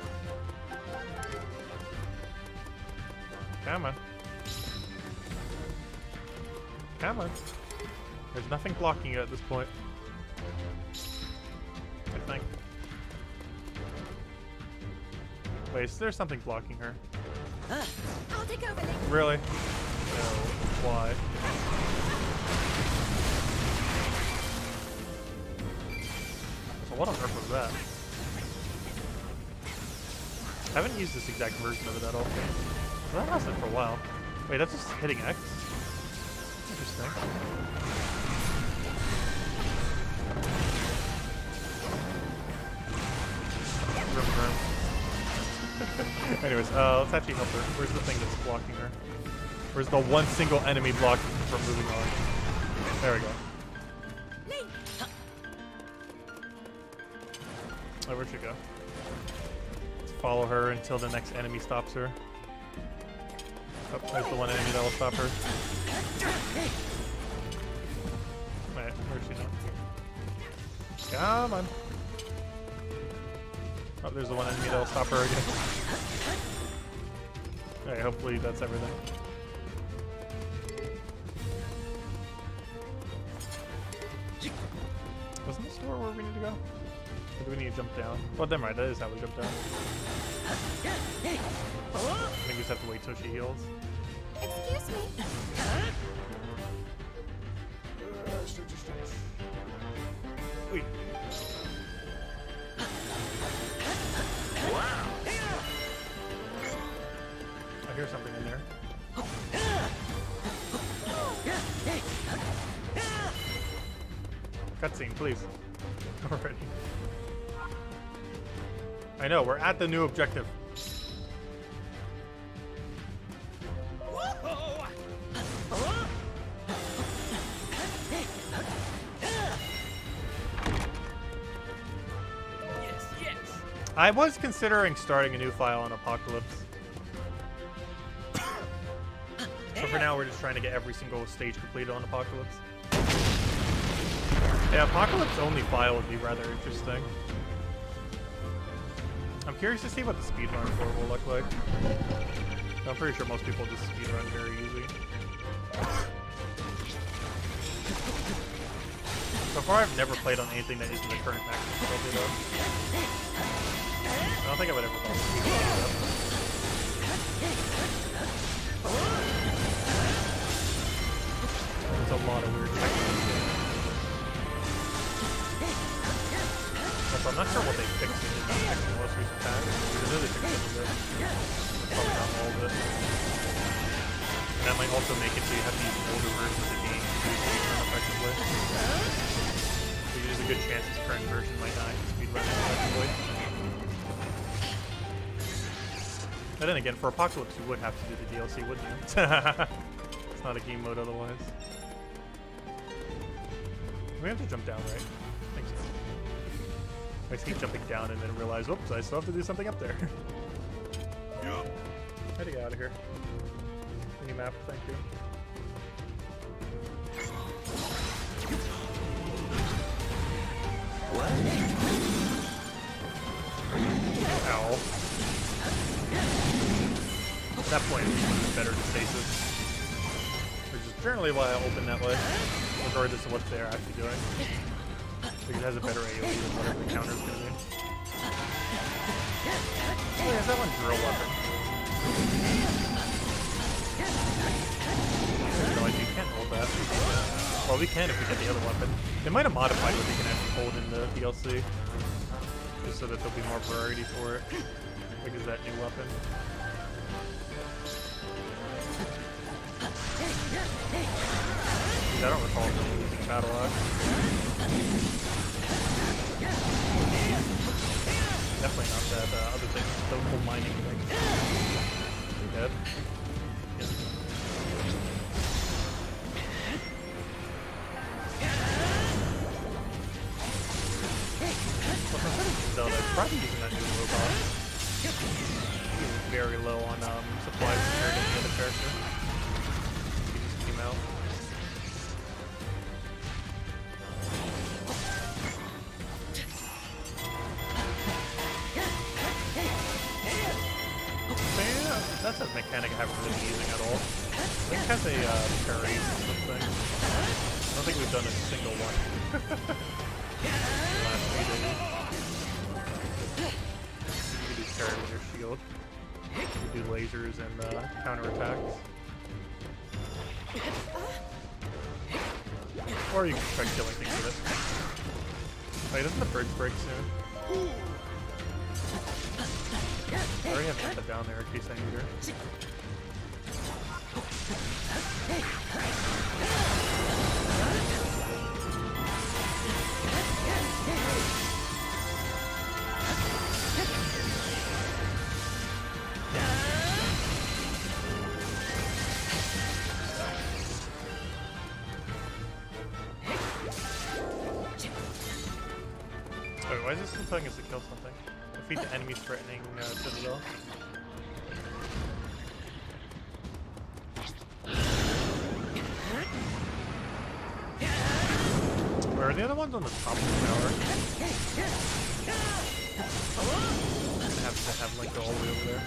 Come on. Come on. There's nothing blocking you at this point. I think. Wait, is there something blocking her? I'll take over. Really? No. Why? So what on earth was that? I haven't used this exact version of it at all. Well, that lasted for a while. Wait, that's just hitting X? Interesting. Anyways, let's actually help her. Where's the thing that's blocking her? Where's the one single enemy blocking her from moving on? There we go. Oh, where'd she go? follow her until the next enemy stops her. Oh, there's the one enemy that will stop her. Wait, where's she now? Come on. Oh, there's the one enemy that will stop her again. Alright, hopefully that's everything. Wasn't this door where we need to go? Or do we need to jump down? Well, never mind, that is how we jump down. I think we just have to wait till she heals. Excuse me. Wait. I hear something in there. Cutscene, please. Already. I know, we're at the new objective. I was considering starting a new file on Apocalypse. So for now, we're just trying to get every single stage completed on Apocalypse. Yeah, Apocalypse only file would be rather interesting. I'm curious to see what the speedrun for it will look like. I'm pretty sure most people just speedrun very easy. So far, I've never played on anything that isn't the current max difficulty though. I don't think I would ever follow speedrun though. There's a lot of weird techniques. I'm not sure what they fixed in the most recent patch. I know they fixed some of it. Probably not all of it. And that might also make it so you have to use older versions of the game to speedrun effectively. So there's a good chance this current version might not speedrun effectively. But then again, for Apocalypse you would have to do the DLC, wouldn't you? It's not a game mode otherwise. We have to jump down, right? I think so. I just keep jumping down and then realize, oops, I still have to do something up there. How to get out of here? Mini map, thank you. What? Ow. At that point, it's better to stasis. Which is generally why I open that way, regardless of what they're actually doing. Because it has a better AoE than whatever the counter's gonna be. Oh, yeah, that one drill weapon. No, you can't hold that. Well, we can if we get the other weapon. They might have modified what they can actually hold in the DLC. Just so that there'll be more variety for it. Because that new weapon. I don't recall them using Battle Axe. Definitely not that other thing, the whole mining thing. You're dead. Yeah. Well, for Zelda, it's probably using that new robot. He's very low on supplies compared to the other character. He just came out. That's a mechanic I haven't really been using at all. Link has a parry thing. I don't think we've done a single one. Last few days. You can do parry with your shield. You do lasers and counterattacks. Or you can try killing things with it. Wait, doesn't the bridge break soon? I already have Ampa down there in case I need her. Wait, why is this still telling us to kill something? defeat the enemies threatening Citadel. Where are the other ones on the top of the tower? Have like go all the way over there.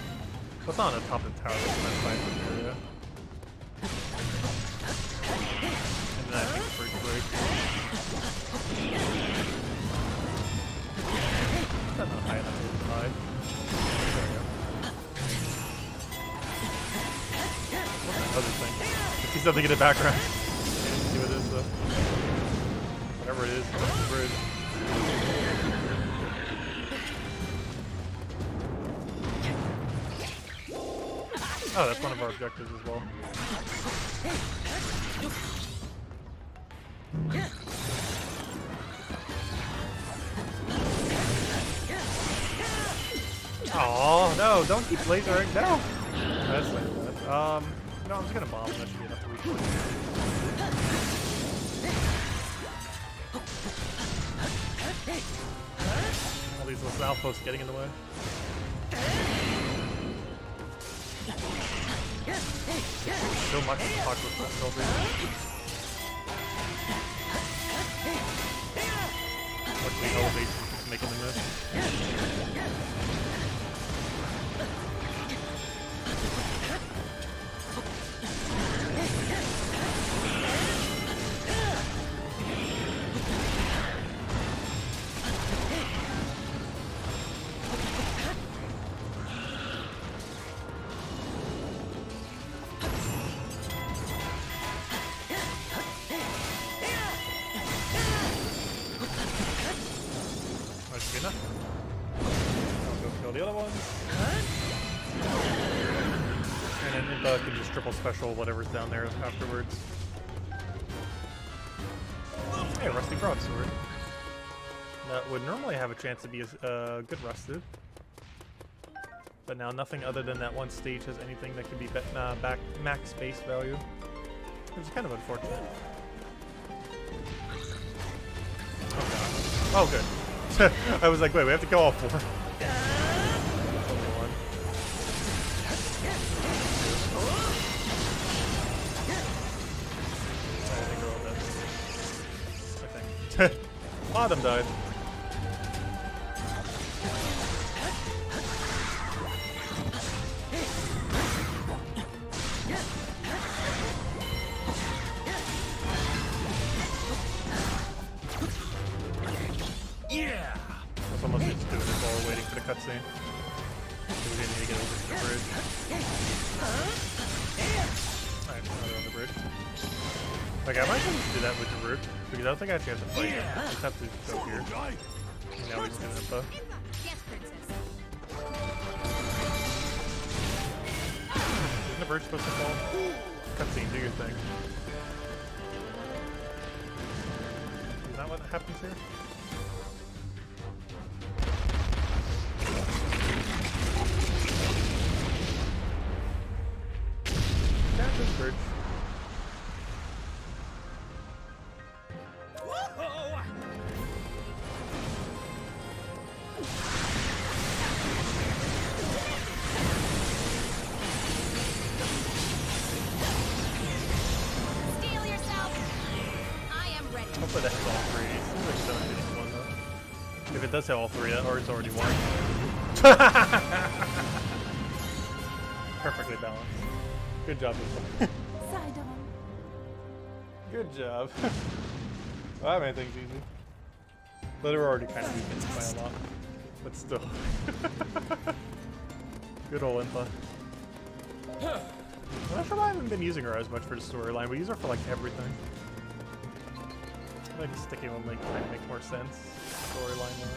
What's not on the top of the tower? That's fine from area. And then I think first break. That's not high enough to hide. There we go. What's that other thing? I see something in the background. I didn't see what it is though. Whatever it is, it's the bridge. Oh, that's one of our objectives as well. Oh no! Don't keep lasering. No. That's like that. No, I'm just gonna bomb. That should be enough to reach. All these little outposts getting in the way. So much Apocalyptic building. Luckily, elevation keeps making the miss. Can just triple special whatever's down there afterwards. Hey, rusty broadsword. That would normally have a chance to be good rusted, but now nothing other than that one stage has anything that could be back max base value, which is kind of unfortunate. Oh god. Oh good. I was like, wait, we have to kill all four. Bottom died. Yeah! That's almost just doing it while we're waiting for the cutscene. We're gonna need to get over to the bridge. Alright, now they're on the bridge. Like, I might just do that with the root, because I don't think I actually have to fight him. I just have to go here. And now we just do an info. Isn't the bridge supposed to fall? Cutscene, do your thing. Is that what happens here? That's this bridge. Hopefully that has all three. Seems like so hitting one though. If it does have all three, or it's already won. Perfectly balanced. Good job, Lisa. Good job. Well, that made things easy. But they were already kind of weakened by a lot. But still. Good old Impa. I'm not sure why I haven't been using her as much for the storyline. We use her for like everything. I think sticking will kind of make more sense storyline wise.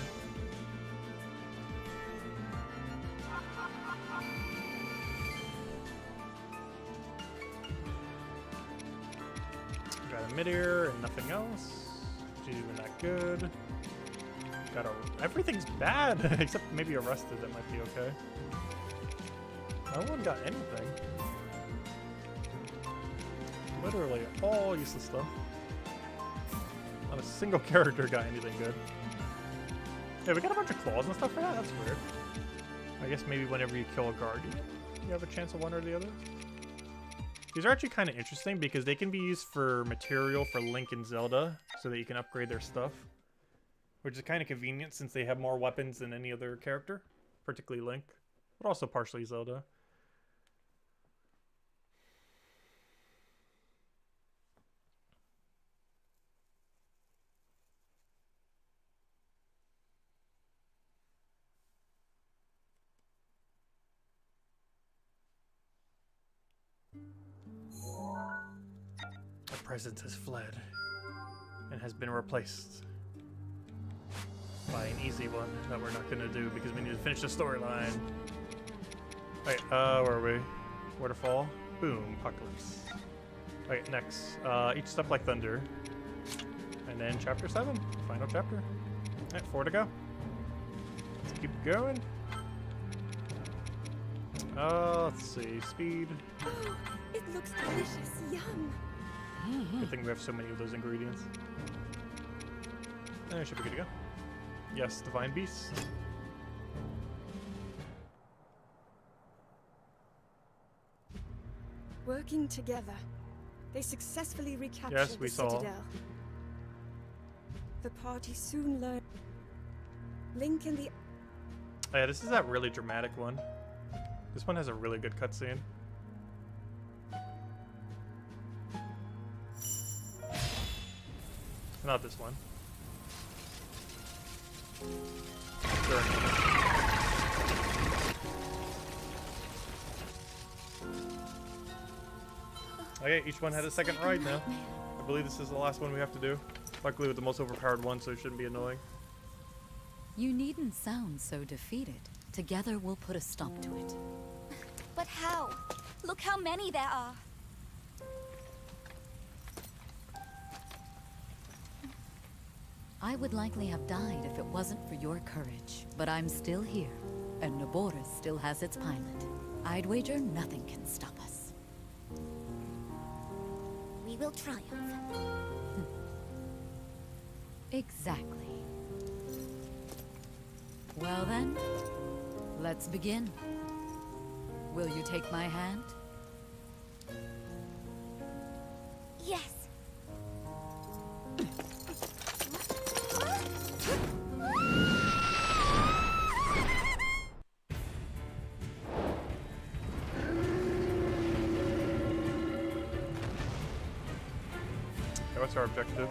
Got a mid-air and nothing else. She's even that good. Got a... Everything's bad except maybe a rusted that might be okay. No one got anything. Literally all useless stuff. Not a single character got anything good. Hey, we got a bunch of claws and stuff for that? That's weird. I guess maybe whenever you kill a guardian, you have a chance of one or the other. These are actually kind of interesting because they can be used for material for Link and Zelda so that you can upgrade their stuff. Which is kind of convenient since they have more weapons than any other character, particularly Link, but also partially Zelda. Our presence has fled and has been replaced by an easy one that we're not gonna do because we need to finish the storyline. Wait, where are we? Waterfall. Boom. Apocalypse. Alright, next. Each step like thunder. And then chapter 7. Final chapter. Alright, 4 to go. Let's keep going. Let's see. Speed. Oh, it looks delicious. Yum. Good thing we have so many of those ingredients. Should be good to go. Yes, Divine Beasts. Working together, they successfully recaptured Yes, we the saw. citadel. The party soon learned. Link and the... Oh yeah, this is that really dramatic one. This one has a really good cutscene. Not this one. Sure. Okay, each one had a second ride now. I believe this is the last one we have to do. Luckily with the most overpowered one, so it shouldn't be annoying. You needn't sound so defeated. Together we'll put a stop to it. But how? Look how many there are. I would likely have died if it wasn't for your courage. But I'm still here, and Naboris still has its pilot. I'd wager nothing can stop us. We will triumph. Exactly. Well then, let's begin. Will you take my hand? Yes. Okay, what's our objective?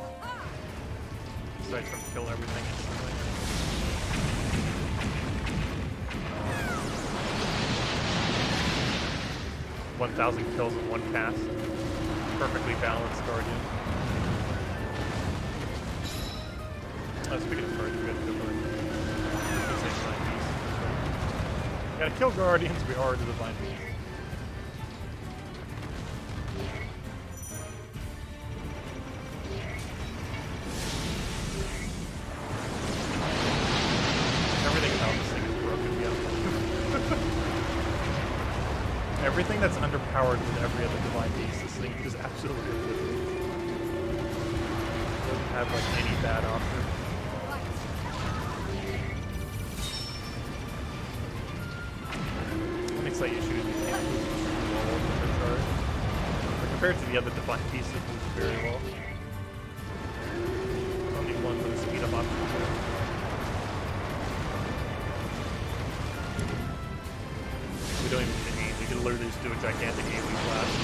Aside from kill everything instantly. 1,000 kills in one cast. Perfectly balanced guardian. Speaking of guardians, we gotta kill guardians. Gotta kill guardians, we are the divine beast. Everything about this thing is broken, yeah. Everything that's underpowered with every other divine beast, this thing is absolutely ridiculous. Doesn't have like any bad option. One exciting issue is you can't move well with the charge. But compared to the other divine beasts, it moves very well. Only one with a speed up option there. We don't even need we can literally just do a gigantic AoE blast.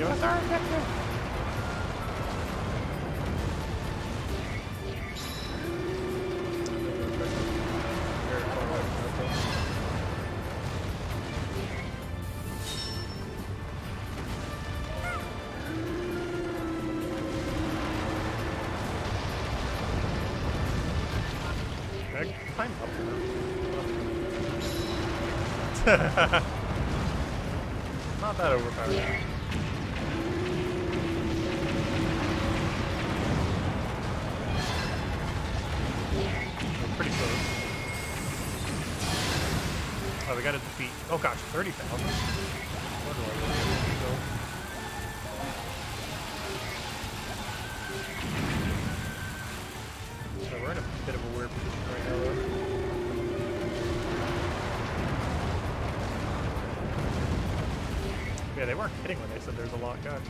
Give us our objective! Climb up Not that overpowered. We're pretty close. Oh, we gotta defeat. Oh gosh, 30,000. What do I really get to go? So we're in a bit of a weird position right now, though. Yeah, they weren't kidding when they said there's a lot gun.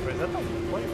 Wait, is that the plate?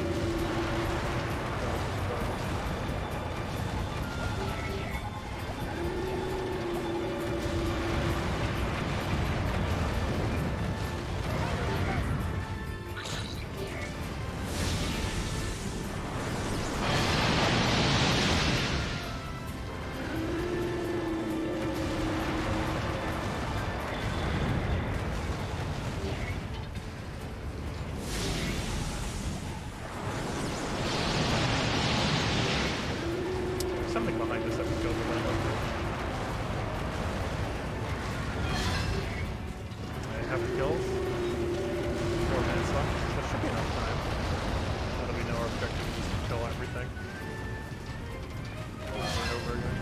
Something behind this that we killed the right up. I have kills. 4 minutes left. That should be enough time. Now that we know our objective is just to kill everything. Over and over again.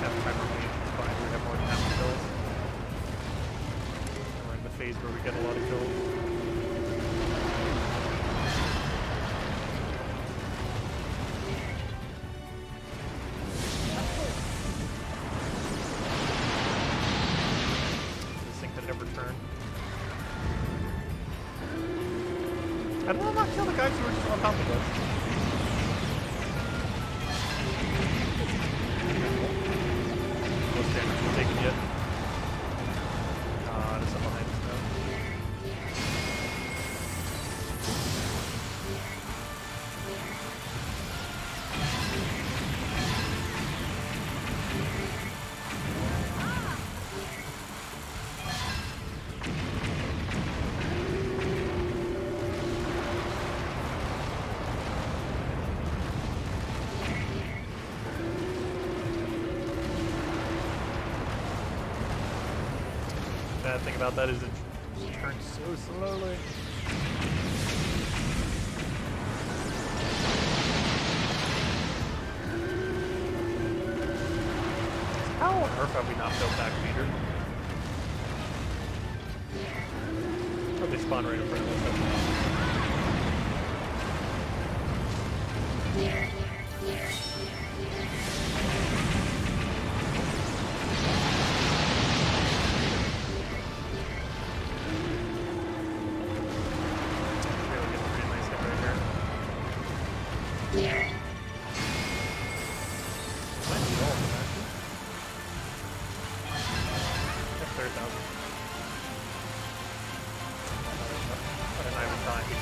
Half time remaining. It's fine. We have more than half the kills. We're in the phase where we get a lot of kills. How did I not kill the guys who were just on top of us? Most damage was taken yet. There's some behind us now. Bad thing about that is it turns so slowly. How on earth have we not built back meter? Oh, they spawn right in front of us.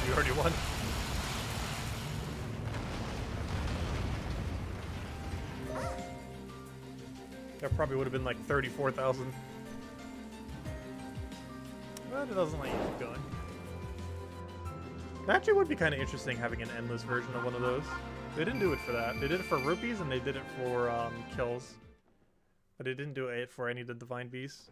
You already won. That probably would have been like 34,000. But it doesn't let you keep going. It actually would be kind of interesting having an endless version of one of those. They didn't do it for that. They did it for rupees and they did it for kills. But they didn't do it for any of the divine beasts.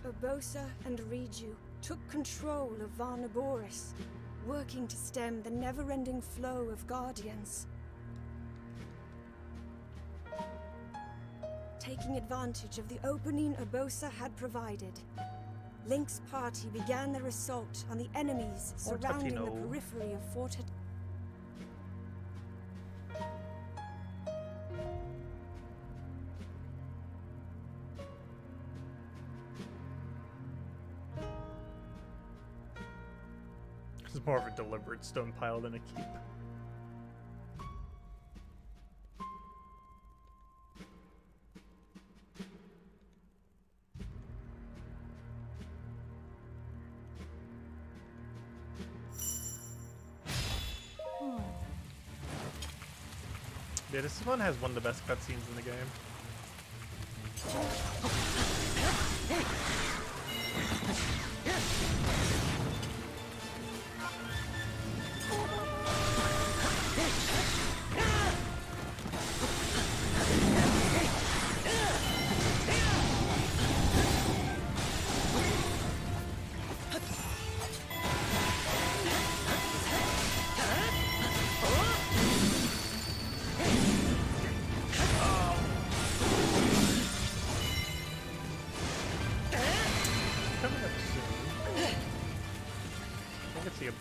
Urbosa and Riju took control of Varnaboris, working to stem the never-ending flow of guardians. Taking advantage of the opening Urbosa had provided, Link's party began their assault on the enemies surrounding the periphery of Fort more of a deliberate stone pile than a keep. Yeah, this one has one of the best cutscenes in the game.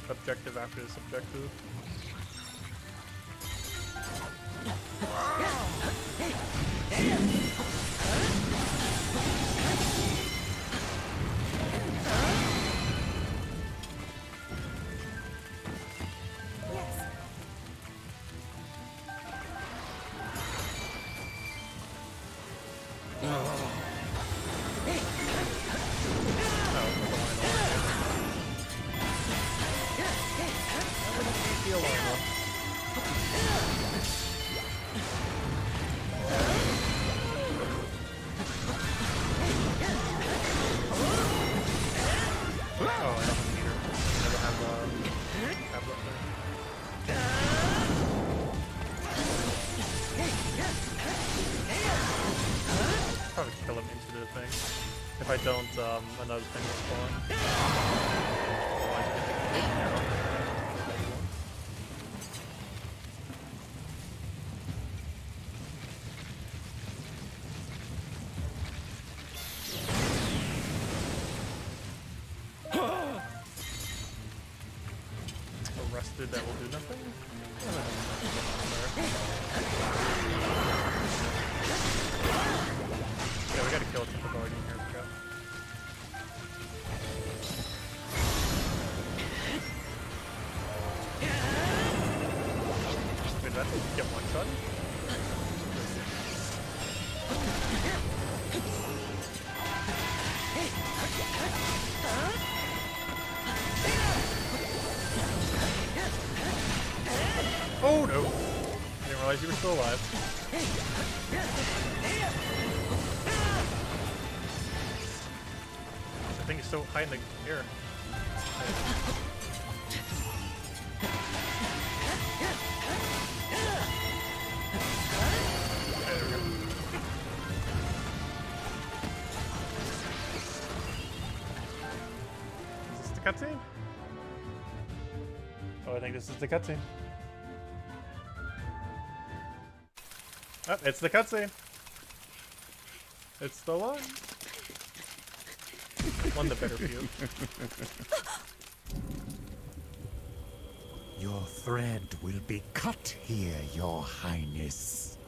Objective after this objective. If I don't, another thing will spawn. Arrested, that will do nothing? Yeah, we gotta kill a Temple Guardian here. Get one shot. Oh no! I didn't realize you were still alive. The thing is so high in the air. Cutscene? Oh, I think this is the cutscene. Oh, it's the cutscene. It's the one. One the better view. Your thread will be cut here, Your Highness.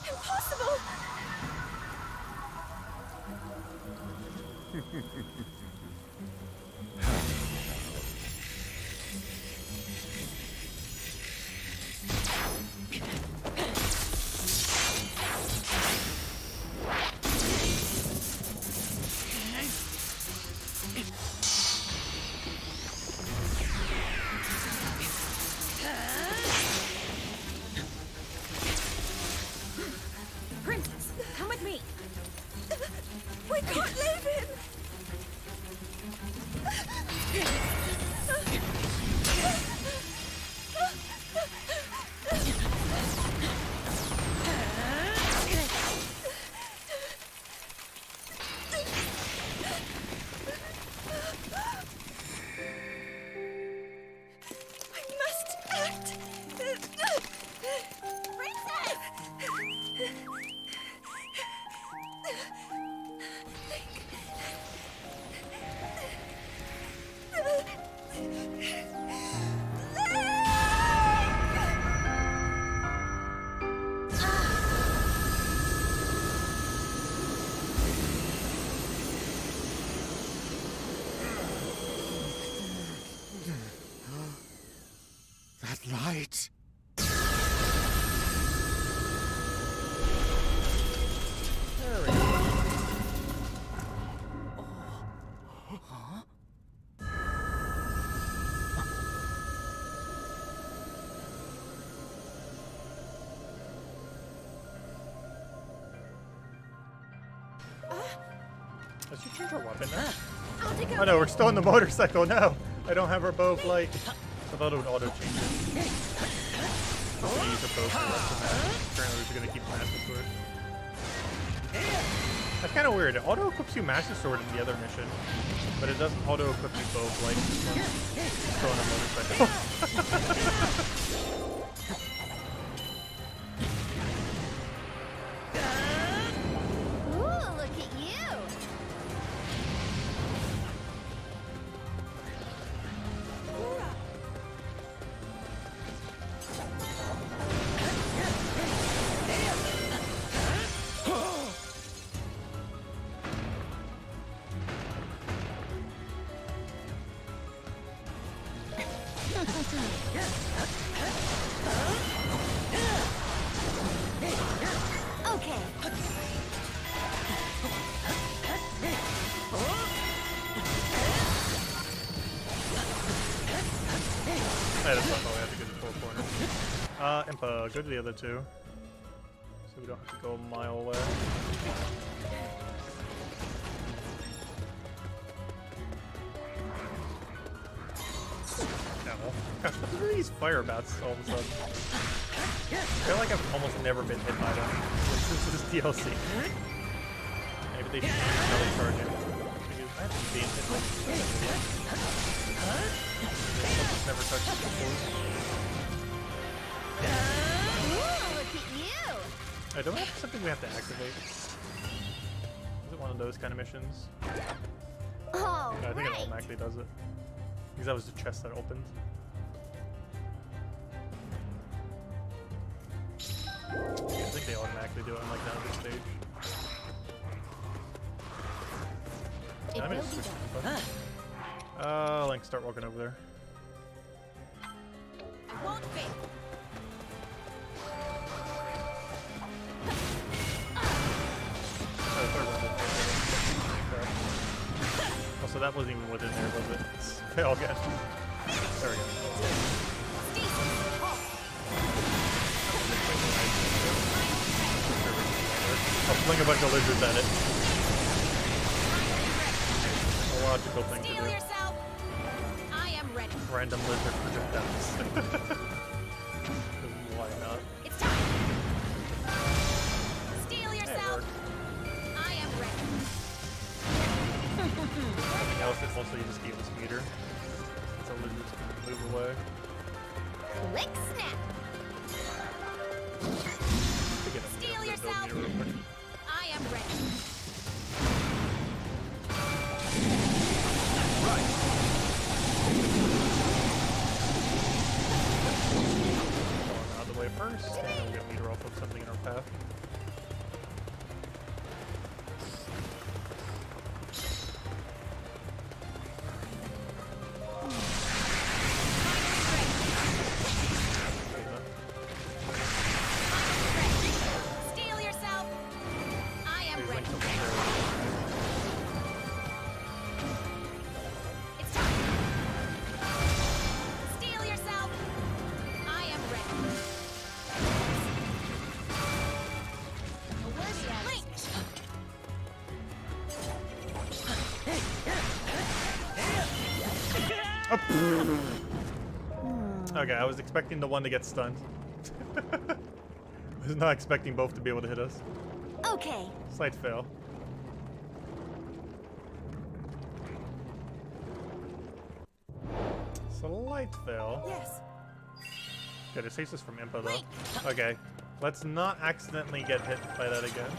Impossible! Let's just change our weapon now. I'll take Oh no, we're still on the motorcycle. No, I don't have our bow of light. I thought it would auto change it. I'm gonna use a bow for the rest of the match. Apparently, we're gonna keep Master Sword. That's kind of weird. It auto equips you Master Sword in the other mission, but it doesn't auto equip you bow of light. Still on a motorcycle. Ooh, look at you! Okay. Hey, that's not probably have to get the 4 corners. Impa, go to the other two. So we don't have to go a mile away. Gosh, what are these fire bats all of a sudden? I feel like I've almost never been hit by them since this DLC. Maybe they changed how they charge it. Because I haven't been hit like this. Never touched it before. Ooh, look at you! Don't we have something we have to activate? Is it one of those kind of missions? All Yeah, I think it right. automatically does it. Because that was the chest that opened. Yeah, I think they automatically do it on like the other stage. It I'm will gonna be switch done. to Link, start walking over there. I won't fail. Oh, the third one didn't fail. Oh, so that wasn't even within there, was it? Fail again. There we go. I'll fling a bunch of lizards at it. A logical thing to Steel do. yourself. I am ready. Random lizard projectiles. Why not? It's time. Steel Hey, it yourself. worked. I am ready. Something else that also uses heatless meter. So lizards can move away. Quick snap. To get a Steel meter, yourself. build meter real quick. I am ready. Going out of the way first, and then we'll get meter off of something in our path. Steel yourself. I am There's ready. like something there. It's time. Steel yourself. I am ready. Link. Okay, I was expecting the one to get stunned. I was not expecting both to be able to hit us. Okay. Slight fail. Slight fail. Yes. Okay, this saves us from Impa though. Okay, let's not accidentally get hit by that again.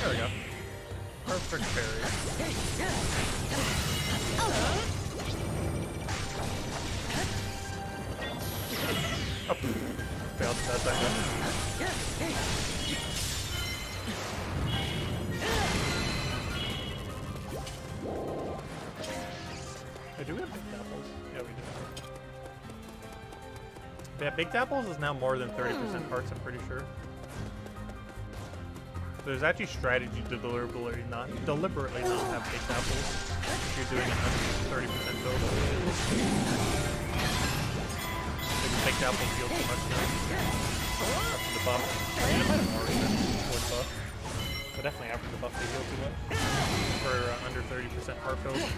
There we go. Perfect parry. Oh, failed that time. Hey, do we have big apples? Yeah, we do. Yeah, Baked Apples is now more than 30% parts, I'm pretty sure. There's actually strategy to deliberately not have Baked Apples if you're doing a 30% build. Maybe Baked Apples deal too much damage. Up to the buff. I mean, it might have already been wood buff. But definitely after the buff they heal too much. For under 30% heart health.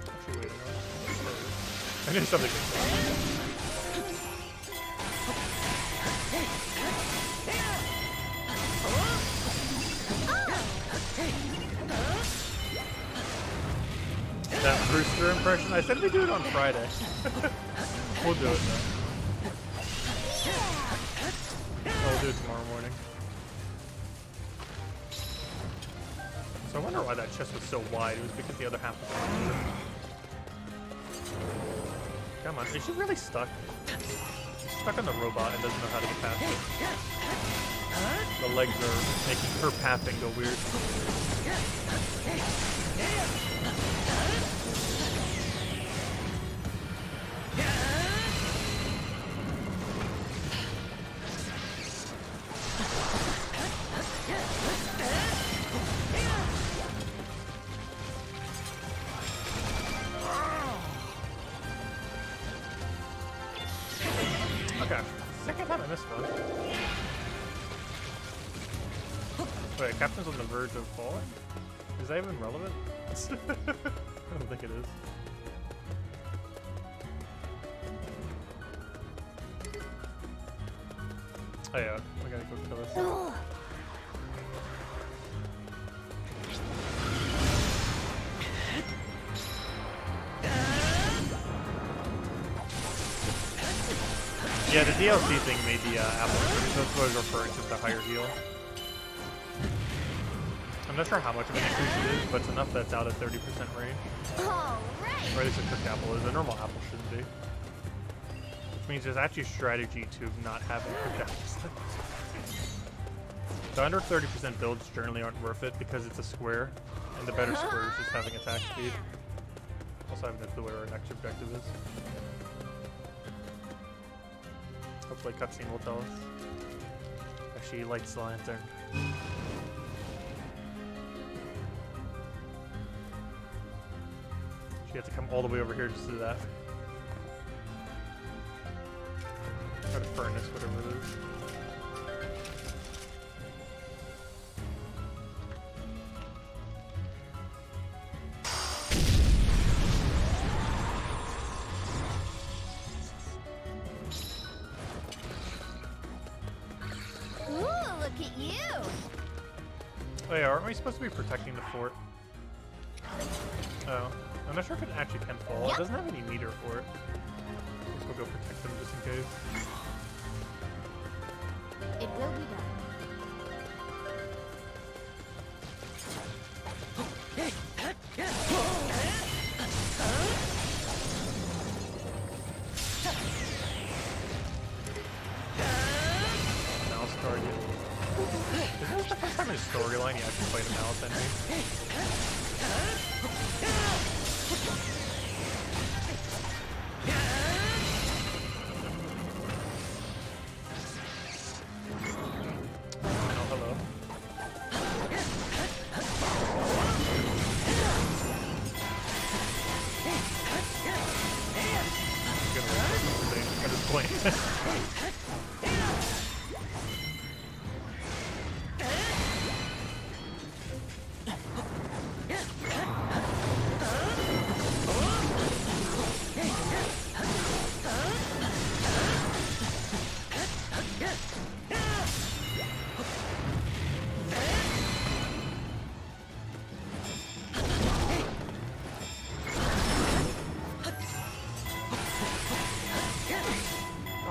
Actually, wait a minute. I knew something was wrong. That Brewster impression? I said we do it on Friday. We'll do it though. We'll do it tomorrow morning. So I wonder why that chest was so wide. It was because the other half was longer. Come on, is she really stuck? She's stuck on the robot and doesn't know how to get past it. The legs are making her pathing go weird. Okay, second time I missed one. Wait, Captain's on the verge of falling? Is that even relevant? I don't think it is. Oh yeah, we gotta go kill this. Yeah, the DLC thing made the apple. That's what I was referring to, the higher heal. I'm not sure how much of an increase it is, but it's enough that it's out at 30% range. Or at least a cooked apple is. A normal apple shouldn't be. Which means there's actually a strategy to not having cooked apples. The under 30% builds generally aren't worth it because it's a square, and the better square is just having attack speed. Also having to do where our next objective is. Hopefully cutscene will tell us. Actually, he lights the lantern. She had to come all the way over here just to do that. Or the furnace, whatever it is. Oh yeah, aren't we supposed to be protecting the fort? Oh. I'm not sure if it actually can fall. It doesn't have any meter for it. I guess we'll go protect them just in case. It will be done. Mouse target. Isn't this the first time in his storyline you actually fight a mouse enemy?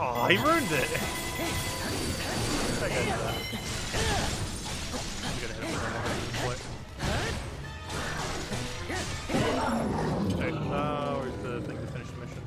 Oh, he ruined it! I gotta do that. I'm gonna hit him for one. Okay, where's the thing to finish the mission?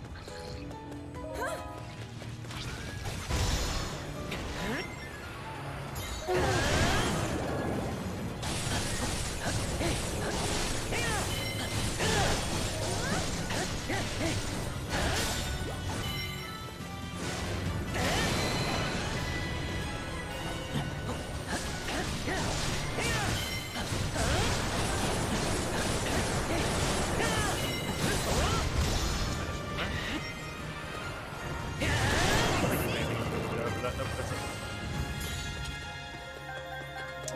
that. Nope, that's it.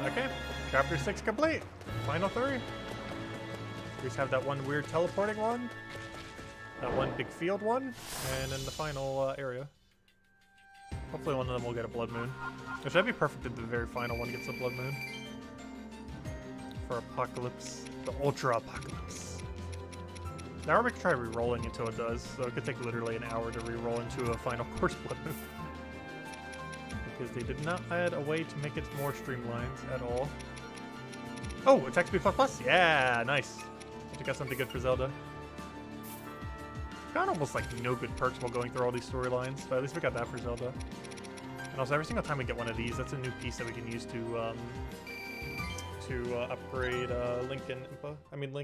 Okay, chapter 6 complete. Final 3. We just have that one weird teleporting one, that one big field one, and then the final area. Hopefully one of them will get a blood moon. Which that'd be perfect if the very final one gets a blood moon. For Apocalypse, the Ultra Apocalypse. Now we can try re-rolling until it does, so it could take literally an hour to re-roll into a final course blood moon. Because they did not add a way to make it more streamlined at all. Oh, attack speed ++? Yeah, nice. I got something good for Zelda. Got almost like no good perks while going through all these storylines, but at least we got that for Zelda. And also every single time we get one of these, that's a new piece that we can use to upgrade Link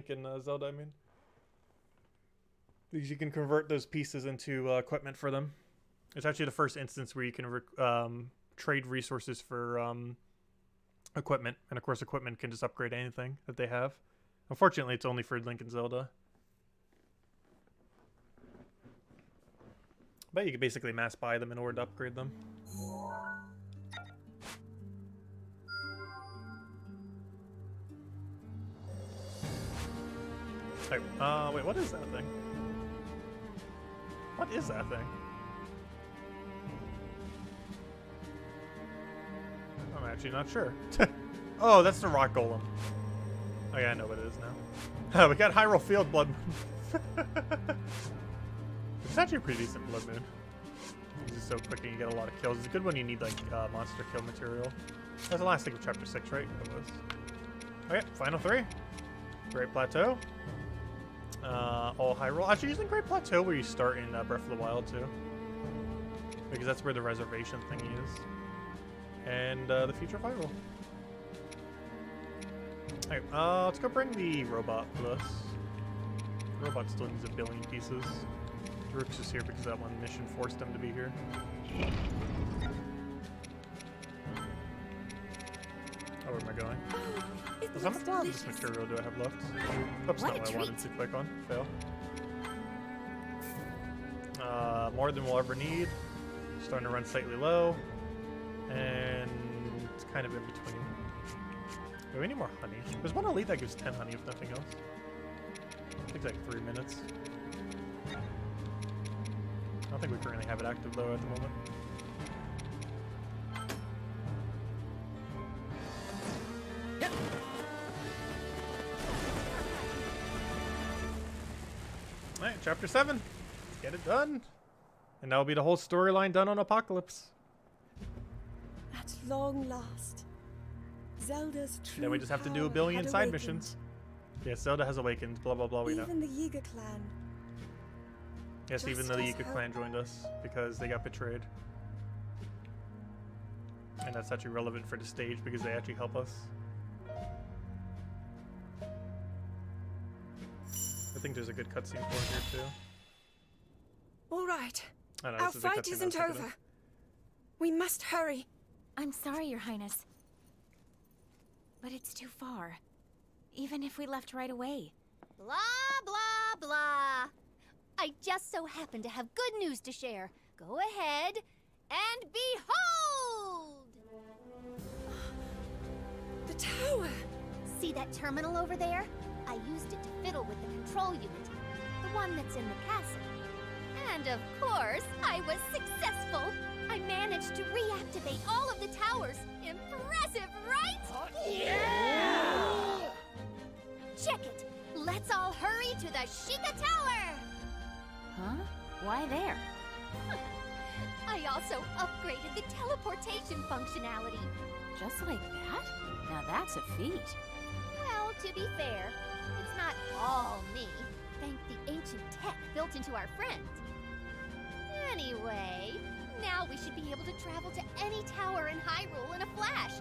and Zelda, I mean. Because you can convert those pieces into equipment for them. It's actually the first instance where you can trade resources for equipment, and of course equipment can just upgrade anything that they have. Unfortunately, it's only for Link and Zelda. But you can basically mass buy them in order to upgrade them. Hey, wait, what is that thing? What is that thing? I'm actually not sure. Oh, that's the rock golem. Oh yeah, I know what it is now. We got Hyrule Field Blood Moon. It's actually a pretty decent Blood Moon. It's just so quick and you get a lot of kills. It's good when you need like monster kill material. That's the last thing of Chapter 6, right? It was. Okay, final 3. Great Plateau. All Hyrule. Actually, using Great Plateau where you start in Breath of the Wild too. Because that's where the reservation thingy is. And the future of Hyrule. Alright, let's go bring the robot with us. The robot still needs 1 billion pieces. Rook's is here because that one mission forced him to be here. Oh, where am I going? How much more of this material do I have left? Oops, not what I wanted to click on. Fail. More than we'll ever need. Starting to run slightly low. And it's kind of in between. Do we need more honey? There's one elite that gives 10 honey if nothing else. It takes like 3 minutes. I don't think we currently have it active though at the moment. Alright, chapter 7. Let's get it done. And that'll be the whole storyline done on Apocalypse. At long last, Zelda's true Then we just have to do 1 billion side missions. Yes, Zelda has awakened, blah blah blah, we know. Even the Yiga clan. Yes, Just even the as Yiga clan joined us because they got betrayed. And that's actually relevant for the stage because they actually help us. I think there's a good cutscene for it here too. All right. Oh, no, Our this is the fight cutscene I was isn't thinking over. of. We must hurry. I'm sorry, Your Highness. But it's too far. Even if we left right away. Blah, blah, blah. I just so happen to have good news to share. Go ahead and behold! The tower! See that terminal over there? I used it to fiddle with the control unit. The one that's in the castle. And of course, I was successful. I managed to reactivate all of the towers. Impressive, right? Yeah! Check it. Let's all hurry to the Sheikah Tower! Huh? Why there? I also upgraded the teleportation functionality. Just like that? Now that's a feat. Well, to be fair, it's not all me. Thank the ancient tech built into our friend. Anyway, now we should be able to travel to any tower in Hyrule in a flash.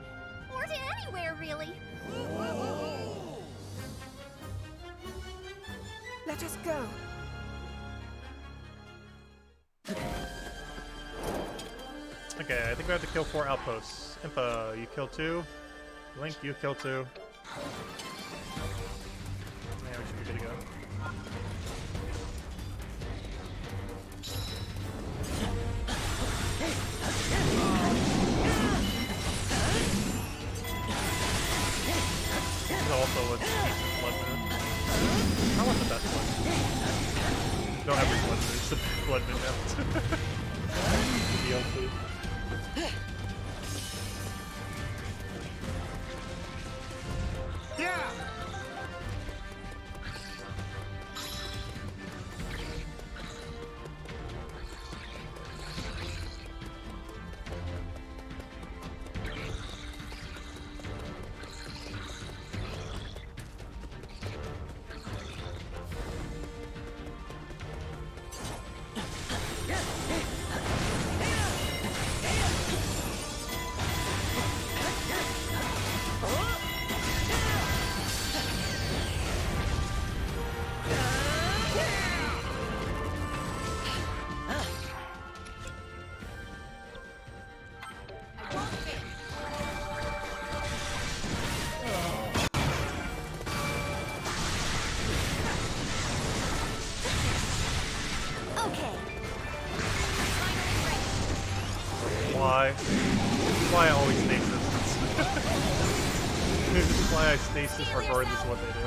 Or to anywhere, really. Let us go. Okay, I think we have to kill 4 outposts. Impa, you kill 2. Link, you kill 2. Yeah, we should be good to go. also a decent blood moon. I want the best blood moon. Don't have your blood moon, it's the blood moon now. DLC. Yeah! Why I always stasis. This is why I stasis regardless of what they do.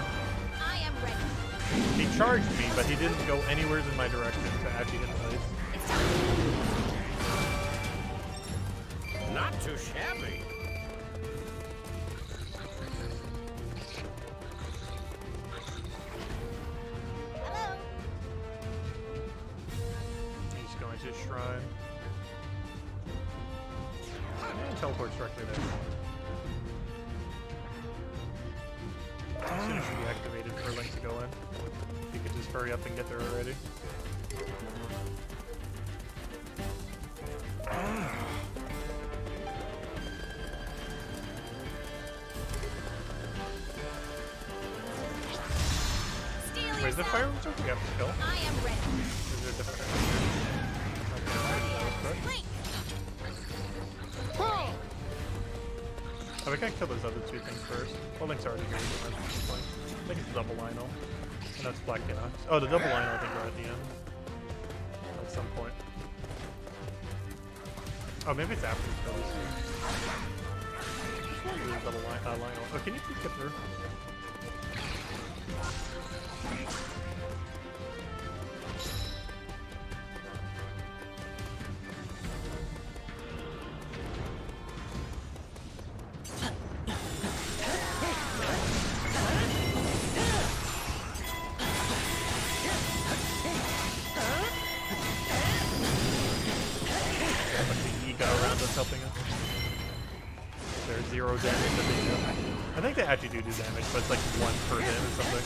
I am ready. He charged me, but he didn't go anywhere in my direction to actually hit the place. Not too shabby. Hello. He's going to his shrine. And teleports directly there. As soon as should be activated for Link to go in. If you could just hurry up and get there already. Wait, is the fire room something you have to kill? I am ready. Is there a different Link. Oh, we gotta kill those other two things first. Well, Link's already here, so that's fine. I think it's the double Lionel. And that's Black Inox. Oh, the double Lionel I think are at the end. At some point. Oh, maybe it's after we kill these two. There's a double Lionel. Oh, can you please get through? Helping us. There's 0 damage that they do. I think they actually do damage, but it's like 1 per hit or something.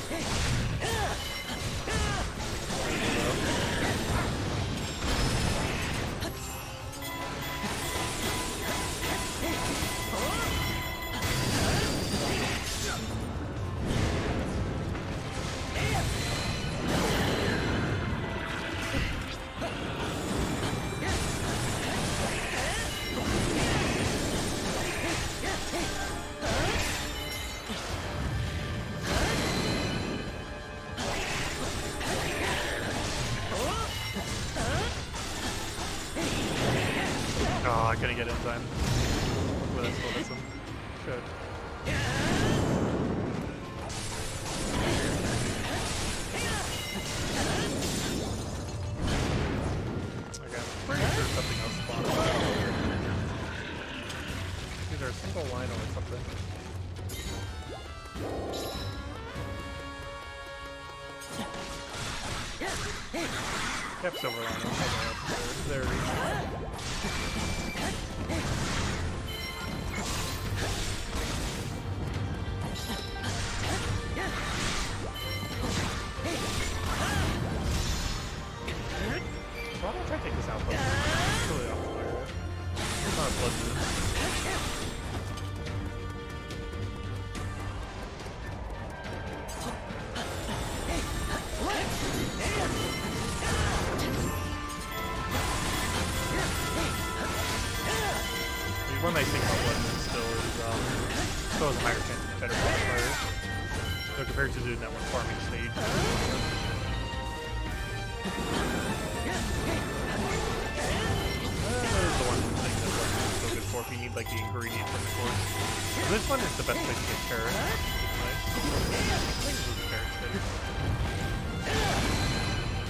I couldn't get in time. But I still some. Good. Okay, I'm pretty sure something else spawned. Either a single Lionel or something. Yep, silver Lionel. There. Why don't I try to take this out though? It's really off the fire. It's not a blood moon. One nice thing about blood moon still is still has a higher chance of better modifiers. So compared to doing that one farming stage. There's the one thing that blood moon is so good for if you need like the ingredient from the course. So this one is the best place to get carrot. nice. I think this is a fair state.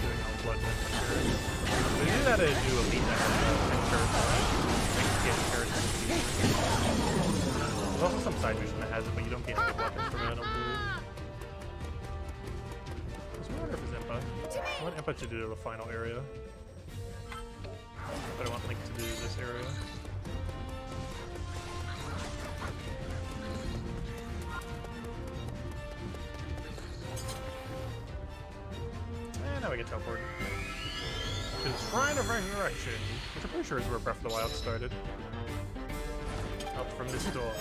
Doing all blood and carrots. They do that to do elite that has There's also some side mission that has it, but you don't get any weapons from it, I don't believe. So I wonder if it's Impa. I want Impa to do the final area. But I want Link to do this area. And now we get teleported. To the Shrine of Resurrection, which I'm pretty sure is where Breath of the Wild started. Out from this door.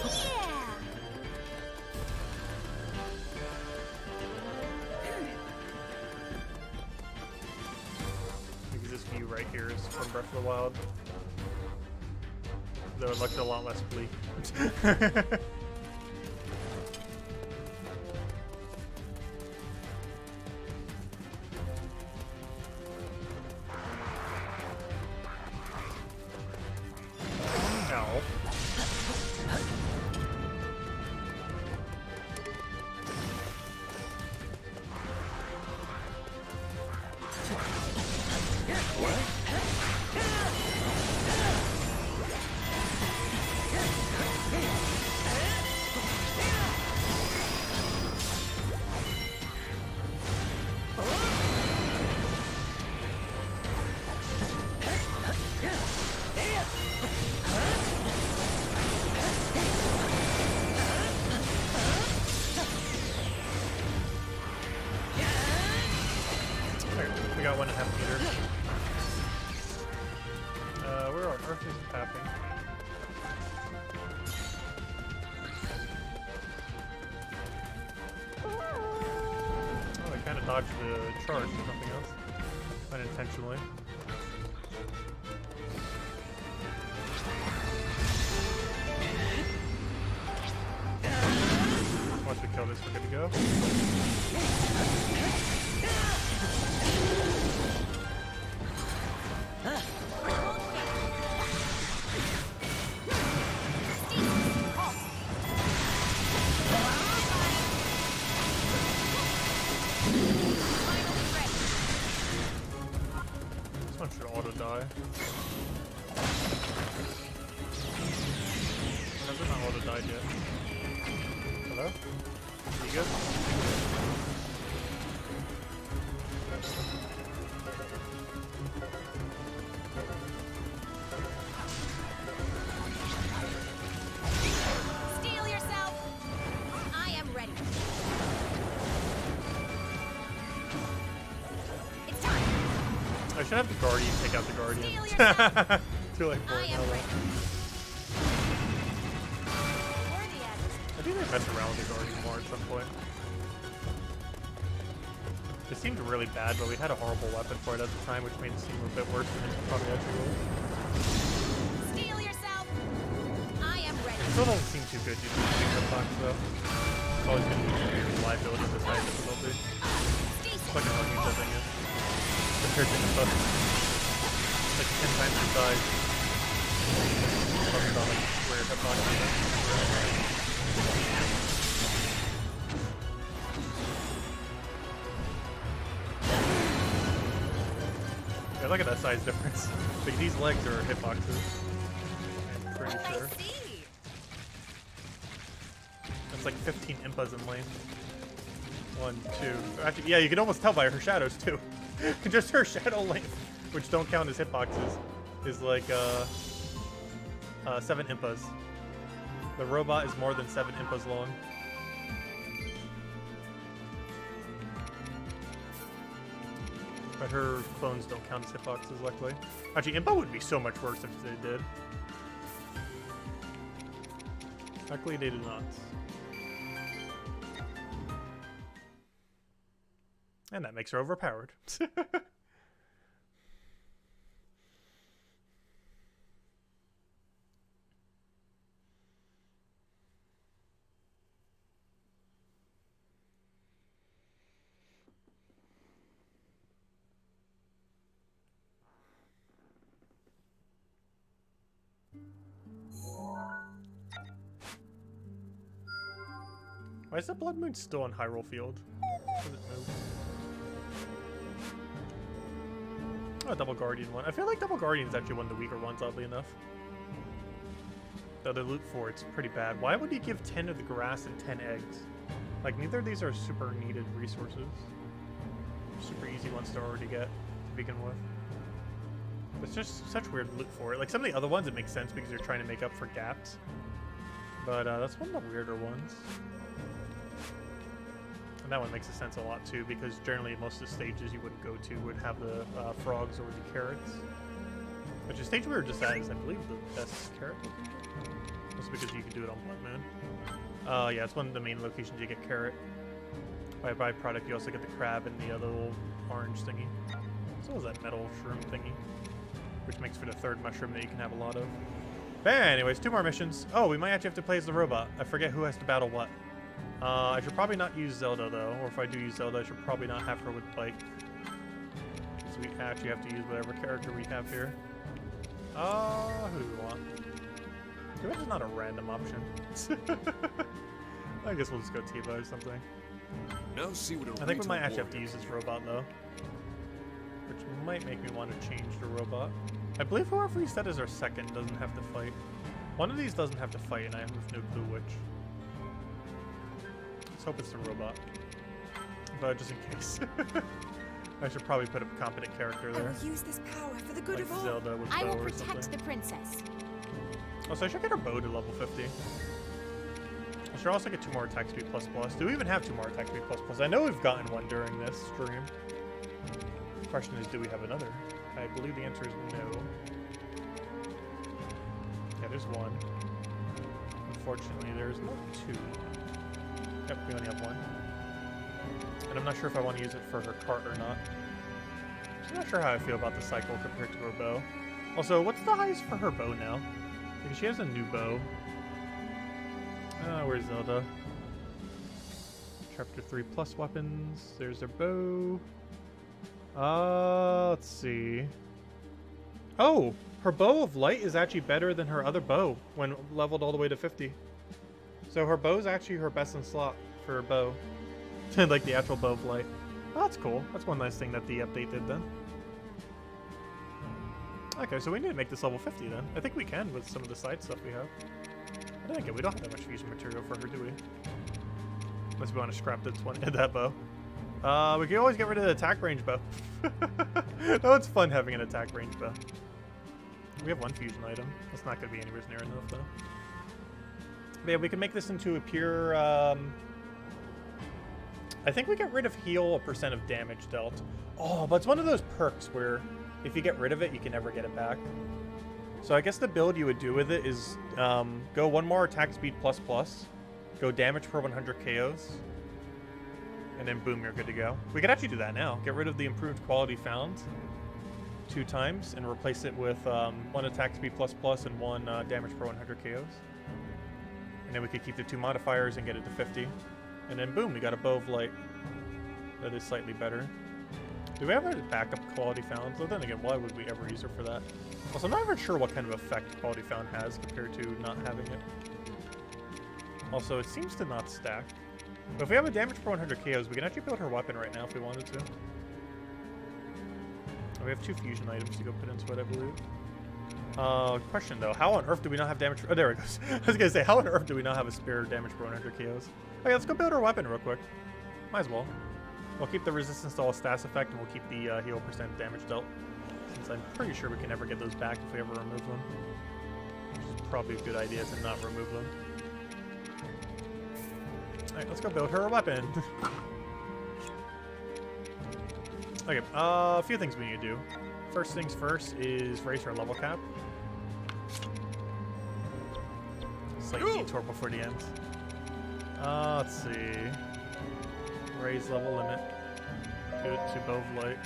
Because this view right here is from Breath of the Wild. Though it looked a lot less bleak. We got 1.5 meters. Where are Earth is tapping? Oh, I kind of dodged the charge or something else. Unintentionally. Once we kill this, we're good to go. This one should auto die. Has it not auto died yet? Hello? Are you good? Steel yourself! I am ready. It's time. I should have the Guardian take out the Guardian. Too late for it. Oh, well. I think they mess around with the Guardian more at some point. It seemed really bad, but we had a horrible weapon for it at the time, which made it seem a bit worse than it probably actually was. Steel yourself! I am ready. It still doesn't seem too good using the finger box, though. It's always going to be a reliability of this high difficulty. It's fucking how huge that thing is. Compared to the button. Like 10 times the size. Talking about like square hitbox. Yeah, look at that size difference. Like these legs are hitboxes. I'm pretty sure. That's like 15 impas in length. 1, 2. Actually, yeah, you can almost tell by her shadows too. Just her shadow length, which don't count as hitboxes, is like 7 impas. The robot is more than 7 impas long. But her clones don't count as hitboxes, luckily. Actually, impa would be so much worse if they did. Luckily, they did not. And that makes her overpowered. Why is the Blood Moon still on Hyrule Field? Does it move? Oh, Double Guardian one. I feel like Double Guardian is actually one of the weaker ones, oddly enough. Though the loot for it's pretty bad. Why would he give 10 of the grass and 10 eggs? Like, neither of these are super needed resources. Super easy ones to already get to begin with. It's just such weird loot for it. Like, some of the other ones, it makes sense because you're trying to make up for gaps. But that's one of the weirder ones. And that one makes sense a lot too, because generally most of the stages you wouldn't go to would have the frogs or the carrots. Which the stage we were just at is, I believe, the best carrot looking. Just because you can do it on Blood Moon. Yeah, it's one of the main locations you get carrot. By byproduct, you also get the crab and the other little orange thingy. So is that metal shroom thingy, which makes for the third mushroom that you can have a lot of. But anyways, 2 more missions. Oh, we might actually have to play as the robot. I forget who has to battle what. I should probably not use Zelda though, or if I do use Zelda, I should probably not have her with bike. So we actually have to use whatever character we have here. Who do we want? Maybe it's not a random option. I guess we'll just go Tiba or something. Now see what I think we might actually have to use this robot though, which might make me want to change the robot. I believe whoever we set as our second doesn't have to fight. One of these doesn't have to fight, and I have no clue which. Let's hope it's the robot, but just in case. I should probably put a competent character there. I will use this power for the good like of all. Zelda with I bow will or protect something. the princess. Oh, so I should get her bow to level 50. I should also get 2 more attack speed plus plus. Do we even have 2 more attack speed plus plus? I know we've gotten one during this stream. The question is, do we have another? I believe the answer is no. Yeah, there's one. Unfortunately, there's no 2. Yep, we only have 1. And I'm not sure if I want to use it for her cart or not. I'm not sure how I feel about the cycle compared to her bow. Also, what's the highest for her bow now? Because she has a new bow. Where's Zelda? Chapter 3 plus weapons. There's her bow. Let's see. Oh, her bow of light is actually better than her other bow when leveled all the way to 50. So her bow is actually her best in slot for her bow. Like the actual bow of light. Oh, that's cool. That's one nice thing that the update did then. Okay, so we need to make this level 50 then. I think we can with some of the side stuff we have. I think we don't have that much fusion material for her, do we? Unless we want to scrap the 20 that bow. We can always get rid of the attack range bow. Oh, it's fun having an attack range bow. We have 1 fusion item. That's not going to be anywhere near enough though. But yeah, we can make this into a pure. I think we get rid of heal a % of damage dealt. Oh, but it's one of those perks where if you get rid of it, you can never get it back. So I guess the build you would do with it is go 1 more attack speed plus plus, go damage per 100 KOs, and then boom, you're good to go. We could actually do that now. Get rid of the improved quality found 2 times and replace it with 1 attack speed plus plus and 1 damage per 100 KOs. And then we could keep the 2 modifiers and get it to 50. And then boom, we got a bow of light that is slightly better. Do we have a backup quality found? So then again, why would we ever use her for that? Also, I'm not even sure what kind of effect quality found has compared to not having it. Also, it seems to not stack. But if we have a damage per 100 KOs, we can actually build her weapon right now if we wanted to. And we have 2 fusion items to go put into it, I believe. Question though, how on earth do we not have damage? Oh, there it goes. I was gonna say, how on earth do we not have a spare damage per 100 KOs? Okay, let's go build our weapon real quick. Might as well. We'll keep the resistance to all stats effect, and we'll keep the heal % damage dealt. Since I'm pretty sure we can never get those back if we ever remove them. Which is probably a good idea to not remove them. Alright, let's go build her a weapon. Okay, a few things we need to do. First things first is raise her level cap. Slight detour before the end. Let's see. Raise level limit. Good to bow of light.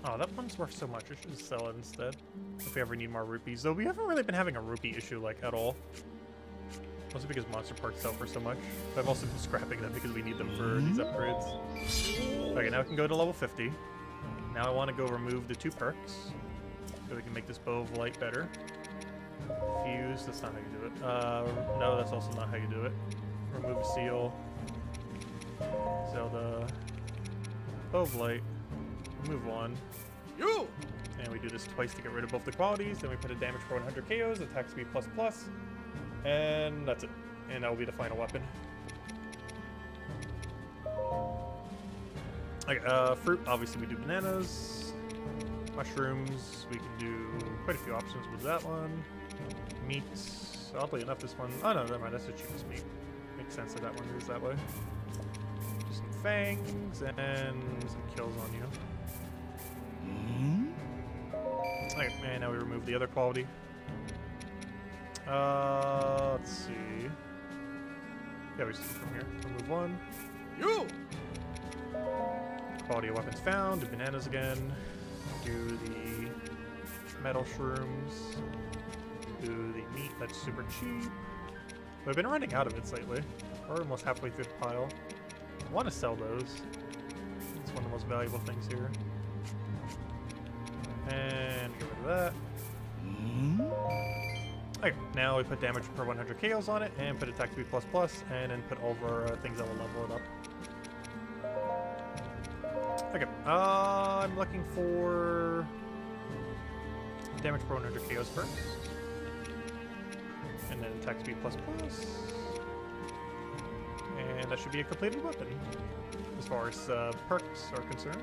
Oh, that one's worth so much. I should just sell it instead. If we ever need more rupees. Though we haven't really been having a rupee issue, like, at all. Mostly because monster parts sell for so much. But I've also been scrapping them because we need them for these upgrades. Okay, now we can go to level 50. Now I want to go remove the 2 perks. So we can make this bow of light better. Fuse, that's not how you do it. No, that's also not how you do it. Remove a seal. Zelda. Bow of light. Remove 1. You! And we do this twice to get rid of both the qualities. Then we put a damage for 100 KOs, attack speed ++. And that's it. And that will be the final weapon. Okay, fruit, obviously we do bananas. Mushrooms, we can do quite a few options with that one. Meat, oddly enough this one, oh no, never mind, that's the cheapest meat. Makes sense that that one is that way. Just some fangs and some kills on you. Okay, and now we remove the other quality. Let's see. Yeah, we just from here. Remove 1. You! Quality of weapons found. Do bananas again. Do the metal shrooms. Do the meat. That's super cheap. We've been running out of it lately. We're almost halfway through the pile. I want to sell those. It's one of the most valuable things here. And get rid of that. Okay, now we put damage per 100 KOs on it, and put attack speed ++, and then put all of our things that will level it up. Okay, I'm looking for damage per 100 KOs first, and then attack speed ++, and that should be a completed weapon as far as perks are concerned.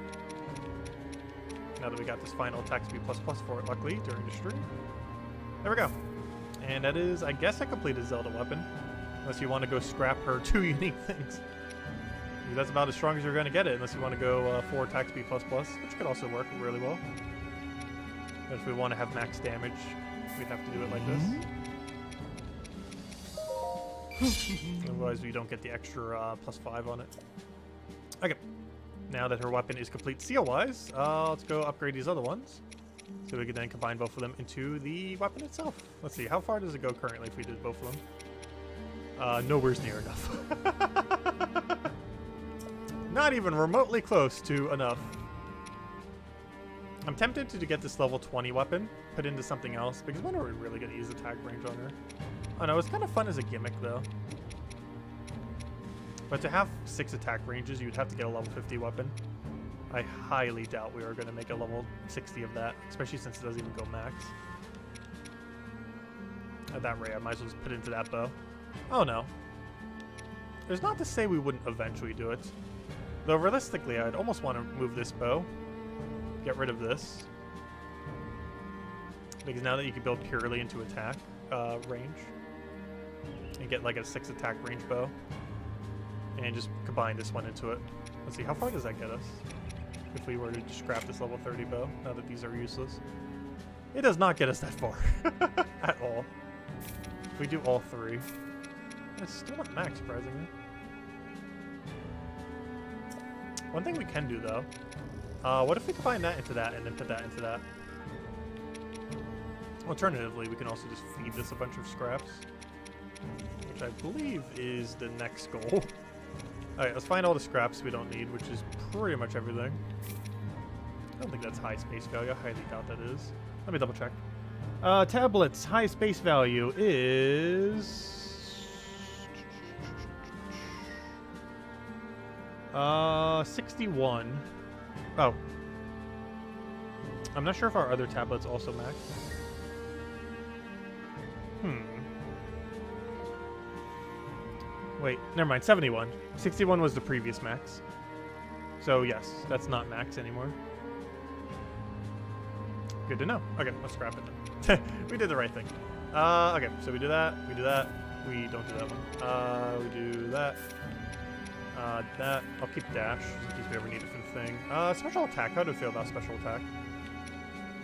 Now that we got this final attack speed ++ for it, luckily, during the stream. There we go. And that is, I guess, a completed Zelda weapon. Unless you want to go scrap her 2 unique things. Because that's about as strong as you're going to get it, unless you want to go 4 attack speed ++, which could also work really well. But if we want to have max damage, we'd have to do it like this. Otherwise, we don't get the extra +5 on it. Okay. Now that her weapon is complete seal-wise, let's go upgrade these other ones. So we can then combine both of them into the weapon itself. Let's see, how far does it go currently if we did both of them? Nowhere near enough. Not even remotely close to enough. I'm tempted to get this level 20 weapon, put into something else, because when are we really going to use attack range on her? Oh no, it's kind of fun as a gimmick though. But to have 6 attack ranges, you'd have to get a level 50 weapon. I highly doubt we are going to make a level 60 of that, especially since it doesn't even go max. At that rate, I might as well just put it into that bow. Oh no. There's not to say we wouldn't eventually do it. Though realistically, I'd almost want to move this bow. Get rid of this. Because now that you can build purely into attack range. And get like a 6 attack range bow. And just combine this one into it. Let's see, how far does that get us? If we were to just scrap this level 30 bow, now that these are useless. It does not get us that far. At all. If we do all 3. It's still not max, surprisingly. One thing we can do, though. What if we combine that into that and then put that into that? Alternatively, we can also just feed this a bunch of scraps. Which I believe is the next goal. Alright, let's find all the scraps we don't need, which is pretty much everything. I don't think that's high space value. I highly doubt that is. Let me double check. Tablets, high space value is... 61. Oh. I'm not sure if our other tablets also max. Wait, never mind, 71. 61 was the previous max. So yes, that's not max anymore. Good to know. Okay, let's scrap it then. We did the right thing. Okay, so we do that, we do that. We don't do that one. We do that. That. I'll keep dash, in case we ever need it for the thing. Special attack. How do you feel about special attack?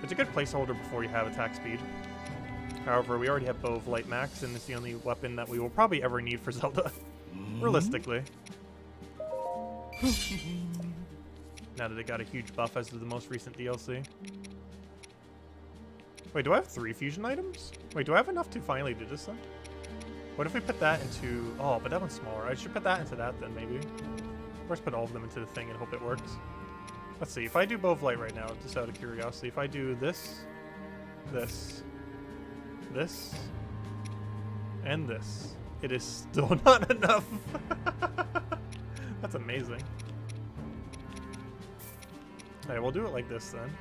It's a good placeholder before you have attack speed. However, we already have Bow of Light max, and it's the only weapon that we will probably ever need for Zelda. Realistically. Now that it got a huge buff as to the most recent DLC. Wait, do I have 3 fusion items? Wait, do I have enough to finally do this then? What if we put that into... Oh, but that one's smaller. I should put that into that then, maybe. Or just put all of them into the thing and hope it works. Let's see. If I do Bow of Light right now, just out of curiosity, if I do this, this, this, and this, it is still not enough. That's amazing. Alright, we'll do it like this then,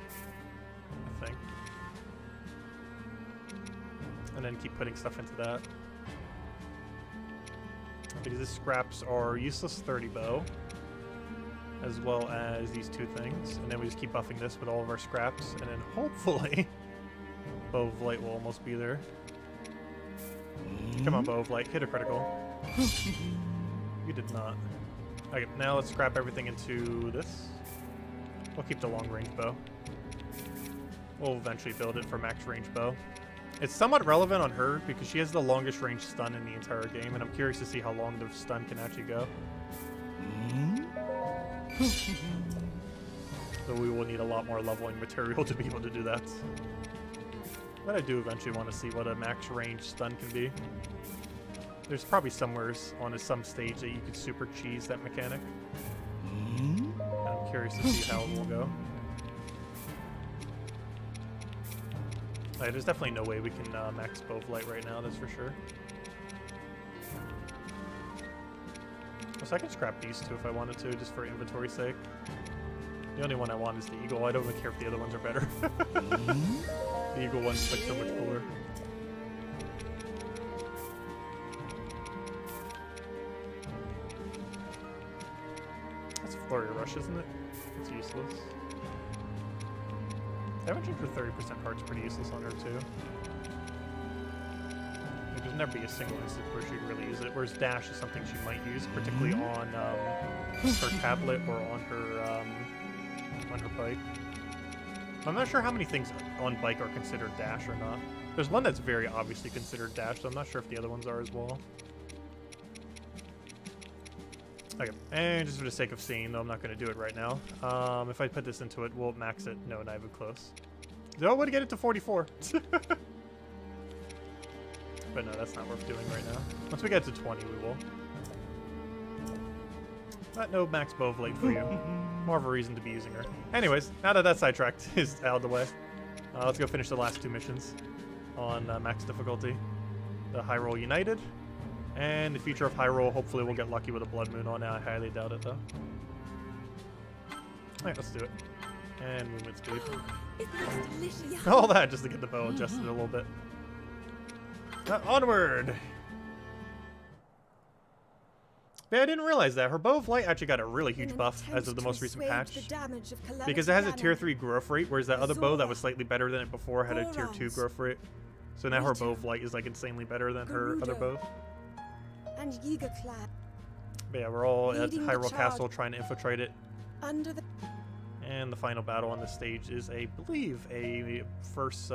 I think. And then keep putting stuff into that. Because these scraps are useless 30 bow, as well as these two things. And then we just keep buffing this with all of our scraps, and then hopefully Bow of Light will almost be there. Come on, Bow of Light, hit a critical. You did not. Okay, now let's scrap everything into this. We'll keep the long range bow. We'll eventually build it for max range bow. It's somewhat relevant on her because she has the longest range stun in the entire game, and I'm curious to see how long the stun can actually go. So we will need a lot more leveling material to be able to do that. But I do eventually want to see what a max range stun can be. There's probably somewhere on some stage that you could super cheese that mechanic. And I'm curious to see how it will go. There's definitely no way we can max Bow of Light right now, that's for sure. So I can scrap these two if I wanted to, just for inventory's sake. The only one I want is the Eagle. I don't even care if the other ones are better. The Eagle one's like so much cooler. That's a Flurry Rush, isn't it? It's useless. Damage for 30% heart's pretty useless on her too. There's never be a single instance where she could really use it, whereas Dash is something she might use, particularly on her tablet or on her bike. I'm not sure how many things on bike are considered Dash or not. There's one that's very obviously considered Dash, so I'm not sure if the other ones are as well. Okay, and just for the sake of seeing, though, I'm not going to do it right now. If I put this into it, we'll max it. No, not even close. No, I would get it to 44. But no, that's not worth doing right now. Once we get to 20, we will. But no max Bow of Light for you. More of a reason to be using her. Anyways, now that that sidetracked is out of the way, let's go finish the last two missions on max difficulty. The Hyrule United. And the future of Hyrule, hopefully we'll get lucky with a Blood Moon on it. I highly doubt it, though. Alright, let's do it. And movement speed. All that just to get the bow adjusted a little bit. Onward! Yeah, I didn't realize that. Her Bow of Light actually got a really huge buff as of the most recent patch. Because it has a tier 3 growth rate, whereas that other bow that was slightly better than it before had a tier 2 growth rate. So now her Bow of Light is like insanely better than her other bow. And Yiga-clad. But yeah, we're all at Hyrule Castle trying to infiltrate it. Under the And the final battle on this stage is, I believe, a first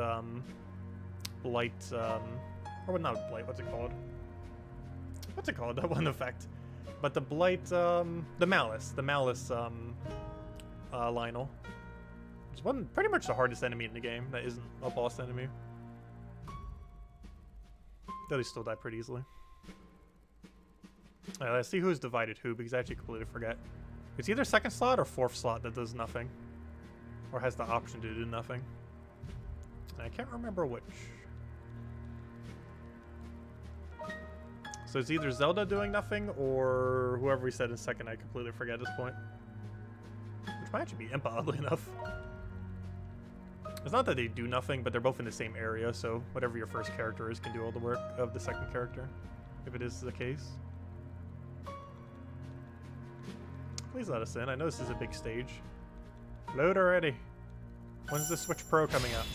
blight, or not blight, what's it called? What's it called? That one effect. But the blight, the malice Lionel. It's one pretty much the hardest enemy in the game that isn't a boss enemy. Though they still die pretty easily. Alright, let's see who's divided who, because I actually completely forget. It's either second slot or fourth slot that does nothing. Or has the option to do nothing. And I can't remember which. So it's either Zelda doing nothing or whoever we said in second. I completely forget at this point. Which might actually be Impa, oddly enough. It's not that they do nothing, but they're both in the same area, so whatever your first character is can do all the work of the second character. If it is the case. Please let us in. I know this is a big stage. Load already. When's the Switch Pro coming out?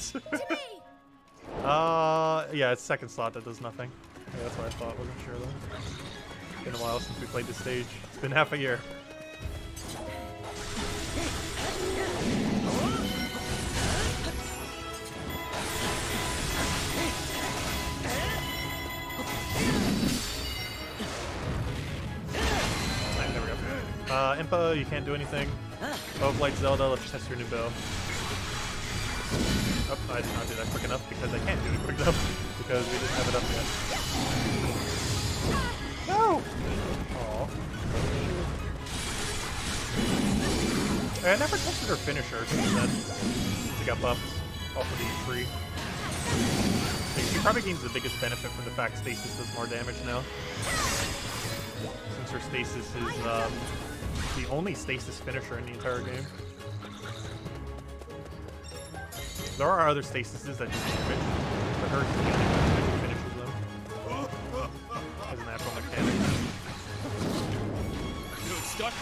Yeah, it's second slot that does nothing. Yeah, that's what I thought. Wasn't sure though. It's been a while since we played this stage. It's been half a year. Impa, you can't do anything. Bow of Light Zelda, let's test your new bow. Oh, I did not do that quick enough because I can't do it quick enough because we didn't have it up yet. Aw. I never tested her finisher, she said. She got buffed off of the tree. She probably gains the biggest benefit from the fact stasis does more damage now. Since her stasis is the only stasis finisher in the entire game. There are other stasises that do damage, but her is the only one that finishes them. As a natural mechanic. You stuck?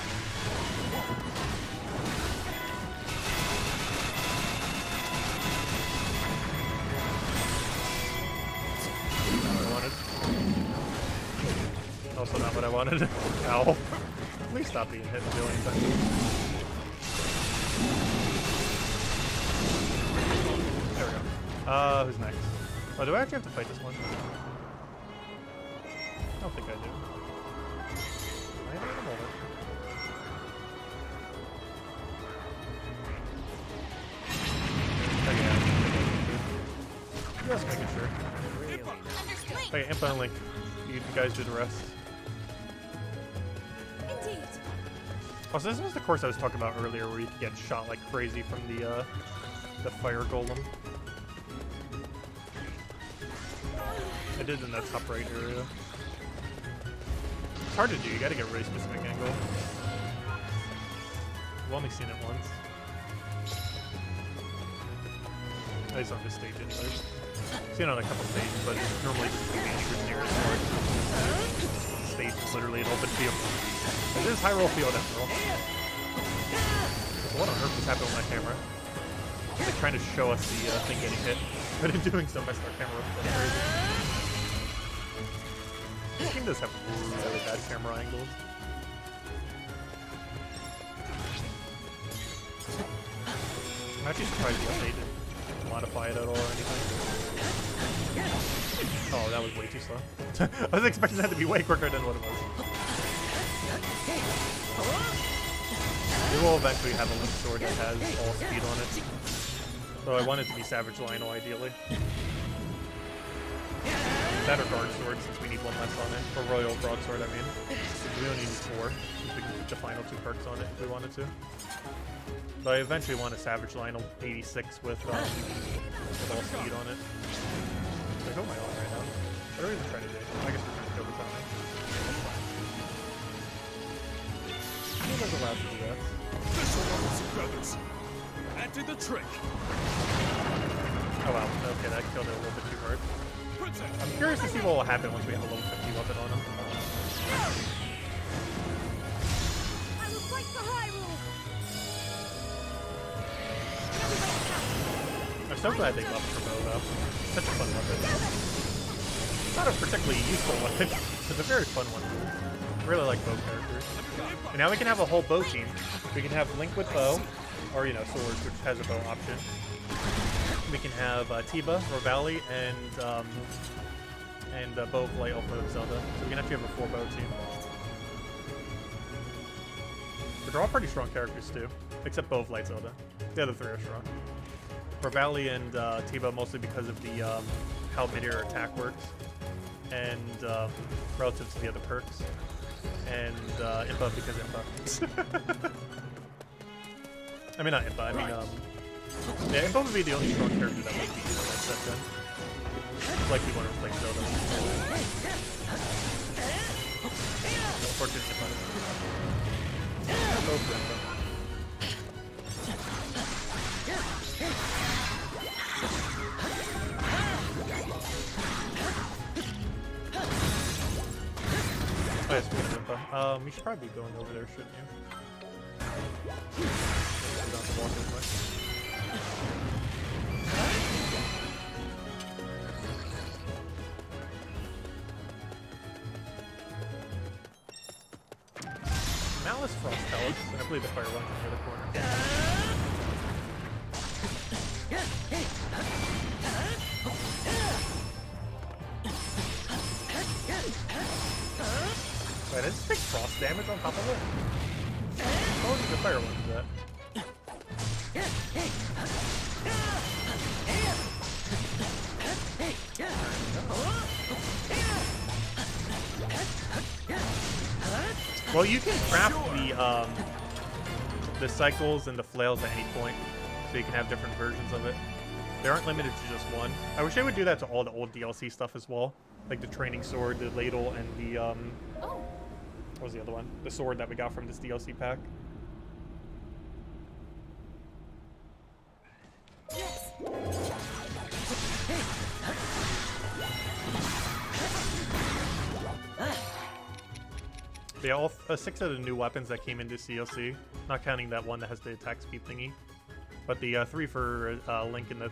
Also not what I wanted. Ow. Please stop being hit and do anything. There we go. Who's next? Oh, do I actually have to fight this one? I don't think I do. Maybe in a moment. Oh, yeah. Just making sure. Okay, Impa and Link. You guys do the rest. Oh, so this was the course I was talking about earlier, where you could get shot like crazy from the fire golem. I did in that top right area. It's hard to do. You got to get a really specific angle. I've only seen it once. At least on this stage, anyways. I've seen it on a couple stages, but it's normally just the entrance nearest part. The stage is literally an open field. It is Hyrule field after all. So what on earth is happening with my camera? They're trying to show us the thing getting hit, but in doing so, messed our camera up like crazy. This game does have really bad camera angles. I'm actually surprised the update didn't modify it at all or anything. Oh, that was way too slow. I was expecting that to be way quicker than what it was. We will eventually have a Link sword that has all speed on it. So I want it to be Savage Lionel, ideally. That or Guard Sword, since we need one less on it. Or Royal Broadsword, I mean. We only need 4, since we can put the final 2 perks on it if we wanted to. But I eventually want a Savage Lionel 86 with all speed on it. So I go my own right now. What are we even trying to do? I guess we're trying to kill the Tommy. Who was allowed to do that? Brothers. That did the trick. Oh wow, okay, that killed it a little bit too hard. I'm curious to see what will happen once we have a level 50 weapon on him. I will fight for Hyrule. I'm so glad they buffed for bow though. Such a fun weapon. Not a particularly useful weapon, but it's a very fun one. I really like bow characters. And now we can have a whole bow team. We can have Link with bow, or swords, which has a bow option. We can have Tiba, Revali, and Bow of Light Alpha of Zelda. So we can actually have a 4 bow team. But they're all pretty strong characters too, except Bow of Light Zelda. The other 3 are strong. Revali and Tiba mostly because of the how mid-air attack works, and relative to the other perks. And Impa because Impa. I mean, not Impa, I mean, yeah, Impa would be the only strong character that would be used in that set then. Like we want to play Zelda. Unfortunately, Impa. Go for Impa. Oh yeah, speaking of Impa, you should probably be going over there, shouldn't you? You don't have to walk this way. Malice Frost Pellets, and I believe the fire one's near the corner. Wait, does this take frost damage on top of it? How long does the fire one do that? Well, you can craft the cycles and the flails at any point, so you can have different versions of it. They aren't limited to just one. I wish they would do that to all the old DLC stuff as well, like the training sword, the ladle, and the what was the other one? The sword that we got from this DLC pack. Yeah, all 6 of the new weapons that came in this DLC, not counting that one that has the attack speed thingy, but the 3 for Link and the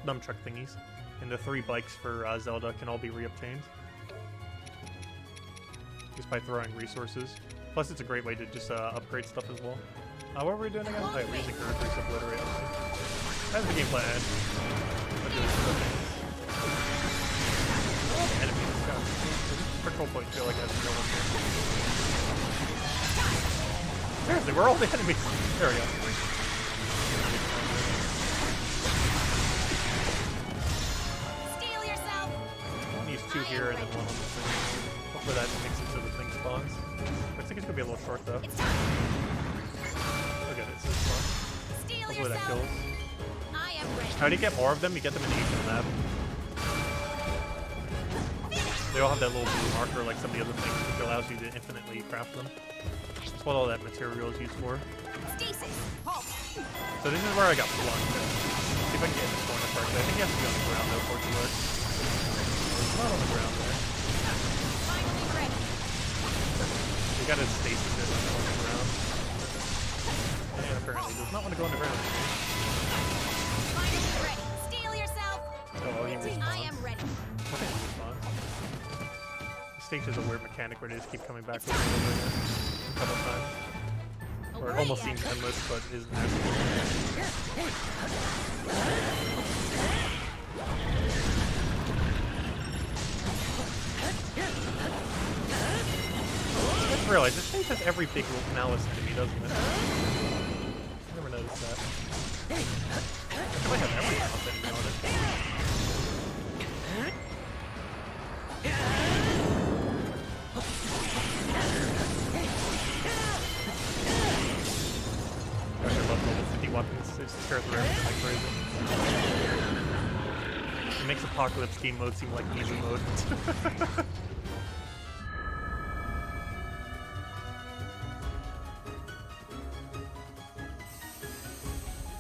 nunchuck thingies, and the 3 bikes for Zelda can all be reobtained just by throwing resources. Plus, it's a great way to just upgrade stuff as well. What were we doing again? Oh, yeah, we're using curve to obliterate. That's the game plan. Enemies. Control point feel like I have no one here. Seriously, where are all the enemies? There we go. Steal yourself. I'll use 2 here and then 1 on this thing. Hopefully that makes it so the thing spawns. I think it's gonna be a little short though. Okay, this is fun. Hopefully that kills. How do you get more of them? You get them in each of the map. They all have that little blue marker like some of the other things, which allows you to infinitely craft them. That's what all that material is used for. So this is where I got plunked. See if I can get in this corner correctly. I think he has to be on the ground though for it to work. He's not on the ground there. You gotta stasis it on the ground. And apparently does not want to go on the ground. Oh, he respawns. I am ready. Okay, he respawns. Stage is a weird mechanic where they just keep coming back over and over again a couple times. Or it almost seems endless, but isn't actually. I just realized this stage has every big malice enemy, doesn't it? I never noticed that. It might have every malice enemy on it. I love level 50 weapons. They just tear through everything like crazy. It makes Apocalypse game mode seem like easy mode.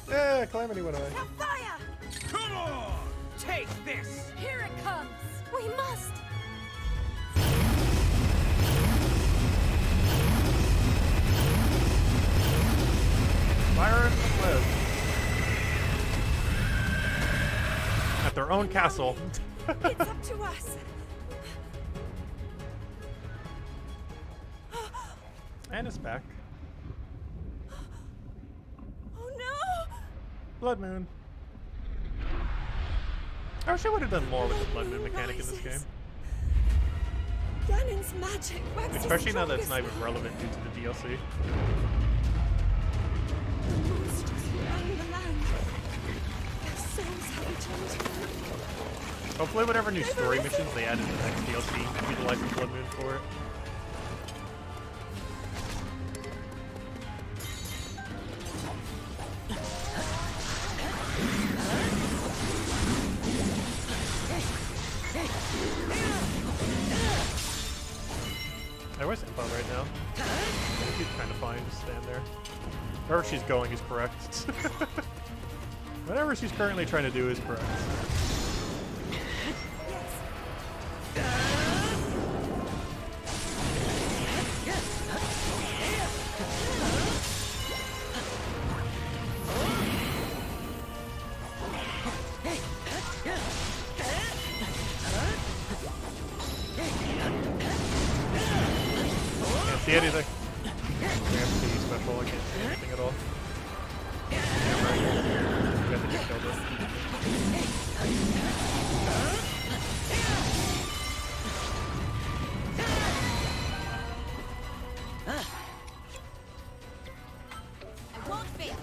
Yeah, Calamity went away. Fire! Come on! Take this! Here it comes! We must! Fire and live. At their own castle. It's up to us. And it's back. Oh no! Blood Moon. I wish I would have done more with the Blood Moon mechanic in this game. Ganon's magic waxes Especially now that it's not even relevant due to the DLC. The monsters around the land. Their souls have returned to them. Hopefully whatever new story missions they add in the next DLC utilize the Blood Moon for it. Where's Info right now? She's kind of fine, just stand there. Wherever she's going is correct. Whatever she's currently trying to do is correct. See anything? I have to be special, I can't see anything at all. Yeah, right. You got the just killed it. I won't fail.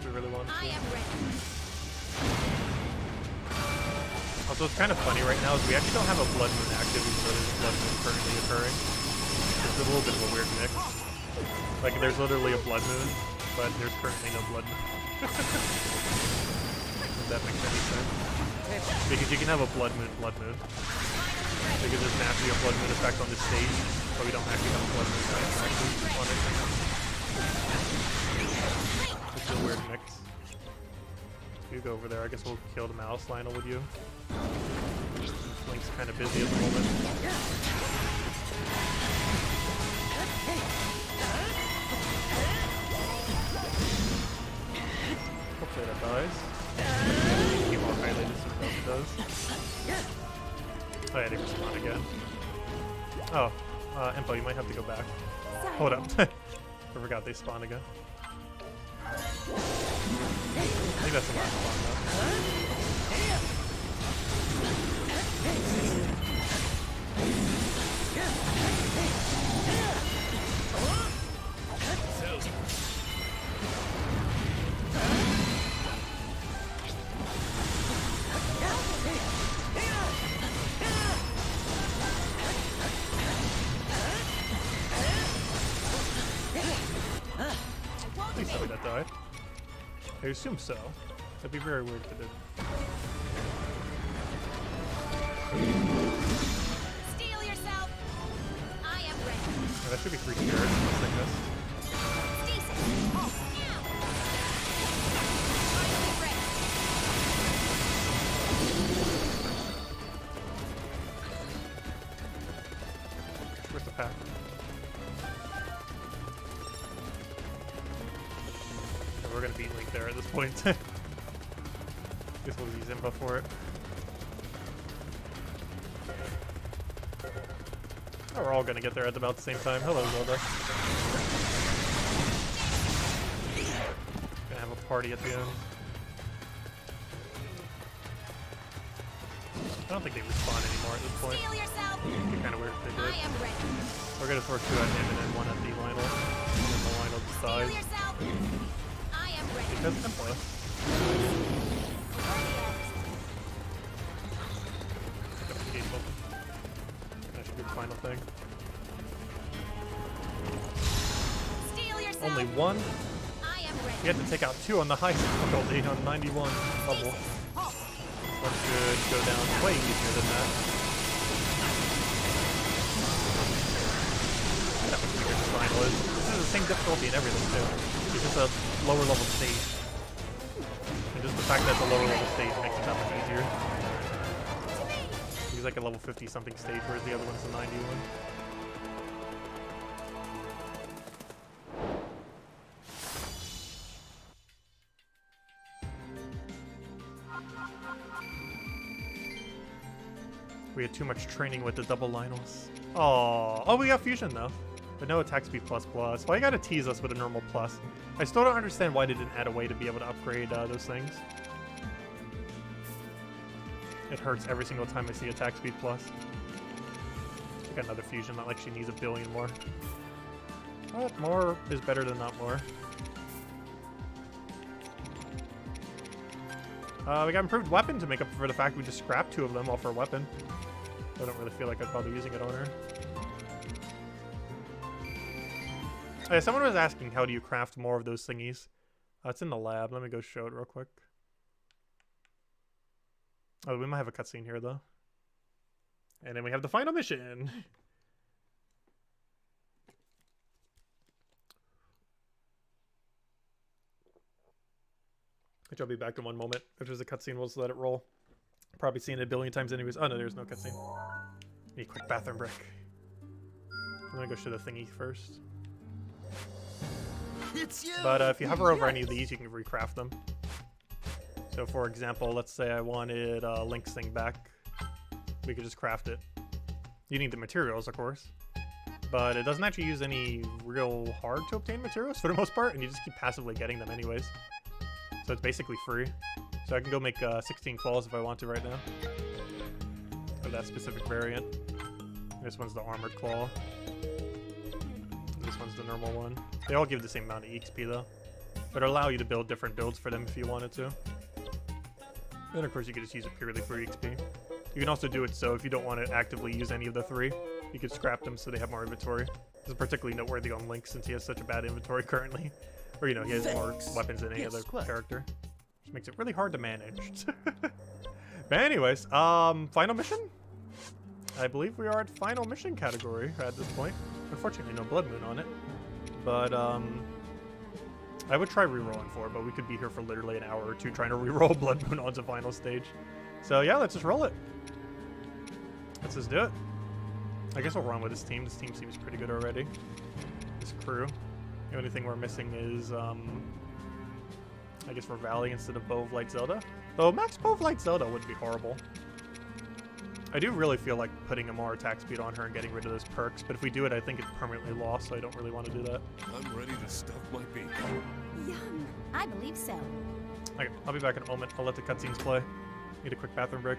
we really wanted to. I am ready. Also, it's kind of funny right now is we actually don't have a blood moon active, even though there's a blood moon currently occurring. It's a little bit of a weird mix. Like, there's literally a blood moon, but there's currently no blood moon. If that makes any sense. Because you can have a blood moon. Because there's naturally a blood moon effect on the stage, but we don't actually have a blood moon effect on it. It's a weird mix. You go over there, I guess we'll kill the mouse Lionel with you. Link's kind of busy at the moment. Hopefully that dies. Keep all highlighted so it does. Oh yeah, they respawn again. Oh, Impo, you might have to go back. Hold up. I forgot they spawn again. I think that's the last spawn though. Please tell me that died. I assume so. That'd be very weird if it did. Steel yourself. I am ready. Oh, that should be 3 carrots. Let's take this. Stasis. Oh, now. I am ready. Where's the pack? We're gonna beat Link there at this point. Guess we'll use Impa for it. Oh, we're all gonna get there at about the same time. Hello, Zelda. Gonna have a party at the end. I don't think they respawn anymore at this point. It'd be kind of weird if they did. We're gonna throw 2 at him and then 1 at the Lionel. And then the Lionel decides. Because Impa. That should be the final thing. Only 1? You have to take out 2 on the high difficulty on 91 level. One should go down way easier than that. That much bigger the final is. This is the same difficulty and everything too. It's just a lower level stage. And just the fact that it's a lower level stage makes it that much easier. He's like a level 50 something stage, whereas the other one's a 91. We had too much training with the double Lionels. Oh, we got fusion though. But no attack speed plus. Why you gotta tease us with a normal plus? I still don't understand why they didn't add a way to be able to upgrade those things. It hurts every single time I see attack speed plus. I got another fusion, not like she needs a billion more. But more is better than not more. We got improved weapon to make up for the fact we just scrapped 2 of them all for a weapon. I don't really feel like I'd bother using it on her. Oh, yeah, someone was asking how do you craft more of those thingies. It's in the lab. Let me go show it real quick. Oh, we might have a cutscene here though. And then we have the final mission. Which I'll be back in one moment. If there's a cutscene, we'll just let it roll. Probably seen it a billion times anyways. Oh no, there's no cutscene. Need a quick bathroom break. I'm gonna go show the thingy first. It's you. But if you hover over any of these, you can recraft them. So for example, let's say I wanted Link's thing back. We could just craft it. You need the materials, of course. But it doesn't actually use any real hard to obtain materials for the most part, and you just keep passively getting them anyways. So it's basically free. So I can go make 16 claws if I want to right now. Of that specific variant. This one's the armored claw. This one's the normal one. They all give the same amount of EXP though. But it'll allow you to build different builds for them if you wanted to. Then of course you could just use it purely for XP. You can also do it so if you don't want to actively use any of the 3, you could scrap them so they have more inventory. This is particularly noteworthy on Link since he has such a bad inventory currently. Or, you know, he has more weapons than any other character. Which makes it really hard to manage. But anyways, final mission? I believe we are at final mission category at this point. Unfortunately, no Blood Moon on it. But, I would try rerolling for it, but we could be here for literally an hour or 2 trying to reroll Blood Moon onto final stage. So yeah, let's just roll it. Let's just do it. I guess we'll run with this team. This team seems pretty good already. This crew. The only thing we're missing is, I guess for Valley instead of Bow of Light Zelda. Though max Bow of Light Zelda wouldn't be horrible. I do really feel like putting a more attack speed on her and getting rid of those perks, but if we do it, I think it's permanently lost, so I don't really want to do that. I'm ready to stuff my beak. Yum. I believe so. Okay, I'll be back in a moment. I'll let the cutscenes play. Need a quick bathroom break.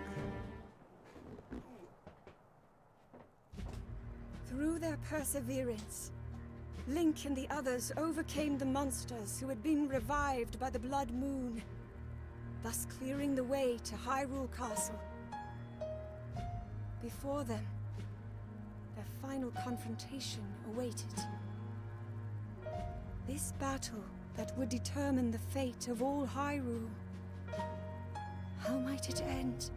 Through their perseverance, Link and the others overcame the monsters who had been revived by the Blood Moon, thus clearing the way to Hyrule Castle. Before them, their final confrontation awaited. This battle that would determine the fate of all Hyrule. How might it end?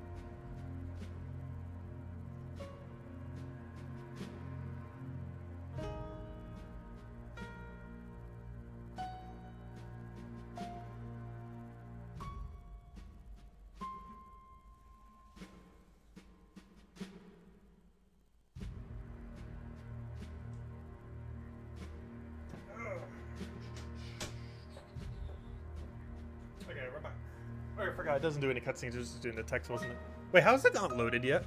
I forgot, it doesn't do any cutscenes, it's just doing the text, wasn't it? Wait, how is it not loaded yet?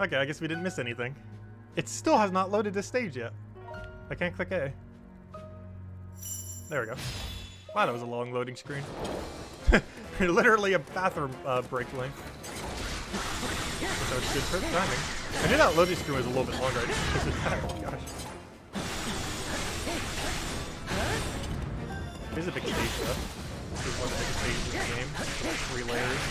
Okay, I guess we didn't miss anything. It still has not loaded this stage yet. I can't click A. There we go. Wow, that was a long loading screen. Literally a bathroom break length. So it's good for the timing. I knew that loading screen was a little bit longer. I didn't push it back. Oh gosh. Here's a big stage though. This is one of the biggest stages in the game. 3 layers.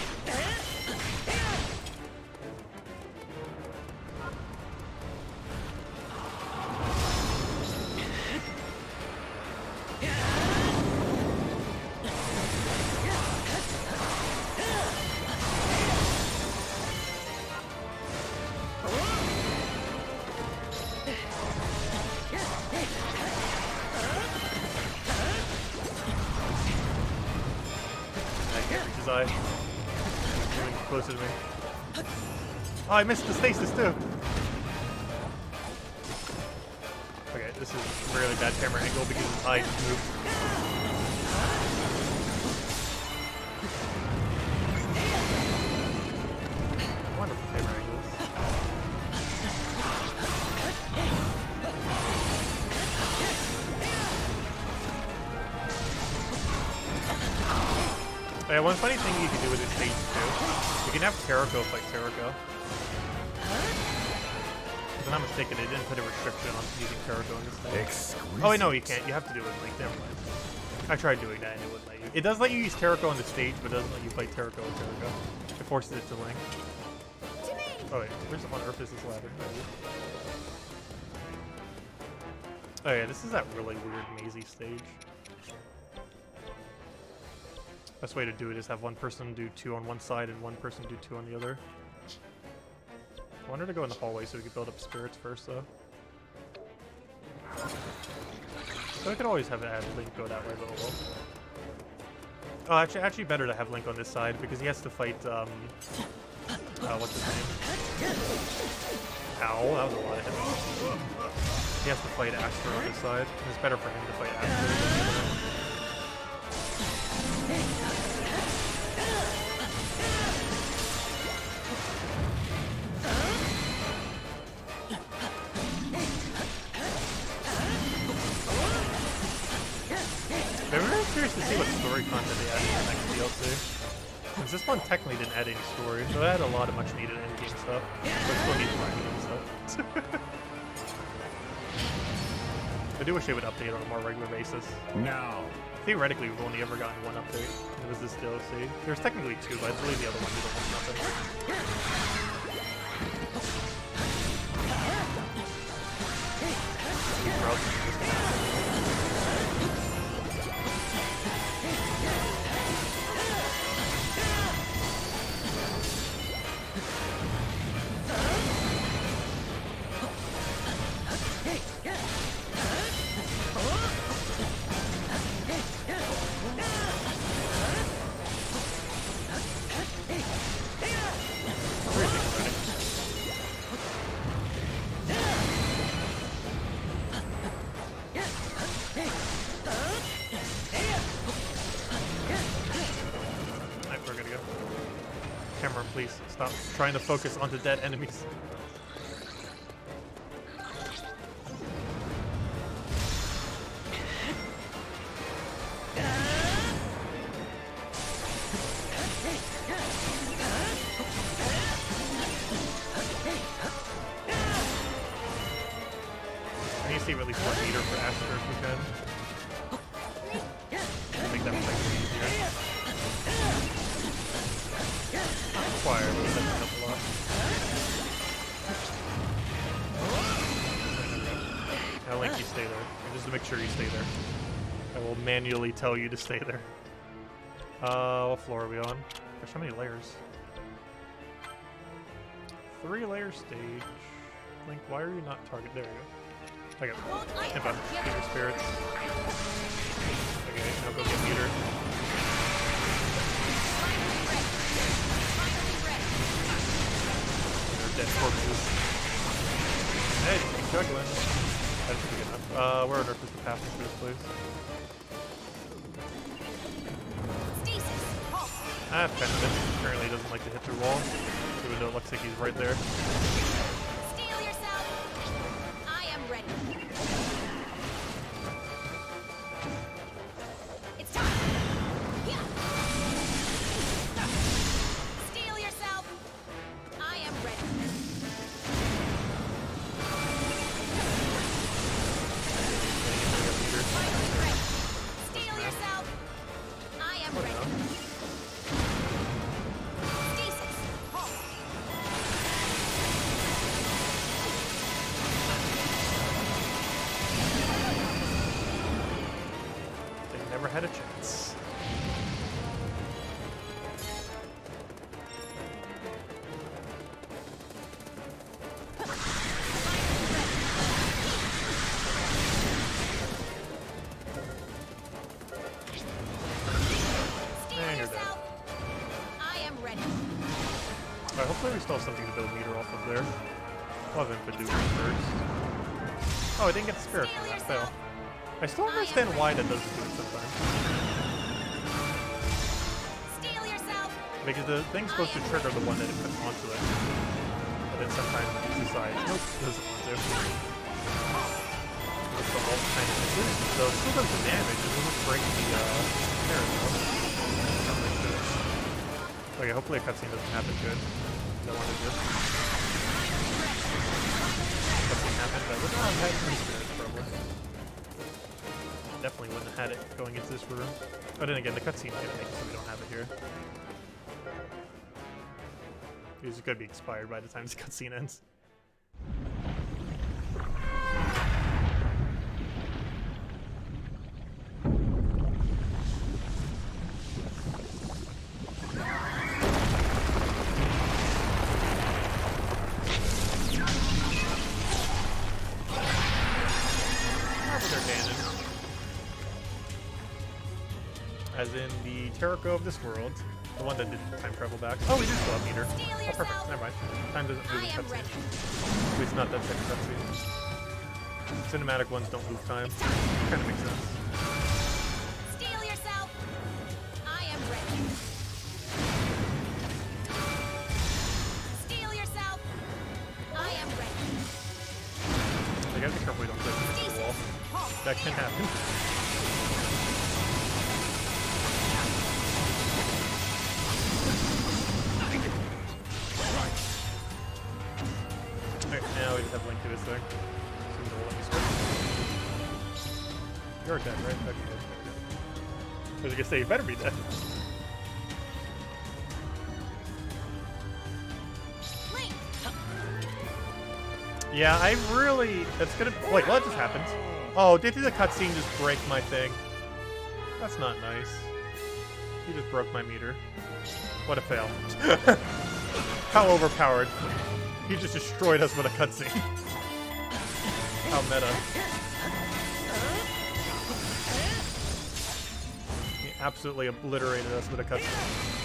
Closer to me. Oh, I missed the stasis too. Okay, this is a really bad camera angle because his eye just moved. Wonderful camera angles. Yeah, one funny thing you can do with this stage too, you can have Terrako fight Terrako. If I'm not mistaken, it didn't put a restriction on using Terrako in this stage. Oh wait, no, you can't. You have to do it with Link. Never mind. I tried doing that and it wouldn't let you. It does let you use Terrako on the stage, but it doesn't let you fight Terrako with Terrako. It forces it to Link. Oh wait, where's on earth is this ladder? Oh yeah, this is that really weird mazy stage. Best way to do it is have one person do 2 on one side and one person do 2 on the other. I wanted to go in the hallway so we could build up spirits first, though. So I could always have Link go that way, but oh well. Oh, actually better to have Link on this side because he has to fight, what's his name? Ow, that was a lot of hits. He has to fight Aster on this side, and it's better for him to fight Aster than the other one. I'm really curious to see what story content they add in the next DLC. Since this one technically didn't add any story, so it had a lot of much needed endgame stuff. But it still needs more endgame stuff. I do wish they would update on a more regular basis. Now. Theoretically, we've only ever gotten one update. It was this DLC. There's technically two, but I believe the other one did almost nothing. Please stop trying to focus onto dead enemies. I need to see at least one meter for Aster if we can. Make that play easier. Fire, but that doesn't help a lot. I'll link you stay there. And just to make sure you stay there. I will manually tell you to stay there. What floor are we on? There's so many layers. 3-layer stage. Link, why are you not target? There you go. I got meter spirits. Okay, now go get meter. Dead corpses. Hey, keep juggling. That should be good enough. Where on earth is the passing through this place? Ah, Fenton. Apparently he doesn't like to hit through walls, even though it looks like he's right there. Steel yourself. I am ready. It's time. Yeah. Steel yourself. I am ready. Steel yourself. I am ready. Stasis. Halt. They never had a chance. Alright, hopefully we still have something to build meter off of there. I'll have Infinite first. Oh, I didn't get the spirit from that fail. I still don't understand why that doesn't do it sometimes. Because the thing's supposed to trigger the one that it puts onto it. But then sometimes it decides, nope, it doesn't want to. It's the alt kind of misses, so it still does the damage, it doesn't break the spirit though. Okay, hopefully a cutscene doesn't happen good. Don't want to do. Cutscene happened, but would not have had 3 spirits probably. Definitely wouldn't have had it going into this room. But then again, the cutscene didn't make it so we don't have it here. It's going to be expired by the time this cutscene ends. As in the Terrako of this world, the one that did time travel back. Oh, we do still have meter. Oh, perfect. Never mind. Time doesn't move in cutscene. It's not that type of cutscene. Cinematic ones don't move time. Kind of makes sense. Steel yourself. I am ready. Steel yourself. I am ready. I gotta be careful we don't click into the wall. That can happen. Alright, now we just have Link do his thing. Assume it'll let me switch. You're dead, right? Okay. I was gonna say, you better be dead. Yeah, I really... That's gonna... Wait, what just happened? Oh, did the cutscene just break my thing? That's not nice. He just broke my meter. What a fail. How overpowered. He just destroyed us with a cutscene. How meta. He absolutely obliterated us with a cutscene.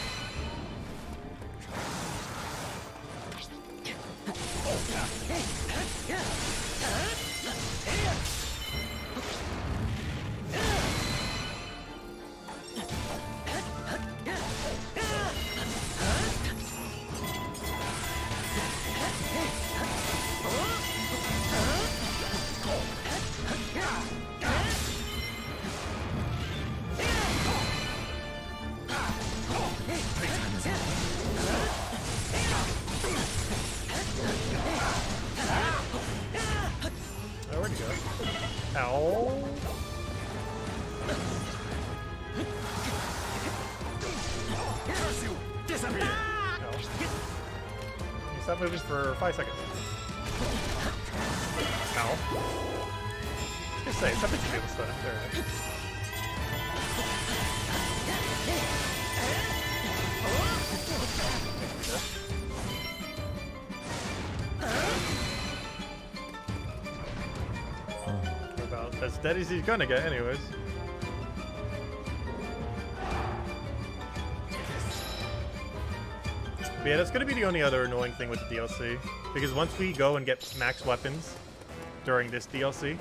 Stop moving for 5 seconds. Ow. I was gonna say, something should be able to stun him. There it is. About as dead as he's gonna get, anyways. But yeah, that's gonna be the only other annoying thing with the DLC. Because once we go and get max weapons during this DLC,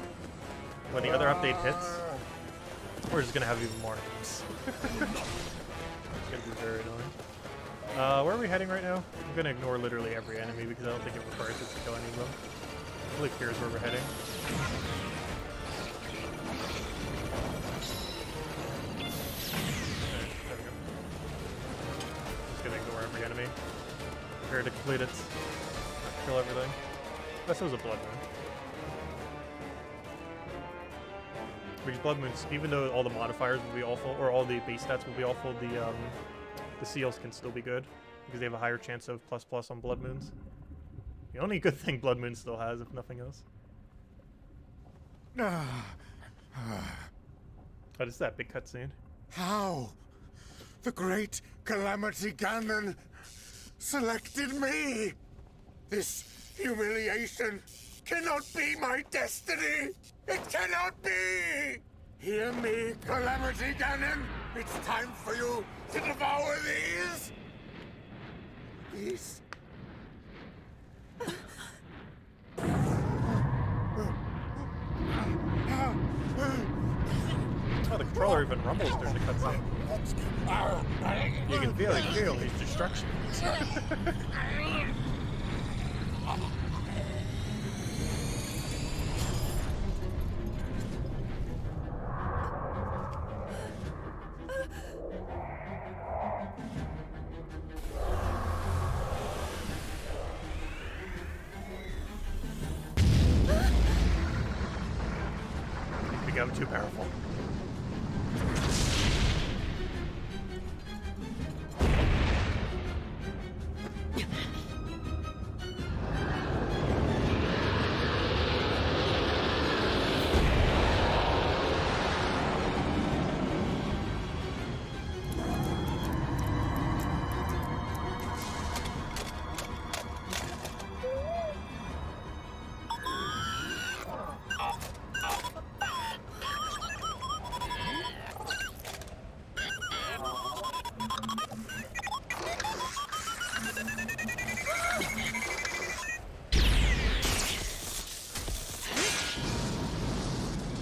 when the other update hits, we're just gonna have even more. It's gonna be very annoying. Where are we heading right now? I'm gonna ignore literally every enemy because I don't think it requires us to kill any of them. I believe here's where we're heading. There we go. Just gonna ignore every enemy. Prepare to complete it. Kill everything. This was a blood moon. Because blood moons, even though all the modifiers will be awful, or all the base stats will be awful, the seals can still be good because they have a higher chance of ++ on blood moons. The only good thing blood moon still has, if nothing else. What is that big cutscene? How? The great Calamity Ganon selected me! This humiliation cannot be my destiny! It cannot be! Hear me, Calamity Ganon! It's time for you to devour these! These... Oh, the controller even rumbles during the cutscene. You can feel his destruction. Become too powerful.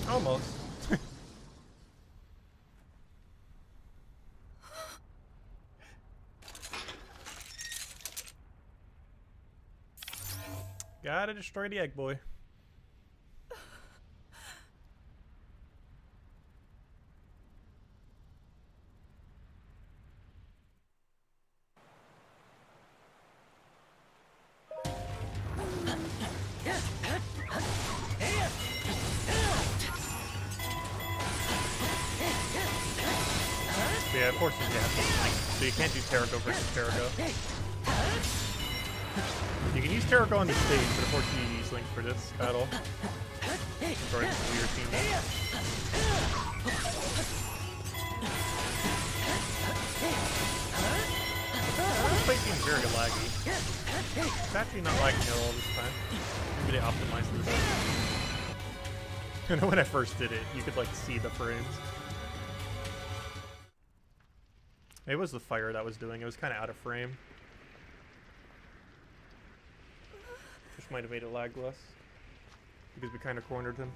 Almost. Gotta destroy the egg boy. yeah, of course you have to link. So you can't do Terrago versus Terrago. You can use Terrago on the stage, but unfortunately you use Link for this battle. Sorry, it's a weird team. This fight seems very laggy. It's actually not lagging at all this time. Maybe they optimized this. I know when I first did it, you could like see the frames. It was the fire that was doing. It was kind of out of frame. Which might have made it lag less. Because we kind of cornered him.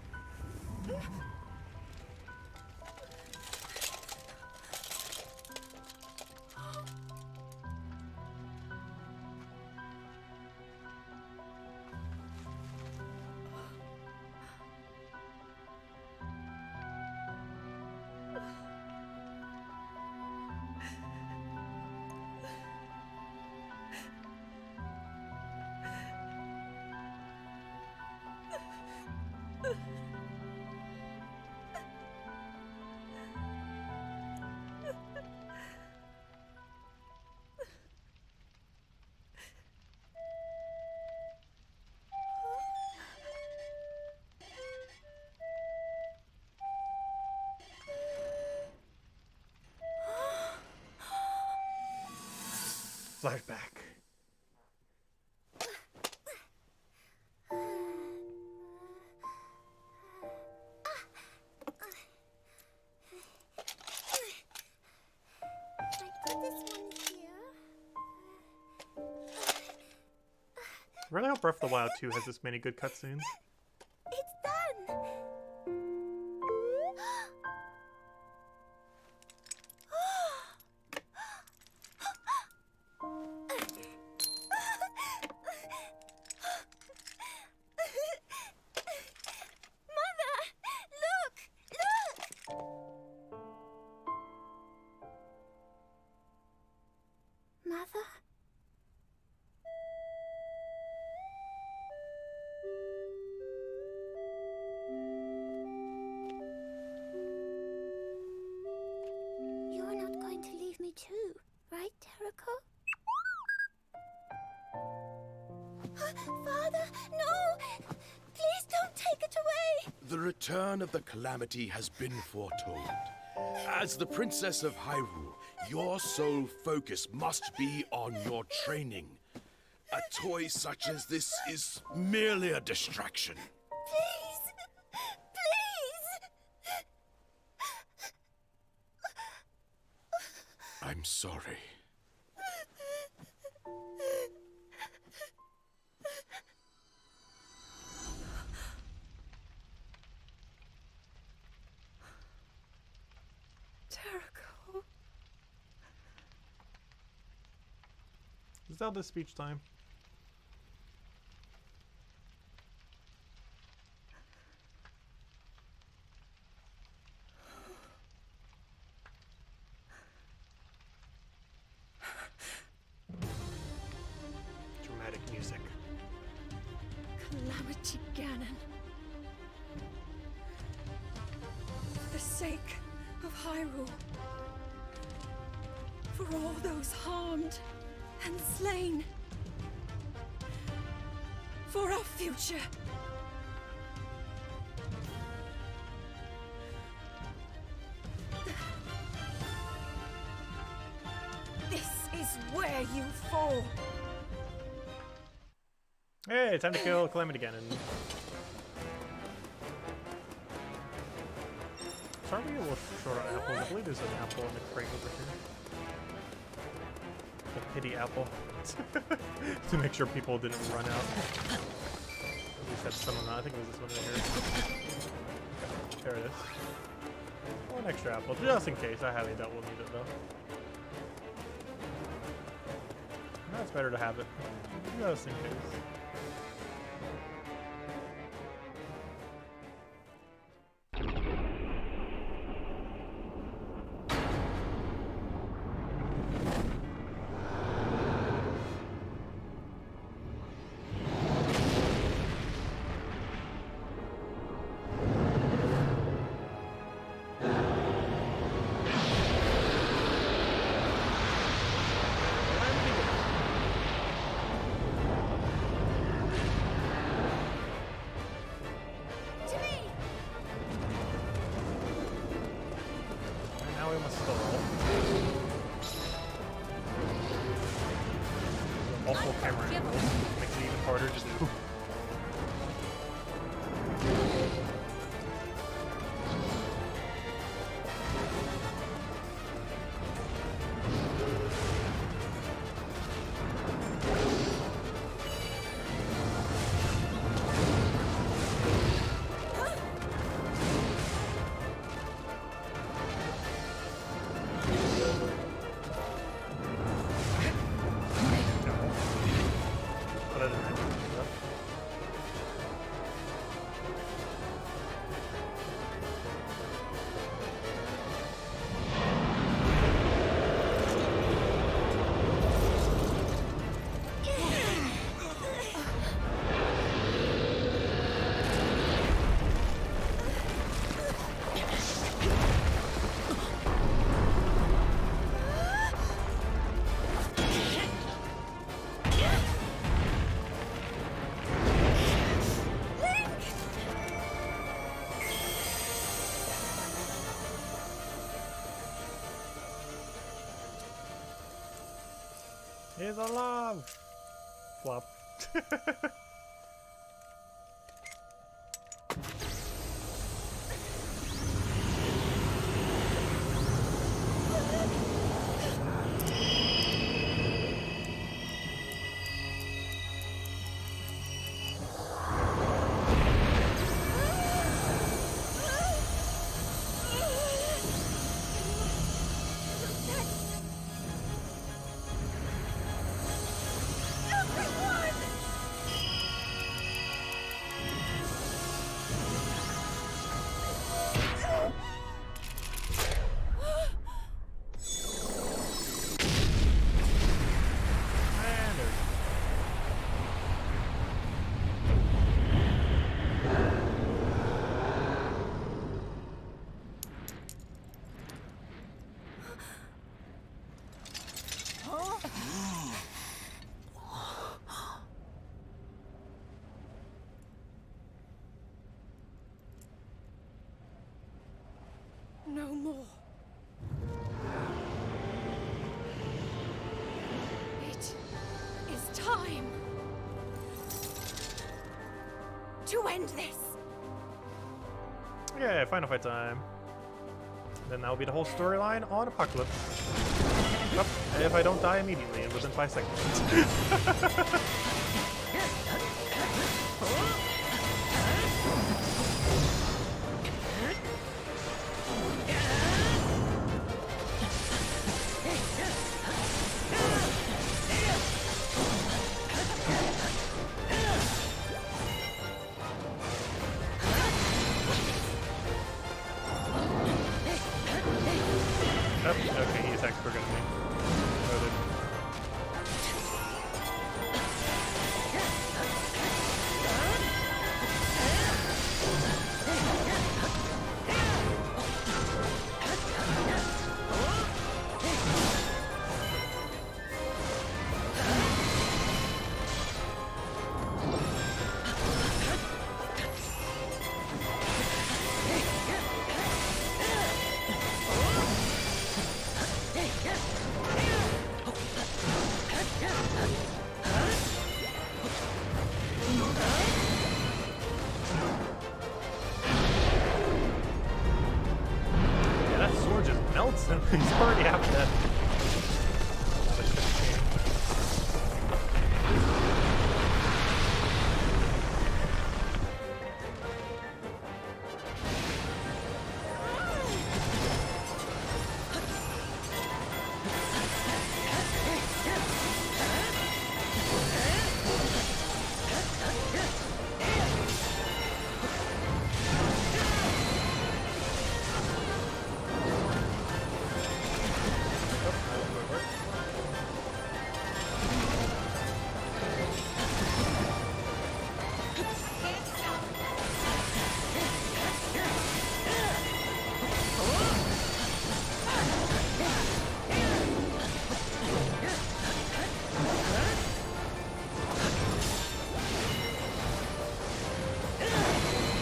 Flashback. I really hope Breath of the Wild 2 has this many good cutscenes. It's done! Mother! Look! Look! Mother? You're not going to leave me too, right, Terraco? Father, no! Please don't take it away! The return of the Calamity has been foretold. As the Princess of Hyrule, your sole focus must be on your training. A toy such as this is merely a distraction. Please! Please! I'm sorry. Terraco. Zelda speech time. Dramatic music. Calamity Ganon. For the sake of Hyrule. For all those harmed and slain. For our future. This is where you fall. Hey, time to kill Calamity Ganon. Sorry, we get a little short on apples. I believe there's an apple in the crate over here. The pity apple. To make sure people didn't run out. At least that's some of them. I think it was this one right here. There it is. One extra apple, just in case. I highly doubt we'll need it though. No, it's better to have it. Just in case. multiple camera angles, which makes it even harder to do. He's alive! Flop. No more. It is time to end this. Yeah, final fight time. Then that'll be the whole storyline on Apocalypse. Oh, if I don't die immediately and within 5 seconds. Okay, he attacked for good me. Noted. He's already half dead.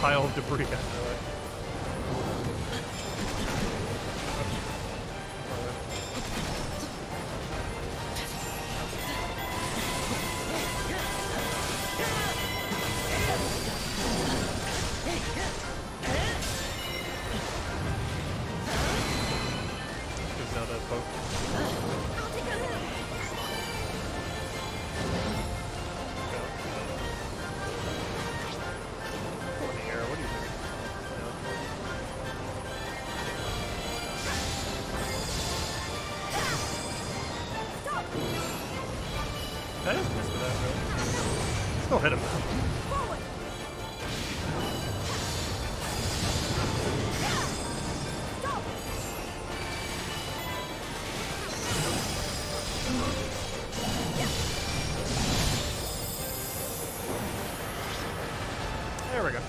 Pile of debris out of the way. I just missed with that, really. Still hit him though. Forward! Stop! There we go.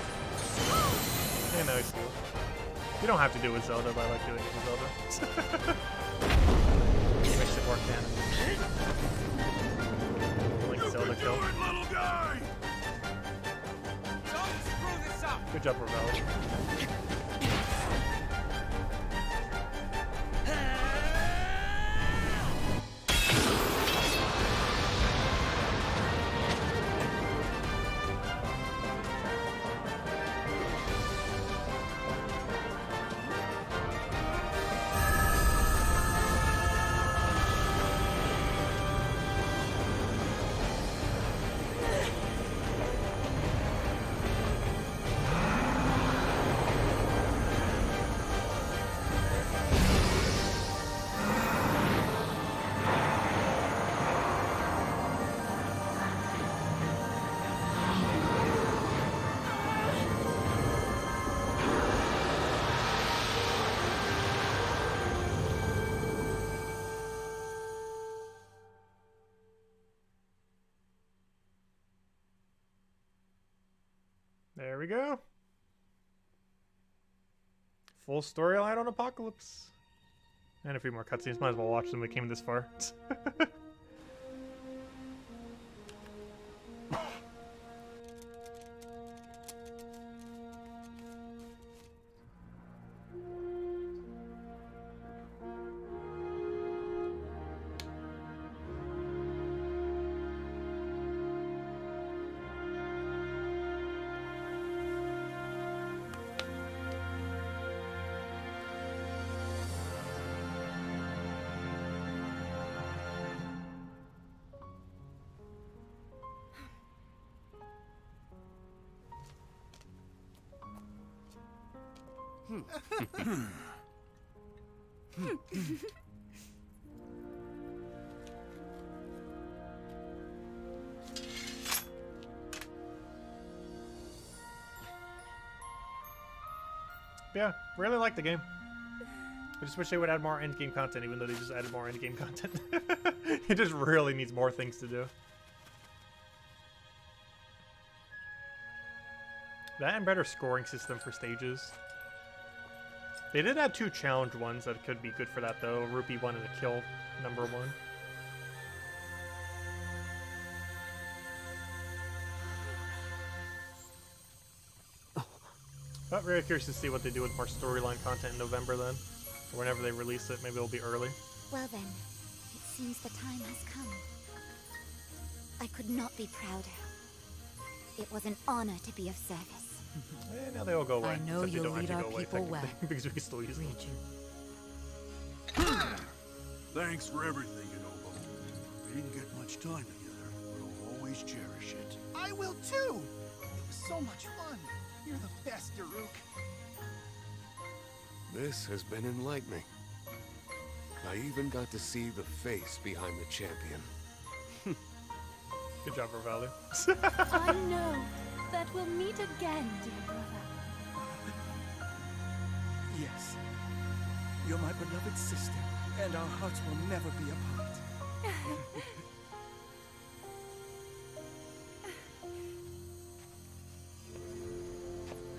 And now he's healed. You don't have to do it with Zelda, but I like doing it with Zelda. Makes it more canon. Like Zelda kill. Little guy! Don't screw this up! Good job, Ravel. There we go. Full storyline on Apocalypse. And a few more cutscenes. Might as well watch them. We came this far. Yeah, really like the game. I just wish they would add more endgame content, even though they just added more endgame content. It just really needs more things to do. That and better scoring system for stages. They did add 2 challenge ones that could be good for that though. Rupee 1 and a kill number 1. But very curious to see what they do with more storyline content in November then. Or whenever they release it, maybe it'll be early. Well then, it seems the time has come. I could not be prouder. It was an honor to be of service. Now they all go away. I know Except they you'll don't lead actually our go away, people well. technically, because we can still use them. Thanks for everything, Inobo. We didn't get much time together, but I'll always cherish it. I will too! It was so much fun. You're the best, Daruk. This has been enlightening. I even got to see the face behind the champion. Good job, Ravelli. I know that we'll meet again, dear brother. Yes. You're my beloved sister, and our hearts will never be apart.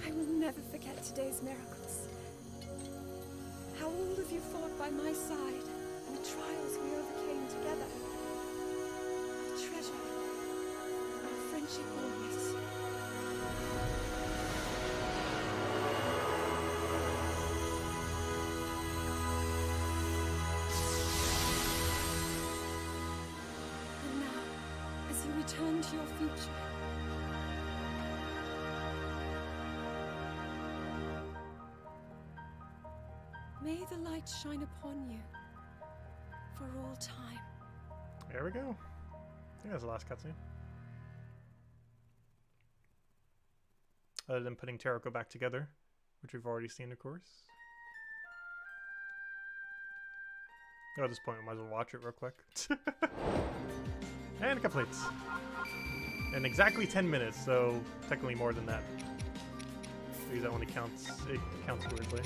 I will never forget today's miracles. How all of you fought by my side, and the trials we overcame together. I treasure our friendship always. And now, as you return to your future, may the light shine upon you for all time. There we go. I think that's the last cutscene. Other than putting Taroko back together, which we've already seen, of course. Oh, at this point, we might as well watch it real quick. And complete. In exactly 10 minutes, so technically more than that. Because that only counts, it counts weirdly.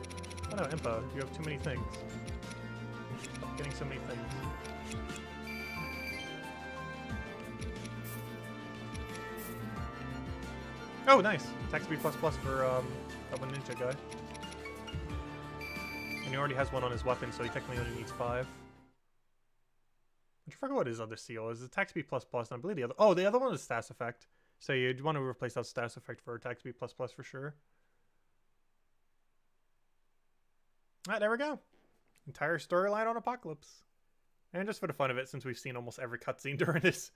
Oh no, Impa, you have too many things. Stop getting so many things. Oh, nice! Attack speed plus plus for that one ninja guy. And he already has one on his weapon, so he technically only needs 5. I forgot what his other seal is. Attack speed plus plus, and I believe the other. Oh, the other one is status effect. So you'd want to replace that status effect for attack speed plus plus for sure. Alright, there we go. Entire storyline on Apocalypse. And just for the fun of it, since we've seen almost every cutscene during this,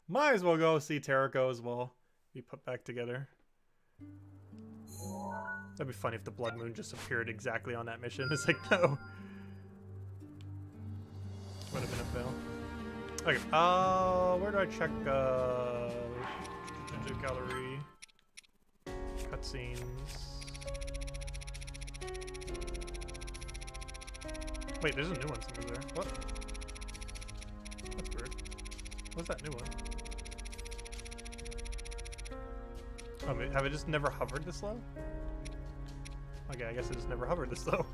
might as well go see Terrico as well. Be put back together. That'd be funny if the Blood Moon just appeared exactly on that mission. It's like, no. Would have been a fail. Okay, where do I check, gallery, cutscenes. Wait, there's a new one somewhere there. What? That's weird. What's that new one? Oh, have I just never hovered this low? Okay, I guess I just never hovered this low.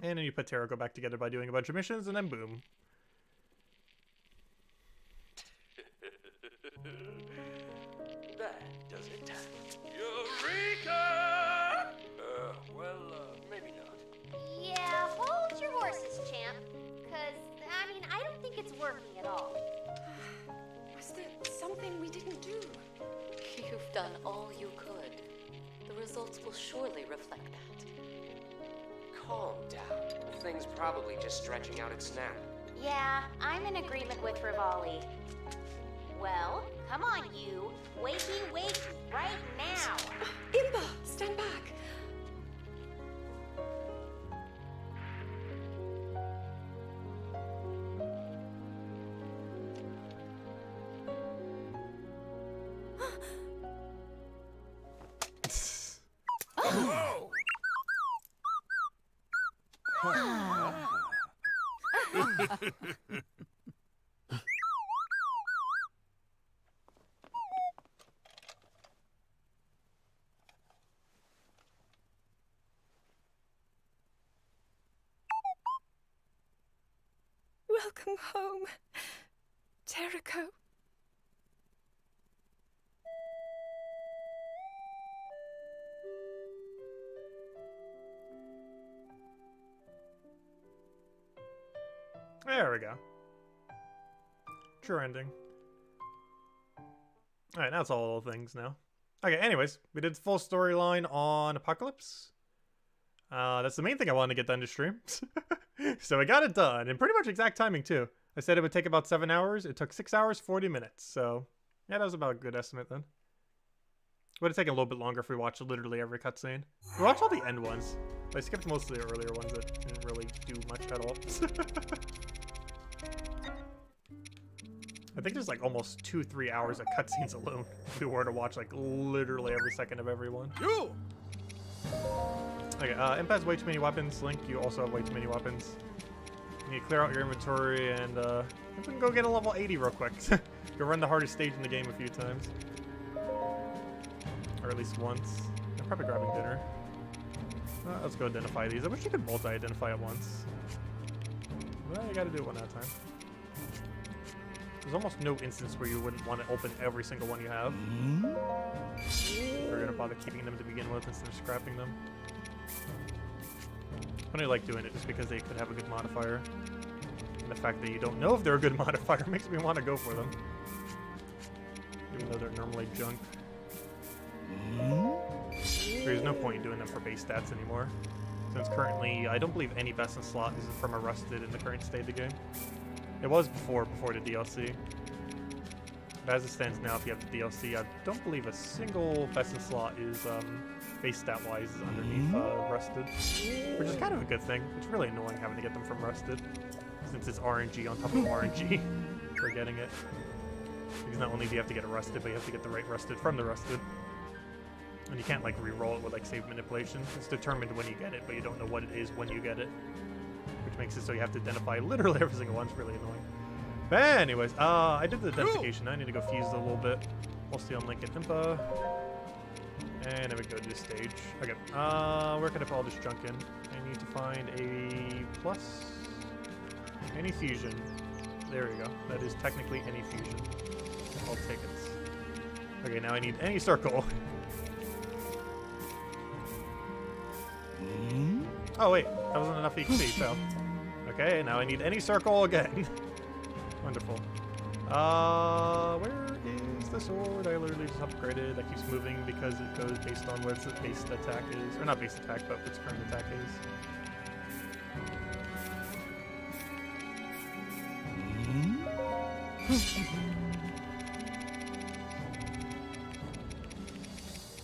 And then you put Terrico back together by doing a bunch of missions, and then boom. That does it. Eureka! Maybe not. Yeah, hold your horses, champ. Cause, I mean, I don't think it's working at all. Was there something we didn't do? You've done all you could. The results will surely reflect that. Calm down. The thing's probably just stretching out its snap. Yeah, I'm in agreement with Rivali. Well, come on, you. Wakey, wakey, right now. Impa, stand back. Welcome home, Terrico. There we go. True ending. Alright, now it's all little things now. Okay, anyways, we did full storyline on Apocalypse. That's the main thing I wanted to get done to stream. So I got it done, in pretty much exact timing too. I said it would take about 7 hours. It took 6 hours, 40 minutes. So, yeah, that was about a good estimate then. Would have taken a little bit longer if we watched literally every cutscene. We watched all the end ones. I skipped most of the earlier ones that didn't really do much at all. I think there's like almost 2-3 hours of cutscenes alone if we were to watch like literally every second of every one. Okay, Imp has way too many weapons. Link, you also have way too many weapons. You need to clear out your inventory and we can go get a level 80 real quick. Go run the hardest stage in the game a few times. Or at least once. I'm probably grabbing dinner. Let's go identify these. I wish you could multi-identify at once. Well, you gotta do it one at a time. There's almost no instance where you wouldn't want to open every single one you have. You're gonna bother keeping them to begin with instead of scrapping them. I only like doing it just because they could have a good modifier. And the fact that you don't know if they're a good modifier makes me want to go for them. Even though they're normally junk. There's no point in doing them for base stats anymore. Since currently, I don't believe any best in slot is from a rusted in the current state of the game. It was before the DLC. But as it stands now, if you have the DLC, I don't believe a single best in slot is base stat-wise underneath rusted. Which is kind of a good thing. It's really annoying having to get them from rusted. Since it's RNG on top of RNG for getting it. Because not only do you have to get it rusted, but you have to get the right rusted from the rusted. And you can't like re-roll it with like save manipulation. It's determined when you get it, but you don't know what it is when you get it. which makes it so you have to identify literally every single one. It's really annoying. But anyways, I did the identification. I need to go fuse it a little bit. We'll see on Link and Impa. And then we go to this stage. Okay, where can I put all this junk in? I need to find a plus. Any fusion. There we go. That is technically any fusion. I'll take it. Okay, now I need any circle. Oh wait, that wasn't enough EXP, so. Okay, now I need any circle again. Wonderful. Where is the sword? I literally just upgraded. That keeps moving because it goes based on what its base attack is. Or not base attack, but what its current attack is.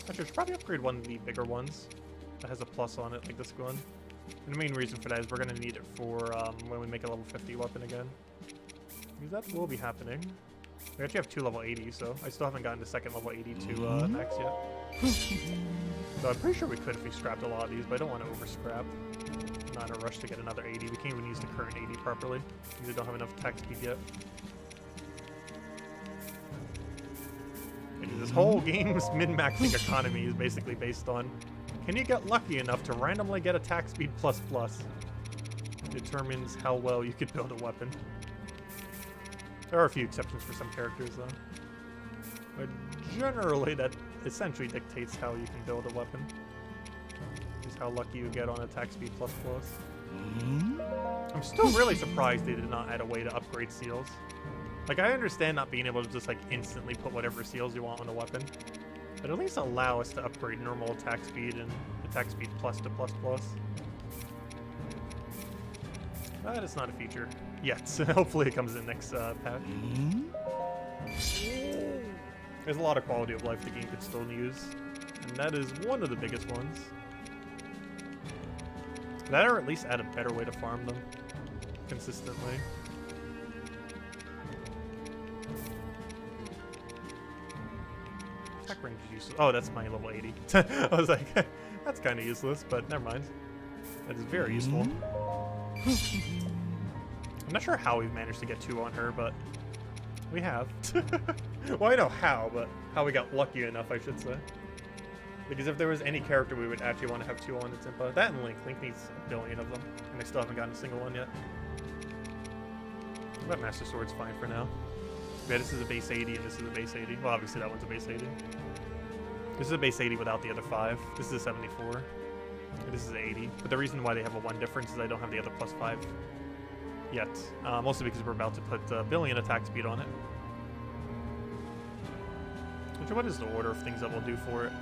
Actually, I should probably upgrade one of the bigger ones that has a plus on it, like this one. And the main reason for that is we're going to need it for when we make a level 50 weapon again. Because that will be happening. We actually have 2 level 80, so I still haven't gotten to second level 82 max yet. So I'm pretty sure we could if we scrapped a lot of these, but I don't want to over-scrap. I'm not in a rush to get another 80. We can't even use the current 80 properly because we don't have enough attack speed yet. This whole game's min-maxing economy is basically based on, can you get lucky enough to randomly get attack speed plus plus? Determines how well you could build a weapon. There are a few exceptions for some characters though. But generally that essentially dictates how you can build a weapon. Is how lucky you get on attack speed plus plus. I'm still really surprised they did not add a way to upgrade seals. Like, I understand not being able to just, like, instantly put whatever seals you want on a weapon. But at least allow us to upgrade normal attack speed and attack speed plus to plus plus. That is not a feature yet. Hopefully it comes in next patch. There's a lot of quality of life the game could still use. And that is one of the biggest ones. That or at least add a better way to farm them consistently. Attack range is useless. Oh, that's my level 80. I was like, that's kind of useless, but never mind. That is very useful. I'm not sure how we've managed to get 2 on her, but we have. Well, I know how, but how we got lucky enough, I should say. Because if there was any character we would actually want to have 2 on, it's Impa. That and Link. Link needs a billion of them, and I still haven't gotten a single one yet. But Master Sword's fine for now. Yeah, this is a base 80 and this is a base 80. Well, obviously that one's a base 80. This is a base 80 without the other 5. This is a 74. And this is 80. But the reason why they have a 1 difference is I don't have the other plus 5 yet. Mostly because we're about to put a billion attack speed on it. Which, what is the order of things that we'll do for it?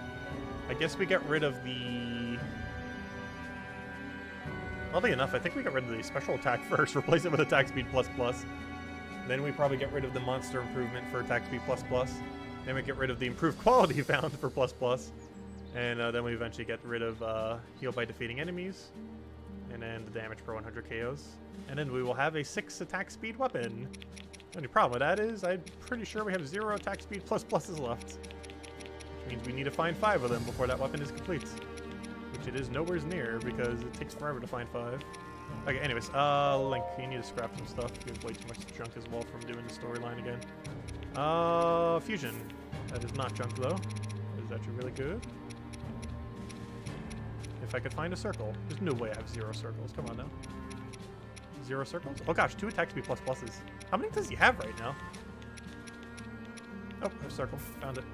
I guess we get rid of the... Oddly enough, I think we got rid of the special attack first, replace it with attack speed plus plus. Then we probably get rid of the monster improvement for attack speed plus plus. Then we get rid of the improved quality found for plus plus. And then we eventually get rid of heal by defeating enemies. And then the damage per 100 KOs. And then we will have a 6 attack speed weapon. The only problem with that is I'm pretty sure we have 0 attack speed plus pluses left. Which means we need to find 5 of them before that weapon is complete. Which it is nowhere near because it takes forever to find 5. Okay, anyways, Link, you need to scrap some stuff. You have way too much junk as well from doing the storyline again. Fusion. That is not junk though. That is actually really good. If I could find a circle. There's no way I have 0 circles. Come on now. 0 circles? Oh gosh, 2 attack speed plus pluses. How many does he have right now? Oh, a circle. Found it.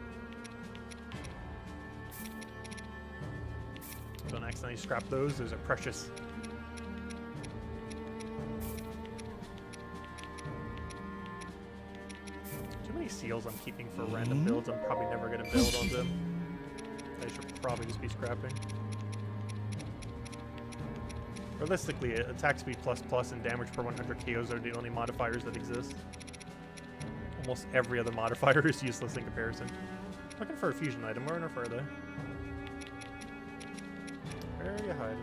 Don't accidentally scrap those. Those are precious. Too many seals I'm keeping for random builds. I'm probably never going to build on them. I should probably just be scrapping. Realistically, attack speed plus plus and damage per 100 KOs are the only modifiers that exist. Almost every other modifier is useless in comparison. Looking for a fusion item. Where on earth are they? Where are you hiding?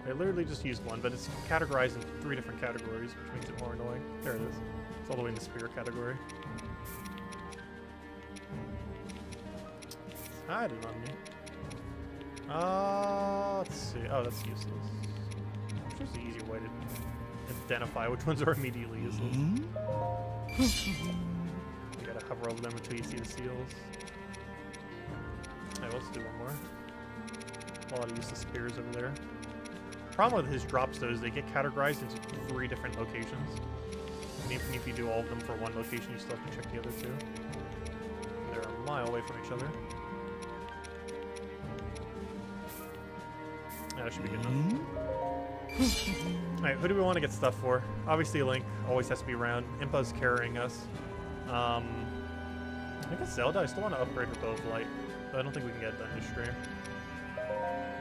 I literally just used one, but it's categorized in 3 different categories, which makes it more annoying. There it is. It's all the way in the spirit category. It's hiding on me. Let's see. Oh, that's useless. there's an easier way to identify which ones are immediately useless. You gotta hover over them until you see the seals. Alright, let's do one more. A lot of useless spears over there. Problem with his drops though is they get categorized into 3 different locations. And even if you do all of them for one location, you still have to check the other 2. They're a mile away from each other. Yeah, that should be good enough. Alright, who do we want to get stuff for? Obviously Link always has to be around. Impa's carrying us. I think it's Zelda. I still want to upgrade her Bow of Light, but I don't think we can get that in this stream.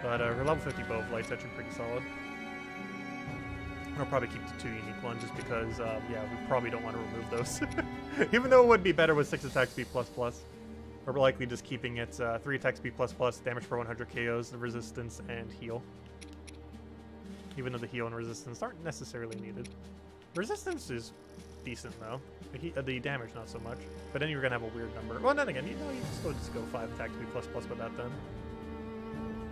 But her level 50 Bow of Light's actually pretty solid. I'll probably keep the 2 unique ones just because, yeah, we probably don't want to remove those. Even though it would be better with 6 attack speed plus plus. We're likely just keeping it 3 attack speed plus plus, damage per 100 KOs, the resistance, and heal. Even though the heal and resistance aren't necessarily needed. Resistance is decent though. The damage not so much. But then you're gonna have a weird number. Well, then again, you know, you can still just go 5 attack speed plus plus with that then.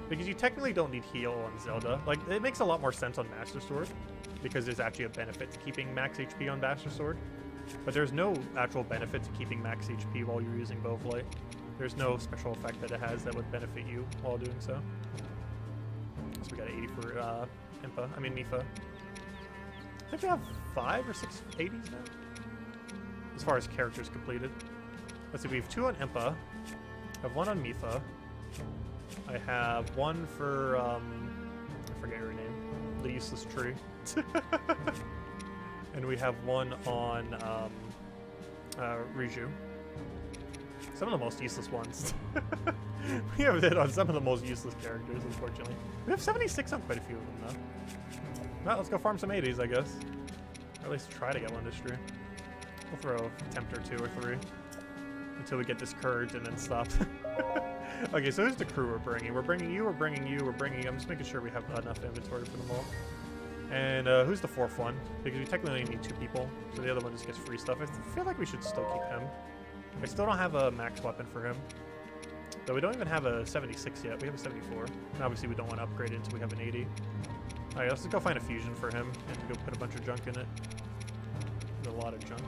Because you technically don't need heal on Zelda. Like, it makes a lot more sense on Master Sword, because there's actually a benefit to keeping max HP on Master Sword. But there's no actual benefit to keeping max HP while you're using Bow of Light. There's no special effect that it has that would benefit you while doing so. So we got 80 for Mipha. I think we have 5 or 6 80s now, as far as characters completed. Let's see, we have 2 on Impa. I have 1 on Mipha. I have 1 for, I forget her name. The useless tree. And we have 1 on, Riju. Some of the most useless ones. We have it on some of the most useless characters, unfortunately. We have 76 on quite a few of them, though. Well, let's go farm some 80s, I guess. Or at least try to get one this stream. We'll throw a attempt or 2 or 3 until we get discouraged and then stop. Okay, so who's the crew we're bringing? We're bringing you, we're bringing you, we're bringing... I'm just making sure we have enough inventory for them all. And who's the 4th one? Because we technically only need 2 people, so the other one just gets free stuff. I feel like we should still keep him. I still don't have a max weapon for him. Though we don't even have a 76 yet. We have a 74. And obviously we don't want to upgrade it until we have an 80. Alright, let's just go find a fusion for him and go put a bunch of junk in it. There's a lot of junk.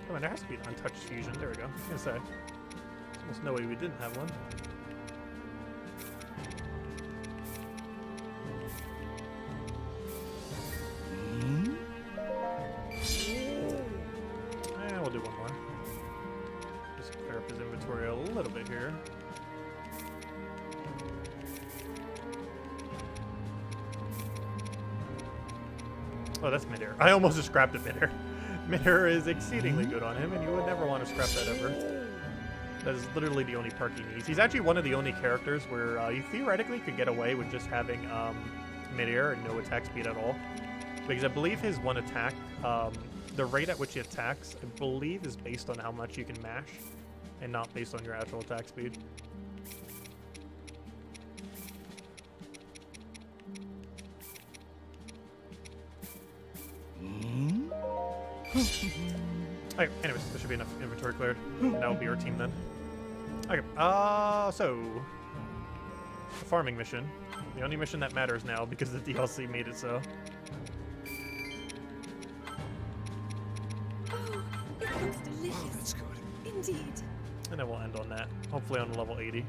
Come on, there has to be an untouched fusion. There we go. I was gonna say. There's almost no way we didn't have one. And we'll do one more. Just clear up his inventory a little bit here. Oh, that's midair. I almost just scrapped it midair. Midair is exceedingly good on him, and you would never want to scrap that ever. That is literally the only perk he needs. He's actually one of the only characters where you theoretically could get away with just having midair and no attack speed at all. Because I believe his one attack, the rate at which he attacks, I believe is based on how much you can mash, and not based on your actual attack speed. Okay, anyways, there should be enough inventory cleared. And that will be our team then. Okay, so... the farming mission. The only mission that matters now because the DLC made it so. Oh, it looks delicious. Oh, that's good. Indeed. And then we'll end on that. Hopefully on level 80.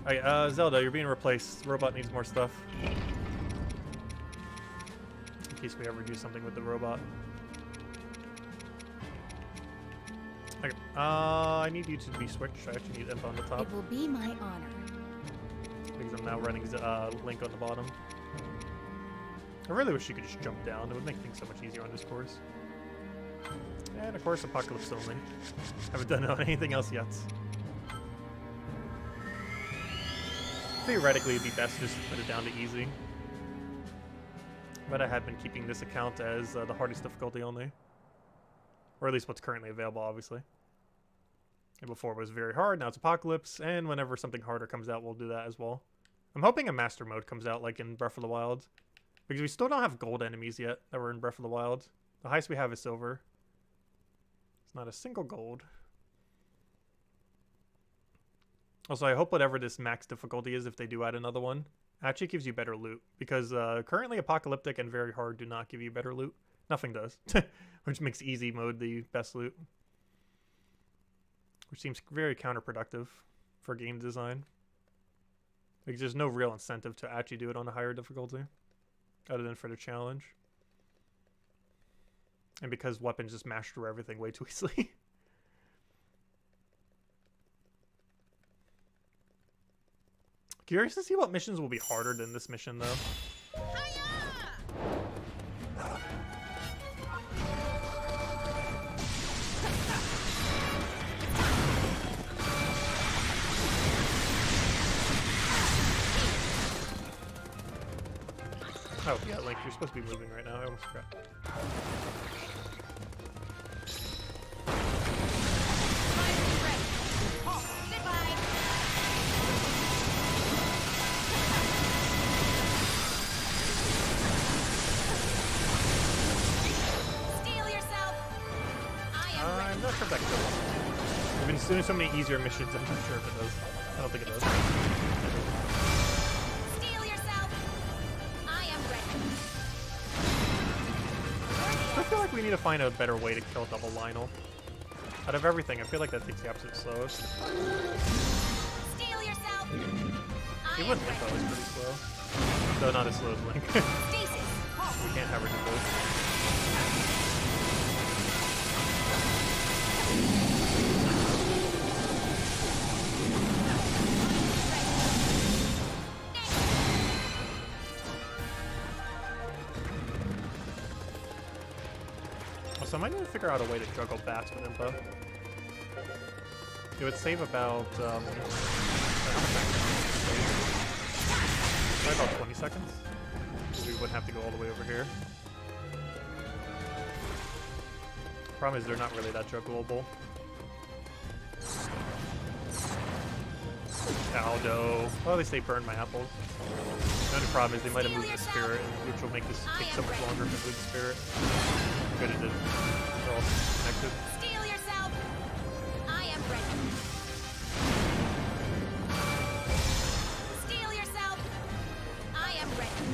Alright, Zelda, you're being replaced. The robot needs more stuff. In case we ever do something with the robot. Okay, I need you to be switched. I actually need Imp on the top. It will be my honor. Because I'm now running Link on the bottom. I really wish you could just jump down. It would make things so much easier on this course. And of course, Apocalypse only. Haven't done anything else yet. Theoretically, it'd be best just to put it down to easy. But I have been keeping this account as the hardest difficulty only. Or at least what's currently available, obviously. And before it was very hard, now it's Apocalypse, and whenever something harder comes out, we'll do that as well. I'm hoping a Master Mode comes out, like in Breath of the Wild. Because we still don't have gold enemies yet that were in Breath of the Wild. The highest we have is silver. It's not a single gold. Also, I hope whatever this max difficulty is, if they do add another one, Actually gives you better loot, because currently Apocalyptic and Very Hard do not give you better loot. Nothing does, which makes easy mode the best loot, which seems very counterproductive for game design. Like, there's no real incentive to actually do it on a higher difficulty, other than for the challenge. And because weapons just mash through everything way too easily. Curious to see what missions will be harder than this mission, though. Oh, yeah, Link, you're supposed to be moving right now. I almost forgot. I'm not sure if that kills. We've been doing so many easier missions, I'm not sure if it does. I don't think it does. Steel yourself. I am ready. I feel like we need to find a better way to kill double Lionel. Out of everything, I feel like that takes the absolute slowest. Steel yourself. Even Info is pretty slow. Though not as slow as Link. We can't have her do both. So I might need to figure out a way to juggle bats with Impa. It would save about, probably about 20 seconds. We wouldn't have to go all the way over here. Problem is they're not really that juggleable. Aldo. Well, at least they burned my apples. The only problem is they might have moved the spirit, which will make this take so much longer to move the spirit. Good, it did. They're all connected. Steel yourself. I am ready. Steel yourself. I am ready.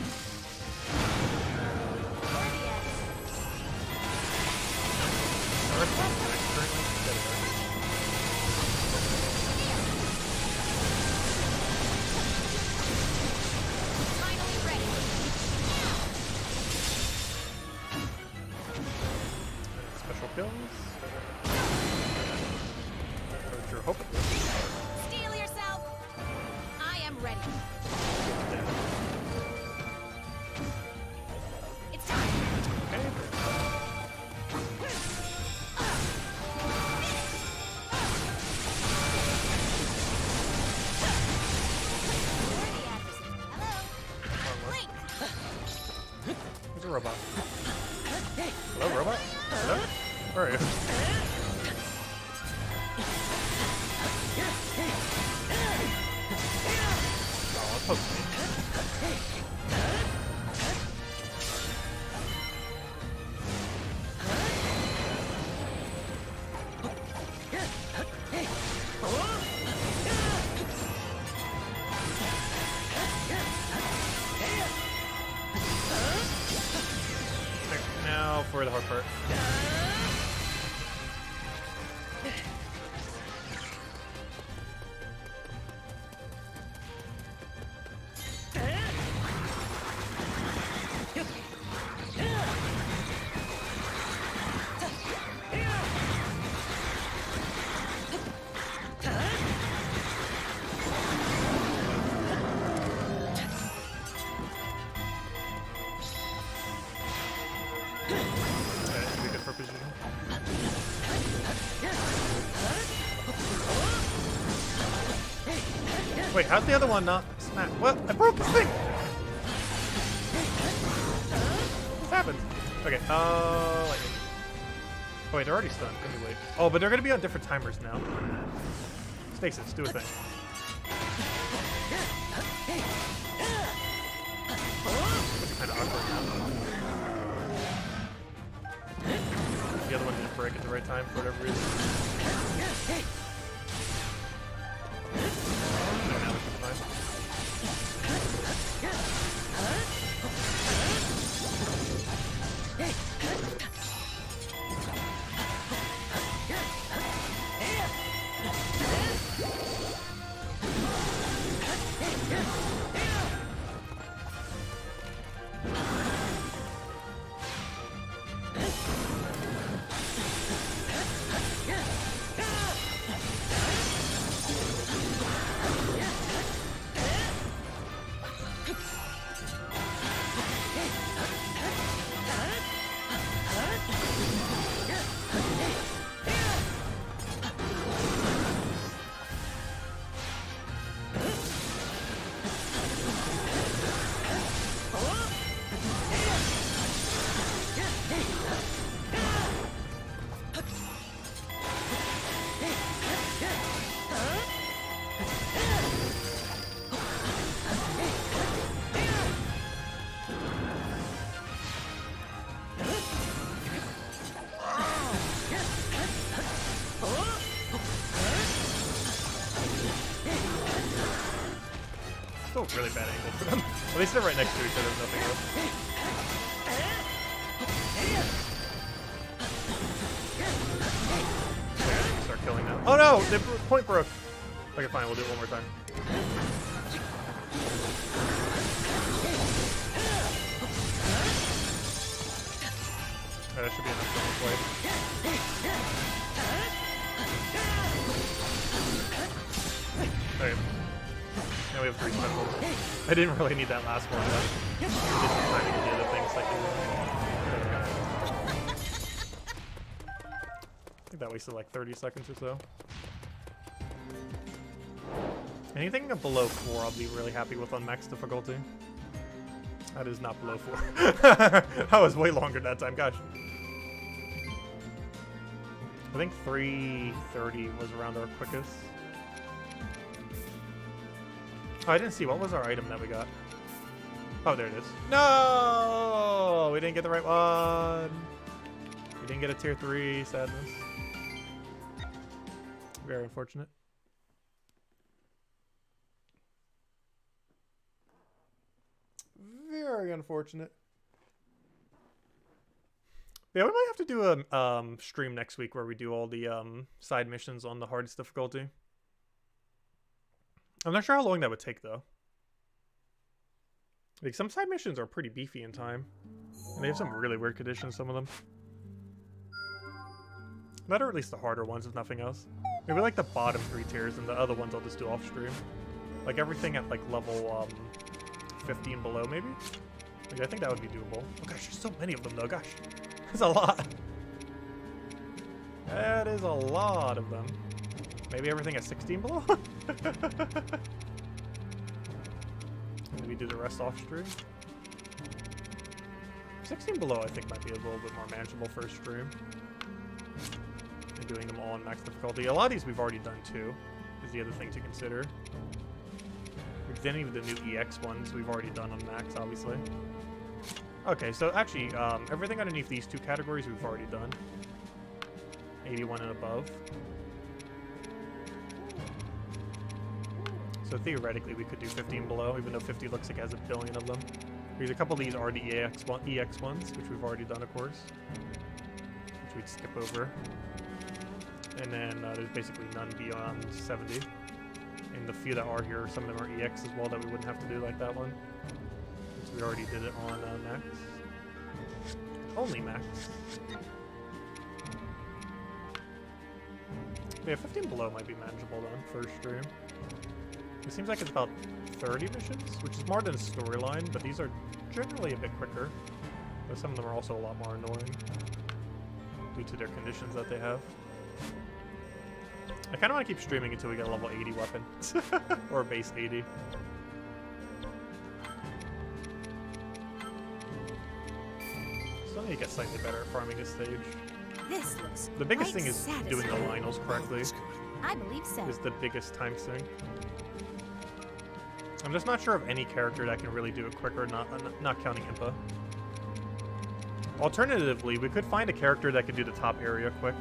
Finally ready. Special kills. What you're hoping. Steel yourself. I am ready. It's time. Okay. Where's a robot? Hello, robot? Hello? Where are you? Oh, poke me. Now for the hard part. Wait, how's the other one not smack? What? I broke this thing! What happened? Okay, lightning. Oh wait, they're already stunned. Let me wait. Oh, but they're gonna be on different timers now. Stasis, do a thing. It's kind of awkward now. The other one didn't break at the right time for whatever reason. really bad angle for them. At least they're right next to each other, nothing else. Okay, I need to start killing them. Oh no! The point broke! Okay, fine, we'll do it one more time. That should be enough for one play. Okay. Now we have 3 specials. I didn't really need that last one, but we did some timing of the other things like I think that wasted like 30 seconds or so. Anything below 4 I'll be really happy with on max difficulty. That is not below 4. That was way longer that time, gosh. I think 3:30 was around our quickest. Oh, I didn't see. What was our item that we got? Oh, there it is. No! We didn't get the right one. We didn't get a tier 3. Sadness. Very unfortunate. Very unfortunate. Yeah, we might have to do a stream next week where we do all the side missions on the hardest difficulty. I'm not sure how long that would take, though. Like, some side missions are pretty beefy in time. And they have some really weird conditions, some of them. That or at least the harder ones, if nothing else. Maybe like the bottom 3 tiers, and the other ones I'll just do off stream. Like everything at like level 50 and below, maybe? Like, I think that would be doable. Oh gosh, there's so many of them though, gosh. That's a lot. That is a lot of them. Maybe everything at 16 below? Maybe do the rest off stream. 16 below I think might be a little bit more manageable for a stream. And doing them all on max difficulty. A lot of these we've already done too, is the other thing to consider. Then even the new EX ones we've already done on max, obviously. Okay, so actually, everything underneath these 2 categories we've already done. 81 and above. So theoretically, we could do 15 below, even though 50 looks like it has a billion of them. Because a couple of these are the EX ones, which we've already done, of course. Which we'd skip over. And then there's basically none beyond 70. And the few that are here, some of them are EX as well that we wouldn't have to do like that one. Since we already did it on max. Only max. Yeah, 15 below might be manageable then, first stream. It seems like it's about 30 missions, which is more than a storyline, but these are generally a bit quicker. But some of them are also a lot more annoying due to their conditions that they have. I kind of want to keep streaming until we get a level 80 weapon. Or a base 80. Still need to get slightly better at farming this stage. This looks The biggest quite thing is doing the satisfying. Lionels correctly. I believe so. Is the biggest time thing. I'm just not sure of any character that can really do it quicker, not counting Impa. Alternatively, we could find a character that could do the top area quick.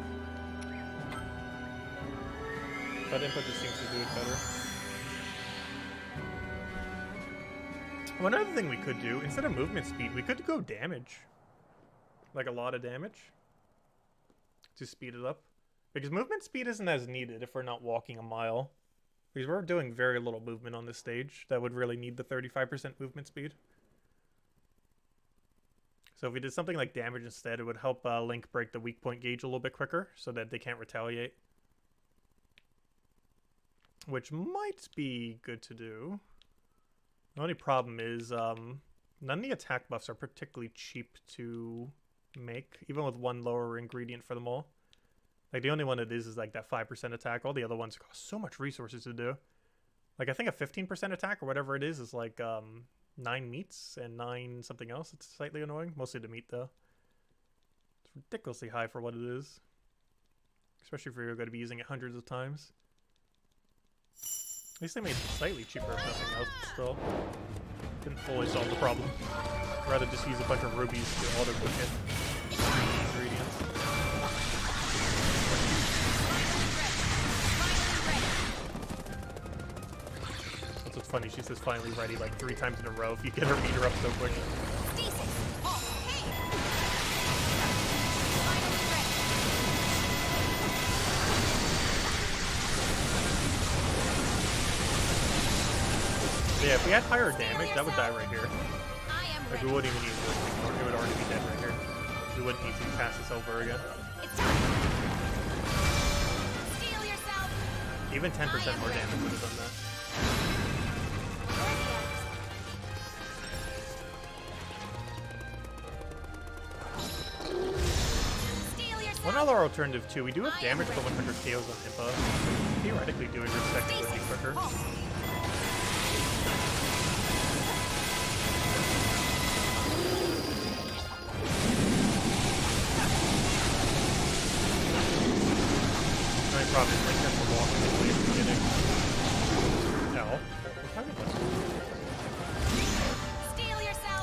But Impa just seems to do it better. One other thing we could do, instead of movement speed, we could go damage. Like a lot of damage. To speed it up. Because movement speed isn't as needed if we're not walking a mile. Because we're doing very little movement on this stage that would really need the 35% movement speed. So if we did something like damage instead, it would help Link break the weak point gauge a little bit quicker so that they can't retaliate. Which might be good to do. The only problem is none of the attack buffs are particularly cheap to make, even with one lower ingredient for them all. Like the only one it is like that 5% attack. All the other ones cost so much resources to do. Like I think a 15% attack or whatever it is like 9 meats and 9 something else. It's slightly annoying. Mostly the meat though. It's ridiculously high for what it is. Especially if you're going to be using it hundreds of times. At least they made it slightly cheaper if nothing else, but still. Didn't fully solve the problem. I'd rather just use a bunch of rubies to auto-cook it. Ingredients. That's what's funny. She says finally ready like 3 times in a row if you get her meter up so quick. Yeah, if we had higher damage, that would die right here. Like, we wouldn't even need to ignore it. It would already be dead right here. We wouldn't need to pass this over again. Even 10% more damage would have done that. One other alternative too, we do have damage for 100 KOs on Impa. Theoretically doing her second would be quicker. The only problem is Link has to walk quickly at the beginning. No.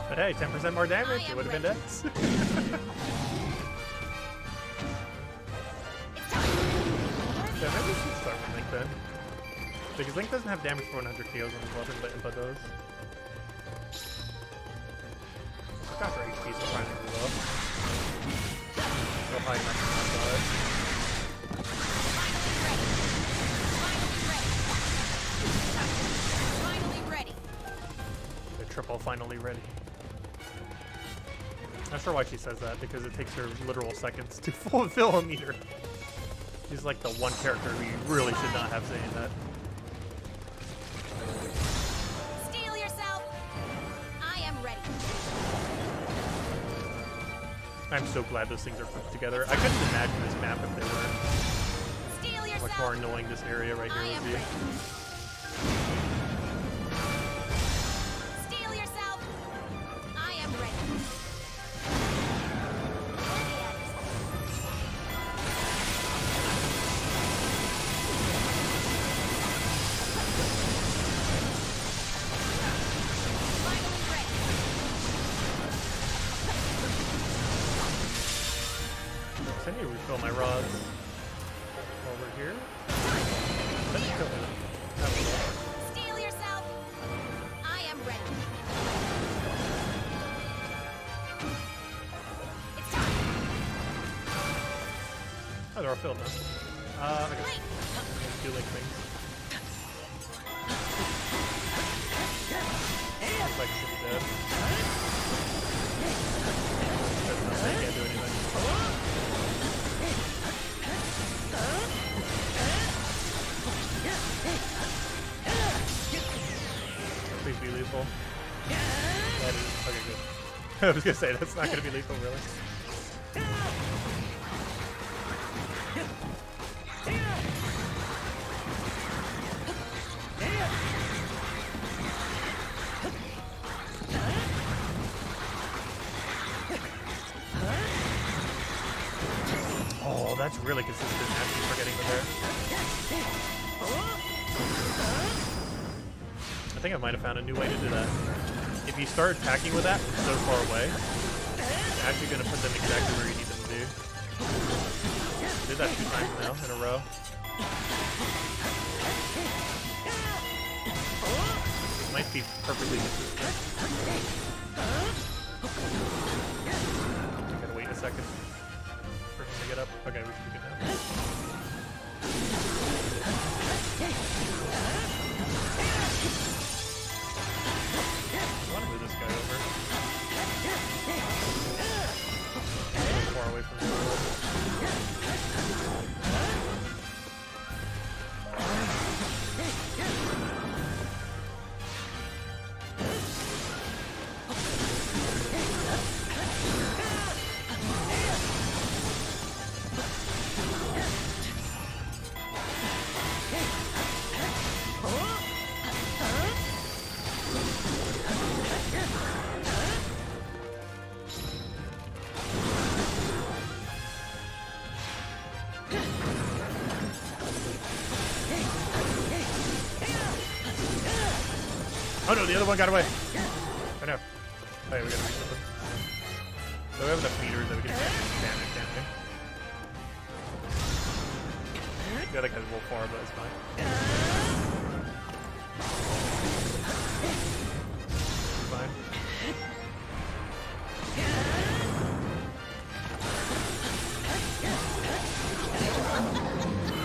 But hey, 10% more damage, it would have been dead. Yeah, maybe we should start with Link then. Because Link doesn't have damage for 100 KOs on his weapon, but Impa does. Gosh, our HP is surprisingly low. So high enough to not die. The triple finally ready. Not sure why she says that, because it takes her literal seconds to fulfill a meter. She's like the one character who you really should not have saying that. Steel yourself. I am ready. I'm so glad those things are put together. I couldn't imagine this map if they were. How much more annoying this area right here would be. Steel yourself. I am ready. I need to refill my rods. Over here. Let me kill him. That was all. Steel yourself. I am ready. It's time. Oh, they're all filled now. Okay. Let's do Link things. Looks like she'll be dead. There's nothing, can't do anything. Please be lethal. That is okay, good. I was gonna say that's not gonna be lethal, really. Oh, that's really consistent. Actually, forgetting the bear. I think I might have found a new way to do that. If you start attacking with that from so far away, it's actually going to put them exactly where you need them to be. Did that 2 times now in a row. It might be perfectly consistent. I gotta wait a second for him to get up. Okay, we should be good now. I want to move this guy over. A little far away from the world. Oh no, the other one got away. I know. Oh yeah, we gotta reset them. So we have enough meters that we can damage, can't we? The other guy's a little far, but it's fine. Fine.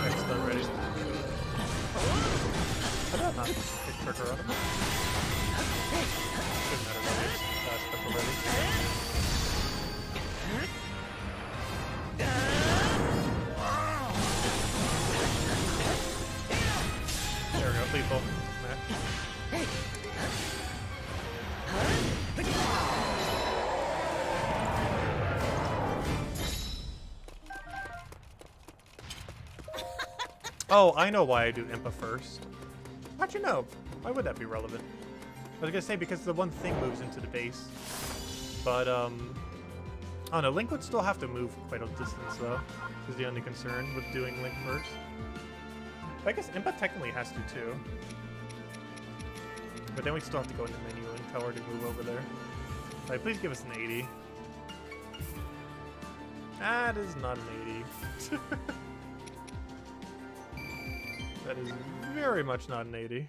Next stun ready. Not hit trigger on him. Doesn't matter what it is. Special ready. There we go, lethal. Oh, I know why I do Impa first. How'd you know? Why would that be relevant? I was gonna say because the one thing moves into the base. But, I don't know, Link would still have to move quite a distance, though. Is the only concern with doing Link first. But I guess Impa technically has to, too. But then we still have to go into the menu and tell her to move over there. Alright, please give us an 80. That is not an 80. That is very much not an 80.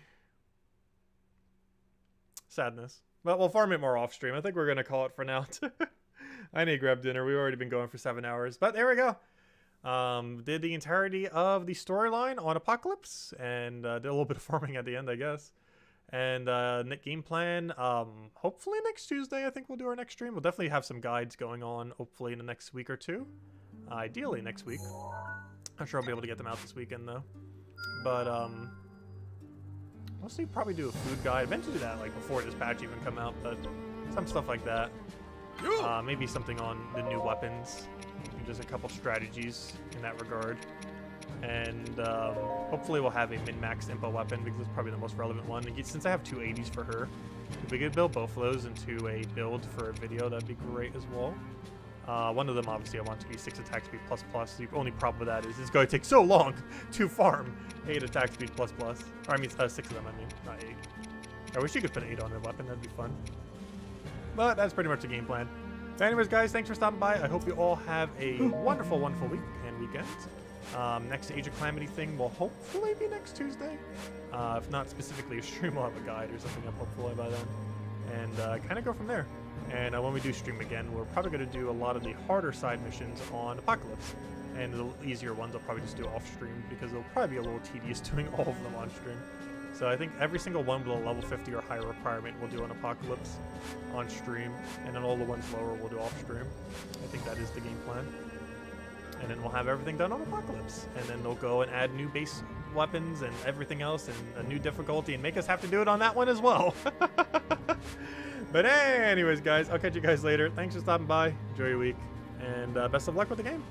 Sadness. But we'll farm it more off stream. I think we're going to call it for now. I need to grab dinner. We've already been going for 7 hours. But there we go. Did the entirety of the storyline on Apocalypse. And did a little bit of farming at the end, I guess. And game plan. Hopefully next Tuesday, I think we'll do our next stream. We'll definitely have some guides going on, hopefully in the next week or two. Ideally next week. I'm sure I'll be able to get them out this weekend, though. But, mostly probably do a food guide. I meant to do that, like, before this patch even come out, but some stuff like that. Maybe something on the new weapons. And just a couple strategies in that regard. And, hopefully we'll have a min-max Impa weapon, because it's probably the most relevant one. And since I have two 80s for her, if we could build both of those into a build for a video, that'd be great as well. One of them, obviously, I want to be 6 attack speed plus plus. The only problem with that is it's going to take so long to farm 8 attack speed plus plus. Or, I mean, 6 of them, I mean, not 8. I wish you could put 8 on a weapon. That'd be fun. But that's pretty much the game plan. So anyways, guys, thanks for stopping by. I hope you all have a wonderful, wonderful week and weekend. Next Age of Calamity thing will hopefully be next Tuesday. If not specifically a stream, we'll have a guide or something up hopefully by then. And kind of go from there. And when we do stream again, we're probably going to do a lot of the harder side missions on Apocalypse. And the easier ones I'll probably just do off stream because it'll probably be a little tedious doing all of them on stream. So I think every single one with a level 50 or higher requirement we'll do on Apocalypse on stream. And then all the ones lower we'll do off stream. I think that is the game plan. And then we'll have everything done on Apocalypse. And then they'll go and add new base weapons and everything else and a new difficulty and make us have to do it on that one as well. But anyways, guys, I'll catch you guys later. Thanks for stopping by. Enjoy your week. And best of luck with the game.